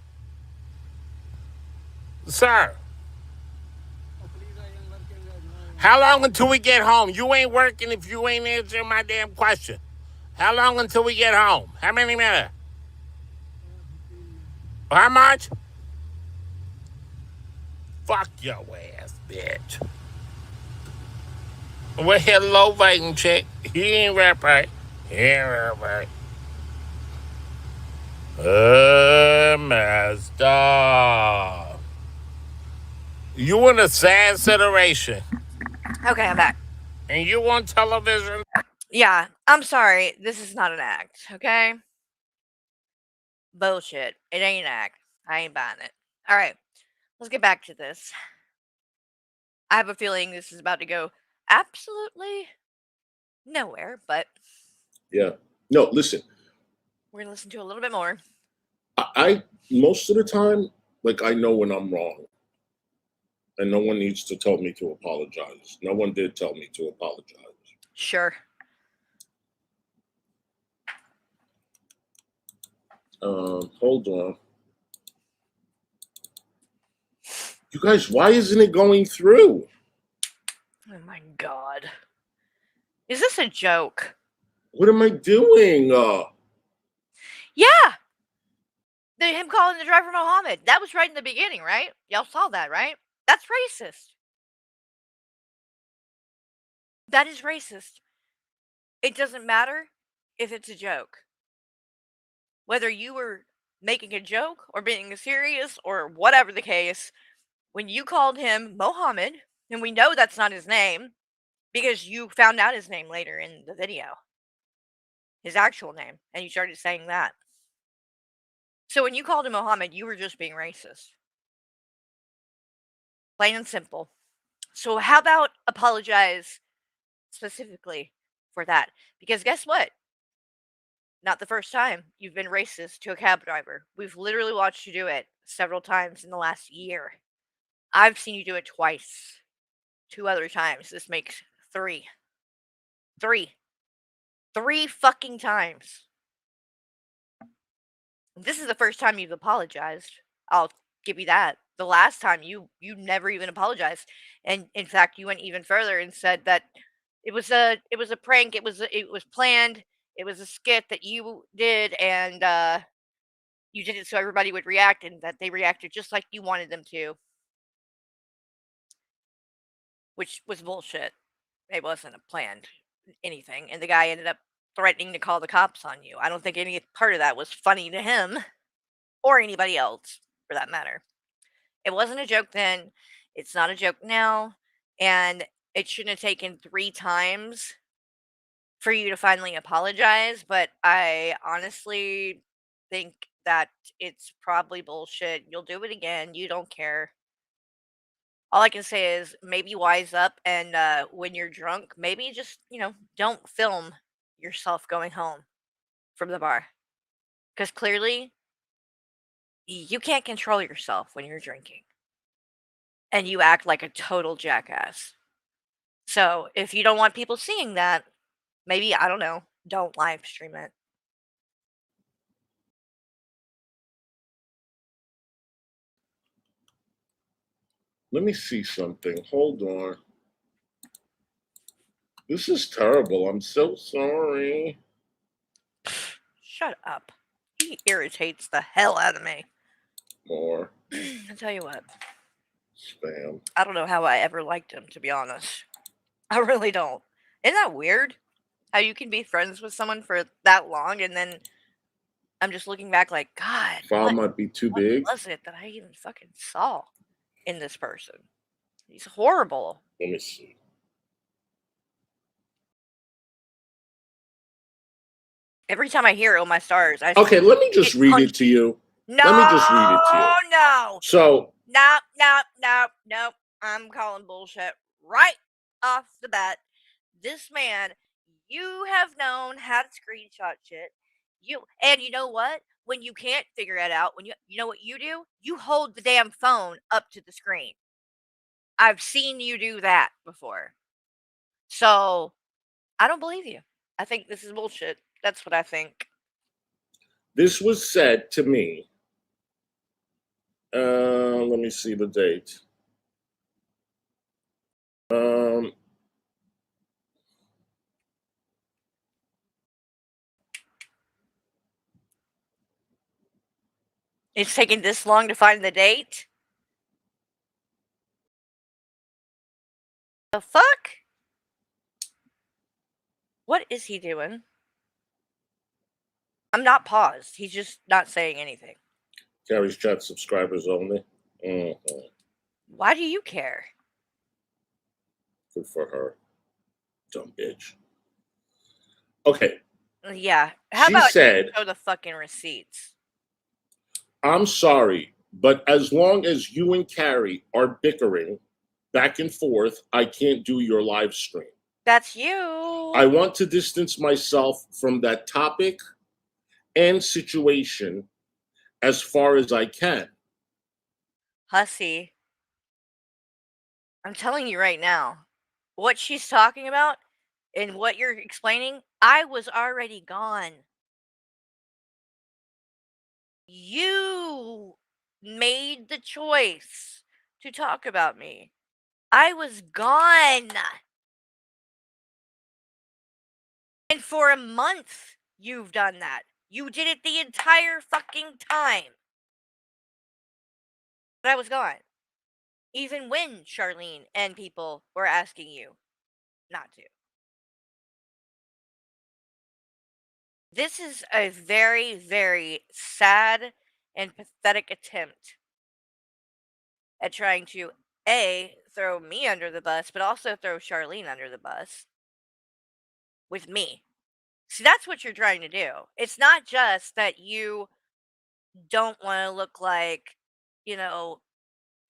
Sir. How long until we get home? You ain't working if you ain't answering my damn question. How long until we get home? How many minutes? How much? Fuck your ass, bitch. We're here low fighting chick. He ain't right. He ain't right. Master. You in a sad situation. Okay, I'm back. And you on television? Yeah, I'm sorry. This is not an act, okay? Bullshit. It ain't an act. I ain't buying it. All right, let's get back to this. I have a feeling this is about to go absolutely nowhere, but Yeah. No, listen. we're gonna listen to a little bit more. I most of the time, like, I know when I'm wrong. And no one needs to tell me to apologize. No one did tell me to apologize. Sure. Hold on. You guys, why isn't it going through? Oh my God. Is this a joke? What am I doing? Yeah. Him calling the driver Mohammed. That was right in the beginning, right? Y'all saw that, right? That's racist. That is racist. It doesn't matter if it's a joke. Whether you were making a joke or being serious or whatever the case, when you called him Mohammed, and we know that's not his name because you found out his name later in the video, his actual name, and you started saying that. So when you called him Mohammed, you were just being racist. Plain and simple. So how about apologize specifically for that? Because guess what? Not the first time you've been racist to a cab driver. We've literally watched you do it several times in the last year. I've seen you do it twice. 2 other times. This makes 3. 3. 3 fucking times. This is the first time you've apologized. I'll give you that. The last time you never even apologized. And in fact, you went even further and said that it was a prank, it was planned, it was a skit that you did, and you did it so everybody would react, and that they reacted just like you wanted them to. Which was bullshit. It wasn't a planned anything, and the guy ended up threatening to call the cops on you. I don't think any part of that was funny to him or anybody else, for that matter. It wasn't a joke then. It's not a joke now, and it shouldn't have taken 3 times for you to finally apologize, but I honestly think that it's probably bullshit. You'll do it again. You don't care. All I can say is maybe wise up, and when you're drunk, maybe just, don't film yourself going home from the bar. Because clearly, you can't control yourself when you're drinking. And you act like a total jackass. So if you don't want people seeing that, maybe, I don't know, don't live stream it. Let me see something. Hold on. This is terrible. I'm so sorry. Shut up. He irritates the hell out of me. More I'll tell you what. spam. I don't know how I ever liked him, to be honest. I really don't. Isn't that weird? How you can be friends with someone for that long, and then I'm just looking back like, God, File what might be too big. was it that I even fucking saw in this person? He's horrible. Let me see. Every time I hear "Oh My Stars," I Okay, let me just read it to you. No, Let me just read it to you. no. So, Nope. I'm calling bullshit right off the bat. This man, you have known how to screenshot shit. And you know what? When you can't figure it out, when you know what you do? You hold the damn phone up to the screen. I've seen you do that before. So, I don't believe you. I think this is bullshit. That's what I think. this was said to me. Let me see the date. It's taken this long to find the date? The fuck? What is he doing? I'm not paused. He's just not saying anything. Carrie's chat subscribers only. Mm-hmm. Why do you care? Good for her. Dumb bitch. Okay. Yeah. How She about said, you show the fucking receipts? I'm sorry, but as long as you and Carrie are bickering back and forth, I can't do your live stream. That's you. I want to distance myself from that topic and situation as far as I can. Hussy. I'm telling you right now, what she's talking about and what you're explaining, I was already gone. You made the choice to talk about me. I was gone. And for a month, you've done that. You did it the entire fucking time. But I was gone. Even when Charlene and people were asking you not to. This is a very, very sad and pathetic attempt at trying to A, throw me under the bus, but also throw Charlene under the bus with me. See, that's what you're trying to do. It's not just that you don't want to look like, you know,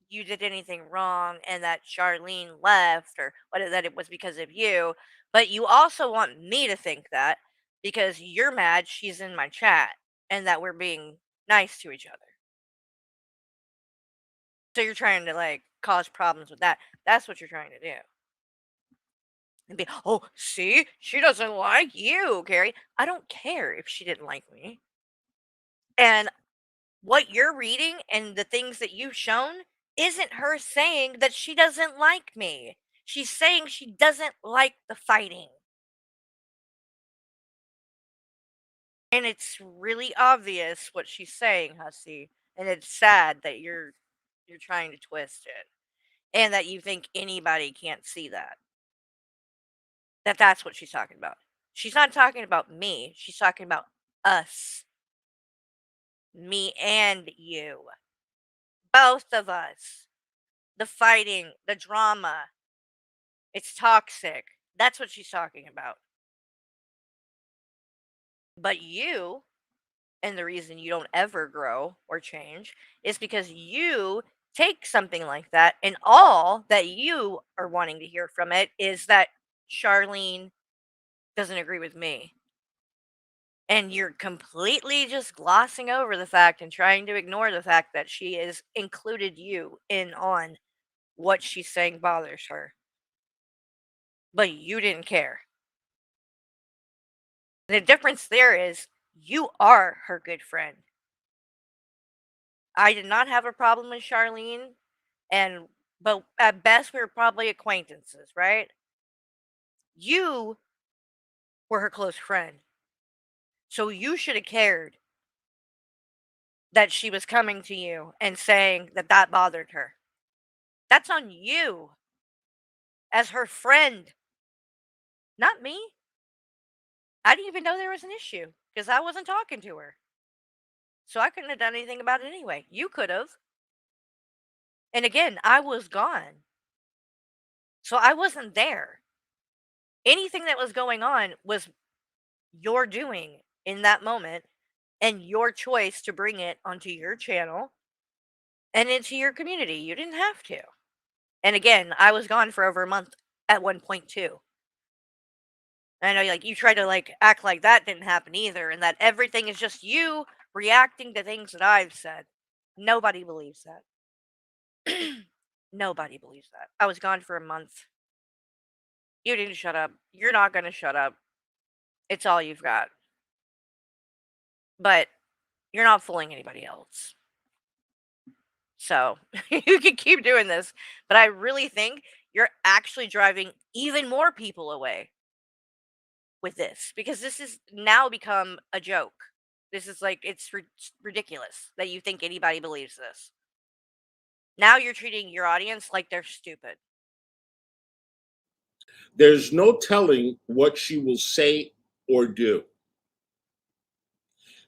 you did anything wrong and that Charlene left or what that it was because of you, but you also want me to think that because you're mad she's in my chat and that we're being nice to each other. So you're trying to like cause problems with that. That's what you're trying to do. And be, oh, see, she doesn't like you, Carrie. I don't care if she didn't like me. And what you're reading and the things that you've shown isn't her saying that she doesn't like me. She's saying she doesn't like the fighting. And it's really obvious what she's saying, Hussy. And it's sad that you're trying to twist it. And that you think anybody can't see that. That's what she's talking about. She's not talking about me. She's talking about us. Me and you. Both of us. The fighting, the drama. It's toxic. That's what she's talking about. But you, and the reason you don't ever grow or change, is because you take something like that, and all that you are wanting to hear from it is that Charlene doesn't agree with me. And you're completely just glossing over the fact and trying to ignore the fact that she has included you in on what she's saying bothers her. But you didn't care. The difference there is you are her good friend. I did not have a problem with Charlene, but at best we were probably acquaintances, right? You were her close friend. So you should have cared that she was coming to you and saying that that bothered her. That's on you as her friend, not me. I didn't even know there was an issue because I wasn't talking to her. So I couldn't have done anything about it anyway. You could have. And again, I was gone. So I wasn't there. Anything that was going on was your doing in that moment and your choice to bring it onto your channel and into your community. You didn't have to. And again, I was gone for over a month at one point too. I know like you try to like act like that didn't happen either and that everything is just you reacting to things that I've said. Nobody believes that. Nobody believes that. I was gone for a month. You need to shut up. You're not going to shut up. It's all you've got. But you're not fooling anybody else. So you can keep doing this. But I really think you're actually driving even more people away with this because this has now become a joke. This is like, it's ridiculous that you think anybody believes this. Now you're treating your audience like they're stupid. There's no telling what she will say or do.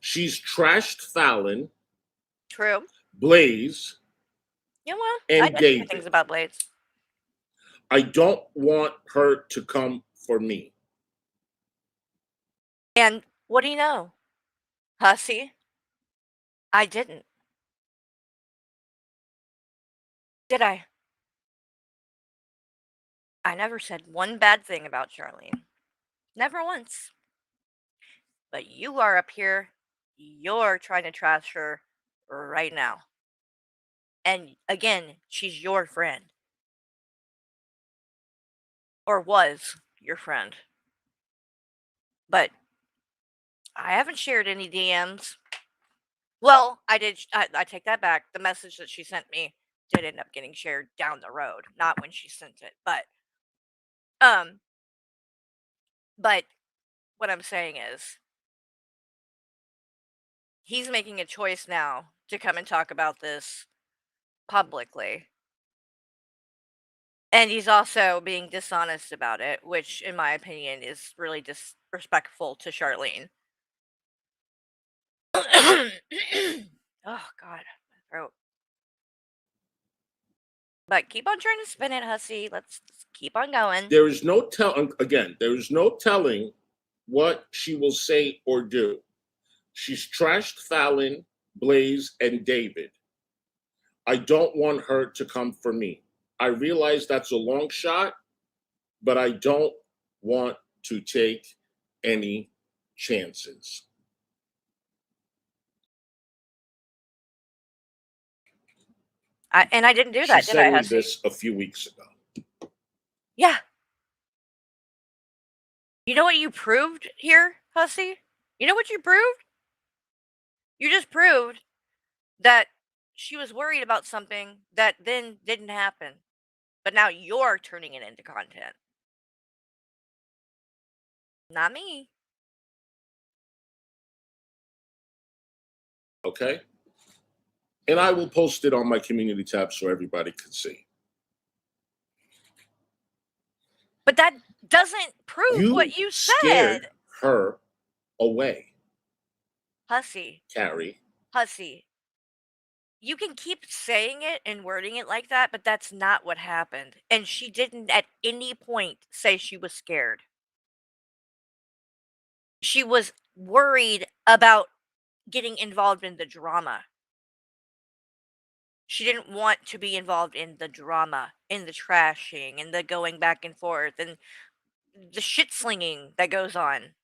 She's trashed Fallon. True. Blaze. Yeah, well, and I did David. things about Blades. I don't want her to come for me. And what do you know, Hussy? I didn't. Did I? I never said one bad thing about Charlene. Never once. But you are up here. You're trying to trash her right now. And again, she's your friend. Or was your friend. But I haven't shared any DMs. Well, I did. I take that back. The message that she sent me did end up getting shared down the road, not when she sent it. But what I'm saying is, he's making a choice now to come and talk about this publicly. And he's also being dishonest about it, which, in my opinion, is really disrespectful to Charlene. Oh, God. My throat. But keep on trying to spin it, hussy. Let's keep on going. There is no there is no telling what she will say or do. She's trashed Fallon, Blaze, and David. I don't want her to come for me. I realize that's a long shot, but I don't want to take any chances. And I didn't do She that, did I, sent me hussy? this a few weeks ago. Yeah. You know what you proved here, hussy? You know what you proved? You just proved that she was worried about something that then didn't happen. But now you're turning it into content. Not me. Okay? And I will post it on my community tab so everybody can see. But that doesn't prove You what you scared said. her away, Hussy. Carrie. Hussy. You can keep saying it and wording it like that, but that's not what happened. And she didn't at any point say she was scared. She was worried about getting involved in the drama. She didn't want to be involved in the drama, in the trashing, and the going back and forth, and the shit slinging that goes on.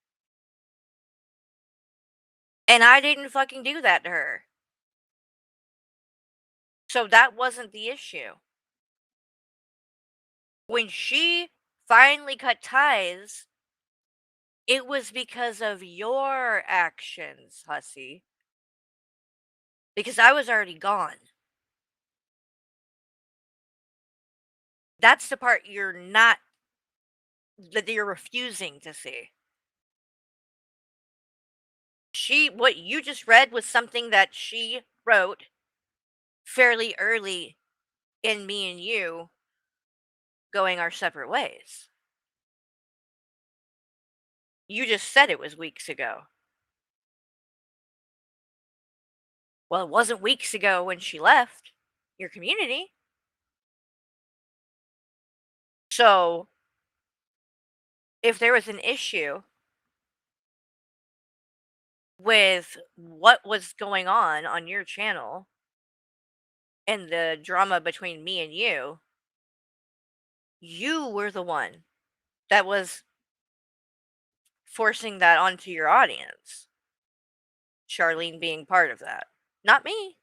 And I didn't fucking do that to her. So that wasn't the issue. When she finally cut ties, it was because of your actions, hussy. Because I was already gone. That's the part that you're refusing to see. What you just read was something that she wrote fairly early in me and you going our separate ways. You just said it was weeks ago. Well, it wasn't weeks ago when she left your community. So, if there was an issue with what was going on your channel and the drama between me and you were the one that was forcing that onto your audience. Charlene being part of that. Not me.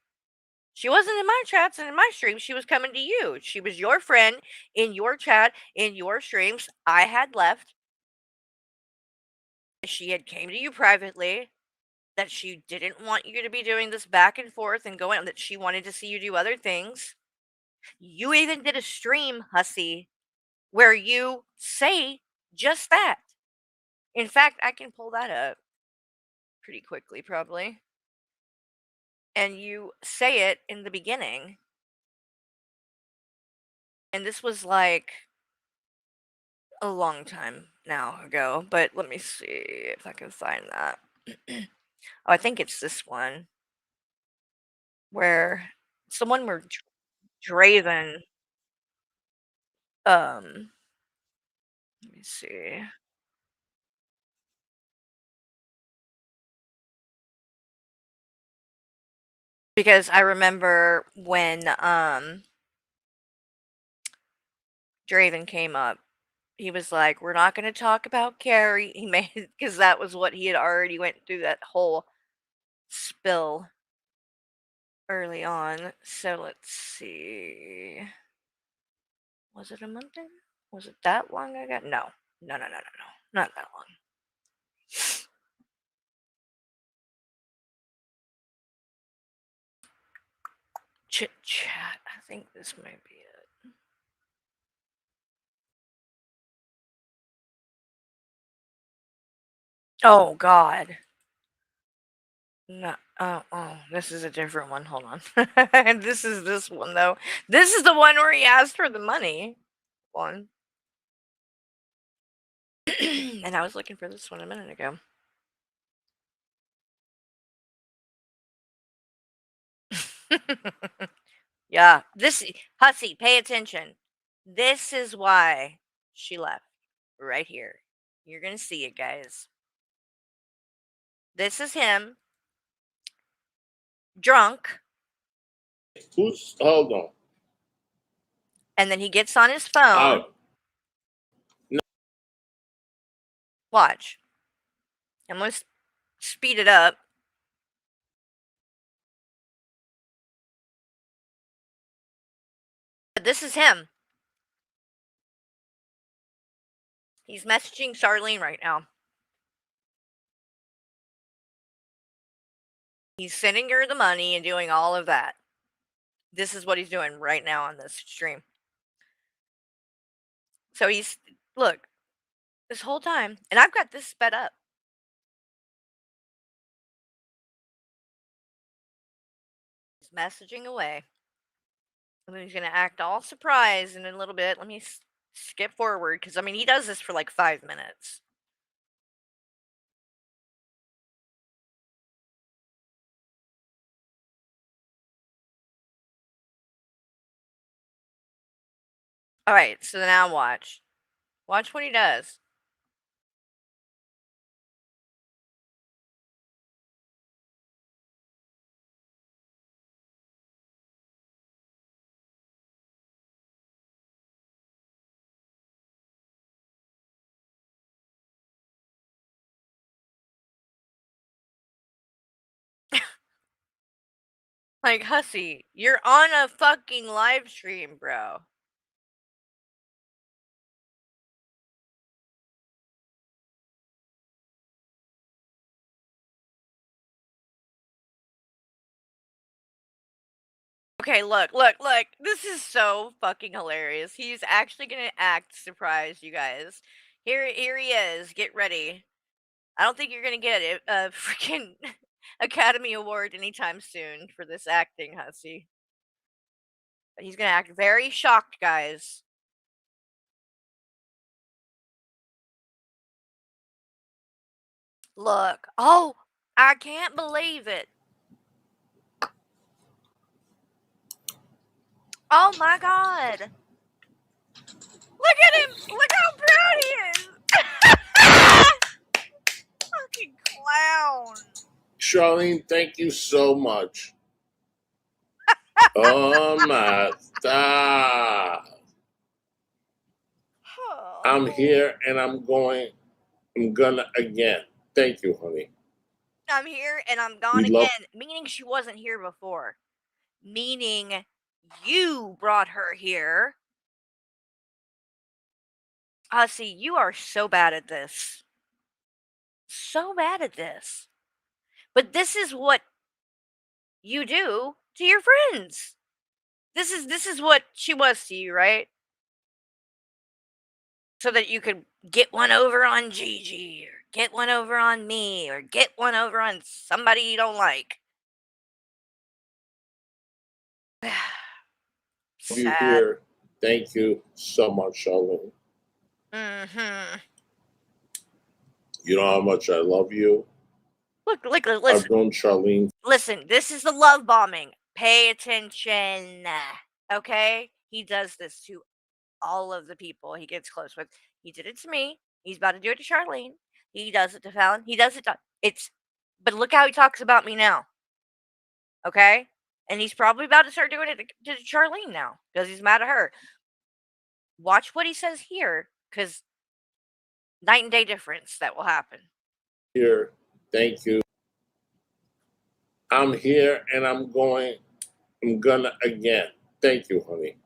She wasn't in my chats and in my streams. She was coming to you. She was your friend in your chat, in your streams. I had left. She had came to you privately that she didn't want you to be doing this back and forth and going, that she wanted to see you do other things. You even did a stream, hussy, where you say just that. In fact, I can pull that up pretty quickly, probably. And you say it in the beginning. And this was like a long time now ago, but let me see if I can find that. Oh, I think it's this one where it's the one where Draven. Let me see. Because I remember when Draven came up, he was like, "We're not going to talk about Carrie." He made because that was what he had already went through, that whole spill early on. So let's see. Was it a month in? Was it that long ago? No. No. Not that long. Chit chat. I think this might be it. Oh, God. No. Oh, this is a different one. Hold on. This is this one though. This is the one where he asked for the money. One. And I was looking for this one a minute ago. Yeah, this Hussy, pay attention. This is why she left. Right here. You're gonna see it, guys. This is him, drunk, Hold on. and then he gets on his phone. Watch. I'm gonna speed it up. This is him. He's messaging Charlene right now. He's sending her the money and doing all of that. This is what he's doing right now on this stream. So look, this whole time, and I've got this sped up. He's messaging away. And then he's going to act all surprised in a little bit. Let me skip forward because, I mean, he does this for like 5 minutes. All right, so now watch. Watch what he does. Like, Hussy, you're on a fucking live stream, bro. Okay, look. This is so fucking hilarious. He's actually gonna act surprised, you guys. Here he is. Get ready. I don't think you're gonna get a freaking Academy Award anytime soon for this acting, Hussy. But he's gonna act very shocked, guys. Look. Oh, I can't believe it. Oh my god. Look at him. Look how proud he is. Fucking clown. Charlene, thank you so much. Oh my God. I'm here and I'm gonna again. Thank you, honey. I'm here and I'm gone again. Meaning she wasn't here before. Meaning you brought her here. See, you are so bad at this. So bad at this. But this is what you do to your friends. This is what she was to you, right? So that you could get one over on Gigi, or get one over on me, or get one over on somebody you don't like. You here. Thank you so much, Charlene. Mm-hmm. You know how much I love you. Look, listen. I've known Charlene. Listen, this is the love bombing. Pay attention. Okay? He does this to all of the people he gets close with. He did it to me. He's about to do it to Charlene. He does it to Fallon. He does it to but look how he talks about me now. Okay? And he's probably about to start doing it to Charlene now because he's mad at her. Watch what he says here because night and day difference that will happen. Here. Thank you. I'm here and I'm gonna again. Thank you, honey.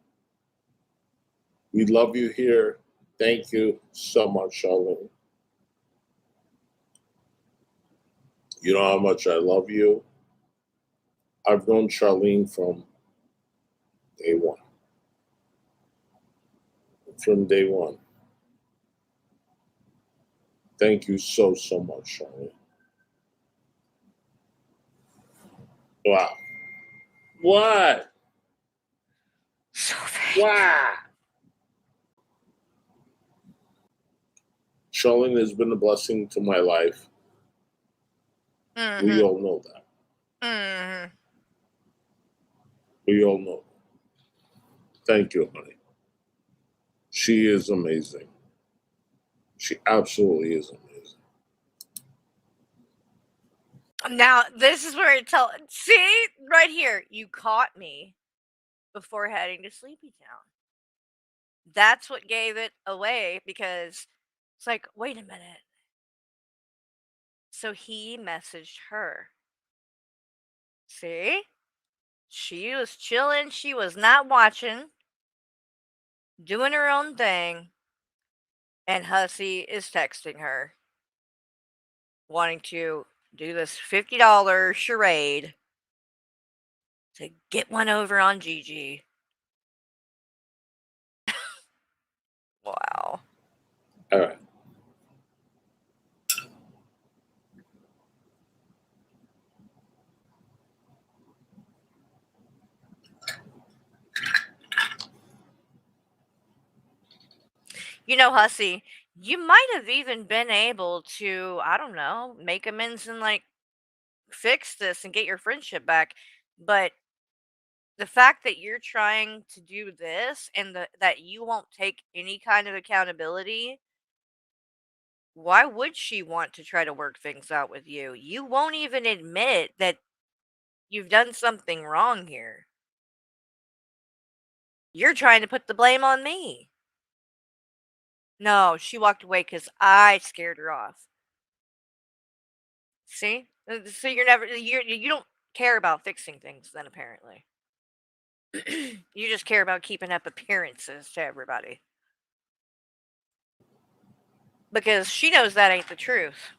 We love you here. Thank you so much, Charlene. You know how much I love you. I've known Charlene from day one. From day one. Thank you so much, Charlene. Wow. What? So fake. Wow. Charlene has been a blessing to my life. We all know that. We all know that. Thank you, honey. She is amazing. She absolutely is amazing. Now, this is where see, right here, you caught me before heading to Sleepy Town. That's what gave it away, because it's like, wait a minute. So he messaged her. See? She was chilling. She was not watching, doing her own thing. And Hussy is texting her, wanting to do this $50 charade to get one over on Gigi. Wow. All right. You know, Hussy, you might have even been able to, I don't know, make amends and like fix this and get your friendship back. But the fact that you're trying to do this and that you won't take any kind of accountability, why would she want to try to work things out with you? You won't even admit that you've done something wrong here. You're trying to put the blame on me. No, she walked away because I scared her off. See? So you don't care about fixing things then, apparently. You just care about keeping up appearances to everybody. Because she knows that ain't the truth.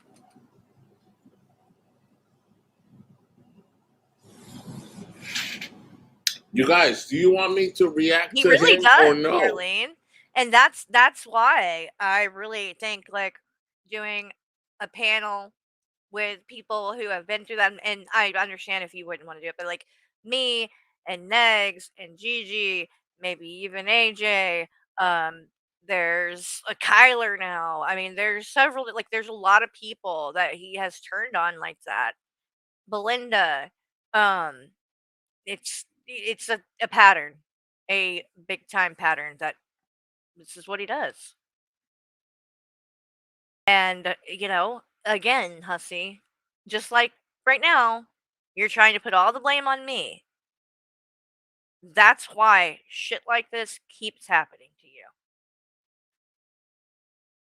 You guys, do you want me to react He to really him or does, no? Darlene. And that's why I really think like doing a panel with people who have been through that, and I understand if you wouldn't want to do it, but like me and Negs and Gigi, maybe even AJ, there's a Kyler now. I mean, there's several, like there's a lot of people that he has turned on like that. Belinda, um, it's a pattern, a big time pattern that this is what he does. And again, Hussy, just like right now, you're trying to put all the blame on me. That's why shit like this keeps happening to you.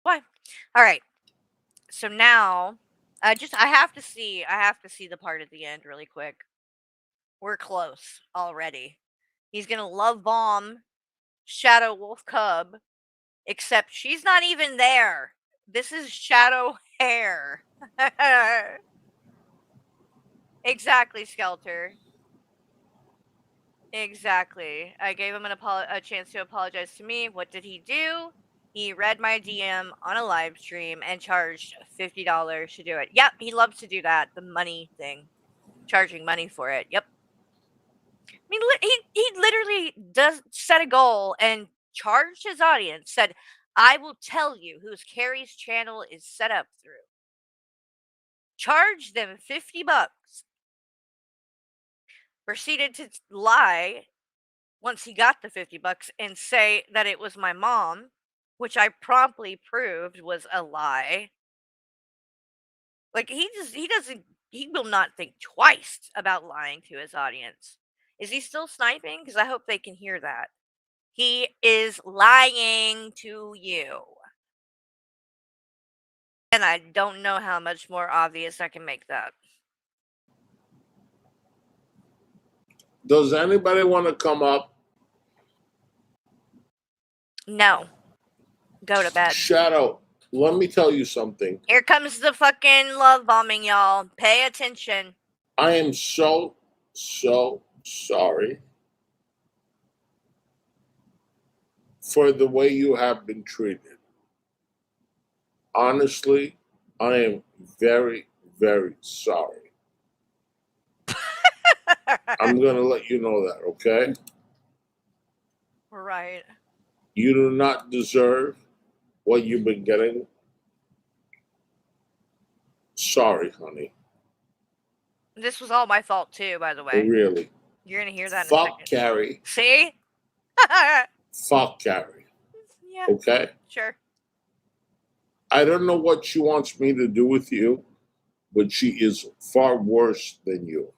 Why? All right. So now, I have to see the part at the end really quick. We're close already. He's gonna love bomb Shadow Wolf Cub, except she's not even there. This is Shadow Hair. Exactly, Skelter. Exactly. I gave him a chance to apologize to me. What did he do? He read my DM on a live stream and charged $50 to do it. Yep, he loves to do that. The money thing. Charging money for it. Yep. I mean, he literally does set a goal and charged his audience, said, I will tell you whose Carrie's channel is set up through. Charged them $50. Proceeded to lie once he got the $50 and say that it was my mom, which I promptly proved was a lie. Like he will not think twice about lying to his audience. Is he still sniping? Because I hope they can hear that. He is lying to you. And I don't know how much more obvious I can make that. Does anybody want to come up? No. Go to bed. Shadow, let me tell you something. Here comes the fucking love bombing, y'all. Pay attention. I am so sorry for the way you have been treated. Honestly, I am very, very sorry. I'm going to let you know that, okay? Right. You do not deserve what you've been getting. Sorry, honey. This was all my fault too, by the way. Really. You're gonna hear that in a Fuck second. Carrie. See? Fuck Carrie. Yeah. Okay? Sure. I don't know what she wants me to do with you, but she is far worse than you.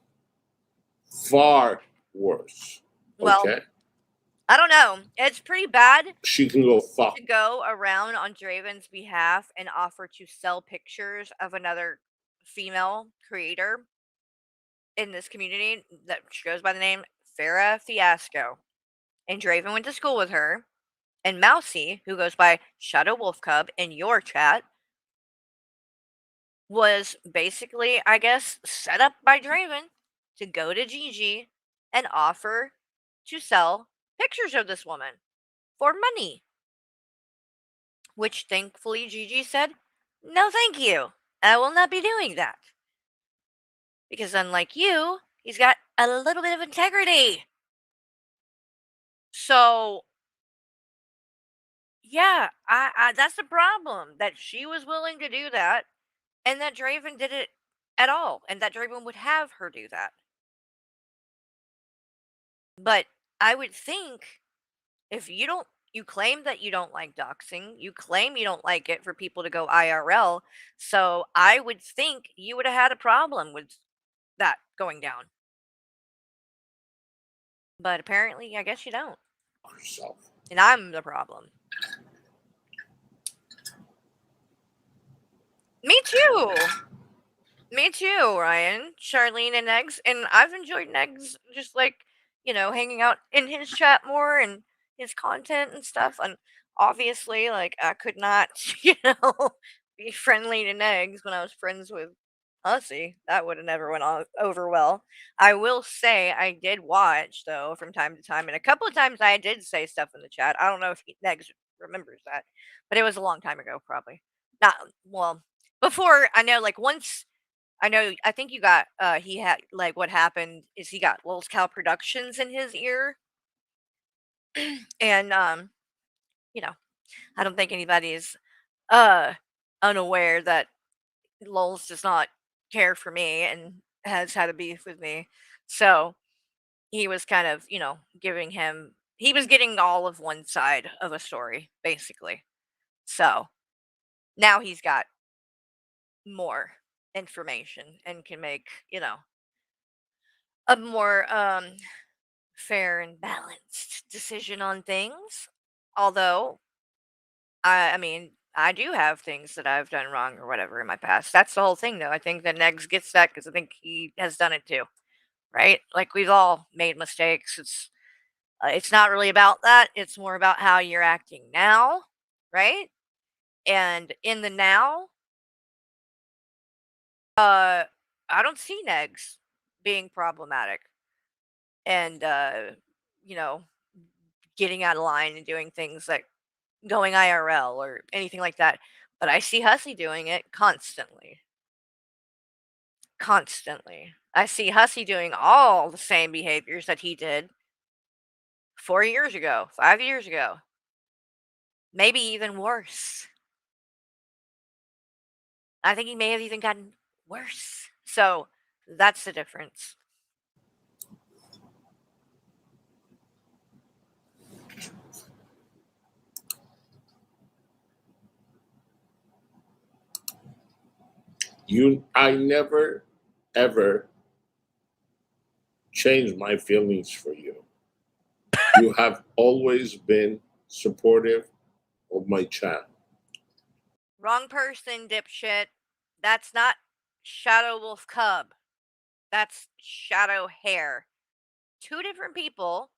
Far worse. Well, Okay? I don't know. It's pretty bad She can go fuck. to go around on Draven's behalf and offer to sell pictures of another female creator in this community that goes by the name Farrah Fiasco. And Draven went to school with her. And Mousy, who goes by Shadow Wolf Cub in your chat, was basically, I guess, set up by Draven to go to Gigi and offer to sell pictures of this woman for money. Which thankfully Gigi said, no, thank you. I will not be doing that. Because unlike you, he's got a little bit of integrity. So, yeah, I that's the problem. That she was willing to do that, and that Draven did it at all, and that Draven would have her do that. But I would think if you claim that you don't like doxing, you claim you don't like it for people to go IRL, so I would think you would have had a problem with that going down. But apparently, I guess you don't. And I'm the problem. Me too. Me too, Ryan, Charlene, and Eggs. And I've enjoyed Eggs just like, hanging out in his chat more and his content and stuff. And obviously, like, I could not, be friendly to Eggs when I was friends with Hussy. That would have never went over well. I will say I did watch, though, from time to time. And a couple of times I did say stuff in the chat. I don't know if Eggs remembers that. But it was a long time ago, probably. Not, well, before, I know, like, once I think you got he had like what happened is he got Lulz Cow Productions in his ear. And I don't think anybody's unaware that Lulz does not care for me and has had a beef with me. So he was kind of, he was getting all of one side of a story, basically. So now he's got more information and can make, a more fair and balanced decision on things. Although, I mean, I do have things that I've done wrong or whatever in my past. That's the whole thing, though. I think that Negs gets that because I think he has done it too, right? Like we've all made mistakes. It's not really about that. It's more about how you're acting now, right? And in the now, I don't see Negs being problematic and getting out of line and doing things like going IRL or anything like that. But I see Hussy doing it constantly. Constantly. I see Hussy doing all the same behaviors that he did 4 years ago, 5 years ago. Maybe even worse. I think he may have even gotten worse. So that's the difference. I never, ever changed my feelings for you. You have always been supportive of my channel. Wrong person, dipshit. That's not Shadow Wolf Cub. That's Shadow Hair. Two different people.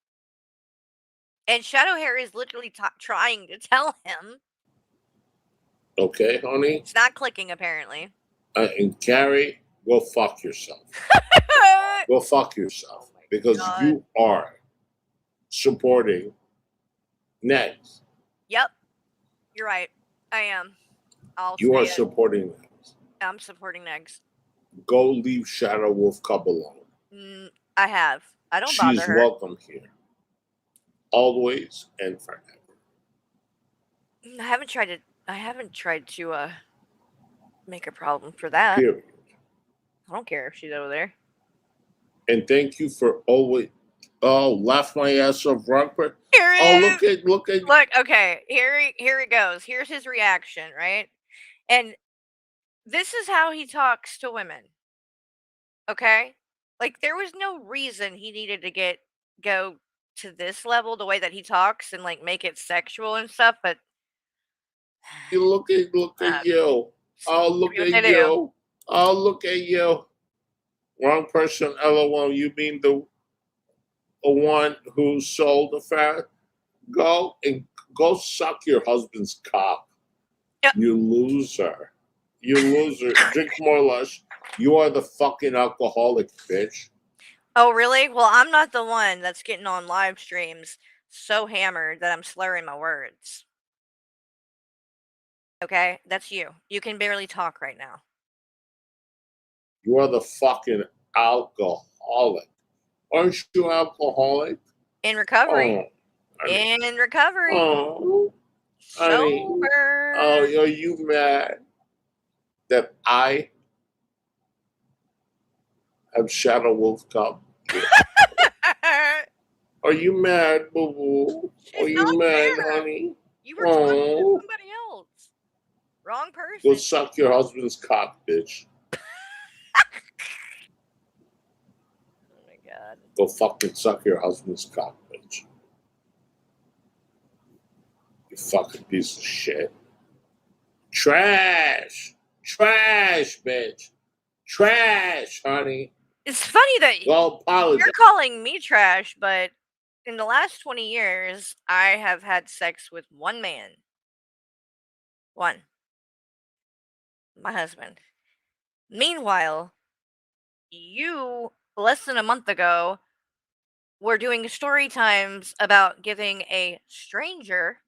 And Shadow Hair is literally trying to tell him. Okay, honey? It's not clicking, apparently. And Carrie, go fuck yourself. Go fuck yourself. Because you are supporting Negs. Yep. You're right. I am. You are supporting Negs. I'm supporting Negs. Go leave Shadow Wolf Cub alone. I have. I don't She's bother her. welcome here. Always and forever. I haven't tried to make a problem for that. Period. I don't care if she's over there. And thank you for always. Oh, laugh my ass off, wrong person. Here it Oh, is. look at. Look, okay, here it goes. Here's his reaction, right? And this is how he talks to women. Okay? Like there was no reason he needed to go to this level the way that he talks and like make it sexual and stuff, but Look at you. Oh, look at you. Oh, look at you. Wrong person. LOL. You mean the one who sold the fat? Go suck your husband's cock. Yep. You loser. You loser. Drink more lush. You are the fucking alcoholic, bitch. Oh, really? Well, I'm not the one that's getting on live streams so hammered that I'm slurring my words. Okay? That's you. You can barely talk right now. You are the fucking alcoholic. Aren't you alcoholic? In recovery. Oh, In recovery. Oh, honey. Sober. Oh, are you mad that I have Shadow Wolf Cup? Are you mad, boo boo? Are you mad, honey? You were talking to somebody else. Wrong person. Go suck your husband's cock, bitch. Oh my god. Go fucking suck your husband's cock, bitch. You fucking piece of shit. Trash. Trash, bitch. Trash, honey. It's funny that Well, apologize. you're calling me trash, but in the last 20 years, I have had sex with one man. One. My husband. Meanwhile, you, less than a month ago, were doing story times about giving a stranger,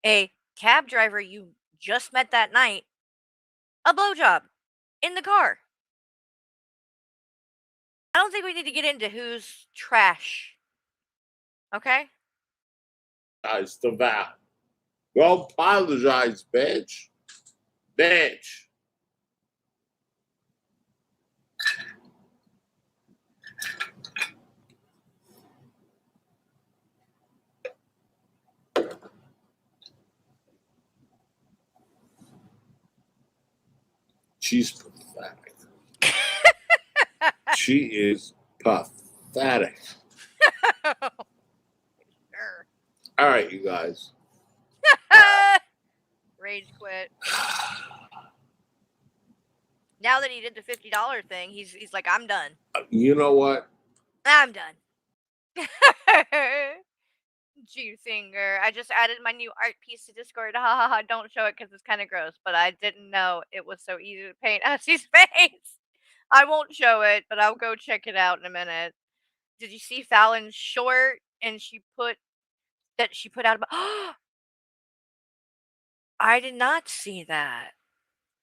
a cab driver you just met that night, a blowjob in the car. I don't think we need to get into who's trash. Okay? Guys, to that. Go apologize, bitch. Bitch. She's pathetic. She is pathetic. Sure. All right, you guys. Rage quit. Now that he did the $50 thing, he's like, I'm done. You know what? I'm done. G finger. I just added my new art piece to Discord. Ha ha ha. Don't show it because it's kind of gross, but I didn't know it was so easy to paint Hussey's face. I won't show it, but I'll go check it out in a minute. Did you see Fallon's short? And she put out about. I did not see that.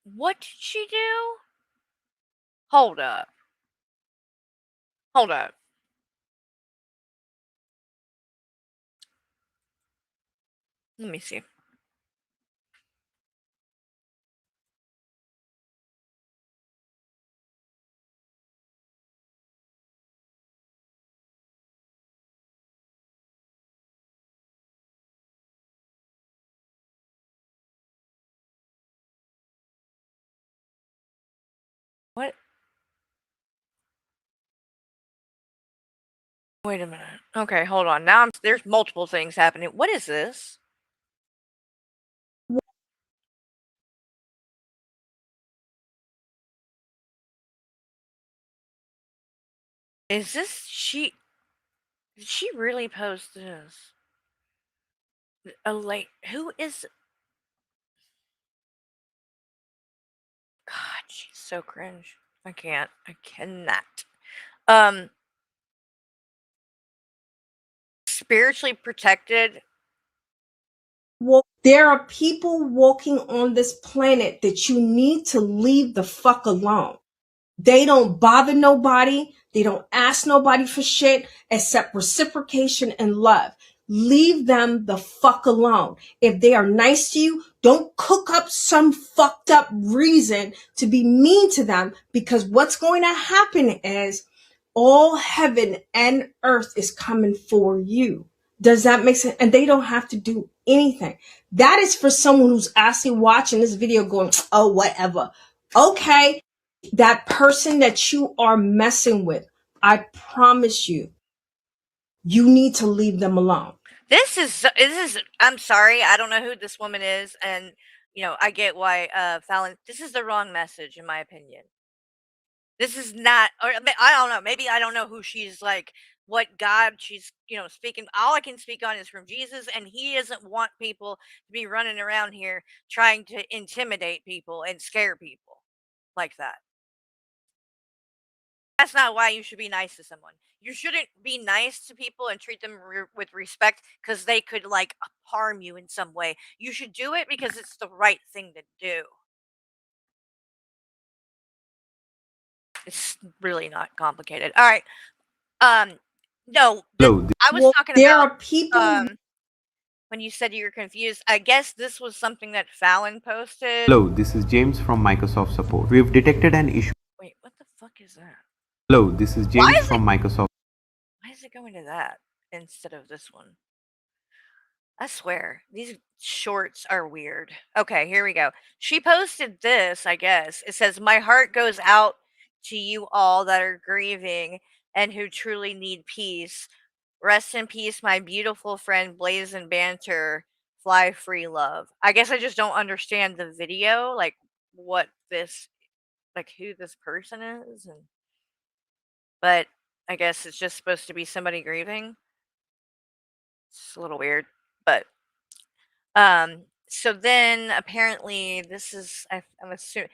What did she do? Hold up. Hold up. Let me see. What? Wait a minute. Okay, hold on. Now there's multiple things happening. What is this? Is this she? Did she really post this? Who is? God, she's so cringe. I can't. I cannot. Spiritually protected. Well, there are people walking on this planet that you need to leave the fuck alone. They don't bother nobody. They don't ask nobody for shit except reciprocation and love. Leave them the fuck alone. If they are nice to you, don't cook up some fucked up reason to be mean to them, because what's going to happen is all heaven and earth is coming for you. Does that make sense? And they don't have to do anything. That is for someone who's actually watching this video going, oh, whatever. Okay, that person that you are messing with, I promise you, you need to leave them alone. This is I'm sorry, I don't know who this woman is, and I get why Fallon, this is the wrong message in my opinion. This is not, or I don't know, maybe I don't know who she's like, what God she's, speaking. All I can speak on is from Jesus, and he doesn't want people to be running around here trying to intimidate people and scare people like that. That's not why you should be nice to someone. You shouldn't be nice to people and treat them with respect because they could like harm you in some way. You should do it because it's the right thing to do. It's really not complicated. All right. No, I was talking there about are people. When you said you were confused. I guess this was something that Fallon posted. Hello, this is James from Microsoft Support. We've detected an issue. Wait, what the fuck is that? Hello, this is James from Microsoft. Why is it going to that instead of this one? I swear, these shorts are weird. Okay, here we go. She posted this, I guess. It says, "My heart goes out to you all that are grieving and who truly need peace. Rest in peace, my beautiful friend Blazin' Banter. Fly free love." I guess I just don't understand the video, like what this, like who this person is, but I guess it's just supposed to be somebody grieving. It's a little weird, but so then apparently this is, I'm assuming,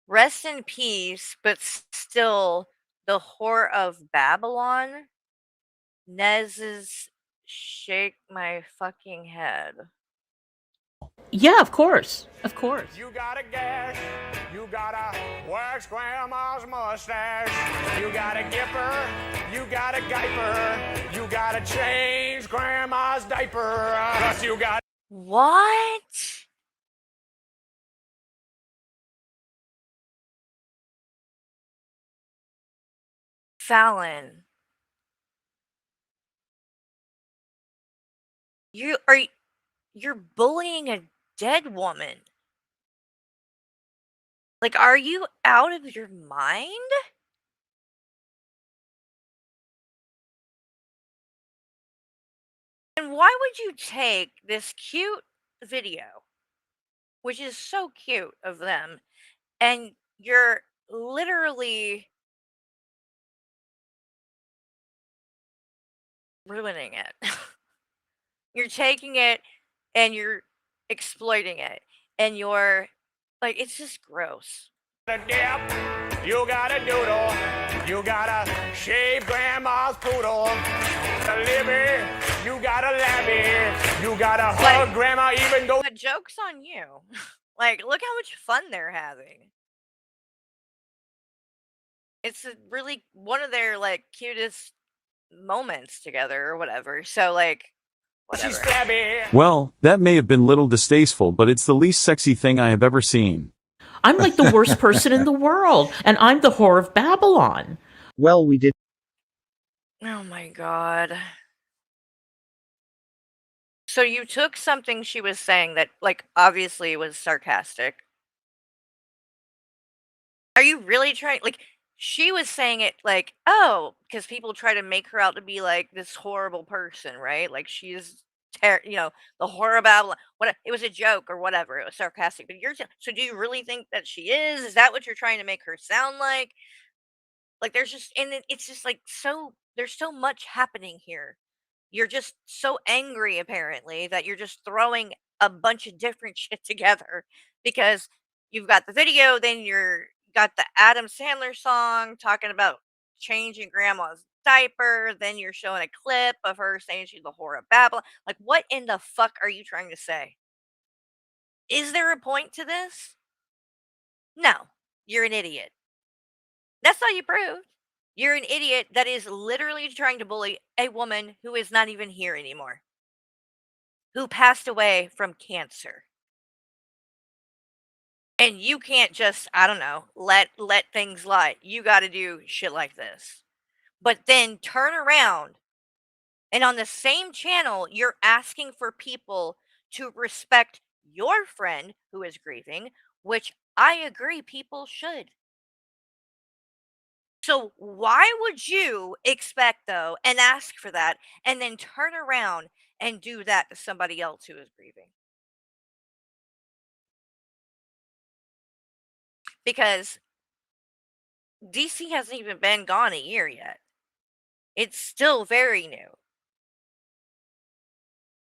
rest in peace, but still the whore of Babylon. Nez's shake my fucking head. Yeah, of course. Of course. You gotta gas, you gotta wax grandma's mustache, you gotta gip her, you gotta guyper, you gotta change grandma's diaper, plus you got... What? Fallon. You're bullying a dead woman. Like, are you out of your mind? And why would you take this cute video, which is so cute of them, and you're literally ruining it? You're taking it and you're exploiting it, and you're like, it's just gross. The dip, you gotta doodle, you gotta shave grandma's poodle, the libby, you gotta labby, you gotta hug grandma even though... The joke's on you. Like, look how much fun they're having. It's really one of their, like, cutest moments together or whatever. So, like, whatever. Well, that may have been a little distasteful, but it's the least sexy thing I have ever seen. I'm like the worst person in the world, and I'm the whore of Babylon. Well, we did. Oh my god. So you took something she was saying that, like, obviously was sarcastic. Are you really trying, like, she was saying it like, oh, because people try to make her out to be like this horrible person, right? Like she's, the horror of Babylon. What? It was a joke or whatever. It was sarcastic. But so do you really think that she is? Is that what you're trying to make her sound like? Like there's just, and it's just like there's so much happening here. You're just so angry apparently that you're just throwing a bunch of different shit together because you've got the video, then you're got the Adam Sandler song talking about changing grandma's diaper, then you're showing a clip of her saying she's the whore of Babylon. Like, what in the fuck are you trying to say? Is there a point to this? No, you're an idiot. That's all you proved. You're an idiot that is literally trying to bully a woman who is not even here anymore, who passed away from cancer. And you can't just, I don't know, let things lie. You got to do shit like this. But then turn around and on the same channel, you're asking for people to respect your friend who is grieving, which I agree people should. So why would you expect though and ask for that and then turn around and do that to somebody else who is grieving? Because DC hasn't even been gone a year yet. It's still very new.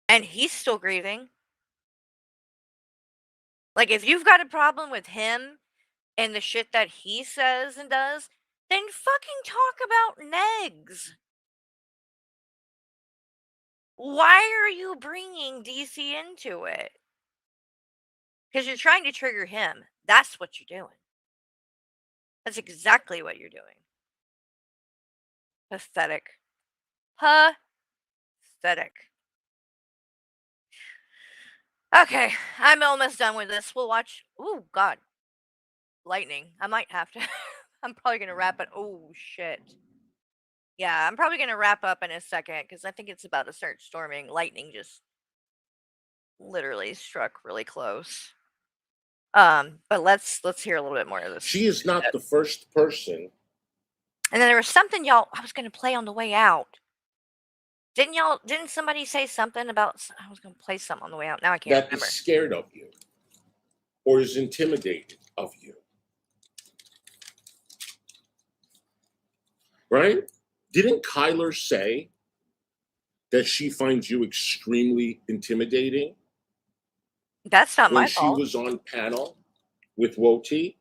And he's still grieving. Like, if you've got a problem with him and the shit that he says and does, then fucking talk about negs. Why are you bringing DC into it? Because you're trying to trigger him. That's what you're doing. That's exactly what you're doing. Pathetic. Pathetic. Okay, I'm almost done with this. We'll watch. Ooh, God. Lightning. I might have to. I'm probably going to wrap it. Oh, shit. Yeah, I'm probably going to wrap up in a second because I think it's about to start storming. Lightning just literally struck really close. But let's hear a little bit more of this. She is not the first person. And then there was something I was going to play on the way out. Didn't somebody say something about I was going to play something on the way out? Now I can't That remember. is scared of you or is intimidated of you. Right? Didn't Kyler say that she finds you extremely intimidating? That's not when my she fault. was on panel with Woti?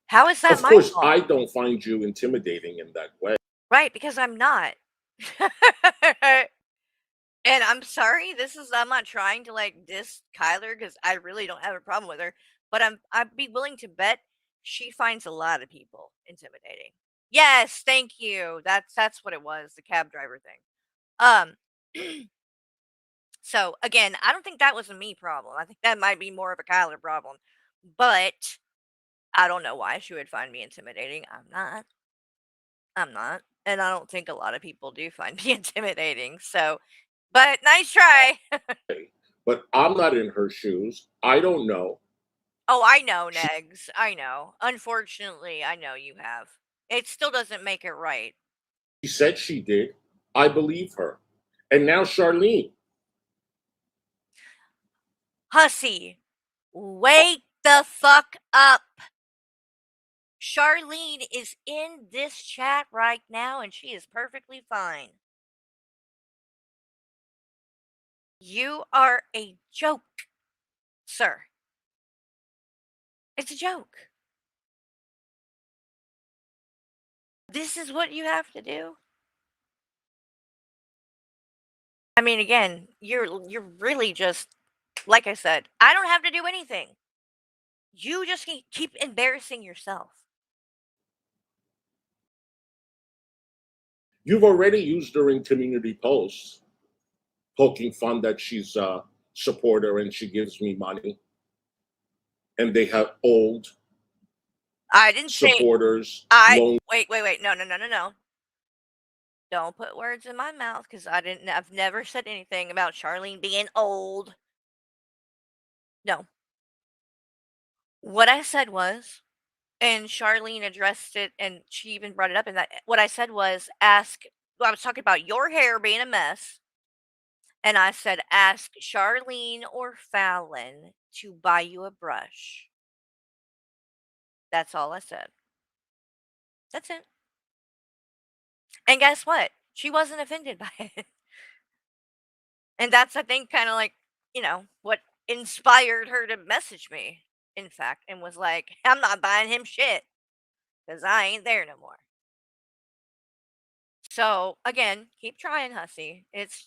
How is that Of my course, fault? I don't find you intimidating in that way. Right, because I'm not. And I'm sorry, I'm not trying to like diss Kyler because I really don't have a problem with her, but I'd be willing to bet she finds a lot of people intimidating. Yes, thank you. That's what it was, the cab driver thing. So again, I don't think that was a me problem. I think that might be more of a Kyler problem. But I don't know why she would find me intimidating. I'm not. And I don't think a lot of people do find me intimidating. So, but nice try. But I'm not in her shoes. I don't know. Oh, I know, Negs. I know. Unfortunately, I know you have. It still doesn't make it right. She said she did. I believe her. And now Charlene. Hussy, wake the fuck up. Charlene is in this chat right now and she is perfectly fine. You are a joke, sir. It's a joke. This is what you have to do. I mean, again, you're really just like I said, I don't have to do anything. You just keep embarrassing yourself. You've already used her in community posts, poking fun that she's a supporter and she gives me money. And they have old I didn't supporters. say wait. No. Don't put words in my mouth because I've never said anything about Charlene being old. No. What I said was, and Charlene addressed it and she even brought it up in that what I said was I was talking about your hair being a mess. And I said, ask Charlene or Fallon to buy you a brush. That's all I said. That's it. And guess what? She wasn't offended by it. And that's, I think, kind of like, what inspired her to message me, in fact, and was like, I'm not buying him shit because I ain't there no more. So, again, keep trying, Hussy. It's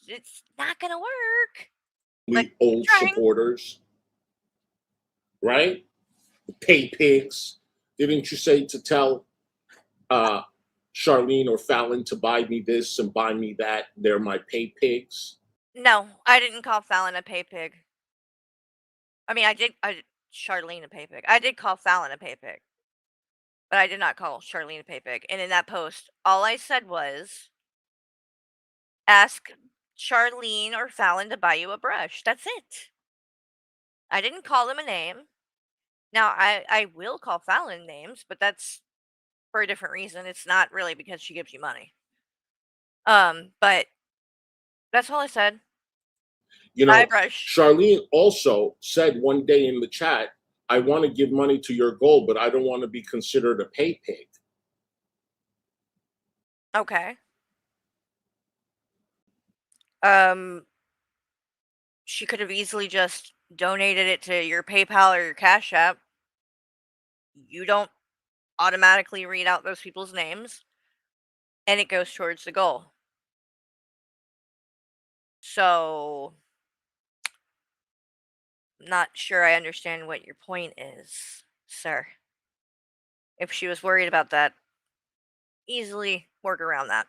not going to work. But old supporters, right? Pay pigs. Didn't you say to tell Charlene or Fallon to buy me this and buy me that. They're my pay pigs. No, I didn't call Fallon a pay pig. I mean, I did Charlene a pay pig. I did call Fallon a pay pig. But I did not call Charlene a pay pig. And in that post, all I said was, ask Charlene or Fallon to buy you a brush. That's it. I didn't call them a name. Now, I will call Fallon names, but that's for a different reason. It's not really because she gives you money. But that's all I said. You know, Buy a brush. Charlene also said one day in the chat, I want to give money to your goal, but I don't want to be considered a pay pig. Okay. She could have easily just donated it to your PayPal or your Cash App. You don't automatically read out those people's names, and it goes towards the goal. So, not sure I understand what your point is, sir. If she was worried about that, easily work around that.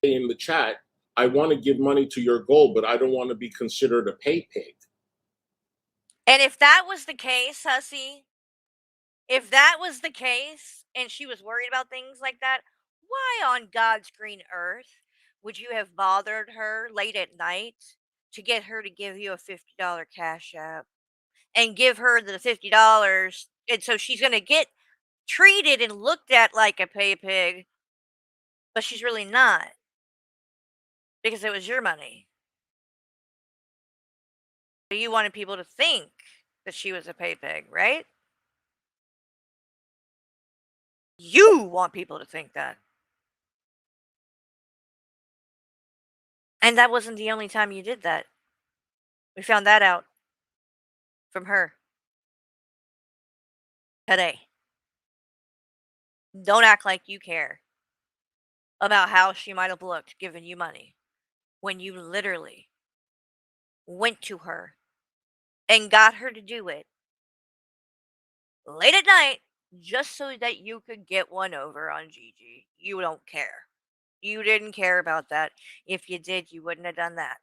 In the chat, I want to give money to your goal, but I don't want to be considered a pay pig. And if that was the case, Hussy, if that was the case and she was worried about things like that, why on God's green earth would you have bothered her late at night to get her to give you a $50 Cash App and give her the $50? And so she's going to get treated and looked at like a pay pig, but she's really not because it was your money. You wanted people to think that she was a pay pig, right? You want people to think that. And that wasn't the only time you did that. We found that out from her today. Don't act like you care about how she might have looked giving you money when you literally went to her and got her to do it late at night just so that you could get one over on Gigi. You don't care. You didn't care about that. If you did, you wouldn't have done that.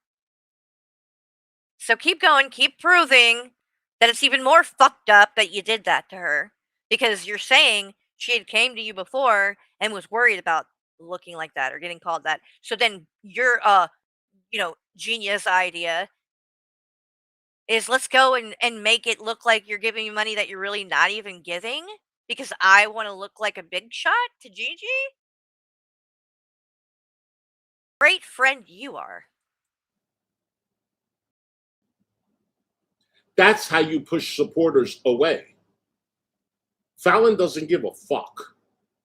So keep going, keep proving that it's even more fucked up that you did that to her, because you're saying she had came to you before and was worried about looking like that or getting called that. So then your genius idea is, let's go and make it look like you're giving me money that you're really not even giving because I want to look like a big shot to Gigi. Great friend you are. That's how you push supporters away. Fallon doesn't give a fuck.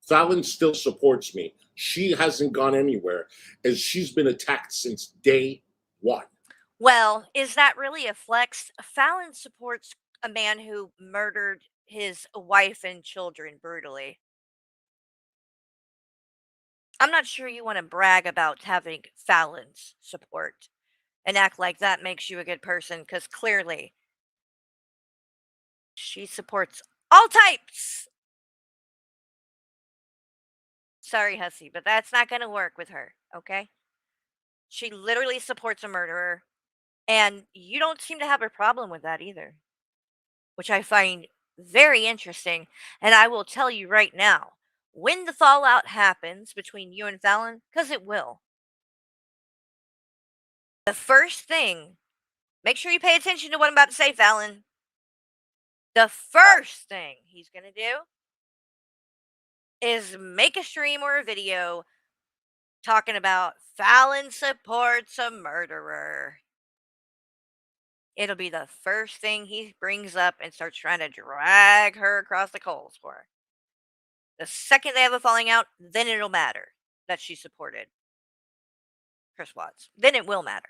Fallon still supports me. She hasn't gone anywhere, as she's been attacked since day one. Well, is that really a flex? Fallon supports a man who murdered his wife and children brutally. I'm not sure you want to brag about having Fallon's support and act like that makes you a good person, because clearly she supports all types. Sorry, Hussy, but that's not going to work with her, okay? She literally supports a murderer, and you don't seem to have a problem with that either, which I find very interesting. And I will tell you right now, when the fallout happens between you and Fallon, because it will, the first thing, make sure you pay attention to what I'm about to say, Fallon. The first thing he's going to do is make a stream or a video talking about Fallon supports a murderer. It'll be the first thing he brings up and starts trying to drag her across the coals for. The second they have a falling out, then it'll matter that she supported Chris Watts. Then it will matter.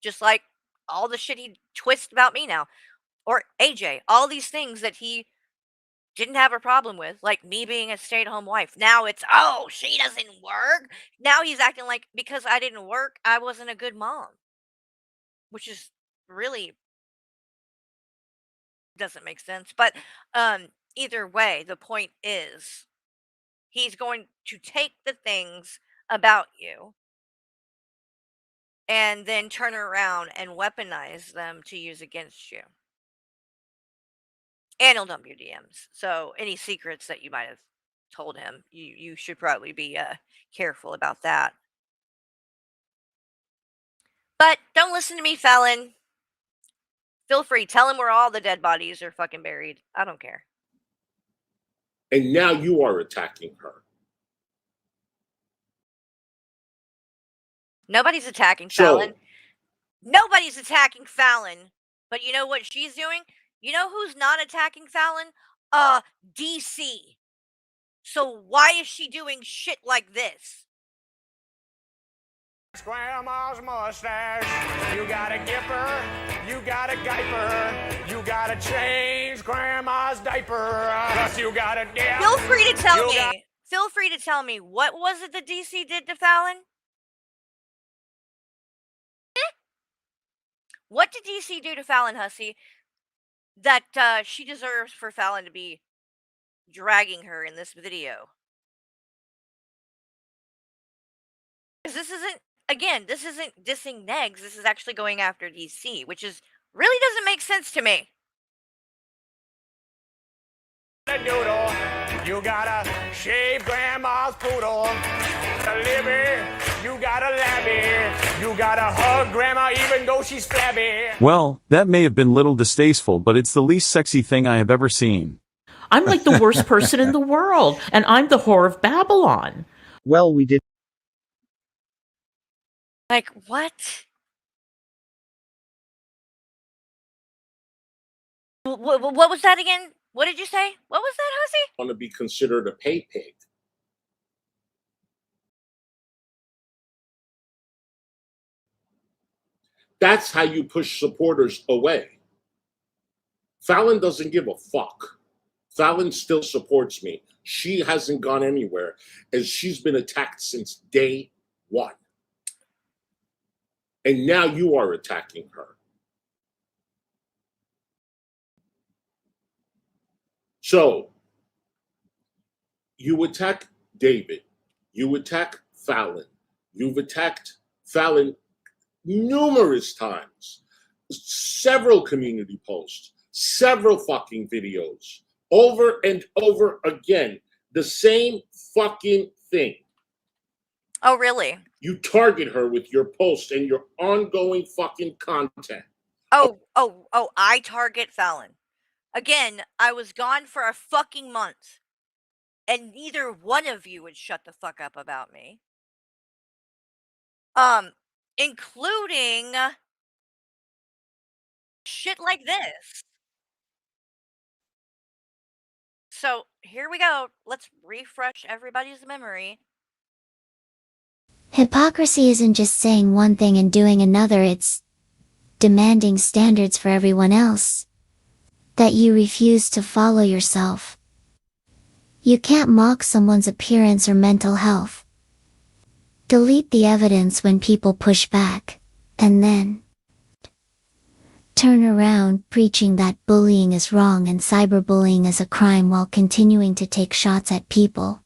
Just like all the shit he twists about me now. Or AJ. All these things that he didn't have a problem with, like me being a stay-at-home wife. Now it's, oh, she doesn't work. Now he's acting like because I didn't work, I wasn't a good mom. Which is really doesn't make sense. But either way, the point is he's going to take the things about you and then turn around and weaponize them to use against you. And he'll dump your DMs. So any secrets that you might have told him, you should probably be careful about that. But don't listen to me, Fallon. Feel free. Tell him where all the dead bodies are fucking buried. I don't care. And now you are attacking her. Nobody's attacking Fallon. Nobody's attacking Fallon. But you know what she's doing? You know who's not attacking Fallon? DC. So why is she doing shit like this? Grandma's mustache. You gotta gip her. You gotta gipe her. You gotta change Grandma's diaper. Plus you gotta dip. Feel free to tell me. Feel free to tell me, what was it that DC did to Fallon? What did DC do to Fallon, Hussy, that she deserves for Fallon to be dragging her in this video? Because this isn't, again, this isn't dissing Negs. This is actually going after DC, which is really doesn't make sense to me. Doodle. You gotta shave Grandma's poodle. Libby, you gotta labby. You gotta hug Grandma even though she's flabby. Well, that may have been little distasteful, but it's the least sexy thing I have ever seen. I'm like the worst person in the world, and I'm the whore of Babylon. Well, we did. Like, what? What was that again? What did you say? What was that, Hussy? Want to be considered a pay pig. That's how you push supporters away. Fallon doesn't give a fuck. Fallon still supports me. She hasn't gone anywhere, as she's been attacked since day one. And now you are attacking her. So, you attack David. You attack Fallon. You've attacked Fallon numerous times. Several community posts. Several fucking videos. Over and over again. The same fucking thing. Oh, really? You target her with your posts and your ongoing fucking content. Oh, I target Fallon. Again, I was gone for a fucking month. And neither one of you would shut the fuck up about me. Including shit like this. So, here we go. Let's refresh everybody's memory. Hypocrisy isn't just saying one thing and doing another, it's demanding standards for everyone else that you refuse to follow yourself. You can't mock someone's appearance or mental health. Delete the evidence when people push back, and then turn around preaching that bullying is wrong and cyberbullying is a crime while continuing to take shots at people.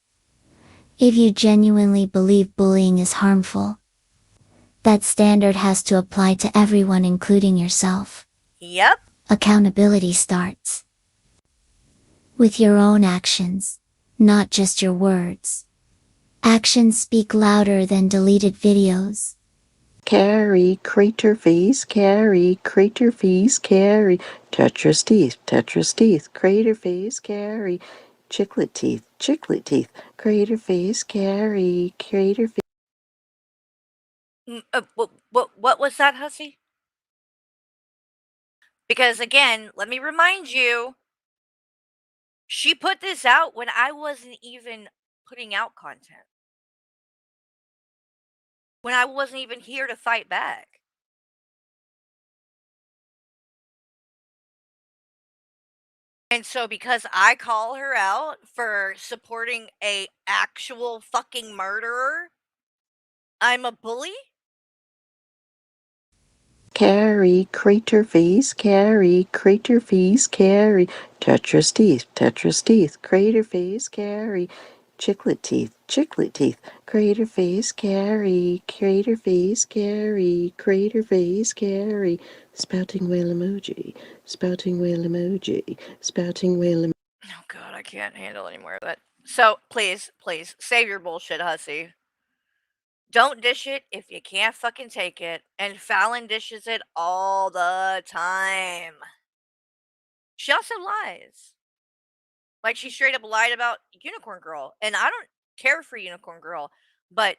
If you genuinely believe bullying is harmful, that standard has to apply to everyone, including yourself. Yep. Accountability starts with your own actions, not just your words. Actions speak louder than deleted videos. Carrie, crater face, Carrie, crater face, Carrie, Tetris teeth, crater face, Carrie, chiclet teeth, crater face, Carrie, crater face. What was that, Hussy? Because again, let me remind you, she put this out when I wasn't even putting out content. When I wasn't even here to fight back. And so because I call her out for supporting a actual fucking murderer, I'm a bully? Carrie, crater face, Carrie, crater face, Carrie, Tetris teeth, crater face, Carrie, chiclet teeth, crater face, Carrie, crater face, Carrie, crater face, Carrie, spouting whale emoji, spouting whale emoji, spouting whale emoji. Oh god, I can't handle any more of that. So please, please, save your bullshit, hussy. Don't dish it if you can't fucking take it. And Fallon dishes it all the time. She also lies. Like, she straight up lied about Unicorn Girl. And I don't care for Unicorn Girl, but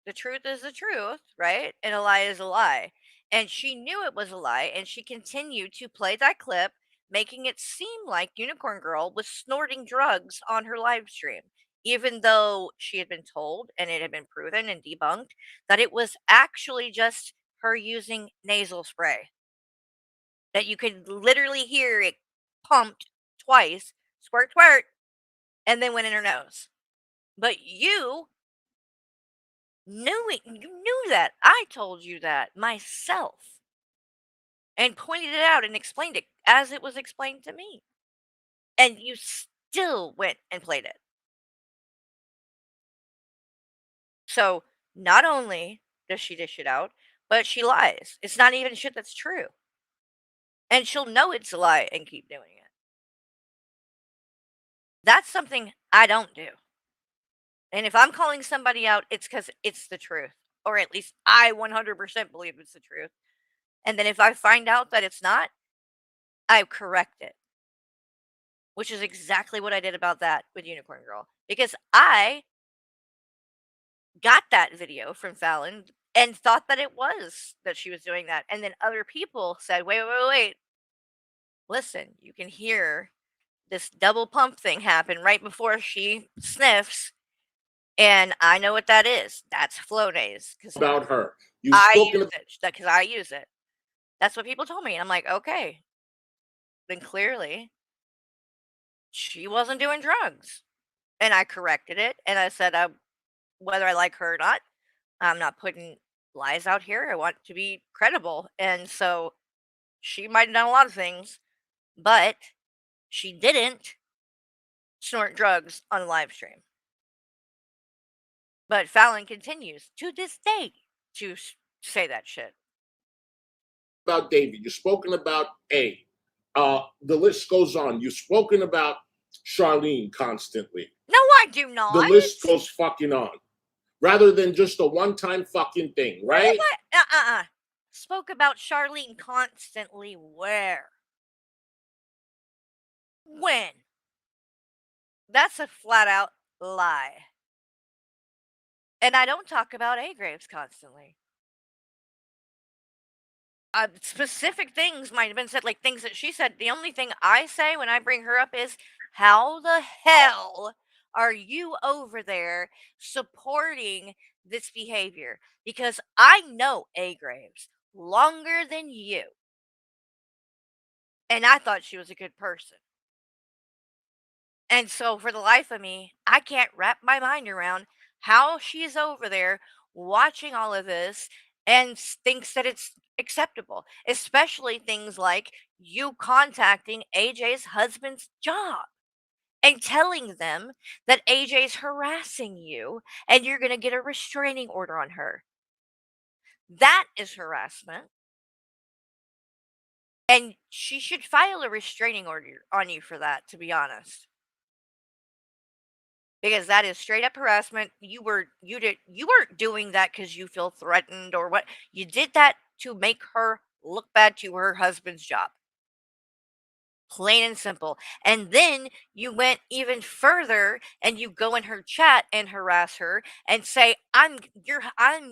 the truth is the truth, right? And a lie is a lie. And she knew it was a lie, and she continued to play that clip, making it seem like Unicorn Girl was snorting drugs on her live stream, even though she had been told, and it had been proven and debunked, that it was actually just her using nasal spray. That you could literally hear it pumped twice, squirt, squirt, and then went in her nose. But you knew it. You knew that. I told you that myself and pointed it out and explained it as it was explained to me. And you still went and played it. So not only does she dish it out, but she lies. It's not even shit that's true. And she'll know it's a lie and keep doing it. That's something I don't do. And if I'm calling somebody out, it's because it's the truth. Or at least I 100% believe it's the truth. And then if I find out that it's not, I correct it. Which is exactly what I did about that with Unicorn Girl. Because I got that video from Fallon and thought that it was that she was doing that. And then other people said, wait. Listen, you can hear this double pump thing happen right before she sniffs. And I know what that is. That's Flonase. About her. You've I spoken use it because I use it. That's what people told me. And I'm like, okay. Then clearly she wasn't doing drugs. And I corrected it. And I said, whether I like her or not, I'm not putting lies out here. I want to be credible. And so she might have done a lot of things, but she didn't snort drugs on a live stream. But Fallon continues to this day to say that shit. about David. You've spoken about A. The list goes on. You've spoken about Charlene constantly. No, I do not. The list goes fucking on. Rather than just a one-time fucking thing, right? Spoke about Charlene constantly where? When? That's a flat out lie. And I don't talk about A. Graves constantly. Specific things might have been said, like things that she said. The only thing I say when I bring her up is, how the hell are you over there supporting this behavior? Because I know A. Graves longer than you. And I thought she was a good person. And so for the life of me, I can't wrap my mind around how she's over there watching all of this and thinks that it's acceptable, especially things like you contacting AJ's husband's job and telling them that AJ's harassing you and you're going to get a restraining order on her. That is harassment. And she should file a restraining order on you for that, to be honest. Because that is straight up harassment. You weren't doing that because you feel threatened or what. You did that to make her look bad to her husband's job. Plain and simple. And then you went even further and you go in her chat and harass her and say, I'm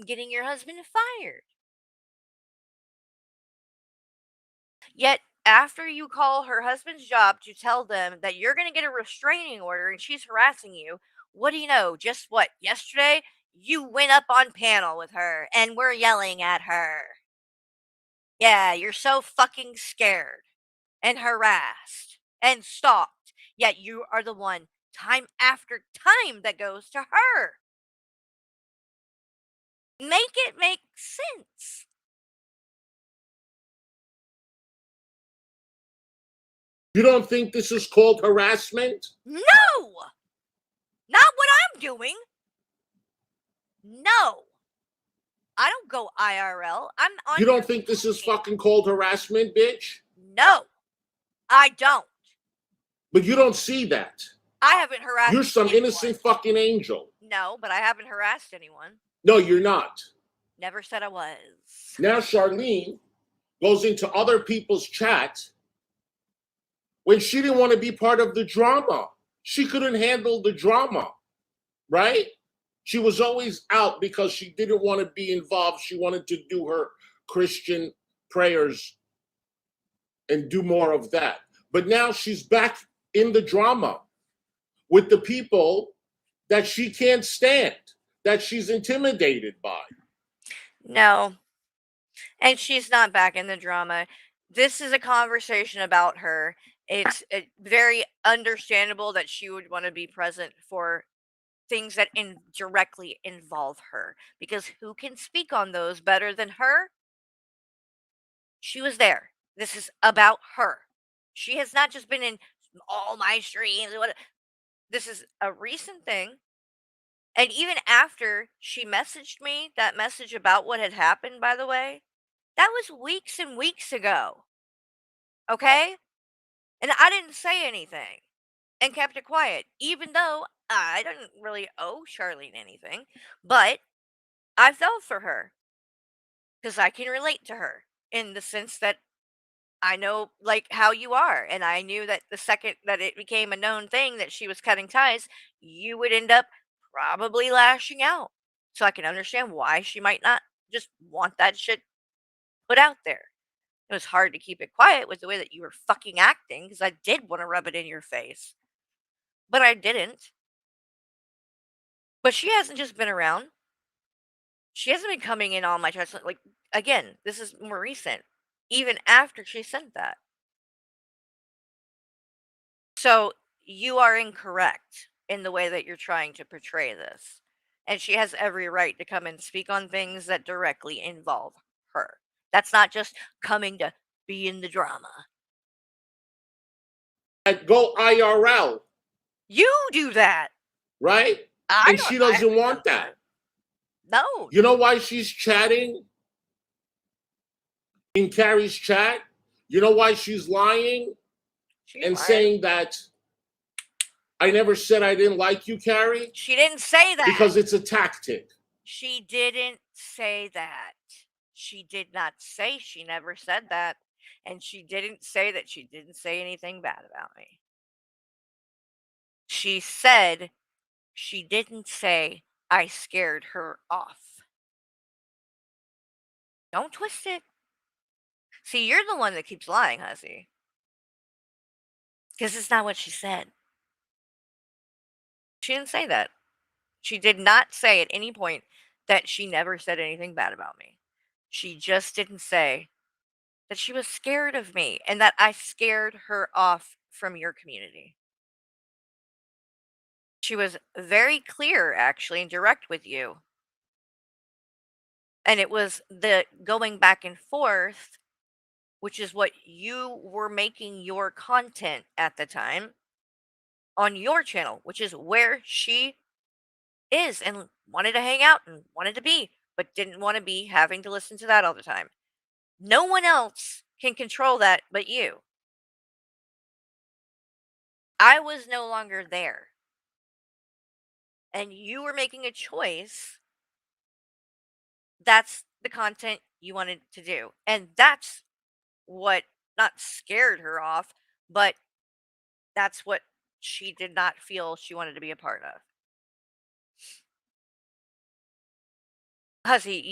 getting your husband fired. Yet after you call her husband's job to tell them that you're going to get a restraining order and she's harassing you, what do you know? Just what? Yesterday, you went up on panel with her and were yelling at her. Yeah, you're so fucking scared and harassed and stalked. Yet you are the one, time after time, that goes to her. Make it make sense. You don't think this is called harassment? No! Not what I'm doing. No. I don't go IRL. I'm on You don't here think this is talking. fucking called harassment, bitch? No, I don't. But you don't see that. I haven't harassed You're some anyone. innocent fucking angel. No, but I haven't harassed anyone. No, you're not. Never said I was. Now Charlene goes into other people's chat when she didn't want to be part of the drama. She couldn't handle the drama, right? She was always out because she didn't want to be involved. She wanted to do her Christian prayers and do more of that. But now she's back in the drama with the people that she can't stand, that she's intimidated by. No. And she's not back in the drama. This is a conversation about her. It's very understandable that she would want to be present for things that directly involve her, because who can speak on those better than her? She was there. This is about her. She has not just been in all my streams. This is a recent thing. And even after she messaged me that message about what had happened, by the way, that was weeks and weeks ago. Okay? And I didn't say anything and kept it quiet, even though I didn't really owe Charlene anything. But I felt for her because I can relate to her in the sense that I know like how you are. And I knew that the second that it became a known thing that she was cutting ties, you would end up probably lashing out. So I can understand why she might not just want that shit put out there. It was hard to keep it quiet with the way that you were fucking acting because I did want to rub it in your face. But I didn't. But she hasn't just been around. She hasn't been coming in on my chest. Like, again, this is more recent. Even after she sent that. So you are incorrect in the way that you're trying to portray this. And she has every right to come and speak on things that directly involve her. That's not just coming to be in the drama. And go IRL. You do that. Right? And she doesn't want that. No. You know why she's chatting in Carrie's chat? You know why she's lying and saying that I never said I didn't like you, Carrie? She didn't say that. Because it's a tactic. She didn't say that. She did not say she never said that. And she didn't say that she didn't say anything bad about me. She said she didn't say I scared her off. Don't twist it. See, you're the one that keeps lying, Hussy. Because it's not what she said. She didn't say that. She did not say at any point that she never said anything bad about me. She just didn't say that she was scared of me and that I scared her off from your community. She was very clear, actually, and direct with you. And it was the going back and forth, which is what you were making your content at the time on your channel, which is where she is and wanted to hang out and wanted to be, but didn't want to be having to listen to that all the time. No one else can control that but you. I was no longer there. And you were making a choice. That's the content you wanted to do. And that's what not scared her off, but that's what she did not feel she wanted to be a part of. Hussy,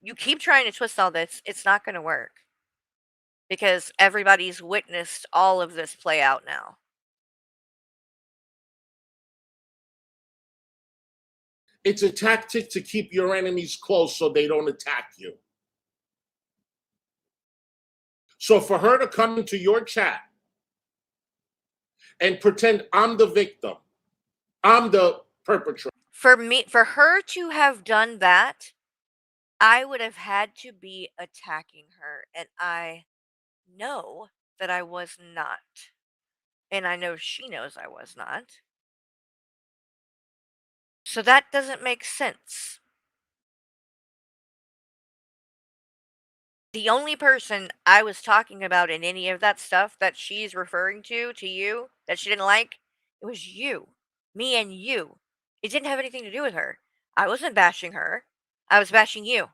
you keep trying to twist all this. It's not going to work. Because everybody's witnessed all of this play out now. It's a tactic to keep your enemies close so they don't attack you. So for her to come into your chat and pretend I'm the victim, I'm the perpetrator. For her to have done that, I would have had to be attacking her. And I know that I was not. And I know she knows I was not. So that doesn't make sense. The only person I was talking about in any of that stuff that she's referring to you, that she didn't like, it was you. Me and you. It didn't have anything to do with her. I wasn't bashing her. I was bashing you.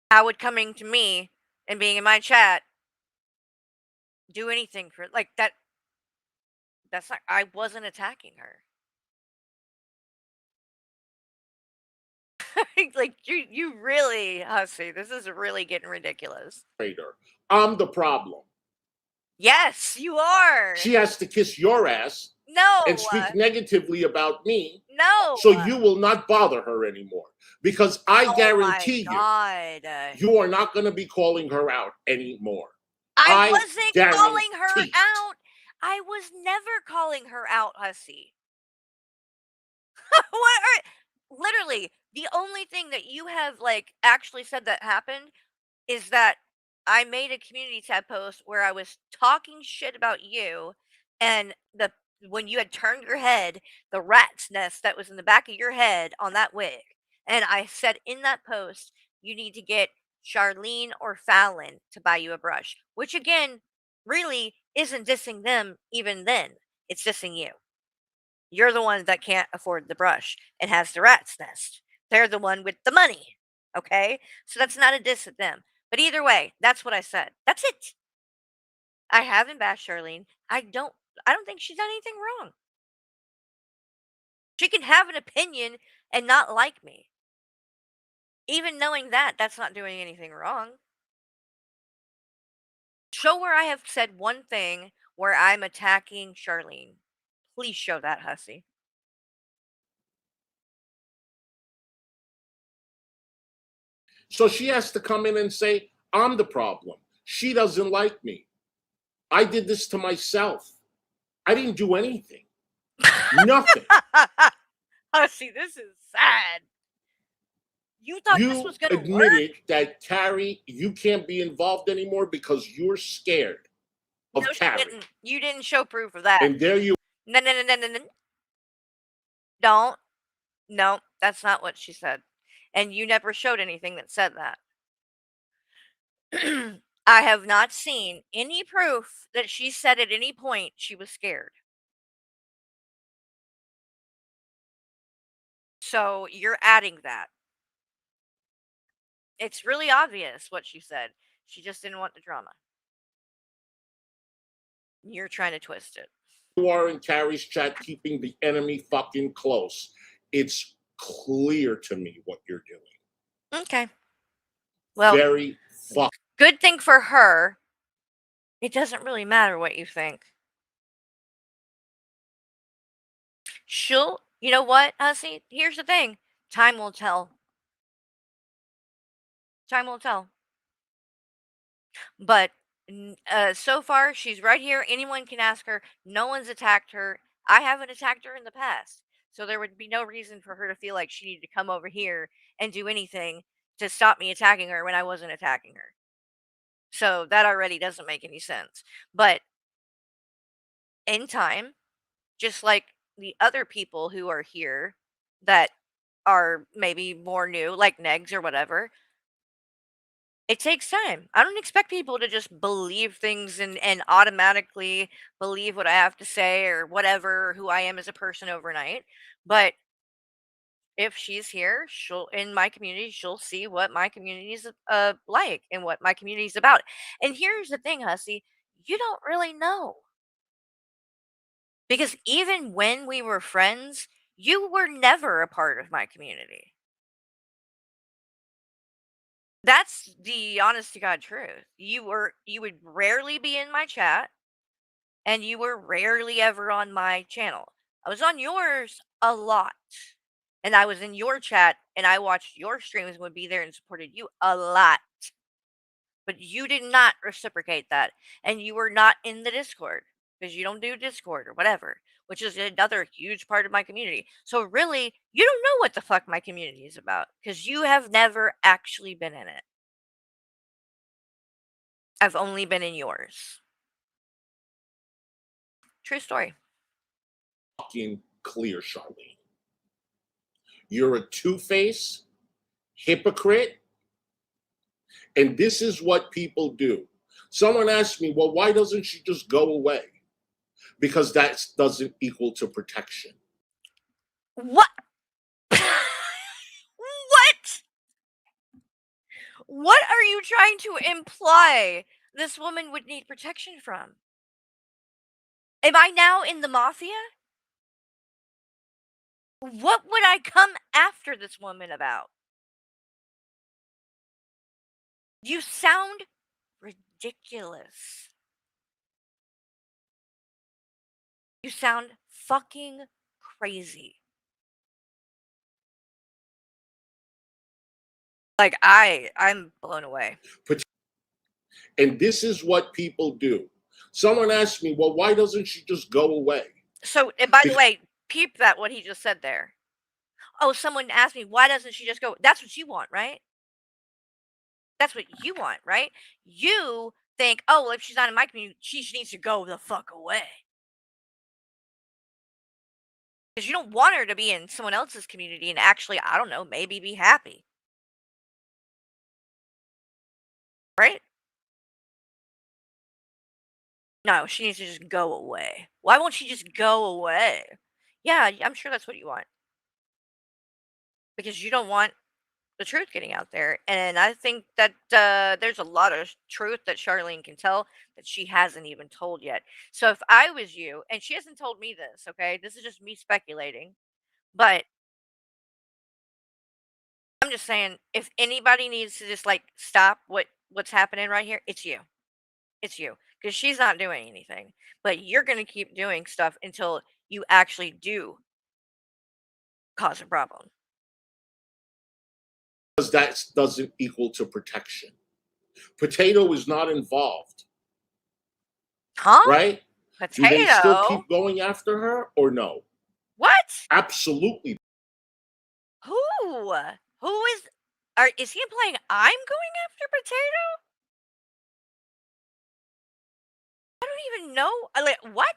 How would coming to me and being in my chat do anything for like that? That's not. I wasn't attacking her. Like you really, Hussy. This is really getting ridiculous. I'm the problem. Yes, you are. She has to kiss your ass No. and speak negatively about me. No. So you will not bother her anymore. Because I guarantee you are not going to be calling her out anymore. I wasn't calling her out. I was never calling her out, Hussy. Literally, the only thing that you have like actually said that happened is that I made a community tab post where I was talking shit about you and when you had turned your head, the rat's nest that was in the back of your head on that wig. And I said in that post, you need to get Charlene or Fallon to buy you a brush, which again, really isn't dissing them even then. It's dissing you. You're the one that can't afford the brush and has the rat's nest. They're the one with the money. Okay? So that's not a diss at them. But either way, that's what I said. That's it. I haven't bashed Charlene. I don't think she's done anything wrong. She can have an opinion and not like me. Even knowing that, that's not doing anything wrong. Show where I have said one thing where I'm attacking Charlene. Please show that, Hussy. So she has to come in and say, I'm the problem. She doesn't like me. I did this to myself. I didn't do anything. Nothing. Hussy, this is sad. You thought this was going to work? You admitted that Carrie, you can't be involved anymore because you're scared of Carrie. You didn't show proof of that. And there you. No. Don't. No, that's not what she said. And you never showed anything that said that. I have not seen any proof that she said at any point she was scared. So you're adding that. It's really obvious what she said. She just didn't want the drama. You're trying to twist it. You are in Carrie's chat keeping the enemy fucking close. It's clear to me what you're doing. Okay. Well, very good thing for her. It doesn't really matter what you think. You know what, Hussy? Here's the thing. Time will tell. Time will tell. But so far, she's right here. Anyone can ask her. No one's attacked her. I haven't attacked her in the past. So there would be no reason for her to feel like she needed to come over here and do anything to stop me attacking her when I wasn't attacking her. So that already doesn't make any sense. But in time, just like the other people who are here that are maybe more new, like Negs or whatever, it takes time. I don't expect people to just believe things and automatically believe what I have to say or whatever, who I am as a person overnight. But if she's here, in my community, she'll see what my community is like and what my community is about. And here's the thing, Hussy, you don't really know. Because even when we were friends, you were never a part of my community. That's the honest to God truth. You would rarely be in my chat, and you were rarely ever on my channel. I was on yours a lot. And I was in your chat, and I watched your streams and would be there and supported you a lot. But you did not reciprocate that. And you were not in the Discord because you don't do Discord or whatever, which is another huge part of my community. So really, you don't know what the fuck my community is about because you have never actually been in it. I've only been in yours. True story. fucking clear, Charlene. You're a two-face, hypocrite, and this is what people do. Someone asked me, well, why doesn't she just go away? Because that doesn't equal to protection. What? What? What are you trying to imply this woman would need protection from? Am I now in the mafia? What would I come after this woman about? You sound ridiculous. You sound fucking crazy. Like I'm blown away. And this is what people do. Someone asked me, well, why doesn't she just go away? So, and by the way, peep that what he just said there. Oh, someone asked me, why doesn't she just go? That's what you want, right? That's what you want, right? You think, oh, well, if she's not in my community, she needs to go the fuck away. Because you don't want her to be in someone else's community and actually, I don't know, maybe be happy. Right? No, she needs to just go away. Why won't she just go away? Yeah, I'm sure that's what you want. Because you don't want the truth getting out there. And I think that there's a lot of truth that Charlene can tell that she hasn't even told yet. So if I was you, and she hasn't told me this, okay? This is just me speculating. But I'm just saying, if anybody needs to just like stop what's happening right here, it's you. It's you. Because she's not doing anything. But you're going to keep doing stuff until you actually do cause a problem. Because that doesn't equal to protection. Potato is not involved. Huh? Right? Potato? Do they still keep going after her or no? What? Absolutely. Who? Who is he implying I'm going after Potato? I don't even know. Like, what?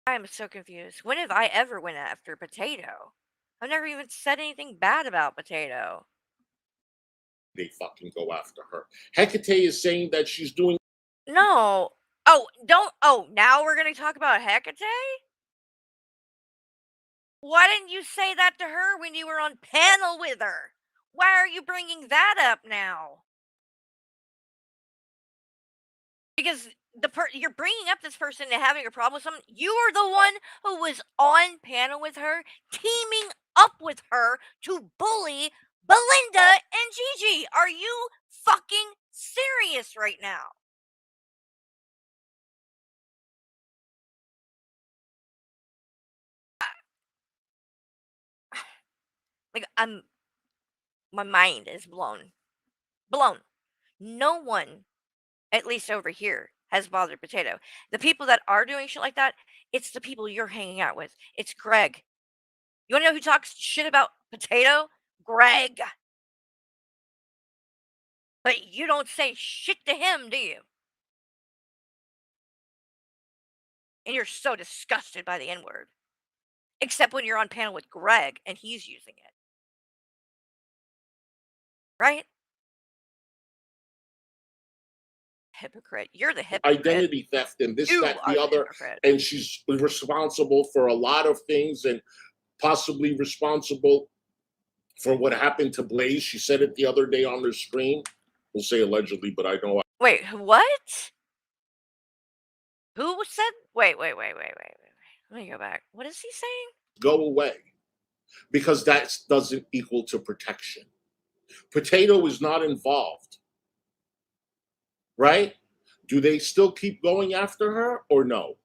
I am so confused. When have I ever went after Potato? I've never even said anything bad about Potato. They fucking go after her. Hecate is saying that she's doing. No. Oh, don't. Oh, now we're going to talk about Hecate? Why didn't you say that to her when you were on panel with her? Why are you bringing that up now? Because you're bringing up this person and having a problem with someone. You are the one who was on panel with her, teaming up with her to bully Belinda and Gigi. Are you fucking serious right now? Like, my mind is blown. Blown. No one, at least over here, has bothered Potato. The people that are doing shit like that, it's the people you're hanging out with. It's Greg. You wanna know who talks shit about Potato? Greg. But you don't say shit to him, do you? And you're so disgusted by the N-word. Except when you're on panel with Greg and he's using it. Right? Hypocrite. You're the hypocrite. Identity theft and this, You that, are the the other. hypocrite. And she's responsible for a lot of things and possibly responsible for what happened to Blaze. She said it the other day on their stream. We'll say allegedly, but I know. Wait, what? Who said? Wait. Let me go back. What is he saying? Go away. Because that doesn't equal to protection. Potato is not involved. Right? Do they still keep going after her or no?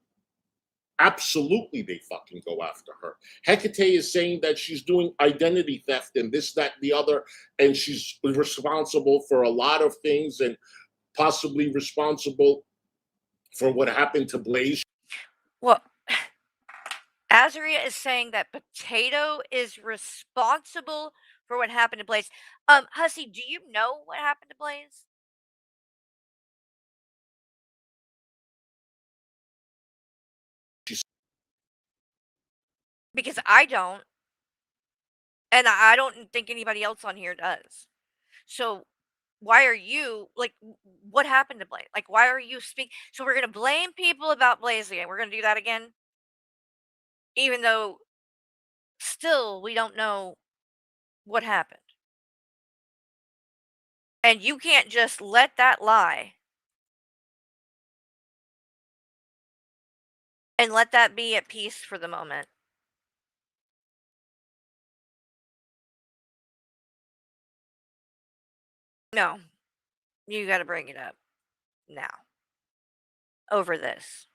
Absolutely, they fucking go after her. Hecate is saying that she's doing identity theft and this, that, the other, and she's responsible for a lot of things and possibly responsible for what happened to Blaze. Well, Azaria is saying that Potato is responsible for what happened to Blaze. Hussy, do you know what happened to Blaze? Because I don't. And I don't think anybody else on here does. So why are you like what happened to Blaze? Like why are you speak so we're gonna blame people about Blaze again. We're gonna do that again? Even though still we don't know what happened. And you can't just let that lie and let that be at peace for the moment. No. You gotta bring it up now. Over this.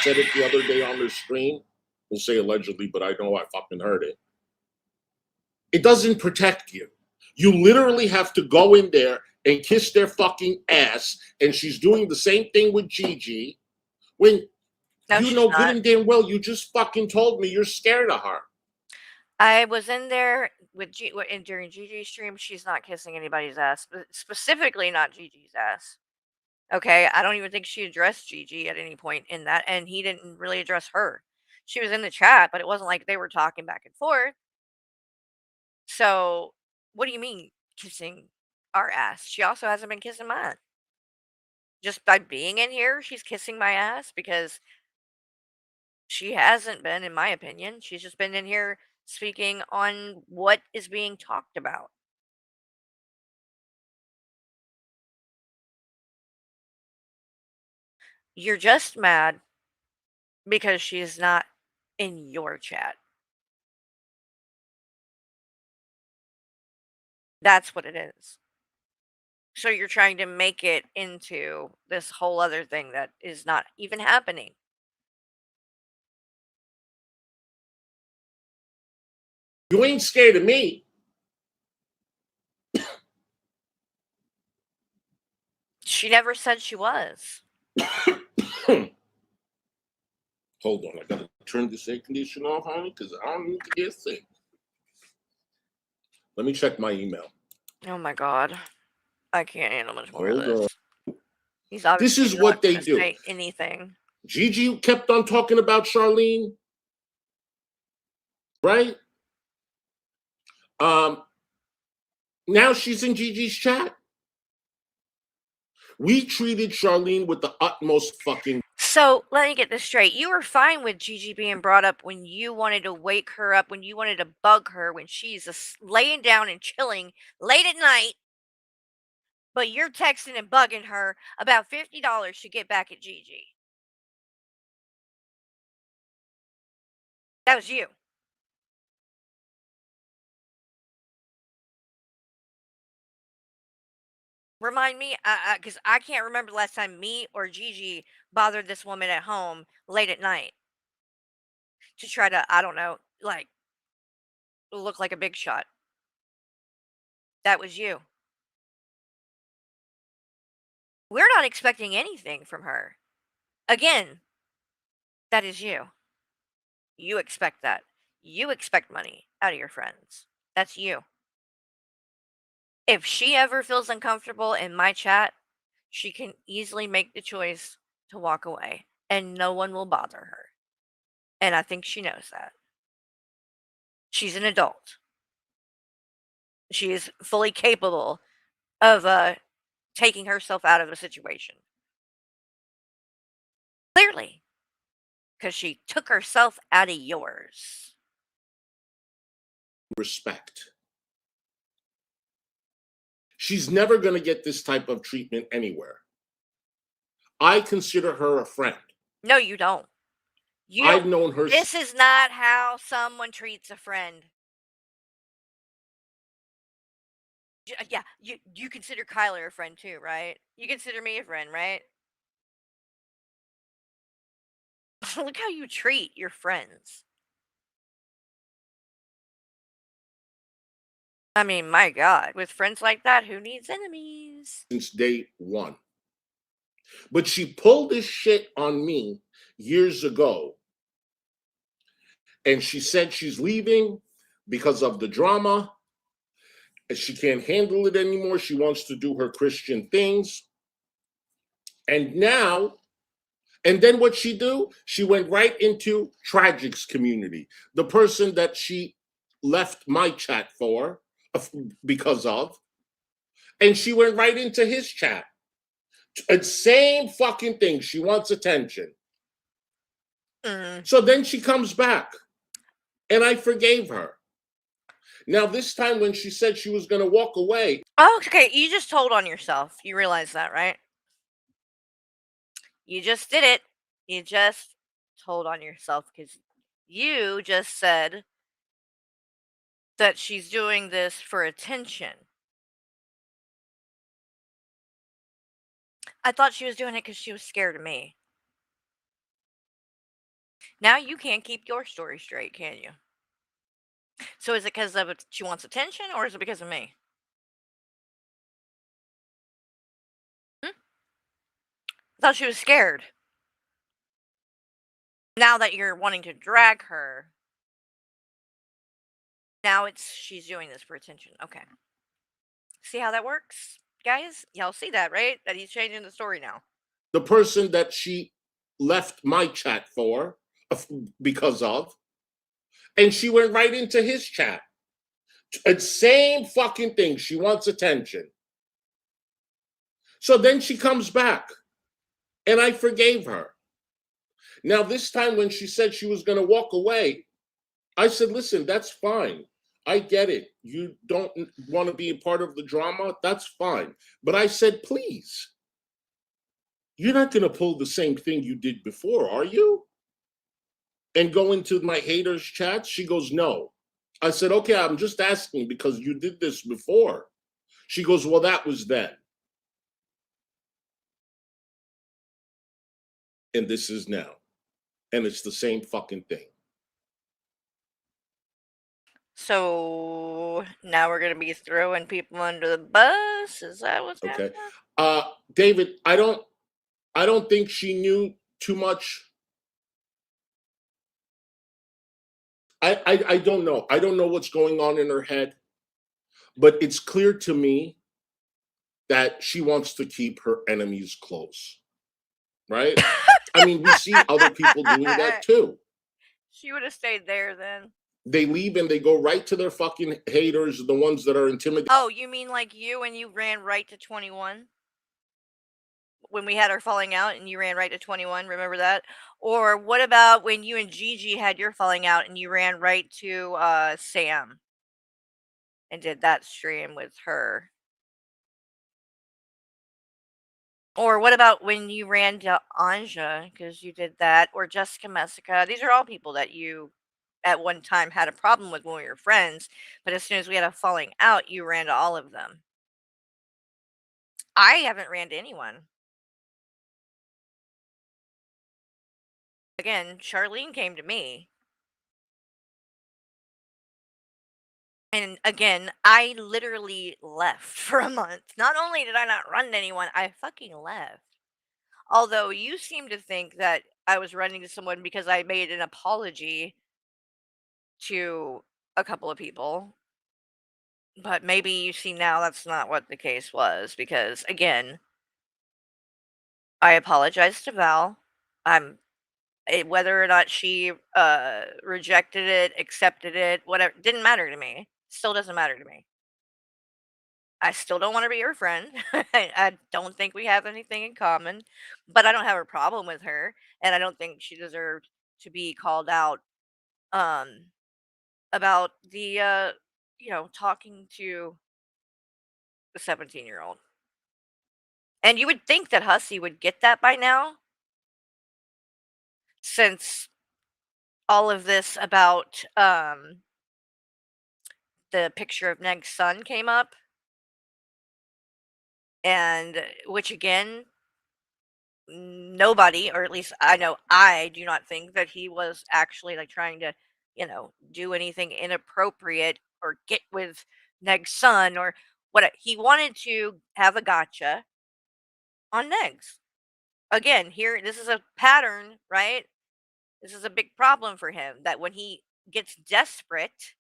Said it the other day on their stream. We'll say allegedly, but I know I fucking heard it. It doesn't protect you. You literally have to go in there and kiss their fucking ass, and she's doing the same thing with Gigi when No, you she's know not. good and damn well you just fucking told me you're scared of her. I was in there with during Gigi's stream. She's not kissing anybody's ass, specifically not Gigi's ass. Okay, I don't even think she addressed Gigi at any point in that, and he didn't really address her. She was in the chat, but it wasn't like they were talking back and forth. So, what do you mean kissing our ass? She also hasn't been kissing mine. Just by being in here, she's kissing my ass because she hasn't been, in my opinion. She's just been in here speaking on what is being talked about. You're just mad because she's not in your chat. That's what it is. So you're trying to make it into this whole other thing that is not even happening. You ain't scared of me. She never said she was. Hold on, I gotta turn this air conditioner off, honey, because I don't need to get sick. Let me check my email. Oh my god. I can't handle much more of Hold this. on. He's obviously This is not what they gonna do. say anything. Gigi kept on talking about Charlene, right? Now she's in Gigi's chat. We treated Charlene with the utmost fucking. So let me get this straight. You were fine with Gigi being brought up when you wanted to wake her up, when you wanted to bug her, when she's laying down and chilling late at night, but you're texting and bugging her about $50 to get back at Gigi. That was you. Remind me, because I can't remember the last time me or Gigi bothered this woman at home late at night to try to, I don't know, like, look like a big shot. That was you. We're not expecting anything from her. Again, that is you. You expect that. You expect money out of your friends. That's you. If she ever feels uncomfortable in my chat, she can easily make the choice to walk away and no one will bother her. And I think she knows that. She's an adult. She is fully capable of taking herself out of a situation. Clearly. Because she took herself out of yours. Respect. She's never going to get this type of treatment anywhere. I consider her a friend. No, you don't. I've known her. This is not how someone treats a friend. Yeah, you consider Kyler a friend too, right? You consider me a friend, right? Look how you treat your friends. I mean, my God, with friends like that, who needs enemies? Since day one. But she pulled this shit on me years ago. And she said she's leaving because of the drama. And she can't handle it anymore. She wants to do her Christian things. And now, And then what she do? She went right into Tragic's community. The person that she left my chat for because of. And she went right into his chat. Same fucking thing. She wants attention. So then she comes back. And I forgave her. Now, this time when she said she was going to walk away. Oh, okay. You just told on yourself. You realize that, right? You just did it. You just told on yourself because you just said that she's doing this for attention. I thought she was doing it because she was scared of me. Now you can't keep your story straight, can you? So is it because of she wants attention, or is it because of me? I thought she was scared. Now that you're wanting to drag her, now she's doing this for attention. Okay. See how that works, guys? Y'all see that, right? That he's changing the story now. The person that she left my chat for because of. And she went right into his chat. Same fucking thing. She wants attention. So then she comes back. And I forgave her. Now, this time when she said she was going to walk away, I said, listen, that's fine. I get it. You don't want to be a part of the drama. That's fine. But I said, please, you're not going to pull the same thing you did before, are you? And go into my haters' chats? She goes, no. I said, okay, I'm just asking because you did this before. She goes, well, that was then. And this is now. And it's the same fucking thing. So now we're gonna be throwing people under the bus. Is that what's okay? happening? David, I don't think she knew too much. I don't know. I don't know what's going on in her head, but it's clear to me that she wants to keep her enemies close. Right? I mean, we see other people doing that too. She would have stayed there then. They leave and they go right to their fucking haters, the ones that are intimidated. Oh, you mean like you when you ran right to 21? When we had our falling out and you ran right to 21, remember that? Or what about when you and Gigi had your falling out and you ran right to Sam and did that stream with her? Or what about when you ran to Anja because you did that, or Jessica Messica? These are all people that you at one time had a problem with when we were friends, but as soon as we had a falling out, you ran to all of them. I haven't ran to anyone. Again, Charlene came to me. And again, I literally left for a month. Not only did I not run to anyone, I fucking left. Although you seem to think that I was running to someone because I made an apology to a couple of people. But maybe you see now that's not what the case was because, again, I apologized to Val. Whether or not she rejected it, accepted it, whatever, didn't matter to me. Still doesn't matter to me. I still don't want to be her friend. I don't think we have anything in common, but I don't have a problem with her, and I don't think she deserved to be called out about the talking to the 17-year-old. And you would think that Hussey would get that by now, since all of this about the picture of Neg's son came up, and which again, nobody, or at least I know I do not think that he was actually like trying to, do anything inappropriate or get with Neg's son or what. He wanted to have a gotcha on Negs. Again, here, this is a pattern, right? This is a big problem for him that when he gets desperate,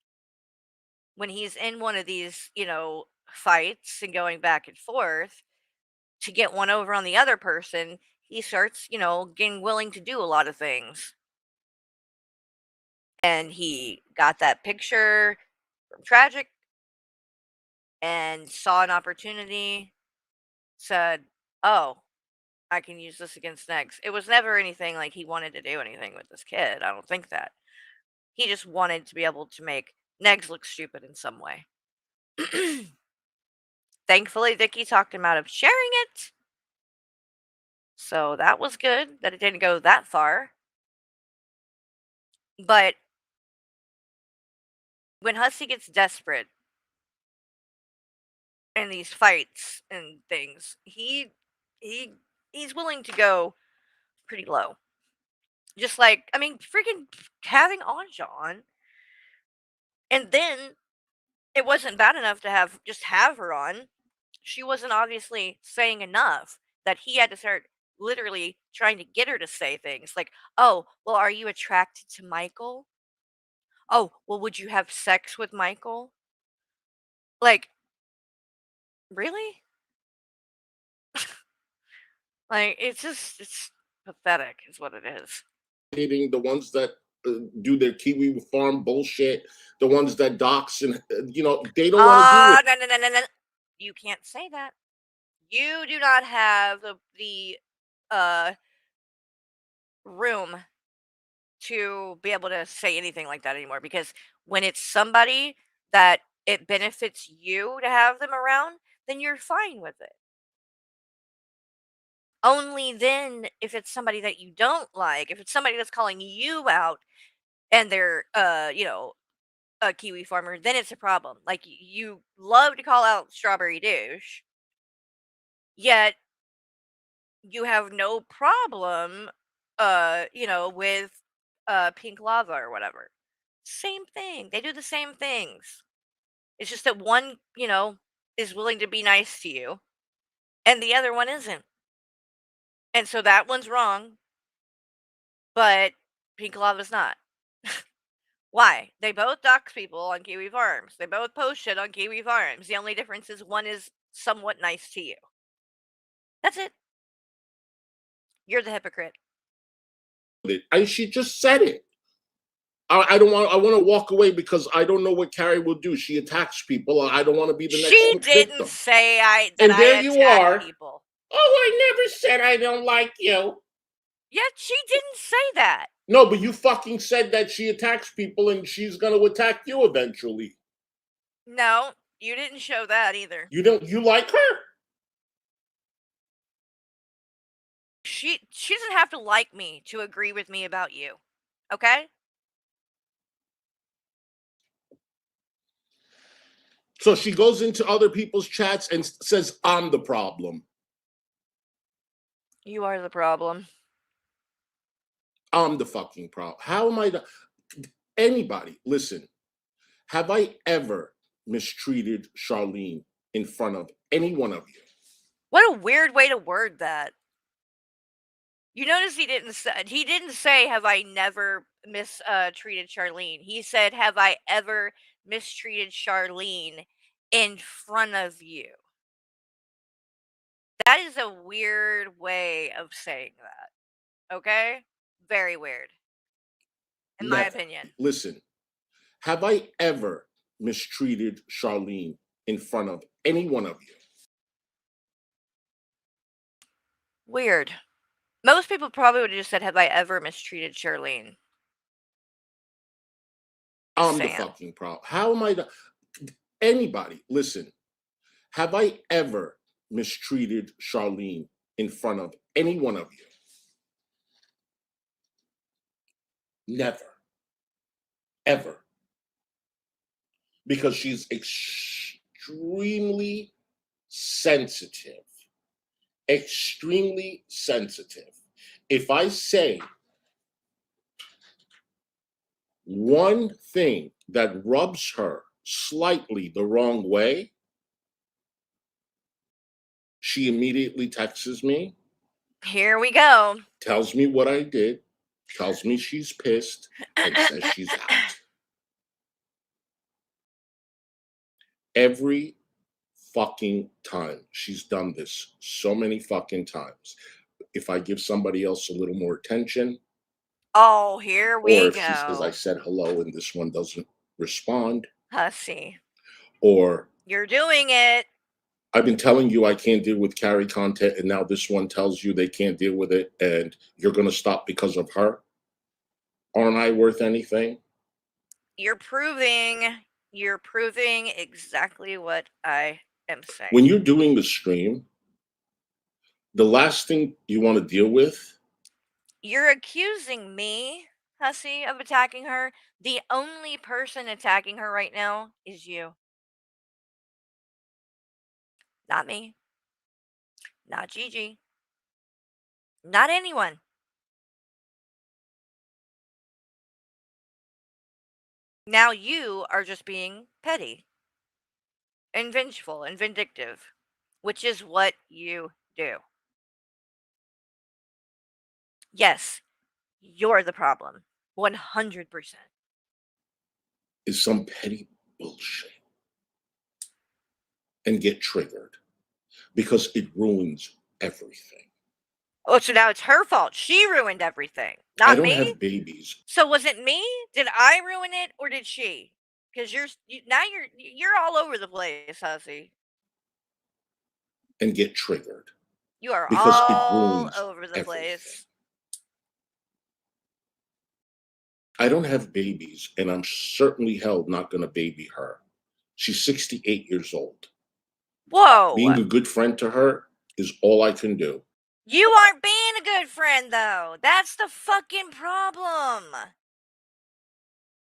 when he's in one of these, fights and going back and forth to get one over on the other person, he starts, getting willing to do a lot of things. And he got that picture from Tragic and saw an opportunity, said, oh, I can use this against Negs. It was never anything like he wanted to do anything with this kid. I don't think that. He just wanted to be able to make Negs look stupid in some way. Thankfully, Vicky talked him out of sharing it. So that was good that it didn't go that far. But when Hussey gets desperate in these fights and things, he's willing to go pretty low. Just like, I mean, freaking having Anja on. And then it wasn't bad enough to have her on. She wasn't obviously saying enough that he had to start literally trying to get her to say things like, oh, well, are you attracted to Michael? Oh, well, would you have sex with Michael? Like, really? Like, it's pathetic, is what it is. The ones that do their Kiwi farm bullshit, the ones that dox and they don't want to do it. No. You can't say that. You do not have the room to be able to say anything like that anymore, because when it's somebody that it benefits you to have them around, then you're fine with it. Only then, if it's somebody that you don't like, if it's somebody that's calling you out and they're, a Kiwi farmer, then it's a problem. Like, you love to call out Strawberry Douche, yet you have no problem, with Pink Lava or whatever. Same thing. They do the same things. It's just that one, is willing to be nice to you, and the other one isn't. And so that one's wrong, but Pink Lava's not. Why? They both dox people on Kiwi Farms. They both post shit on Kiwi Farms. The only difference is one is somewhat nice to you. That's it. You're the hypocrite. She just said it. I don't want. I want to walk away because I don't know what Carrie will do. She attacks people. I don't want to be the next She didn't victim. say And there I you attack are. people. Oh, I never said I don't like you. Yet she didn't say that. No, but you fucking said that she attacks people and she's going to attack you eventually. No, you didn't show that either. You like her? She doesn't have to like me to agree with me about you. Okay? So she goes into other people's chats and says, I'm the problem. You are the problem. I'm the fucking problem. How am I anybody, listen, have I ever mistreated Charlene in front of any one of you? What a weird way to word that. You notice he didn't say have I never mistreated Charlene. He said have I ever mistreated Charlene in front of you. That is a weird way of saying that. Okay? Very weird. In my opinion. Listen, have I ever mistreated Charlene in front of any one of you? Weird. Most people probably would have just said, have I ever mistreated Charlene? I'm the fucking problem. How am I anybody, listen, have I ever mistreated Charlene in front of any one of you? Never. Ever. Because she's extremely sensitive. Extremely sensitive. If I say one thing that rubs her slightly the wrong way, she immediately texts me. Here we go. Tells me what I did. Tells me she's pissed and says she's out. Every fucking time. She's done this so many fucking times. if I give somebody else a little more attention, Oh, here or we if she says I go. said hello and this one doesn't respond, Hussy. or You're doing it. I've been telling you I can't deal with Carrie content, and now this one tells you they can't deal with it, and you're going to stop because of her. Aren't I worth anything? You're proving exactly what I am saying. When you're doing the stream, the last thing you want to deal with, You're accusing me, Hussy, of attacking her. The only person attacking her right now is you. Not me. Not Gigi. Not anyone. Now you are just being petty and vengeful and vindictive, which is what you do. Yes, you're the problem. 100%. is some petty bullshit and get triggered because it ruins everything. Oh, so now it's her fault. She ruined everything, I not don't me. have babies So was it me? Did I ruin it or did she? Because now you're all over the place, Hussy. and get triggered You are because it all ruins over the everything. place. I don't have babies, and I'm certainly hell not going to baby her. She's 68 years old. Whoa. Being a good friend to her is all I can do. You aren't being a good friend, though. That's the fucking problem.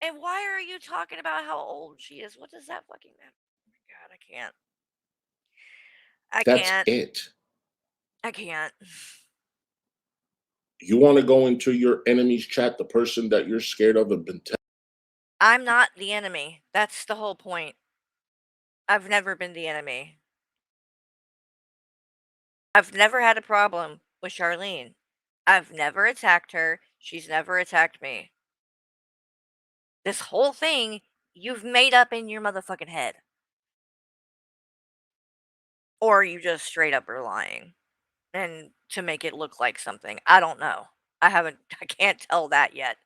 And why are you talking about how old she is? What does that fucking matter? Oh my God, I can't. That's it. I can't. You want to go into your enemy's chat, the person that you're scared of and been I'm not the enemy. That's the whole point. I've never been the enemy. I've never had a problem with Charlene. I've never attacked her. She's never attacked me. This whole thing you've made up in your motherfucking head. Or you just straight up are lying. And to make it look like something. I don't know. I can't tell that yet.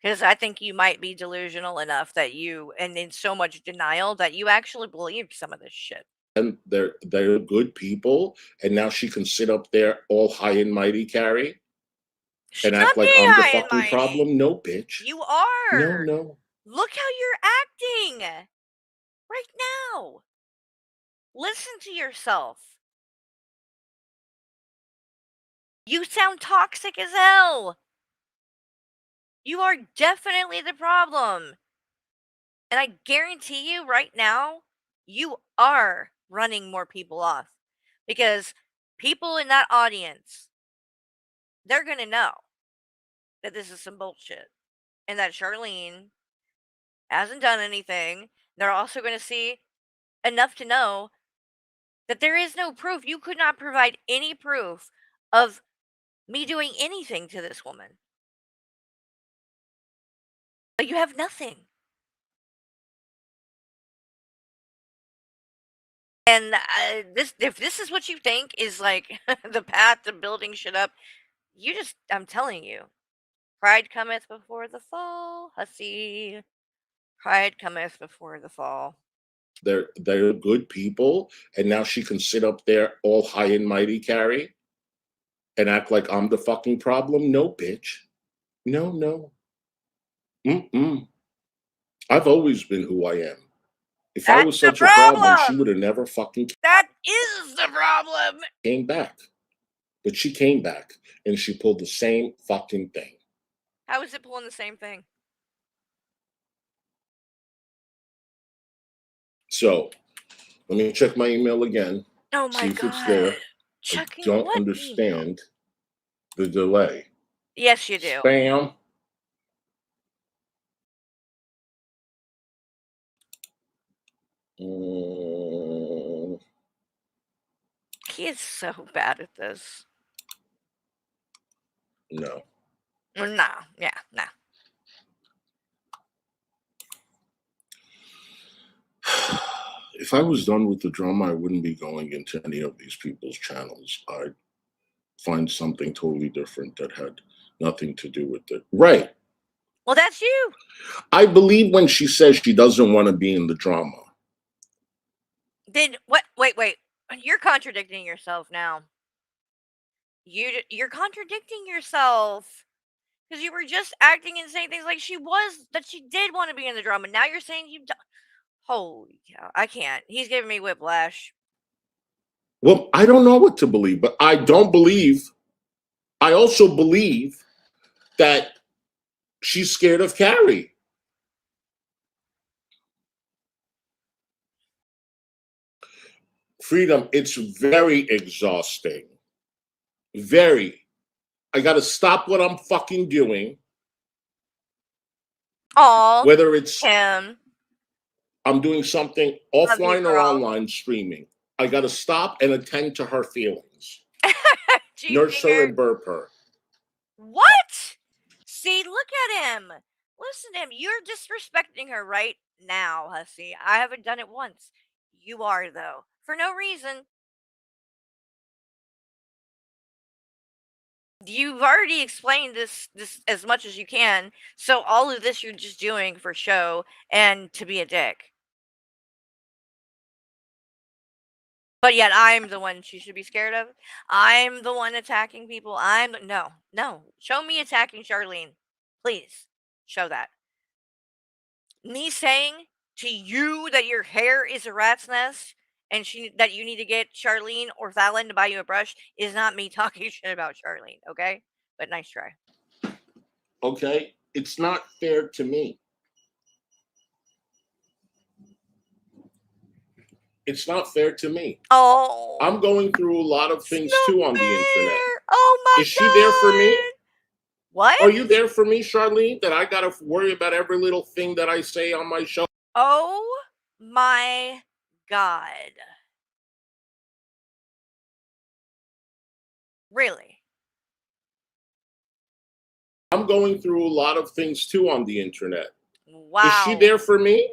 Because I think you might be delusional enough that and in so much denial that you actually believed some of this shit. and they're good people, and now she can sit up there all high and mighty, Carrie, and act like I'm the fucking problem. No, bitch. You are. No. Look how you're acting right now. Listen to yourself. You sound toxic as hell. You are definitely the problem. And I guarantee you right now, you are running more people off. Because people in that audience, they're going to know that this is some bullshit. And that Charlene hasn't done anything. They're also going to see enough to know that there is no proof. You could not provide any proof of me doing anything to this woman. But you have nothing. And if this is what you think is like the path to building shit up, I'm telling you, pride cometh before the fall, hussy. Pride cometh before the fall. They're good people, and now she can sit up there all high and mighty, Carrie, and act like I'm the fucking problem. No, bitch. No. I've always been who I am. If I was such a problem, she would have never fucking That is the problem. Came back. But she came back, and she pulled the same fucking thing. How is it pulling the same thing? So, let me check my email again. Oh my see if God. it's there. Checking I don't what understand the delay. Yes, you do. Spam. He is so bad at this. No. No. Yeah, no. If I was done with the drama, I wouldn't be going into any of these people's channels. I'd find something totally different that had nothing to do with it. Right. Well, that's you. I believe when she says she doesn't want to be in the drama. Then what? Wait. You're contradicting yourself now. You're contradicting yourself because you were just acting and saying things like she did want to be in the drama. Now you're saying you. Holy cow! I can't. He's giving me whiplash. Well, I don't know what to believe, but I don't believe. I also believe that she's scared of Carrie. Freedom, it's very exhausting. Very. I got to stop what I'm fucking doing. Oh, whether it's him. I'm doing something Love you, offline or girl. online streaming. I got to stop and attend to her feelings. G Nurse her finger. and burp her. What? See, look at him. Listen to him. You're disrespecting her right now, hussy. I haven't done it once. You are, though. For no reason. You've already explained this as much as you can. So all of this you're just doing for show and to be a dick. But yet I'm the one she should be scared of. I'm the one attacking people. No. Show me attacking Charlene. Please. Show that. Me saying to you that your hair is a rat's nest and that you need to get Charlene or Fallon to buy you a brush is not me talking shit about Charlene, okay? But nice try. Okay? It's not fair to me. It's not fair to me. Oh. I'm going through a lot of things too on the internet. Oh my God. Is she there for me? What? Are you there for me, Charlene? That I got to worry about every little thing that I say on my show? Oh my God. Really? I'm going through a lot of things too on the internet. Wow. Is she there for me?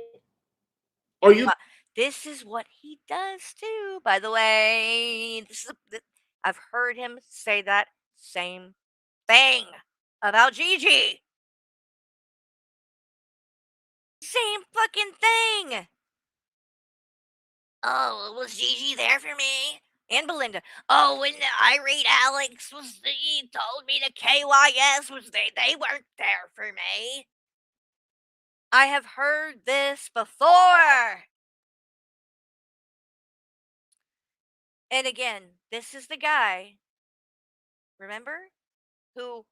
Are you? This is what he does too, by the way. I've heard him say that same thing about Gigi. Same fucking thing. Oh, was Gigi there for me? And Belinda. Oh, when the irate Alex he told me the KYS they weren't there for me. I have heard this before. And again, this is the guy, remember, who,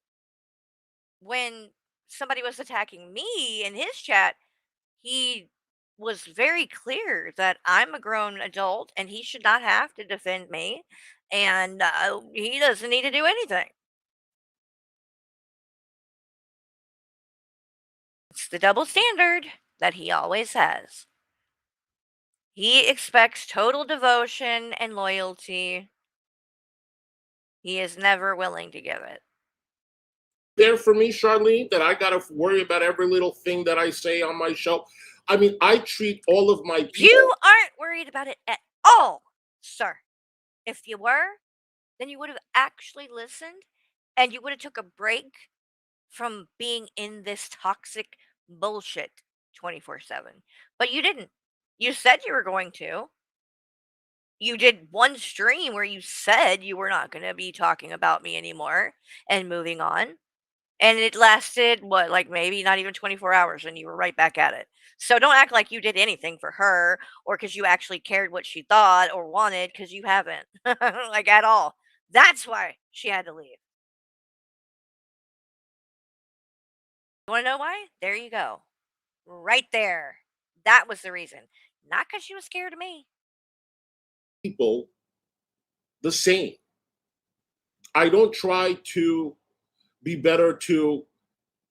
when somebody was attacking me in his chat, he was very clear that I'm a grown adult and he should not have to defend me. And he doesn't need to do anything. It's the double standard that he always has. He expects total devotion and loyalty. He is never willing to give it. There for me, Charlene, that I got to worry about every little thing that I say on my show? I mean, I treat all of my people. You aren't worried about it at all, sir. If you were, then you would have actually listened and you would have took a break from being in this toxic bullshit 24/7. But you didn't. You said you were going to. You did one stream where you said you were not going to be talking about me anymore and moving on. And it lasted, what, like maybe not even 24 hours, and you were right back at it. So don't act like you did anything for her or because you actually cared what she thought or wanted, because you haven't, like at all. That's why she had to leave. You want to know why? There you go. Right there. That was the reason. Not because she was scared of me. People the same. I don't try to be better to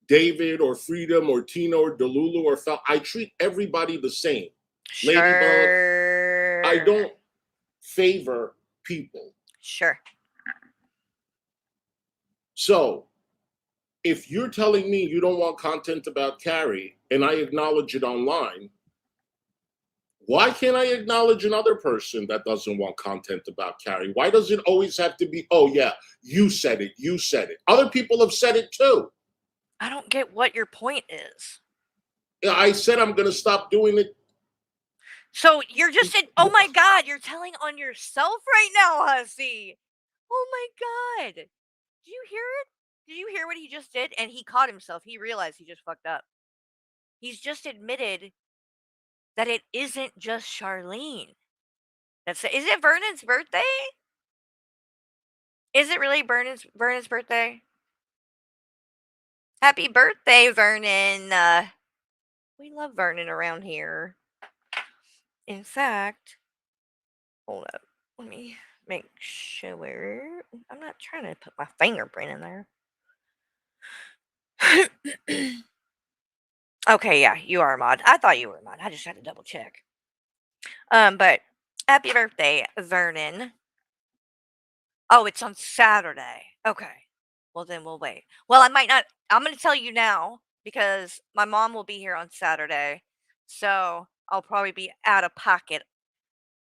David or Freedom or Tina or Delulu or Fel. I treat everybody the same. Sure. Ladybug. I don't favor people. Sure. So if you're telling me you don't want content about Carrie and I acknowledge it online, Why can't I acknowledge another person that doesn't want content about Carrie? Why does it always have to be, oh yeah, you said it, you said it. Other people have said it too. I don't get what your point is. I said I'm going to stop doing it. So you're just oh my God, you're telling on yourself right now, Hussy. Oh my God. Do you hear it? Did you hear what he just did? And he caught himself. He realized he just fucked up. He's just admitted that it isn't just Charlene. Is it Vernon's birthday? Is it really Vernon's birthday? Happy birthday, Vernon. We love Vernon around here. In fact, hold up. Let me make sure. I'm not trying to put my fingerprint in there. Okay, yeah, you are a mod. I thought you were a mod. I just had to double check. But happy birthday, Vernon. Oh, it's on Saturday. Okay. Well, then we'll wait. Well, I might not. I'm going to tell you now because my mom will be here on Saturday. So I'll probably be out of pocket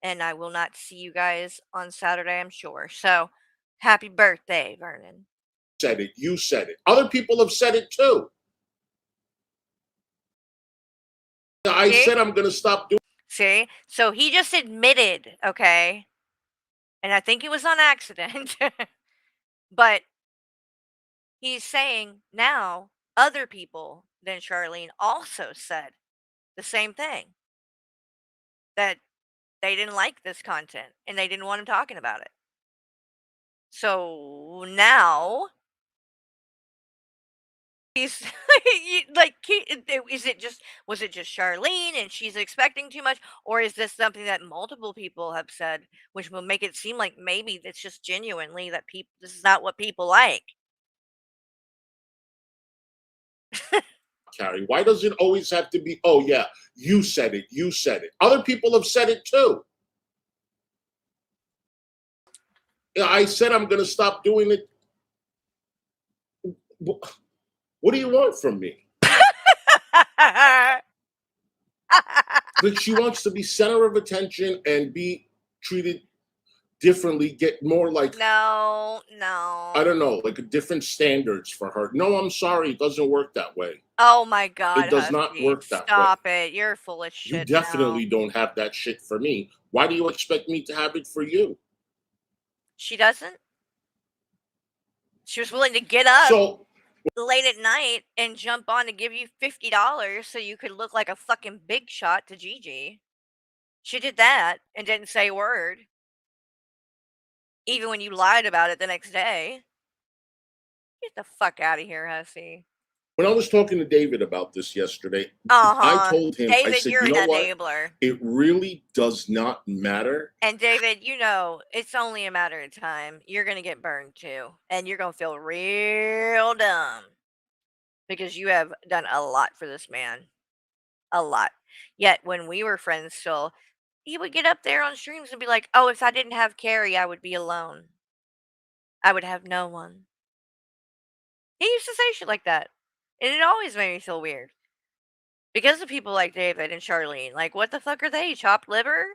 and I will not see you guys on Saturday, I'm sure. So happy birthday, Vernon. Said it, you said it. Other people have said it too. I said I'm going to stop doing. See? So he just admitted, okay? And I think it was on accident. But he's saying now other people than Charlene also said the same thing. That they didn't like this content and they didn't want him talking about it. So now he's like, was it just Charlene and she's expecting too much? Or is this something that multiple people have said, which will make it seem like maybe it's just genuinely that this is not what people like? Carrie, why does it always have to be, oh yeah, you said it, you said it. Other people have said it too. I said I'm going to stop doing it. What do you want from me? But she wants to be center of attention and be treated differently, get more like, no. I don't know, like different standards for her. No, I'm sorry, it doesn't work that way. Oh my God, it does not Husky, work that way. Stop it. You're full of shit. You definitely don't have that shit for me. Why do you expect me to have it for you? She doesn't? She was willing to get up late at night and jump on to give you $50 so you could look like a fucking big shot to Gigi. She did that and didn't say a word. Even when you lied about it the next day. Get the fuck out of here, Hussy. When I was talking to David about this yesterday, I told him, David, I said, you're you know an what? enabler. It really does not matter. And David, you know, it's only a matter of time. You're going to get burned too. And you're going to feel real dumb. Because you have done a lot for this man. A lot. Yet when we were friends still, he would get up there on streams and be like, oh, if I didn't have Carrie, I would be alone. I would have no one. He used to say shit like that. And it always made me feel weird. Because of people like David and Charlene. Like, what the fuck are they? Chopped liver?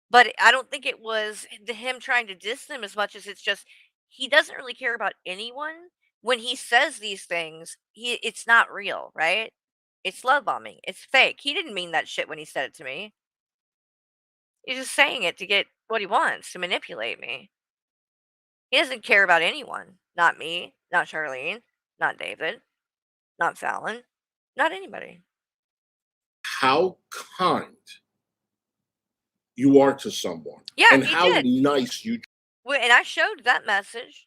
But I don't think it was him trying to diss them as much as it's just he doesn't really care about anyone. When he says these things, it's not real, right? It's love bombing. It's fake. He didn't mean that shit when he said it to me. He's just saying it to get what he wants, to manipulate me. He doesn't care about anyone. Not me, not Charlene, not David, not Fallon, not anybody. How kind you are to someone. Yeah, and he how did. nice you. And I showed that message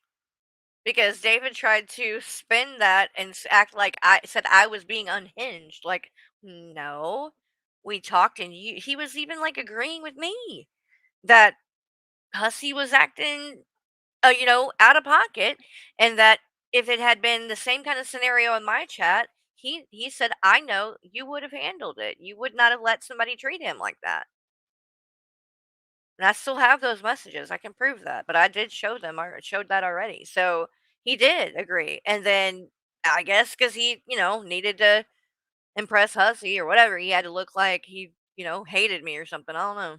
because David tried to spin that and act like I said I was being unhinged. Like, no, we talked and he was even like agreeing with me that Hussy was acting, out of pocket, and that if it had been the same kind of scenario in my chat, he said, I know you would have handled it. You would not have let somebody treat him like that. And I still have those messages. I can prove that. But I did show them. I showed that already. So he did agree. And then I guess because he, needed to impress Hussy or whatever, he had to look like he hated me or something. I don't know.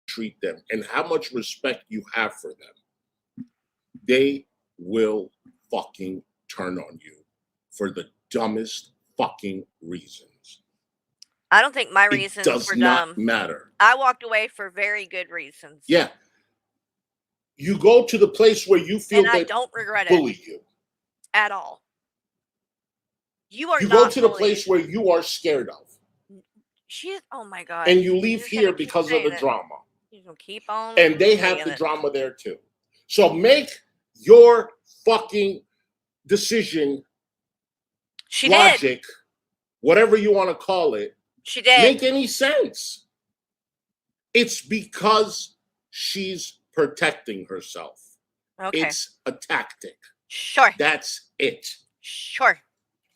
Treat them and how much respect you have for them, they will fucking turn on you for the dumbest fucking reasons. I don't think my It reasons does were not dumb. matter. I walked away for very good reasons. Yeah. You go to the place where you feel And I they don't regret bully it you. at all. You are You not go to the bullied. place where you are scared of. Oh my God. And you You're leave just gonna here keep because of saying the it. drama. You're gonna keep on And they have saying the it. drama there too. So make your fucking decision, She logic, whatever you want to call it, She did. make any sense. It's because she's protecting herself. Okay. It's a tactic. Sure. That's it. Sure.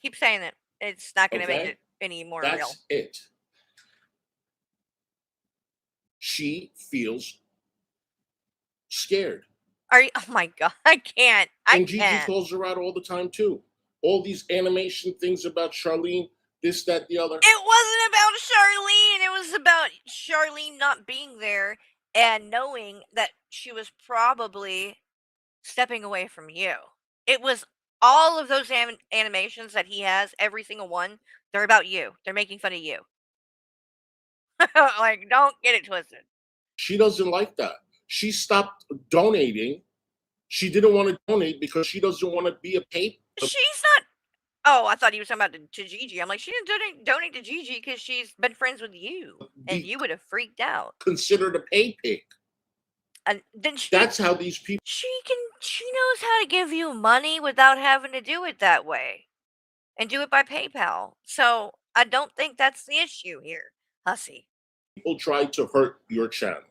Keep saying it. It's not gonna make Okay? it any more That's real. it. She feels scared. Are you? Oh my God. I can't. And Gigi can't. calls her out all the time too. All these animation things about Charlene, this, that, the other. It wasn't about Charlene. It was about Charlene not being there and knowing that she was probably stepping away from you. It was all of those animations that he has, every single one, they're about you. They're making fun of you. Like, don't get it twisted. She doesn't like that. She stopped donating. She didn't want to donate because she doesn't want to be a paper. She's not. Oh, I thought he was talking about to Gigi. I'm like, she didn't donate to Gigi because she's been friends with you, and you would have freaked out. Considered a pay pig. And then That's how these people. She knows how to give you money without having to do it that way, and do it by PayPal. So I don't think that's the issue here, hussy. People try to hurt your channel.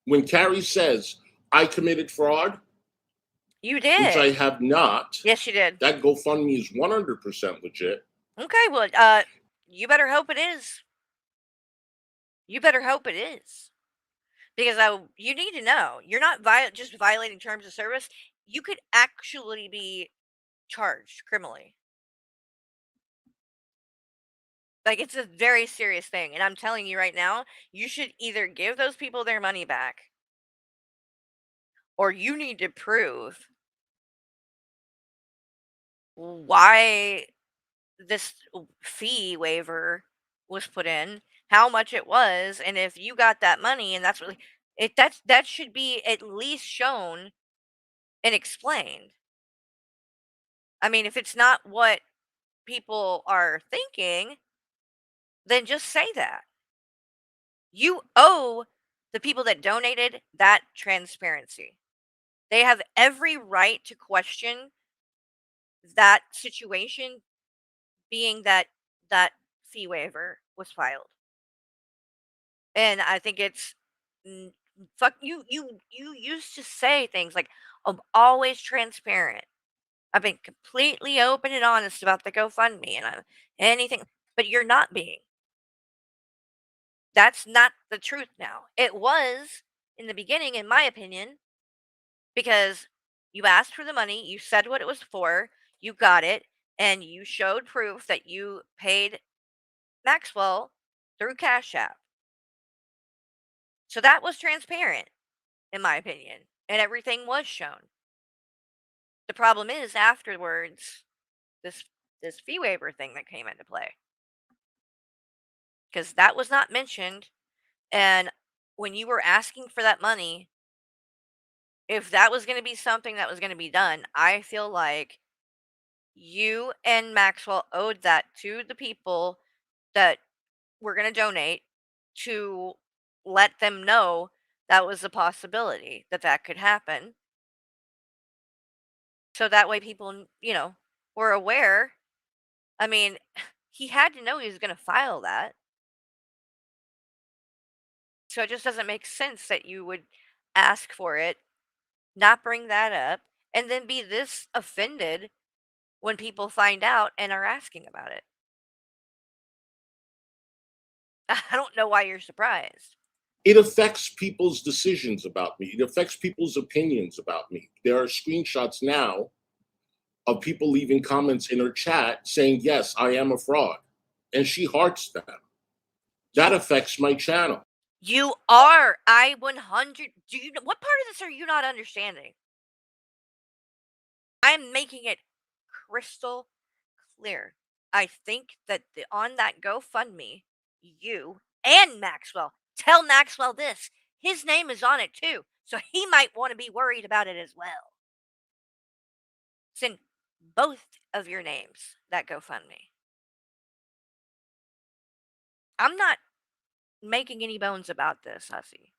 When Carrie says, I committed fraud, you did. Which I have not. Yes, you did. That GoFundMe is 100% legit. Okay, well, you better hope it is. You better hope it is. Because you need to know, you're not just violating terms of service. You could actually be charged criminally. Like, it's a very serious thing. And I'm telling you right now, you should either give those people their money back, or you need to prove why this fee waiver was put in, how much it was, and if you got that money, and that's really that should be at least shown and explained. I mean, if it's not what people are thinking, then just say that. You owe the people that donated that transparency. They have every right to question that situation, being that that fee waiver was filed. And I think it's fuck you. You used to say things like, "I'm always transparent. I've been completely open and honest about the GoFundMe and anything," but you're not being. That's not the truth now. It was in the beginning, in my opinion, because you asked for the money, you said what it was for, you got it, and you showed proof that you paid Maxwell through Cash App. So that was transparent, in my opinion, and everything was shown. The problem is afterwards, this fee waiver thing that came into play, because that was not mentioned. And when you were asking for that money, if that was going to be something that was going to be done, I feel like you and Maxwell owed that to the people that were going to donate, to let them know that was a possibility that could happen. So that way people, were aware. I mean, he had to know he was going to file that. So it just doesn't make sense that you would ask for it, not bring that up, and then be this offended when people find out and are asking about it. I don't know why you're surprised. It affects people's decisions about me. It affects people's opinions about me. There are screenshots now of people leaving comments in her chat saying, yes, I am a fraud. and she hearts them. That affects my channel. You are. I 100. Do you? What part of this are you not understanding? I'm making it crystal clear. I think that on that GoFundMe, you and Maxwell, tell Maxwell this. His name is on it too, so he might want to be worried about it as well. It's in both of your names, that GoFundMe. I'm not making any bones about this, Hussy.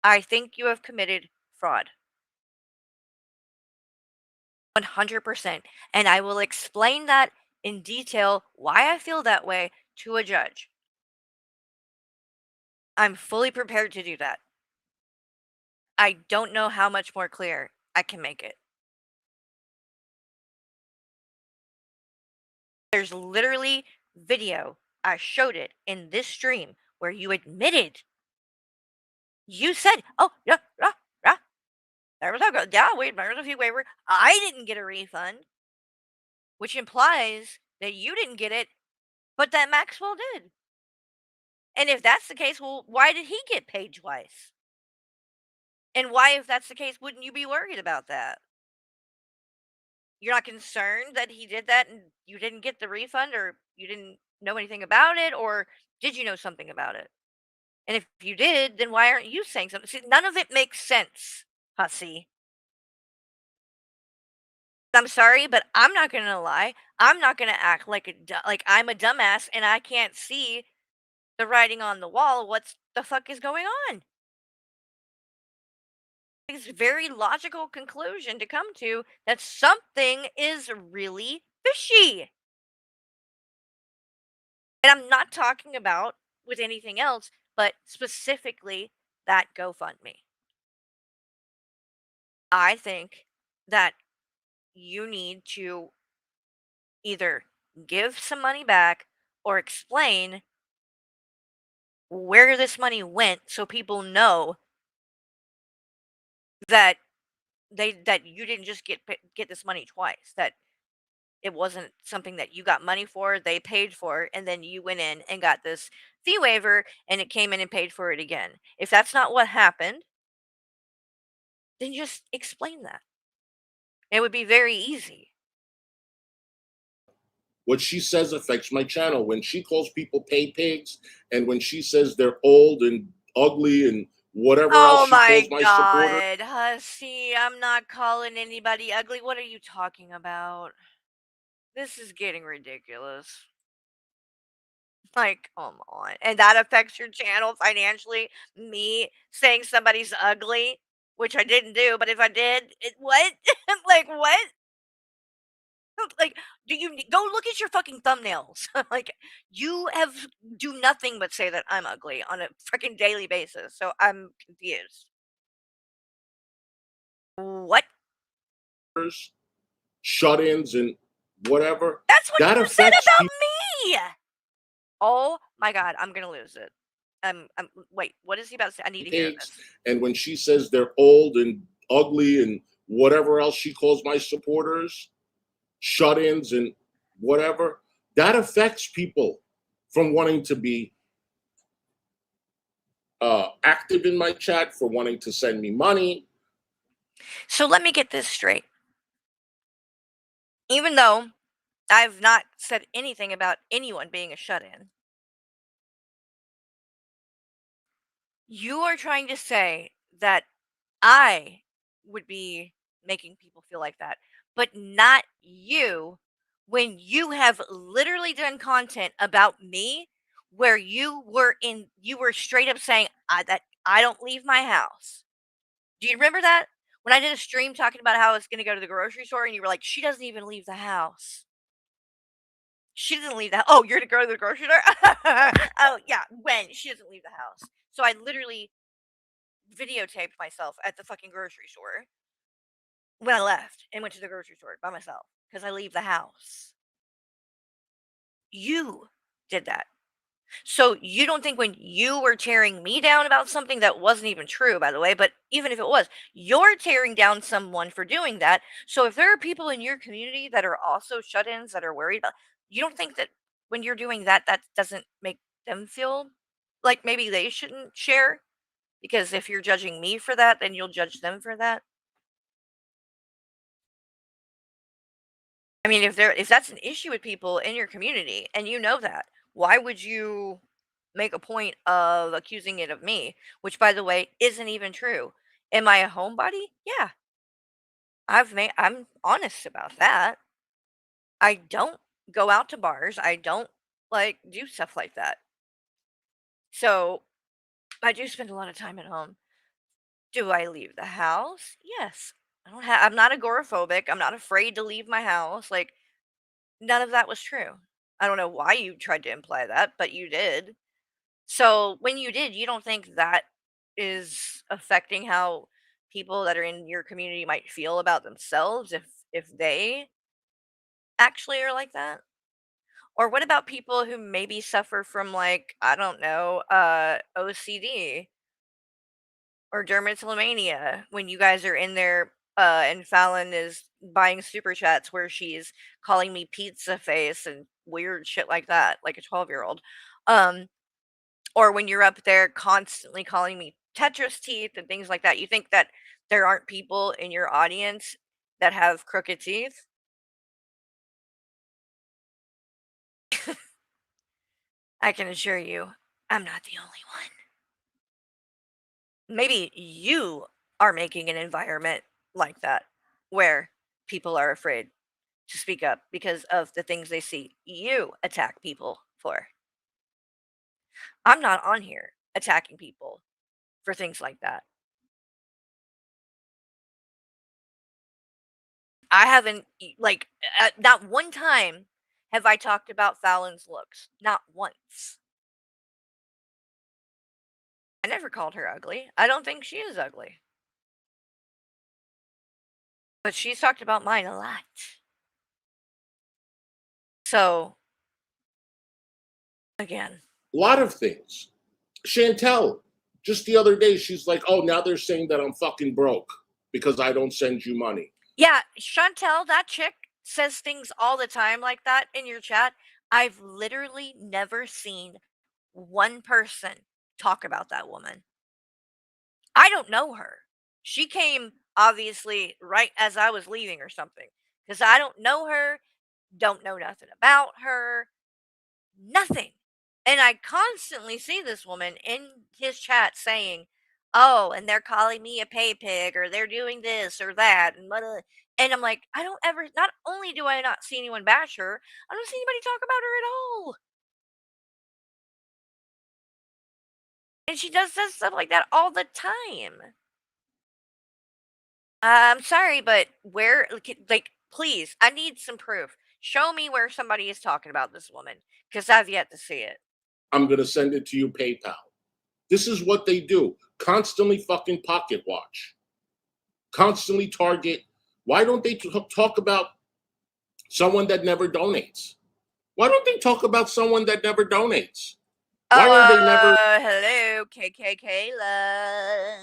I think you have committed fraud. 100%. And I will explain that in detail why I feel that way to a judge. I'm fully prepared to do that. I don't know how much more clear I can make it. There's literally video. I showed it in this stream where you admitted. You said, oh, yeah, there was a fee waiver. I didn't get a refund, which implies that you didn't get it, but that Maxwell did. And if that's the case, well, why did he get paid twice? And why, if that's the case, wouldn't you be worried about that? You're not concerned that he did that and you didn't get the refund, or you didn't know anything about it, or did you know something about it? And if you did, then why aren't you saying something? See, none of it makes sense, Hussy. I'm sorry, but I'm not gonna lie. I'm not gonna act like I'm a dumbass and I can't see the writing on the wall. What the fuck is going on? It's a very logical conclusion to come to that something is really fishy. And I'm not talking about with anything else, but specifically that GoFundMe. I think that you need to either give some money back or explain where this money went so people know that you didn't just get this money twice, that it wasn't something that you got money for, they paid for, and then you went in and got this fee waiver and it came in and paid for it again. If that's not what happened, then just explain that. It would be very easy. What she says affects my channel. When she calls people pay pigs, and when she says they're old and ugly and whatever else she calls my supporters. Hussy, I'm not calling anybody ugly. What are you talking about? This is getting ridiculous. Like, come on. And that affects your channel financially? Me saying somebody's ugly? Which I didn't do, but if I did, what? Like, what? Like, do you go look at your fucking thumbnails? Like, you do nothing but say that I'm ugly on a freaking daily basis. So I'm confused. What? Shut-ins and whatever. That's what that you said affects about me. Oh my god, I'm gonna lose it. Wait, what is he about to say? I need to hear this. And when she says they're old and ugly and whatever else she calls my supporters, shut-ins and whatever, that affects people from wanting to be active in my chat, for wanting to send me money. So let me get this straight. Even though I've not said anything about anyone being a shut-in, you are trying to say that I would be making people feel like that, but not you, when you have literally done content about me where you were straight up saying that I don't leave my house. Do you remember that? When I did a stream talking about how I was going to go to the grocery store and you were like, she doesn't even leave the house. She doesn't leave the house. Oh, you're to go to the grocery store? Oh, yeah, when? She doesn't leave the house. So I literally videotaped myself at the fucking grocery store when I left and went to the grocery store by myself because I leave the house. You did that. So you don't think when you were tearing me down about something that wasn't even true, by the way, but even if it was, you're tearing down someone for doing that. So if there are people in your community that are also shut-ins that are worried about, you don't think that when you're doing that, that doesn't make them feel like maybe they shouldn't share? Because if you're judging me for that, then you'll judge them for that. I mean, if that's an issue with people in your community and you know that, why would you make a point of accusing it of me? Which, by the way, isn't even true. Am I a homebody? Yeah, I'm honest about that. I don't go out to bars. I don't like do stuff like that. So I do spend a lot of time at home. Do I leave the house? Yes. I'm not agoraphobic. I'm not afraid to leave my house. Like, none of that was true. I don't know why you tried to imply that, but you did. So when you did, you don't think that is affecting how people that are in your community might feel about themselves if they actually are like that? Or what about people who maybe suffer from, like, I don't know, OCD or dermatillomania when you guys are in there, and Fallon is buying super chats where she's calling me pizza face and weird shit like that, like a 12-year-old. Um, or when you're up there constantly calling me Tetris teeth and things like that. You think that there aren't people in your audience that have crooked teeth? I can assure you, I'm not the only one. Maybe you are making an environment like that where people are afraid to speak up because of the things they see you attack people for. I'm not on here attacking people for things like that. I haven't, like, not one time have I talked about Fallon's looks. Not once. I never called her ugly. I don't think she is ugly. But she's talked about mine a lot. So, again, A lot of things. Chantel, just the other day, she's like, oh, now they're saying that I'm fucking broke because I don't send you money. yeah, Chantel, that chick says things all the time like that in your chat. I've literally never seen one person talk about that woman. I don't know her. She came obviously right as I was leaving or something because I don't know her, don't know nothing about her, nothing. And I constantly see this woman in his chat saying, oh, and they're calling me a pay pig or they're doing this or that. And I'm like, I don't ever, not only do I not see anyone bash her, I don't see anybody talk about her at all. And she does stuff like that all the time. I'm sorry, but where, like, please, I need some proof. Show me where somebody is talking about this woman because I've yet to see it. I'm going to send it to you PayPal. This is what they do. Constantly fucking pocket watch. Constantly target. Why don't they talk about someone that never donates? Why don't they talk about someone that never donates? Why are they never... Hello, Kayla.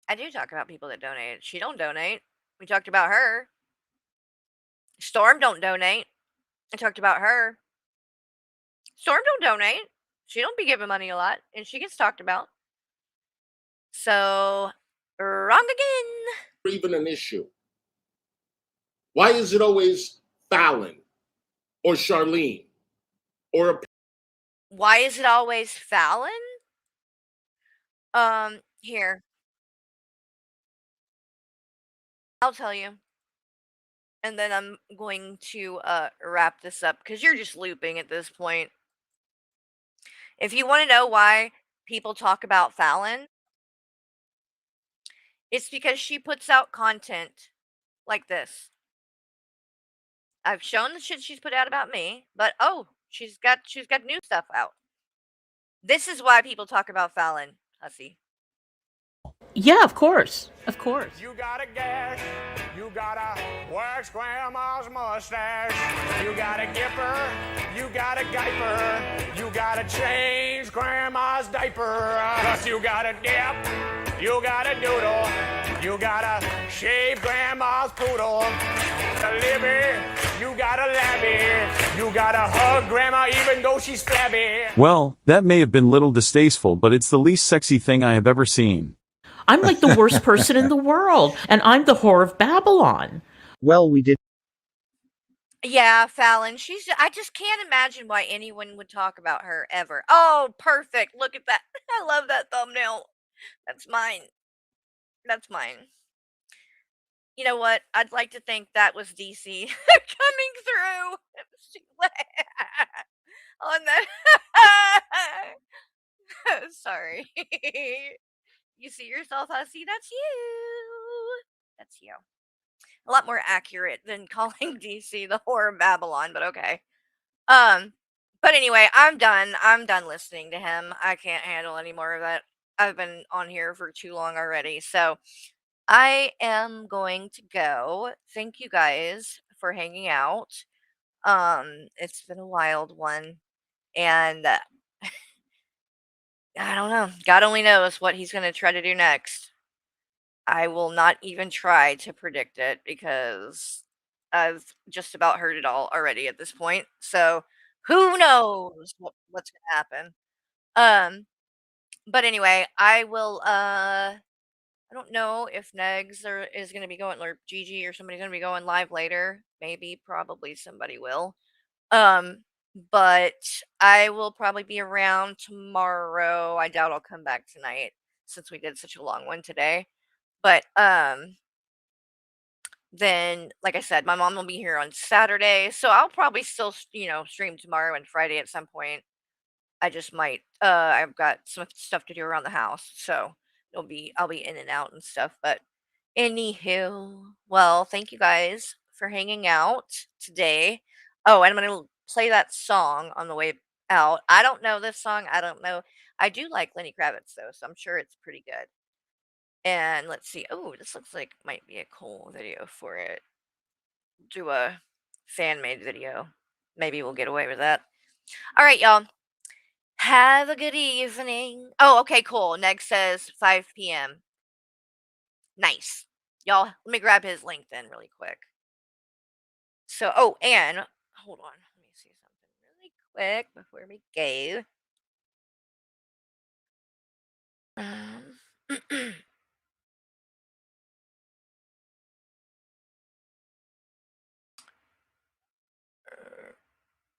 I do talk about people that donate. She don't donate. We talked about her. Storm don't donate. I talked about her. Storm don't donate. She don't be giving money a lot, and she gets talked about. So, wrong again. Even an issue. Why is it always Fallon or Charlene or... Why is it always Fallon? Here. I'll tell you. And then I'm going to wrap this up because you're just looping at this point. If you want to know why people talk about Fallon, it's because she puts out content like this. I've shown the shit she's put out about me, but oh, she's got new stuff out. This is why people talk about Fallon, hussy. Yeah, of course. Of course. You got a gash, you got a wax grandma's mustache, you got a gipper, you got a guyper, you got to change grandma's diaper, plus you got a dip, you got a doodle, you got to shave grandma's poodle, a Libby, you got got a labby. You gotta hug grandma even though she's flabby. Well, that may have been little distasteful, but it's the least sexy thing I have ever seen. I'm like the worst person in the world, and I'm the whore of Babylon. Well, we did. Yeah, Fallon. I just can't imagine why anyone would talk about her ever. Oh, perfect. Look at that. I love that thumbnail. That's mine. That's mine. You know what? I'd like to think that was DC coming through on that. Sorry. You see yourself, Hussy? That's you. That's you. A lot more accurate than calling DC the whore of Babylon, but okay. But anyway, I'm done. I'm done listening to him. I can't handle any more of that. I've been on here for too long already. So I am going to go. Thank you guys for hanging out. It's been a wild one. And I don't know. God only knows what he's going to try to do next. I will not even try to predict it because I've just about heard it all already at this point. So who knows what's going to happen. But anyway, I will I don't know if Negs is going to be going, or Gigi or somebody's going to be going live later. Maybe, probably somebody will. But I will probably be around tomorrow. I doubt I'll come back tonight since we did such a long one today. But then, like I said, my mom will be here on Saturday, so I'll probably still, stream tomorrow and Friday at some point. I just might. I've got some stuff to do around the house, so I'll be in and out and stuff. But anywho, well, thank you guys for hanging out today. Oh, and I'm gonna play that song on the way out. I don't know this song. I don't know. I do like Lenny Kravitz though, so I'm sure it's pretty good. And let's see. Oh, this looks like might be a cool video for it. Do a fan made video. Maybe we'll get away with that. All right, y'all. Have a good evening. Oh, okay, cool. Next says 5 p.m. Nice. Y'all, let me grab his link then really quick. So, oh, and hold on. Let me see something really quick before we go.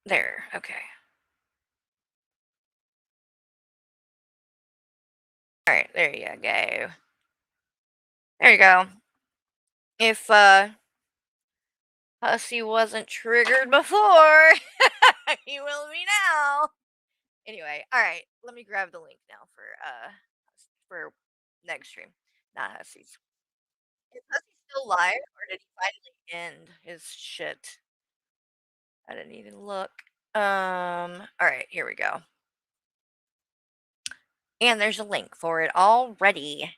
There, okay. All right, there you go. There you go. If Hussy wasn't triggered before, he will be now. Anyway, all right, let me grab the link now for next stream. Not Hussy's. Is Hussy still live, or did he finally end his shit? I didn't even look. All right, here we go. And there's a link for it already.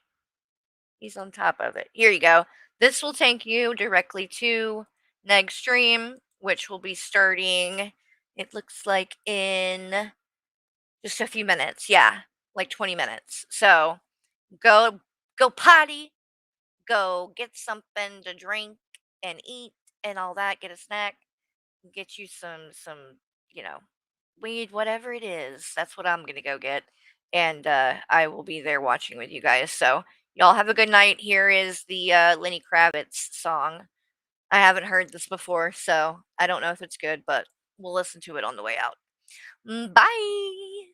He's on top of it. Here you go. This will take you directly to next stream, which will be starting, it looks like, in just a few minutes. Yeah, like 20 minutes. So go potty, go get something to drink and eat and all that. Get a snack, get you some weed, whatever it is. That's what I'm gonna go get, and I will be there watching with you guys. So y'all have a good night. Here is the Lenny Kravitz song. I haven't heard this before, so I don't know if it's good, but we'll listen to it on the way out. Bye.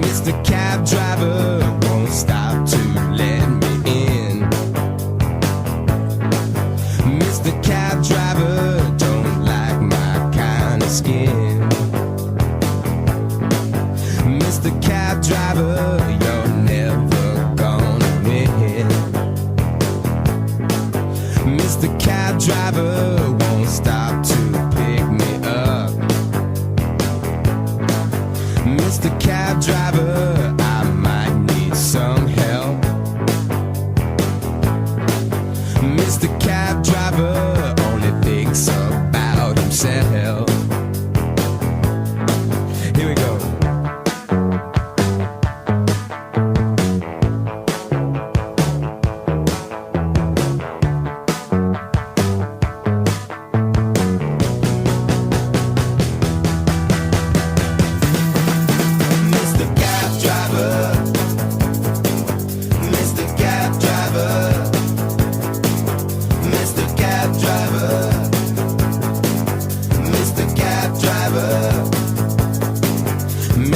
Mr. Cab Driver won't stop to let me in. Mr. Cab Driver don't like my kind of skin. Mr. Cab Driver, you're never gonna win. Mr. Cab Driver won't stop to pick me up. Mr. Cab Driver, I might need some help. Mr. Cab Driver only thinks about himself. Here we go.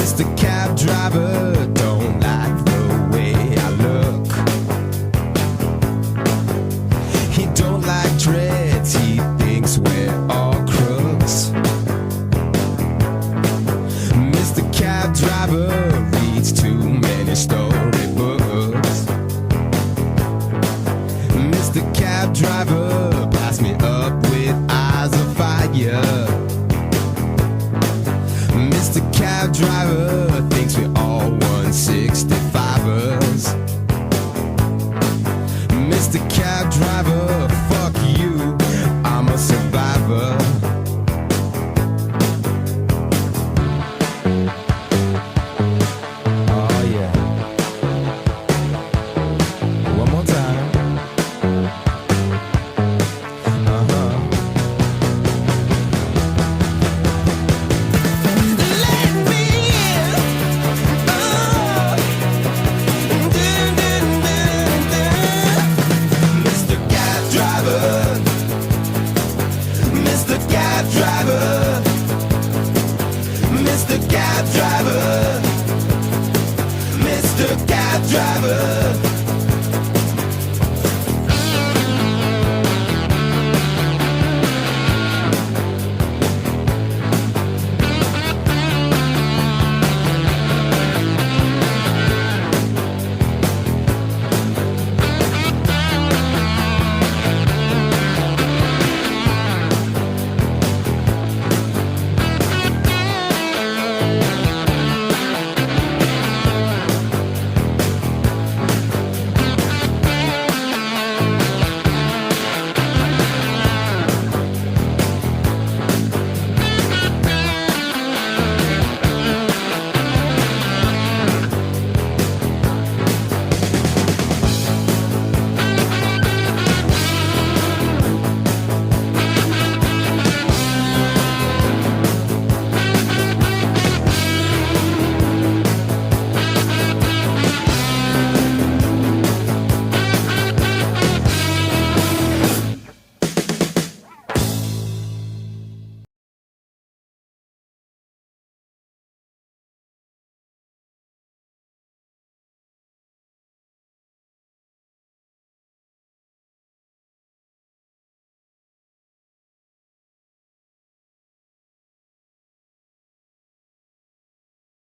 Mr. Cab Driver don't like the way I look. He don't like dreads, he thinks we're all crooks. Mr. Cab Driver reads too many storybooks. Mr. Cab Driver, pass me up with eyes of fire. Mr. Cab Driver thinks we all 165ers. Mr. Cab Driver, fuck you, I'm a survivor. Oh yeah. One more time. Mr. Cab Driver, Mr. Cab Driver, Mr. Cab Driver, Mr. Cab Driver.